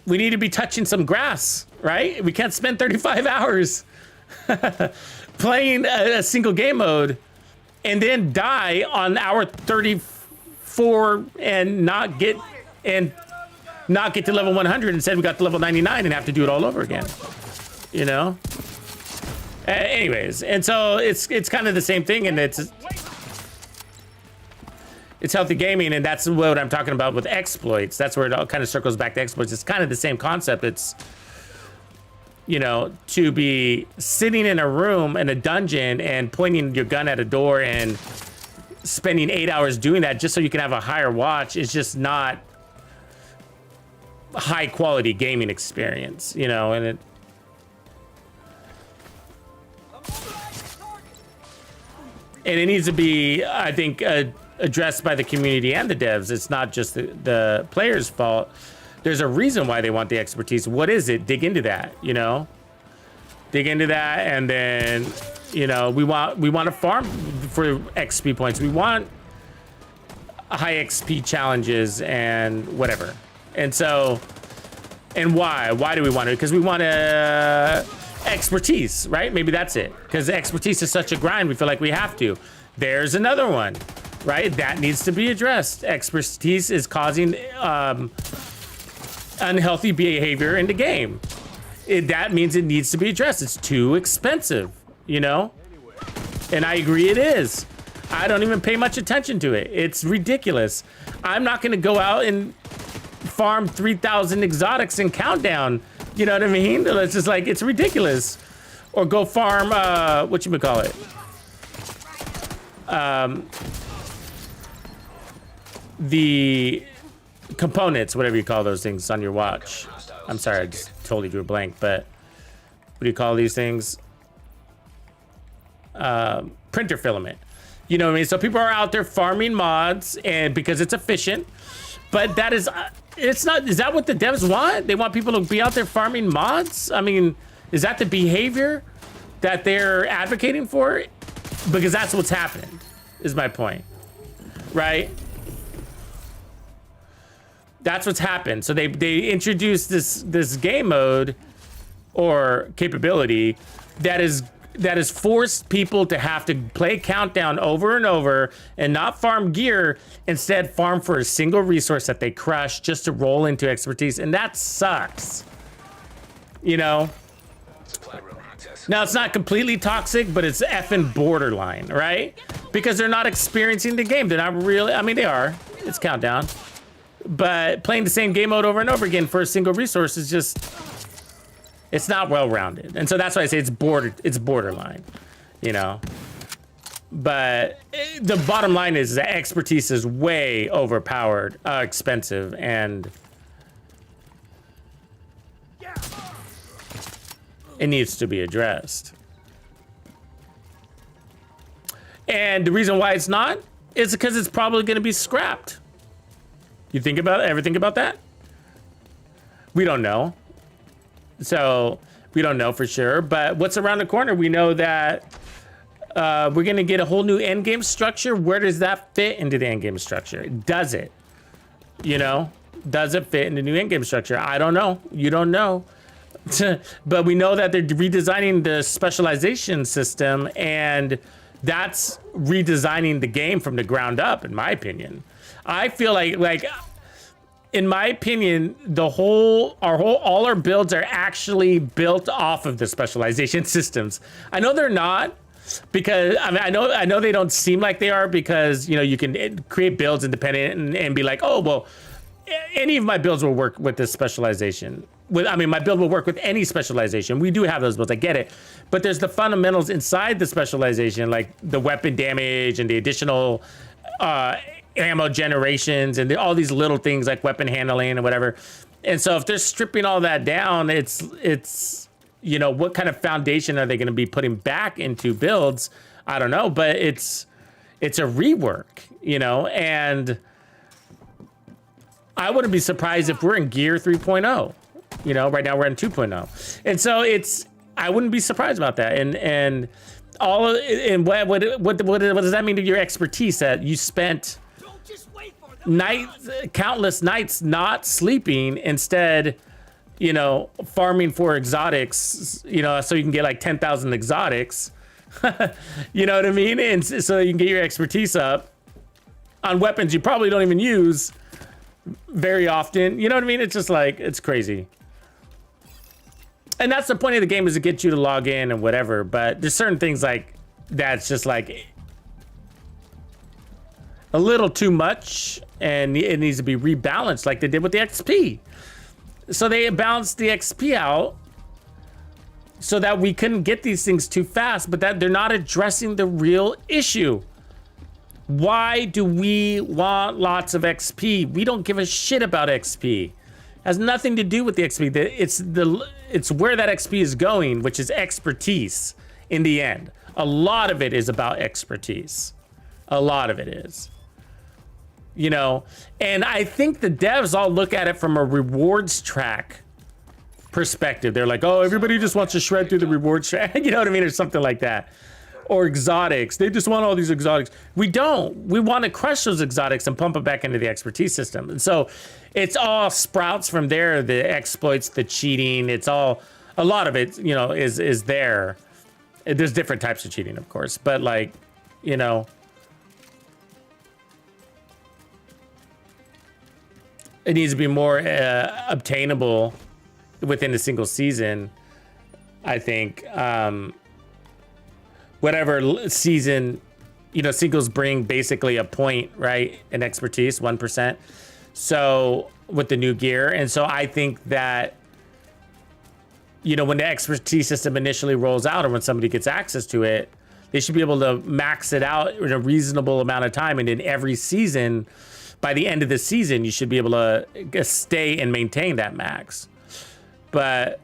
we need to be touching some grass, right? We can't spend 35 hours playing a single game mode and then die on hour 34 and not get to level 100. Instead, we got to level 99 and have to do it all over again, you know? Anyways, and so it's kind of the same thing, and it's healthy gaming, and that's what I'm talking about with exploits. That's where it all kind of circles back to exploits. It's kind of the same concept. It's, you know, to be sitting in a room in a dungeon and pointing your gun at a door and spending 8 hours doing that just so you can have a higher watch is just not high quality gaming experience, you know, and it needs to be, I think, addressed by the community and the devs. It's not just the players' fault. There's a reason why they want the expertise. What is it? Dig into that, you know? Dig into that, and then, you know, we want to farm for XP points. We want high XP challenges and whatever. And so, and why? Why do we want it? Because we want expertise, right? Maybe that's it. Because expertise is such a grind, we feel like we have to. There's another one, right? That needs to be addressed. Expertise is causing unhealthy behavior in the game. That means it needs to be addressed. It's too expensive, you know? And I agree it is. I don't even pay much attention to it. It's ridiculous. I'm not gonna go out and farm 3,000 exotics in Countdown. You know what I mean? It's just like, it's ridiculous. Or go farm, whatchamacallit? The components, whatever you call those things on your watch. I'm sorry, I just totally drew a blank, but what do you call these things? Printer filament. You know what I mean? So people are out there farming mods, and because it's efficient, but that is, it's not, is that what the devs want? They want people to be out there farming mods? I mean, is that the behavior that they're advocating for? Because that's what's happened, is my point, right? That's what's happened. So they introduced this game mode or capability that has forced people to have to play Countdown over and over and not farm gear, instead farm for a single resource that they crush just to roll into expertise, and that sucks. You know? Now, it's not completely toxic, but it's effing borderline, right? Because they're not experiencing the game. They're not really, I mean, they are. It's Countdown. But playing the same game mode over and over again for a single resource is just, it's not well-rounded. And so that's why I say it's borderline, you know? But the bottom line is that expertise is way overpowered, expensive, and it needs to be addressed. And the reason why it's not is because it's probably going to be scrapped. You think about it? Ever think about that? We don't know. So we don't know for sure, but what's around the corner? We know that we're going to get a whole new end game structure. Where does that fit into the end game structure? Does it? You know, does it fit in the new end game structure? I don't know. You don't know. But we know that they're redesigning the specialization system, and that's redesigning the game from the ground up, in my opinion. I feel like in my opinion, all our builds are actually built off of the specialization systems. I know they're not, because I mean, I know they don't seem like they are, because, you know, you can create builds independent and be like, oh, well, any of my builds will work with this specialization. I mean, my build will work with any specialization. We do have those builds, I get it. But there's the fundamentals inside the specialization, like the weapon damage and the additional ammo generations and all these little things like weapon handling and whatever. And so if they're stripping all that down, it's you know, what kind of foundation are they going to be putting back into builds? I don't know, but it's a rework, you know, and I wouldn't be surprised if we're in Gear 3.0. You know, right now we're in 2.0. And so I wouldn't be surprised about that. And what does that mean to your expertise that you spent countless nights not sleeping, instead, you know, farming for exotics, you know, so you can get like 10,000 exotics. You know what I mean? And so you can get your expertise up on weapons you probably don't even use very often. You know what I mean? It's just like, it's crazy. And that's the point of the game, is to get you to log in and whatever. But there's certain things like that's just like a little too much, and it needs to be rebalanced like they did with the XP. So they balanced the XP out so that we couldn't get these things too fast, but that they're not addressing the real issue. Why do we want lots of XP? We don't give a shit about XP. It has nothing to do with the XP. It's where that XP is going, which is expertise in the end. A lot of it is about expertise. A lot of it is. You know, and I think the devs all look at it from a rewards track perspective. They're like, oh, everybody just wants to shred through the rewards track. You know what I mean? Or something like that. Or exotics. They just want all these exotics. We don't. We want to crush those exotics and pump it back into the expertise system. And so it's all sprouts from there. The exploits, the cheating, it's all, a lot of it, you know, is there. There's different types of cheating, of course, but like, you know, it needs to be more obtainable within a single season, I think. Whatever season, you know, singles bring basically a point, right? An expertise, 1%. So with the new gear. And so I think that, you know, when the expertise system initially rolls out, or when somebody gets access to it, they should be able to max it out in a reasonable amount of time. And in every season, by the end of the season, you should be able to stay and maintain that max. But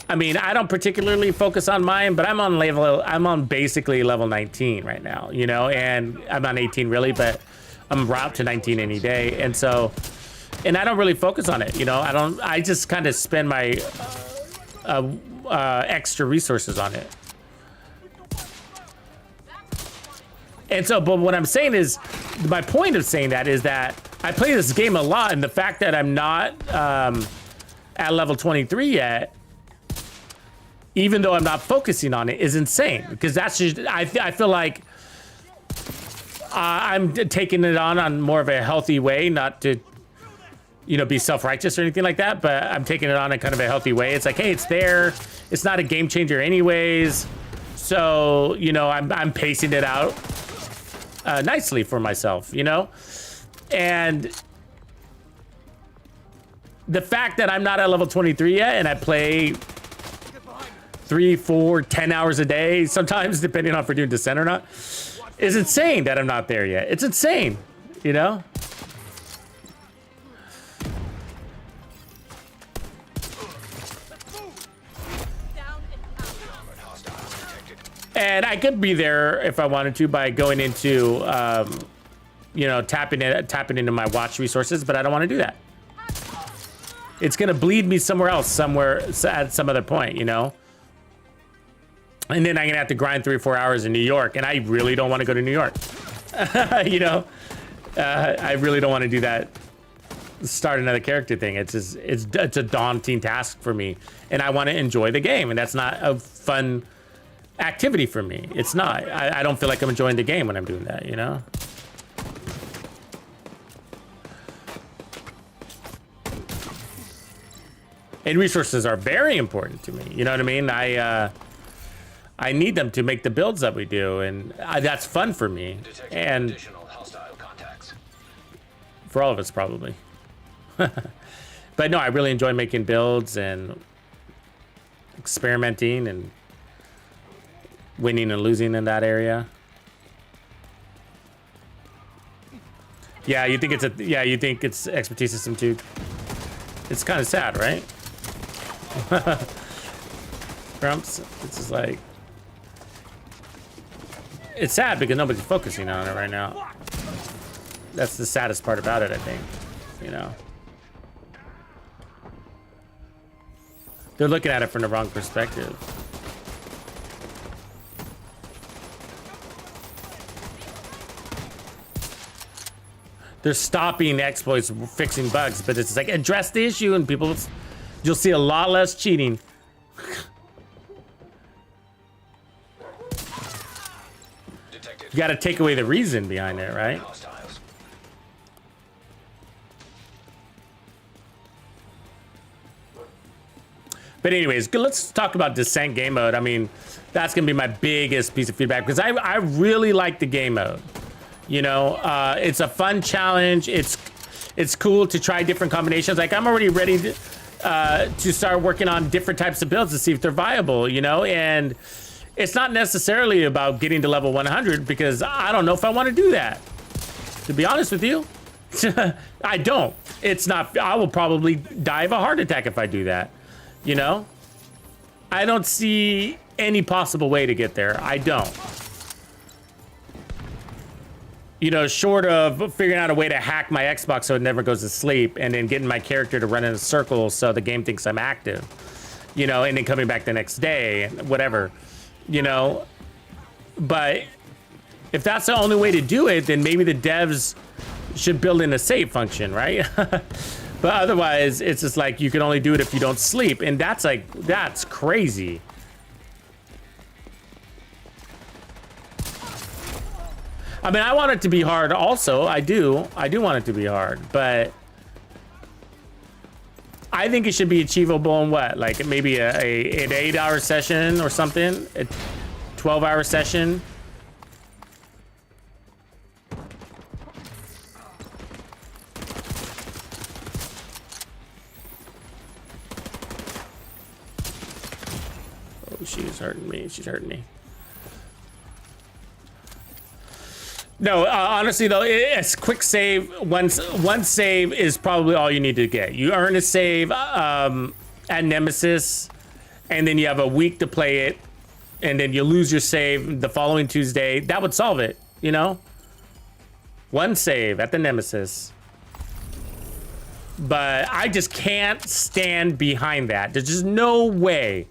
I mean, I don't particularly focus on mine, but I'm on basically level 19 right now, you know, and I'm on 18 really, but I'm route to 19 any day. And so, and I don't really focus on it, you know, I just kind of spend my extra resources on it. And so, but what I'm saying is, my point of saying that is that I play this game a lot, and the fact that I'm not at level 23 yet, even though I'm not focusing on it, is insane. Because that's just, I feel like I'm taking it on more of a healthy way, not to, you know, be self-righteous or anything like that, but I'm taking it on in kind of a healthy way. It's like, hey, it's there. It's not a game changer anyways. So, you know, I'm pacing it out nicely for myself, you know? And the fact that I'm not at level 23 yet, and I play 3, 4, 10 hours a day, sometimes, depending on if we're doing Descent or not, is insane that I'm not there yet. It's insane, you know? And I could be there if I wanted to by going into, you know, tapping into my watch resources, but I don't want to do that. It's gonna bleed me somewhere else, at some other point, you know? And then I'm gonna have to grind 3 or 4 hours in New York, and I really don't want to go to New York. You know, I really don't want to do that. Start another character thing. It's a daunting task for me, and I want to enjoy the game, and that's not a fun activity for me. It's not. I don't feel like I'm enjoying the game when I'm doing that. You know. And resources are very important to me. You know what I mean? I need them to make the builds that we do, and that's fun for me. And Additional hostile contacts. for all of us, probably. But no, I really enjoy making builds and experimenting and winning and losing in that area. Yeah, you think it's expertise system too. It's kind of sad, right? Grumps, it's just like, it's sad because nobody's focusing on it right now. That's the saddest part about it, I think. You know, they're looking at it from the wrong perspective. They're stopping exploits, fixing bugs, but it's like address the issue, and people, you'll see a lot less cheating. Detected. You got to take away the reason behind it, right? Hostiles. But anyways, let's talk about Descent game mode. I mean, that's gonna be my biggest piece of feedback because I really like the game mode. You know, it's a fun challenge. It's cool to try different combinations. Like I'm already ready to start working on different types of builds to see if they're viable. You know, and it's not necessarily about getting to level 100 because I don't know if I want to do that. To be honest with you, I don't. It's not. I will probably die of a heart attack if I do that. You know, I don't see any possible way to get there. I don't. You know, short of figuring out a way to hack my Xbox so it never goes to sleep and then getting my character to run in a circle so the game thinks I'm active, you know, and then coming back the next day, whatever, you know. But if that's the only way to do it, then maybe the devs should build in a save function, right? But otherwise, it's just like you can only do it if you don't sleep. And that's like, that's crazy. I mean, I want it to be hard also. I do want it to be hard, but I think it should be achievable in what? Like maybe an 8-hour session or something, a 12-hour session. Oh, she's hurting me. She's hurting me. No, honestly though, it's quick save. One save is probably all you need to get. You earn a save at Nemesis, and then you have a week to play it, and then you lose your save the following Tuesday. That would solve it, you know? One save at the Nemesis. But I just can't stand behind that. There's just no way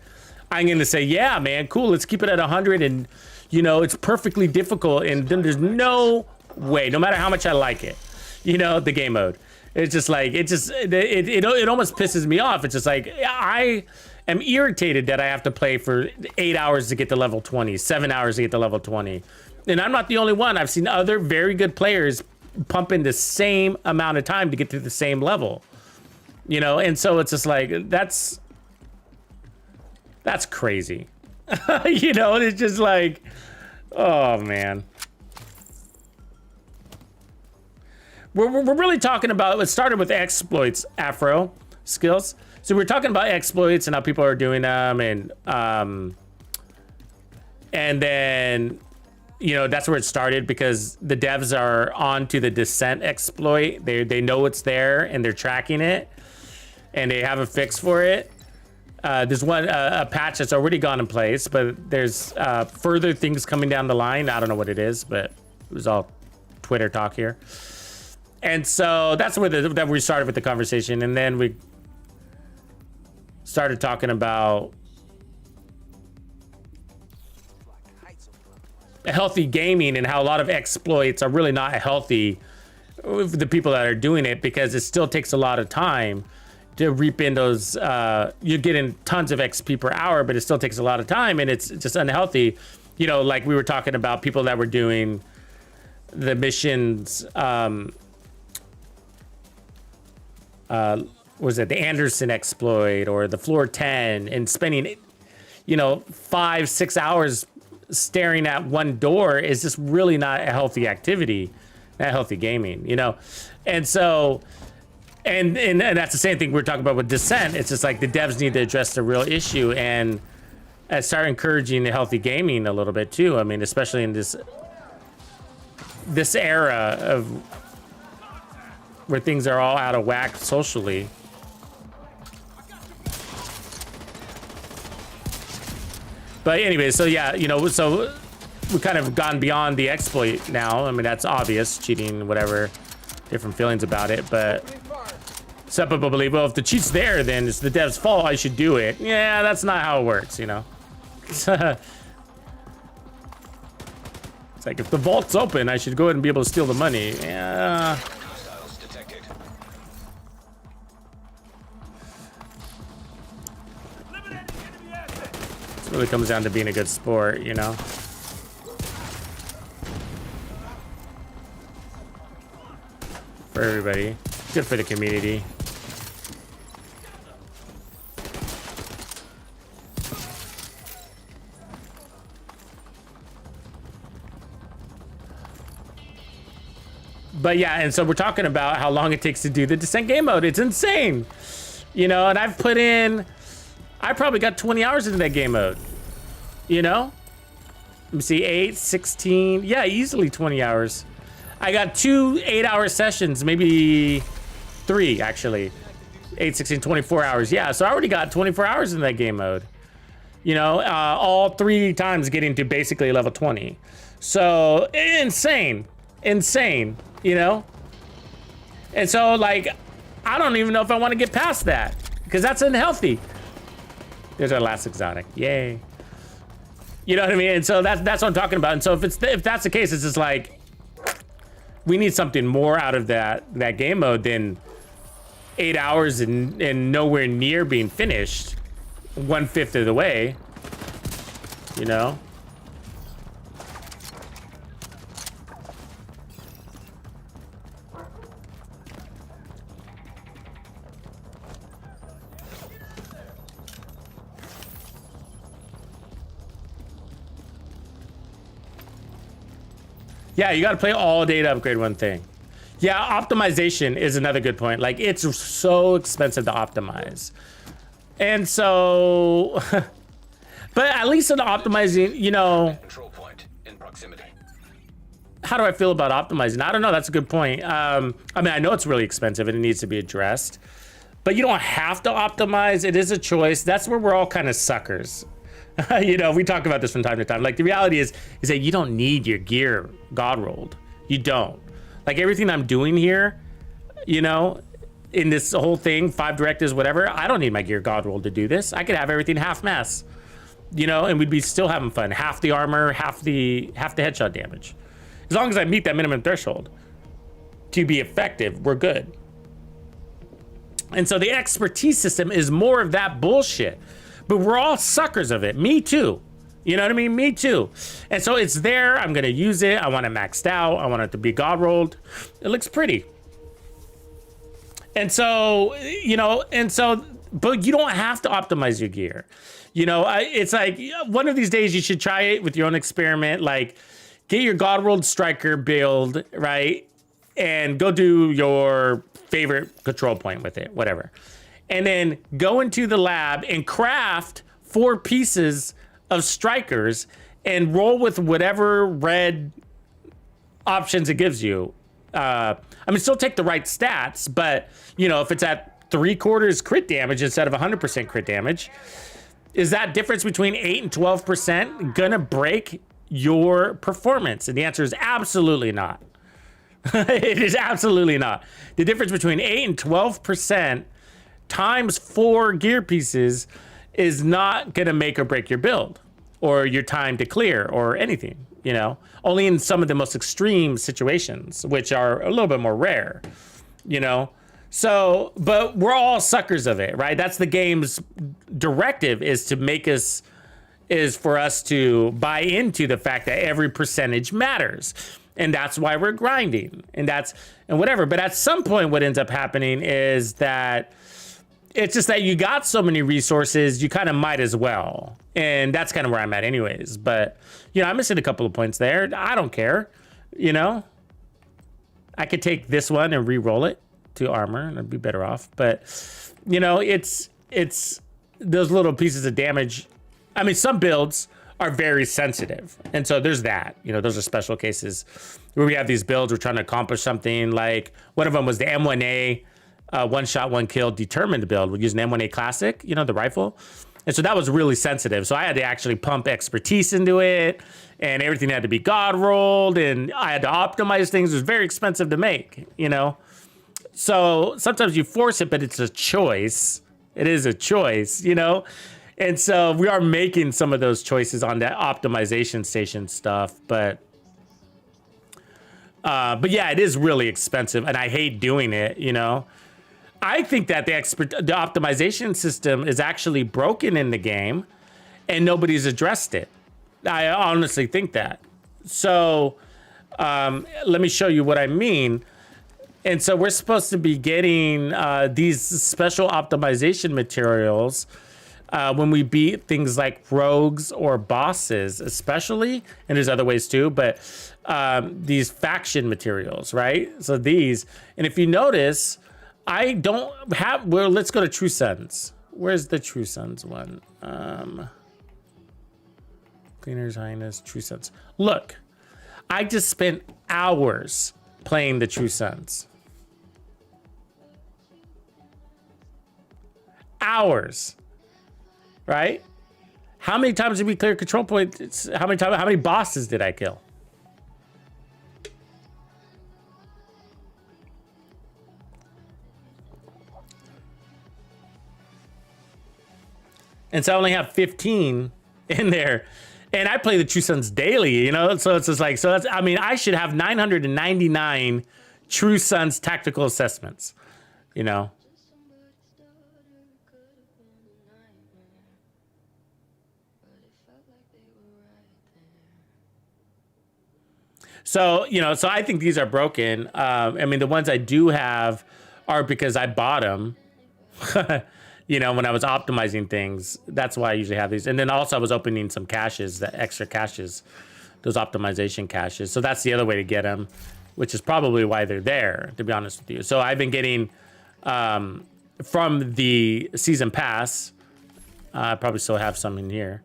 I'm gonna say, yeah, man, cool, let's keep it at 100 and you know, it's perfectly difficult, and then there's no way, no matter how much I like it, you know, the game mode. It's just like, it almost pisses me off. It's just like, I am irritated that I have to play for 8 hours to get to level 20, 7 hours to get to level 20. And I'm not the only one. I've seen other very good players pump in the same amount of time to get to the same level, you know? And so it's just like, that's crazy. You know, it's just like, oh man. We're really talking about, it started with exploits, Afro skills. So we're talking about exploits and how people are doing them, and then, you know, that's where it started because the devs are on to the Descent exploit. They know it's there and they're tracking it and they have a fix for it. There's a patch that's already gone in place, but there's further things coming down the line. I don't know what it is, but it was all Twitter talk here. And so that's where that we started with the conversation, and then we started talking about healthy gaming and how a lot of exploits are really not healthy for the people that are doing it because it still takes a lot of time to reap in those. You're getting tons of XP per hour, but it still takes a lot of time, and it's just unhealthy. You know, like we were talking about people that were doing the missions. Was it the Anderson exploit or the floor 10 and spending, you know, 5-6 hours staring at one door is just really not a healthy activity, not healthy gaming, you know? And so, and that's the same thing we're talking about with Descent. It's just like the devs need to address the real issue and start encouraging the healthy gaming a little bit too. I mean, especially in this era of where things are all out of whack socially. But anyway, so yeah, you know, so we've kind of gone beyond the exploit now. I mean, that's obvious, cheating, whatever. different feelings about it, but some people believe, well, if the cheat's there, then it's the dev's fault, I should do it. Yeah, that's not how it works, you know? It's like, if the vault's open, I should go ahead and be able to steal the money. Yeah. Hostiles detected. It really comes down to being a good sport, you know? For everybody. Good for the community. But yeah, and so we're talking about how long it takes to do the Descent game mode. It's insane. You know, and I've put in, I probably got 20 hours into that game mode. You know? Let me see, 8, 16, yeah, easily 20 hours. I got 2 8-hour sessions, maybe 3 actually. 8, 16, 24 hours. Yeah, so I already got 24 hours in that game mode. You know, all 3 times getting to basically level 20. So, insane. Insane, you know? And so, like, I don't even know if I want to get past that, because that's unhealthy. There's our last exotic. Yay. You know what I mean? And so that's what I'm talking about. And so if that's the case, it's just like, we need something more out of that game mode than 8 hours and nowhere near being finished 1/5 of the way, you know? Yeah, you gotta play all day to upgrade one thing. Yeah, optimization is another good point. Like, it's so expensive to optimize. And so, but at least in optimizing, you know, Control point in proximity. how do I feel about optimizing? I don't know, that's a good point. I mean, I know it's really expensive and it needs to be addressed, but you don't have to optimize. It is a choice. That's where we're all kind of suckers. You know, we talk about this from time to time. Like, the reality is that you don't need your gear god rolled. You don't. Like, everything I'm doing here, you know, in this whole thing, 5 directives, whatever, I don't need my gear god rolled to do this. I could have everything half mass, you know, and we'd be still having fun. Half the armor, half the headshot damage. As long as I meet that minimum threshold to be effective, we're good. And so the expertise system is more of that bullshit. But we're all suckers of it. Me too. You know what I mean? Me too. And so it's there. I'm going to use it. I want it maxed out. I want it to be god rolled. It looks pretty. And so, you know, but you don't have to optimize your gear. You know, it's like, one of these days you should try it with your own experiment. Like, get your god rolled striker build, right? And go do your favorite control point with it, whatever. And then go into the lab and craft 4 pieces of strikers and roll with whatever red options it gives you. I mean, still take the right stats, but, you know, if it's at 3/4 crit damage instead of 100% crit damage, is that difference between 8 and 12% gonna break your performance? And the answer is absolutely not. It is absolutely not. The difference between 8 and 12% times 4 gear pieces is not gonna make or break your build or your time to clear or anything, you know? Only in some of the most extreme situations, which are a little bit more rare, you know? So, but we're all suckers of it, right? That's the game's directive, is for us to buy into the fact that every percentage matters. And that's why we're grinding and whatever. But at some point, what ends up happening is that it's just that you got so many resources, you kind of might as well. And that's kind of where I'm at anyways. But, you know, I'm missing a couple of points there. I don't care, you know? I could take this one and re-roll it to armor and I'd be better off. But, you know, it's those little pieces of damage. I mean, some builds are very sensitive. And so there's that, you know, those are special cases where we have these builds, we're trying to accomplish something. Like, one of them was the M1A, 1 shot, 1 kill determined build. We're using M1A Classic, you know, the rifle. And so that was really sensitive. So I had to actually pump expertise into it, and everything had to be God rolled, and I had to optimize things. It was very expensive to make, you know? So sometimes you force it, but it's a choice. It is a choice, you know? And so we are making some of those choices on that optimization station stuff, but yeah, it is really expensive, and I hate doing it, you know? I think that the optimization system is actually broken in the game, and nobody's addressed it. I honestly think that. So let me show you what I mean. And so we're supposed to be getting these special optimization materials when we beat things like rogues or bosses, especially, and there's other ways too, but these faction materials, right? So these, and if you notice, I don't have, well, let's go to True Sons. Where's the True Sons one? Cleaners, Highness, True Sons. Look, I just spent hours playing the True Sons. Hours, right? How many times did we clear control points? How many bosses did I kill? And so I only have 15 in there, and I play the True Sons daily, you know? So it's just like, so that's, I mean, I should have 999 True Sons tactical assessments, you know? So, you know, so I think these are broken. I mean, the ones I do have are because I bought them, you know, when I was optimizing things. That's why I usually have these. And then also I was opening some caches, the extra caches, those optimization caches. So that's the other way to get them, which is probably why they're there, to be honest with you. So I've been getting from the season pass. I probably still have some in here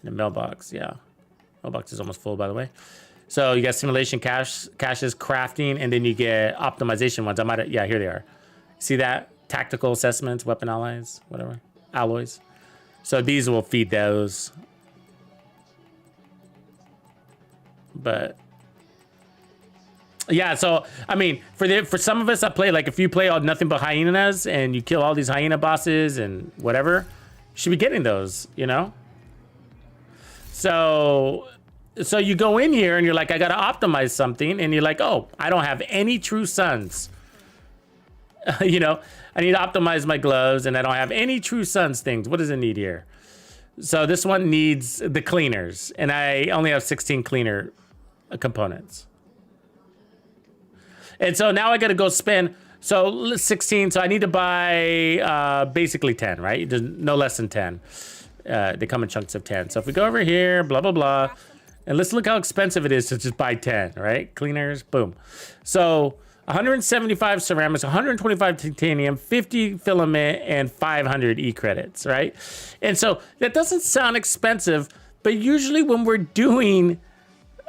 in the mailbox. Yeah. Mailbox is almost full, by the way. So you got simulation caches, crafting, and then you get optimization ones. Yeah, here they are. See that? Tactical assessments, weapon allies, whatever, alloys. So these will feed those. But yeah, so I mean, for some of us that play, like if you play all nothing but hyenas and you kill all these hyena bosses and whatever, you should be getting those, you know? So you go in here and you're like, I gotta optimize something, and you're like, oh, I don't have any True Sons. You know, I need to optimize my gloves, and I don't have any True Sons things. What does it need here? So this one needs the cleaners, and I only have 16 cleaner components. And so now I gotta go spend, so 16, so I need to buy basically 10, right? There's no less than 10. They come in chunks of 10. So if we go over here, blah, blah, blah, and let's look how expensive it is to just buy 10, right? Cleaners, boom. So 175 ceramics, 125 titanium, 50 filament, and 500 e-credits, right? And so that doesn't sound expensive, but usually when we're doing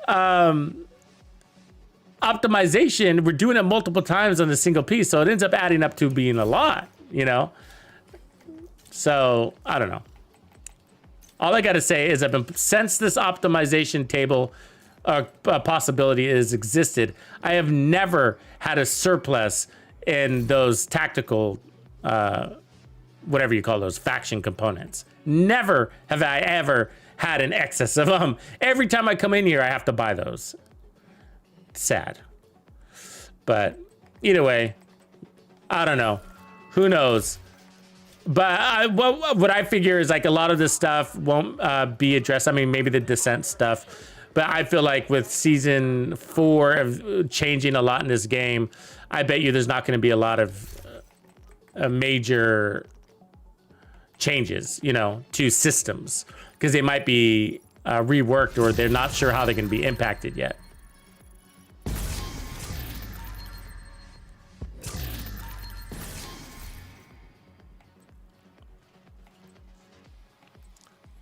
optimization, we're doing it multiple times on a single piece, so it ends up adding up to being a lot, you know? So, I don't know. All I gotta say is since this optimization table possibility has existed, I have never had a surplus in those tactical, whatever you call those, faction components. Never have I ever had an excess of them. Every time I come in here, I have to buy those. Sad. But either way, I don't know. Who knows? But what I figure is like a lot of this stuff won't be addressed. I mean, maybe the descent stuff. But I feel like with season 4 of changing a lot in this game, I bet you there's not going to be a lot of major changes, you know, to systems. Because they might be reworked, or they're not sure how they're going to be impacted yet.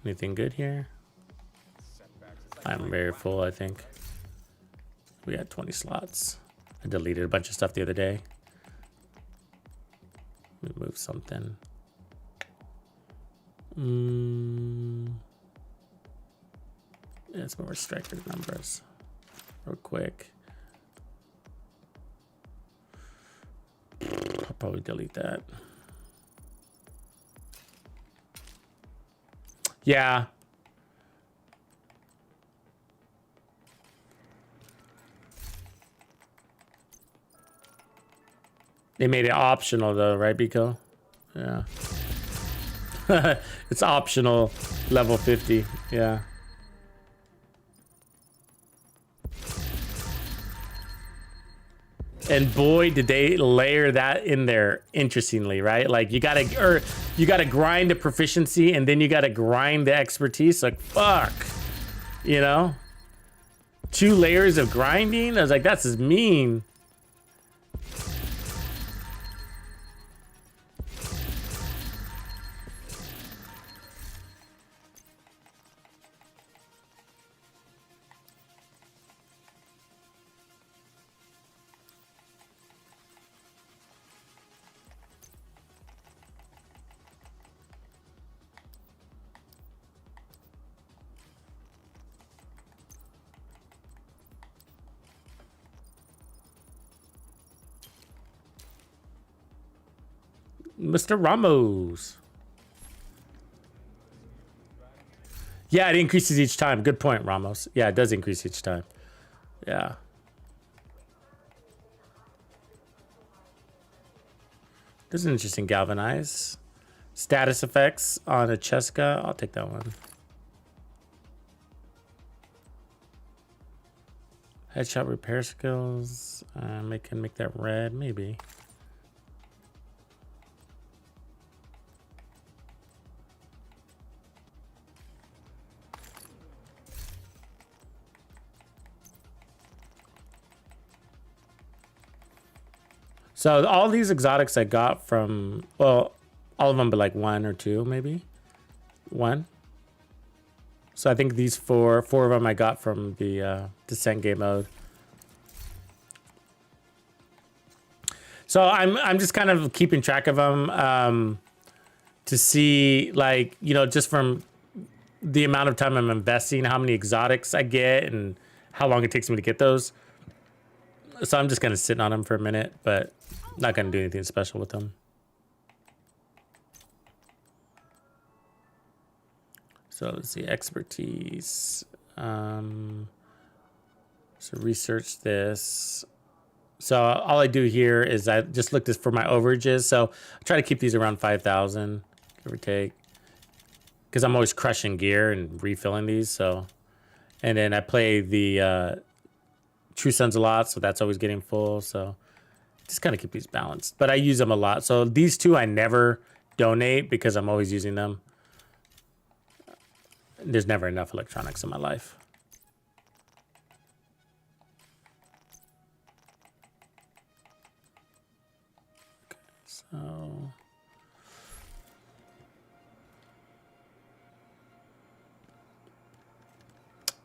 Anything good here? I'm very full, I think. We had 20 slots. I deleted a bunch of stuff the other day. Let me move something. Yeah, it's more striker numbers. Real quick. I'll probably delete that. Yeah. They made it optional though, right, Biko? Yeah. It's optional level 50. Yeah. And boy, did they layer that in there interestingly, right? Like you gotta grind the proficiency and then you gotta grind the expertise. Like fuck, you know? 2 layers of grinding. I was like, that's just mean. Mr. Ramos. Yeah, it increases each time. Good point, Ramos. Yeah, it does increase each time. Yeah. This is an interesting galvanize. Status effects on a Cheska. I'll take that one. Headshot repair skills. I can make that red, maybe. So all these exotics I got from, well, all of them but like 1 or 2 maybe. 1. So I think these 4 of them I got from the Descent game mode. So I'm just kind of keeping track of them to see, like, you know, just from the amount of time I'm investing, how many exotics I get and how long it takes me to get those. So I'm just kind of sitting on them for a minute, but not going to do anything special with them. So let's see, expertise. So research this. So all I do here is I just looked for my overages. So I try to keep these around 5,000, give or take, because I'm always crushing gear and refilling these. So, and then I play the True Sons a lot, so that's always getting full. So just kind of keep these balanced, but I use them a lot. So these 2 I never donate because I'm always using them. There's never enough electronics in my life. Okay, so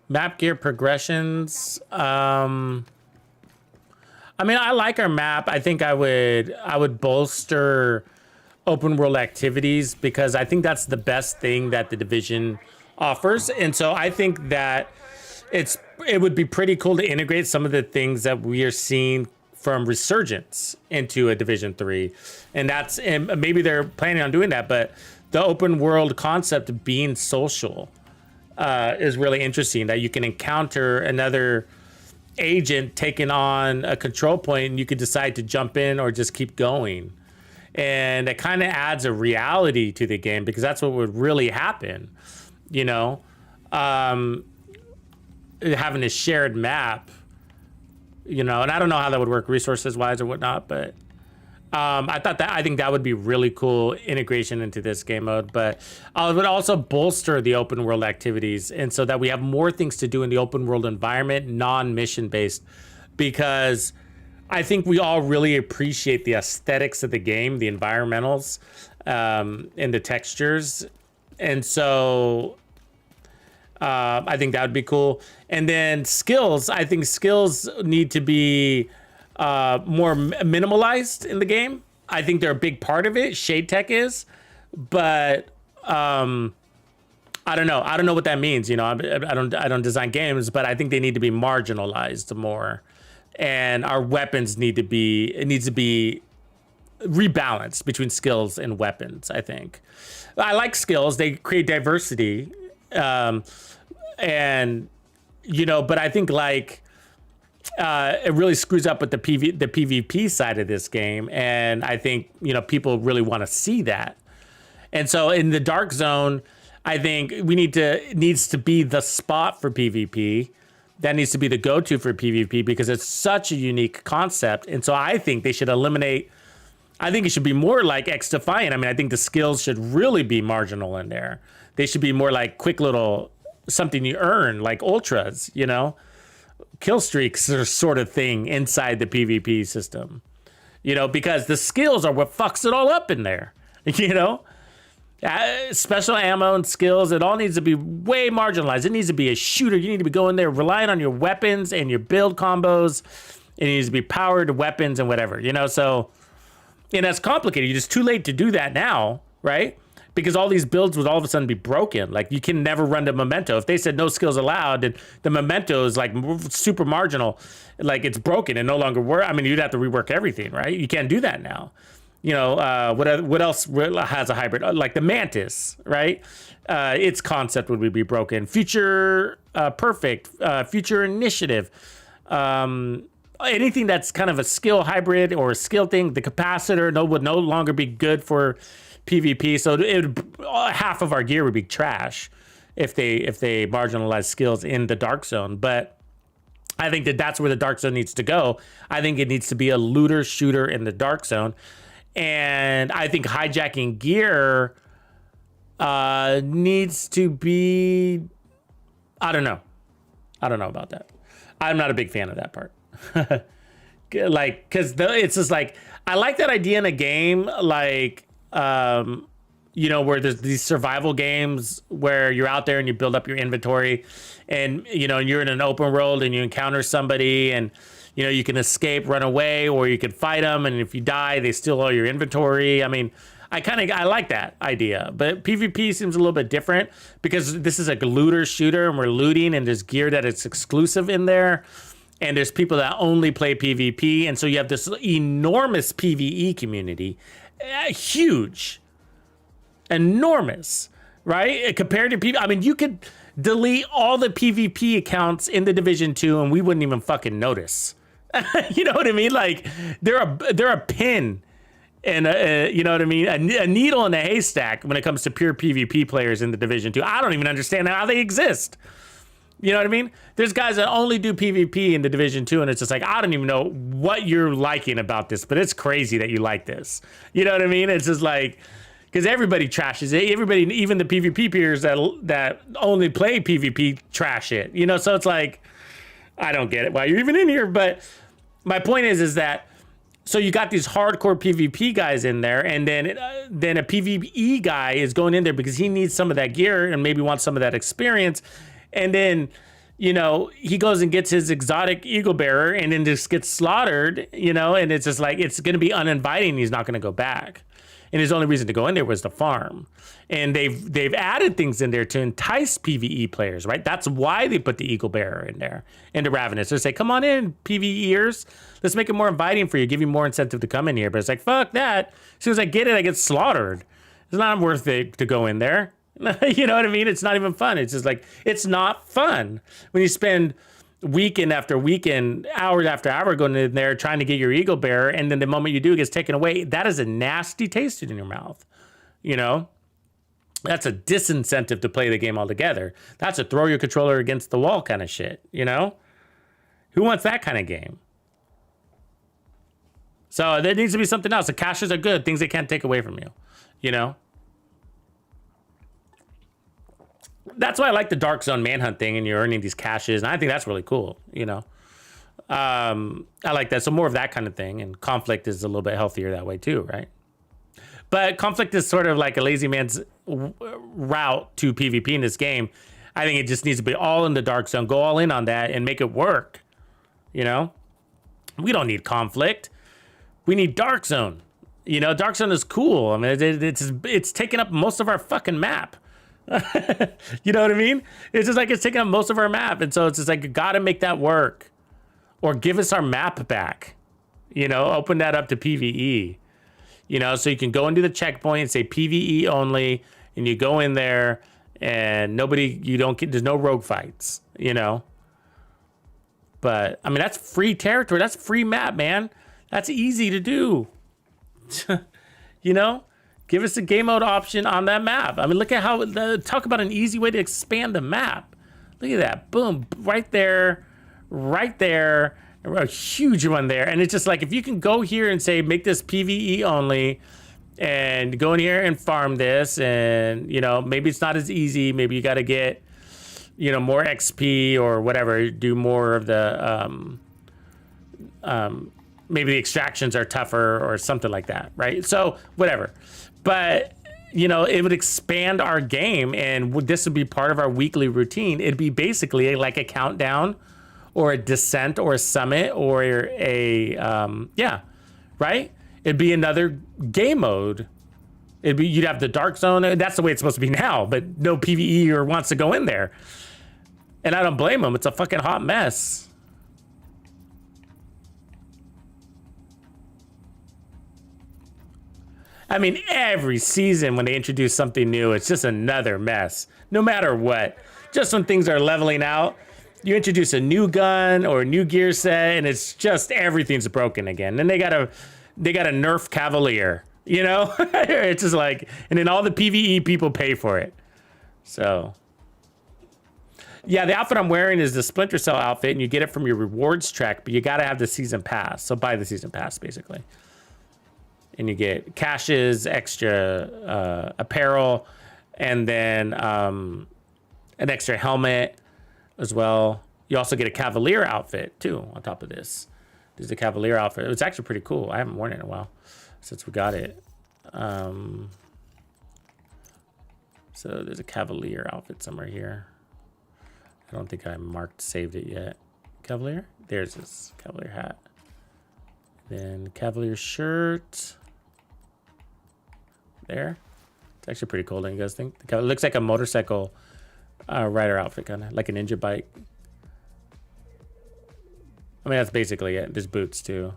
map gear progressions. I mean, I like our map. I think I would bolster open world activities because I think that's the best thing that the Division offers. And so I think that it would be pretty cool to integrate some of the things that we are seeing from Resurgence into a Division 3. And maybe they're planning on doing that, but the open world concept of being social is really interesting, that you can encounter another agent taking on a control point and you could decide to jump in or just keep going. And it kind of adds a reality to the game because that's what would really happen, you know, having a shared map, you know, and I don't know how that would work resources wise or whatnot, but I think that would be really cool integration into this game mode. But it would also bolster the open world activities, and so that we have more things to do in the open world environment, non-mission based, because I think we all really appreciate the aesthetics of the game, the environmentals, and the textures, and so I think that would be cool. And then skills, I think skills need to be more minimalized in the game. I think they're a big part of it. Shade Tech is, but I don't know. I don't know what that means. You know, I don't design games, but I think they need to be marginalized more, and our weapons need to be. It needs to be rebalanced between skills and weapons. I think. I like skills. They create diversity, and you know, but I think like it really screws up with the PvP side of this game, and I think you know people really want to see that, and so in the Dark Zone. I think needs to be the spot for PvP. That needs to be the go-to for PvP because it's such a unique concept. And so I think they should eliminate. I think it should be more like X Defiant. I mean, I think the skills should really be marginal in there. They should be more like quick little something you earn, like ultras. You know, kill streaks are sort of thing inside the PvP system. You know, because the skills are what fucks it all up in there. You know. Special ammo and skills, it all needs to be way marginalized. It needs to be a shooter. You need to be going there relying on your weapons and your build combos. It needs to be powered weapons and whatever, you know. So, and that's complicated. It's too late to do that now, right? Because all these builds would all of a sudden be broken. Like you can never run the memento. If they said no skills allowed, then the memento is like super marginal, like it's broken and no longer work. I mean, you'd have to rework everything, right? You can't do that now. You know, what else has a hybrid? Like the Mantis, right? Its concept would be broken. Future Perfect, Future Initiative. Anything that's kind of a skill hybrid or a skill thing, the Capacitor would no longer be good for PvP. So half of our gear would be trash if they marginalize skills in the Dark Zone. But I think that's where the Dark Zone needs to go. I think it needs to be a looter shooter in the Dark Zone. And I think hijacking gear needs to be, I don't know about that. I'm not a big fan of that part. Like, cause it's just like, I like that idea in a game, like, you know, where there's these survival games where you're out there and you build up your inventory and, you know, you're in an open world and you encounter somebody and, you know, you can escape, run away, or you can fight them. And if you die, they steal all your inventory. I mean, I like that idea. But PvP seems a little bit different because this is a looter shooter and we're looting and there's gear that it's exclusive in there. And there's people that only play PvP. And so you have this enormous PvE community. Huge. Enormous. Right? Compared to people. I mean, you could delete all the PvP accounts in the Division 2 and we wouldn't even fucking notice. You know what I mean? Like they're a pin and you know what I mean? A needle in a haystack when it comes to pure PvP players in the Division 2. I don't even understand how they exist. You know what I mean? There's guys that only do PvP in the Division 2 and it's just like, I don't even know what you're liking about this, but it's crazy that you like this. You know what I mean? It's just like, because everybody trashes it. Everybody, even the PvP peers that only play PvP trash it. You know, so it's like, I don't get it why you're even in here. But my point is that, so you got these hardcore PvP guys in there, and then a PvE guy is going in there because he needs some of that gear and maybe wants some of that experience. And then, you know, he goes and gets his exotic eagle bearer and then just gets slaughtered, you know, and it's just like, it's going to be uninviting. He's not going to go back. And his only reason to go in there was to farm. And they've added things in there to entice PvE players, right? That's why they put the Eagle Bearer in there, into Ravenous. They say, come on in, PvEers. Let's make it more inviting for you, give you more incentive to come in here. But it's like, fuck that. As soon as I get it, I get slaughtered. It's not worth it to go in there. You know what I mean? It's not even fun. It's just like, it's not fun. When you spend weekend after weekend, hour after hour going in there trying to get your Eagle Bearer, and then the moment you do, it gets taken away. That is a nasty taste in your mouth. You know? That's a disincentive to play the game altogether. That's a throw your controller against the wall kind of shit, you know? Who wants that kind of game? So there needs to be something else. The caches are good, things they can't take away from you, you know? That's why I like the Dark Zone manhunt thing, and you're earning these caches, and I think that's really cool, you know? I like that. So more of that kind of thing, and Conflict is a little bit healthier that way too, right? But Conflict is sort of like a lazy man's route to PvP in this game. I think it just needs to be all in the Dark Zone. Go all in on that and make it work. You know? We don't need Conflict. We need Dark Zone. You know, Dark Zone is cool. I mean, it's taking up most of our fucking map. You know what I mean? It's just like it's taking up most of our map. And so it's just like, you gotta make that work. Or give us our map back. You know, open that up to PvE. You know, so you can go into the checkpoint and say PvE only, and you go in there and you don't get, there's no rogue fights, you know? But, I mean, that's free territory. That's free map, man. That's easy to do. You know? Give us a game mode option on that map. I mean, look at how, talk about an easy way to expand the map. Look at that. Boom. Right there. A huge one there. And it's just like, if you can go here and say, make this PvE only, and go in here and farm this, and, you know, maybe it's not as easy. Maybe you got to get, you know, more XP or whatever, do more of the, maybe the extractions are tougher or something like that, right? So, whatever. But, you know, it would expand our game, and this would be part of our weekly routine. It'd be basically like a countdown or a descent or a summit or a, yeah, right? It'd be another game mode. You'd have the Dark Zone. That's the way it's supposed to be now, but no PvE or wants to go in there. And I don't blame them. It's a fucking hot mess. I mean, every season when they introduce something new, it's just another mess. No matter what. Just when things are leveling out, you introduce a new gun or a new gear set, and it's just everything's broken again. And they gotta nerf Cavalier, you know? It's just like, and then all the PvE people pay for it. So, yeah, the outfit I'm wearing is the Splinter Cell outfit, and you get it from your rewards track, but you gotta have the season pass. So buy the season pass, basically. And you get caches, extra apparel, and then an extra helmet as well. You also get a Cavalier outfit too on top of this. There's a Cavalier outfit. It's actually pretty cool. I haven't worn it in a while since we got it. So there's a Cavalier outfit somewhere here. I don't think I saved it yet. Cavalier? There's this Cavalier hat. Then Cavalier shirt. There. It's actually pretty cool, don't you guys think? It looks like a motorcycle rider outfit, kind of like a ninja bike. I mean, that's basically it. There's boots too.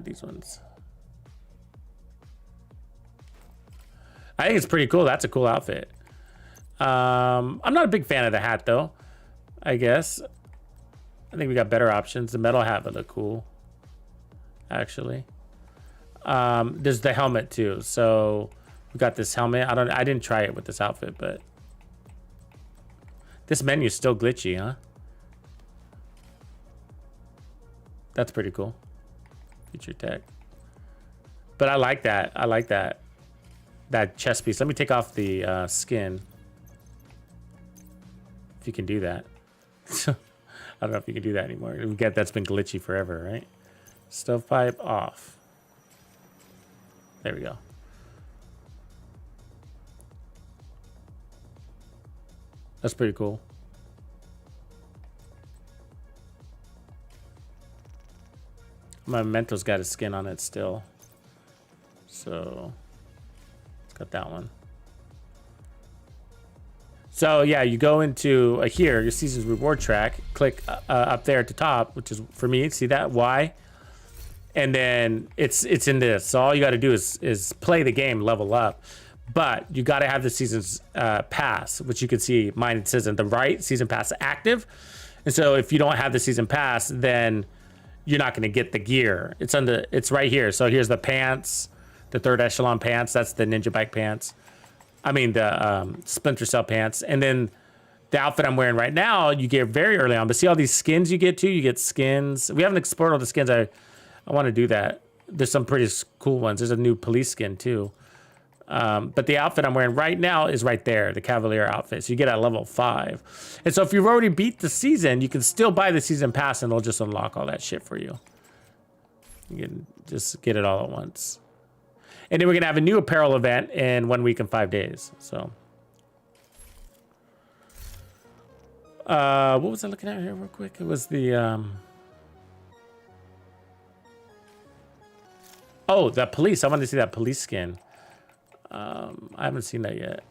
These ones. I think it's pretty cool. That's a cool outfit. I'm not a big fan of the hat though, I guess. I think we got better options. The metal hat would look cool, actually. There's the helmet too. So we got this helmet. I didn't try it with this outfit, but this menu's still glitchy, huh? That's pretty cool. Feature tech. But I like that. I like that chest piece. Let me take off the skin. If you can do that. I don't know if you can do that anymore. That's been glitchy forever, right? Stovepipe off. There we go. That's pretty cool. My Memento's got his skin on it still. So it's got that one. So yeah, you go into here, your season's reward track, click up there at the top, which is for me, see that Y? And then it's in this. So all you got to do is play the game, level up. But you got to have the season's pass, which you can see mine, it says on the right, season pass active. And so if you don't have the season pass, then you're not going to get the gear. It's right here. So here's the pants, the third echelon pants. That's the ninja bike pants. I mean, the Splinter Cell pants. And then the outfit I'm wearing right now, you get very early on. But see all these skins you get too? You get skins. We haven't explored all the skins. I want to do that. There's some pretty cool ones. There's a new police skin too. But the outfit I'm wearing right now is right there, the Cavalier outfit. So you get at level 5. And so if you've already beat the season, you can still buy the season pass and it'll just unlock all that shit for you. You can just get it all at once. And then we're going to have a new apparel event in 1 week and 5 days. So, what was I looking at here real quick? It was the, Oh, that police. I want to see that police skin. I haven't seen that yet.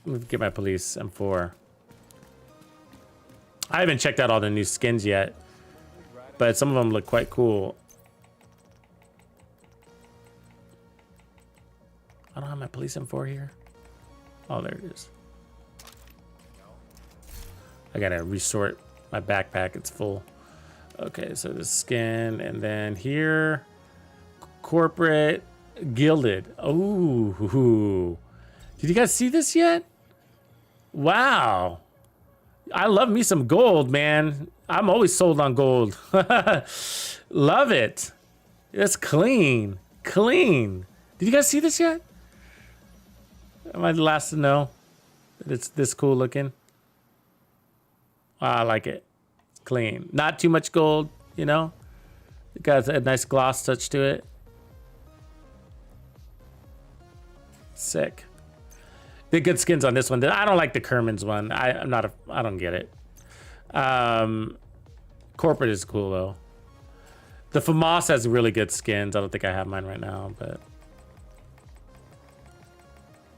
Let me get my police M4. I haven't checked out all the new skins yet, but some of them look quite cool. I don't have my police M4 here. Oh, there it is. I gotta resort my backpack. It's full. Okay, so the skin, and then here, corporate, gilded. Oh, did you guys see this yet? Wow. I love me some gold, man. I'm always sold on gold. Love it. It's clean. Clean. Did you guys see this yet? Am I the last to know that it's this cool looking? I like it. Clean. Not too much gold, you know? It got a nice gloss touch to it. Sick. The good skins on this one. I don't like the Kerman's one. I don't get it. Corporate is cool though. The FAMAS has really good skins. I don't think I have mine right now, but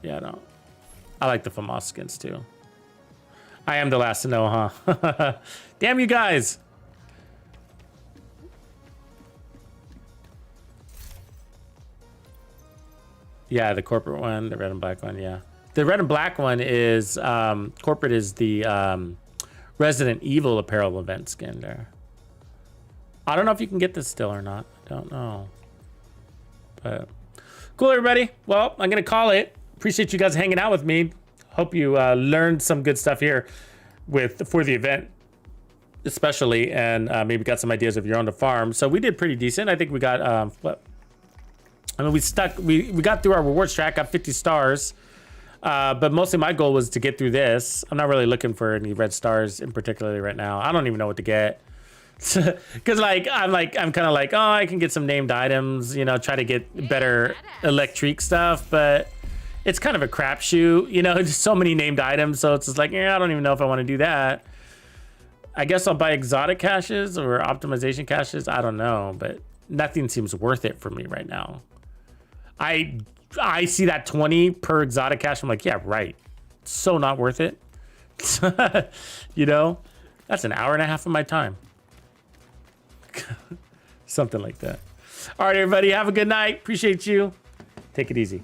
yeah, I don't. I like the FAMAS skins too. I am the last to know, huh? Damn you guys. Yeah, the corporate one, the red and black one, yeah. The red and black one is, corporate is the Resident Evil apparel event skin there. I don't know if you can get this still or not. I don't know. But cool, everybody. Well, I'm going to call it. Appreciate you guys hanging out with me. Hope you learned some good stuff here for the event, especially, and maybe got some ideas of your own to farm. So we did pretty decent. I think we got, we got through our rewards track, got 50 stars. But mostly my goal was to get through this. I'm not really looking for any red stars in particular right now. I don't even know what to get. Cause I'm kind of like, oh, I can get some named items, you know, try to get better electric stuff, but it's kind of a crapshoot, you know, just so many named items. So it's just like, yeah, I don't even know if I want to do that. I guess I'll buy exotic caches or optimization caches. I don't know, but nothing seems worth it for me right now. I see that 20 per exotic cache. I'm like, yeah, right. So not worth it. You know, that's an hour and a half of my time. Something like that. All right, everybody, have a good night. Appreciate you. Take it easy.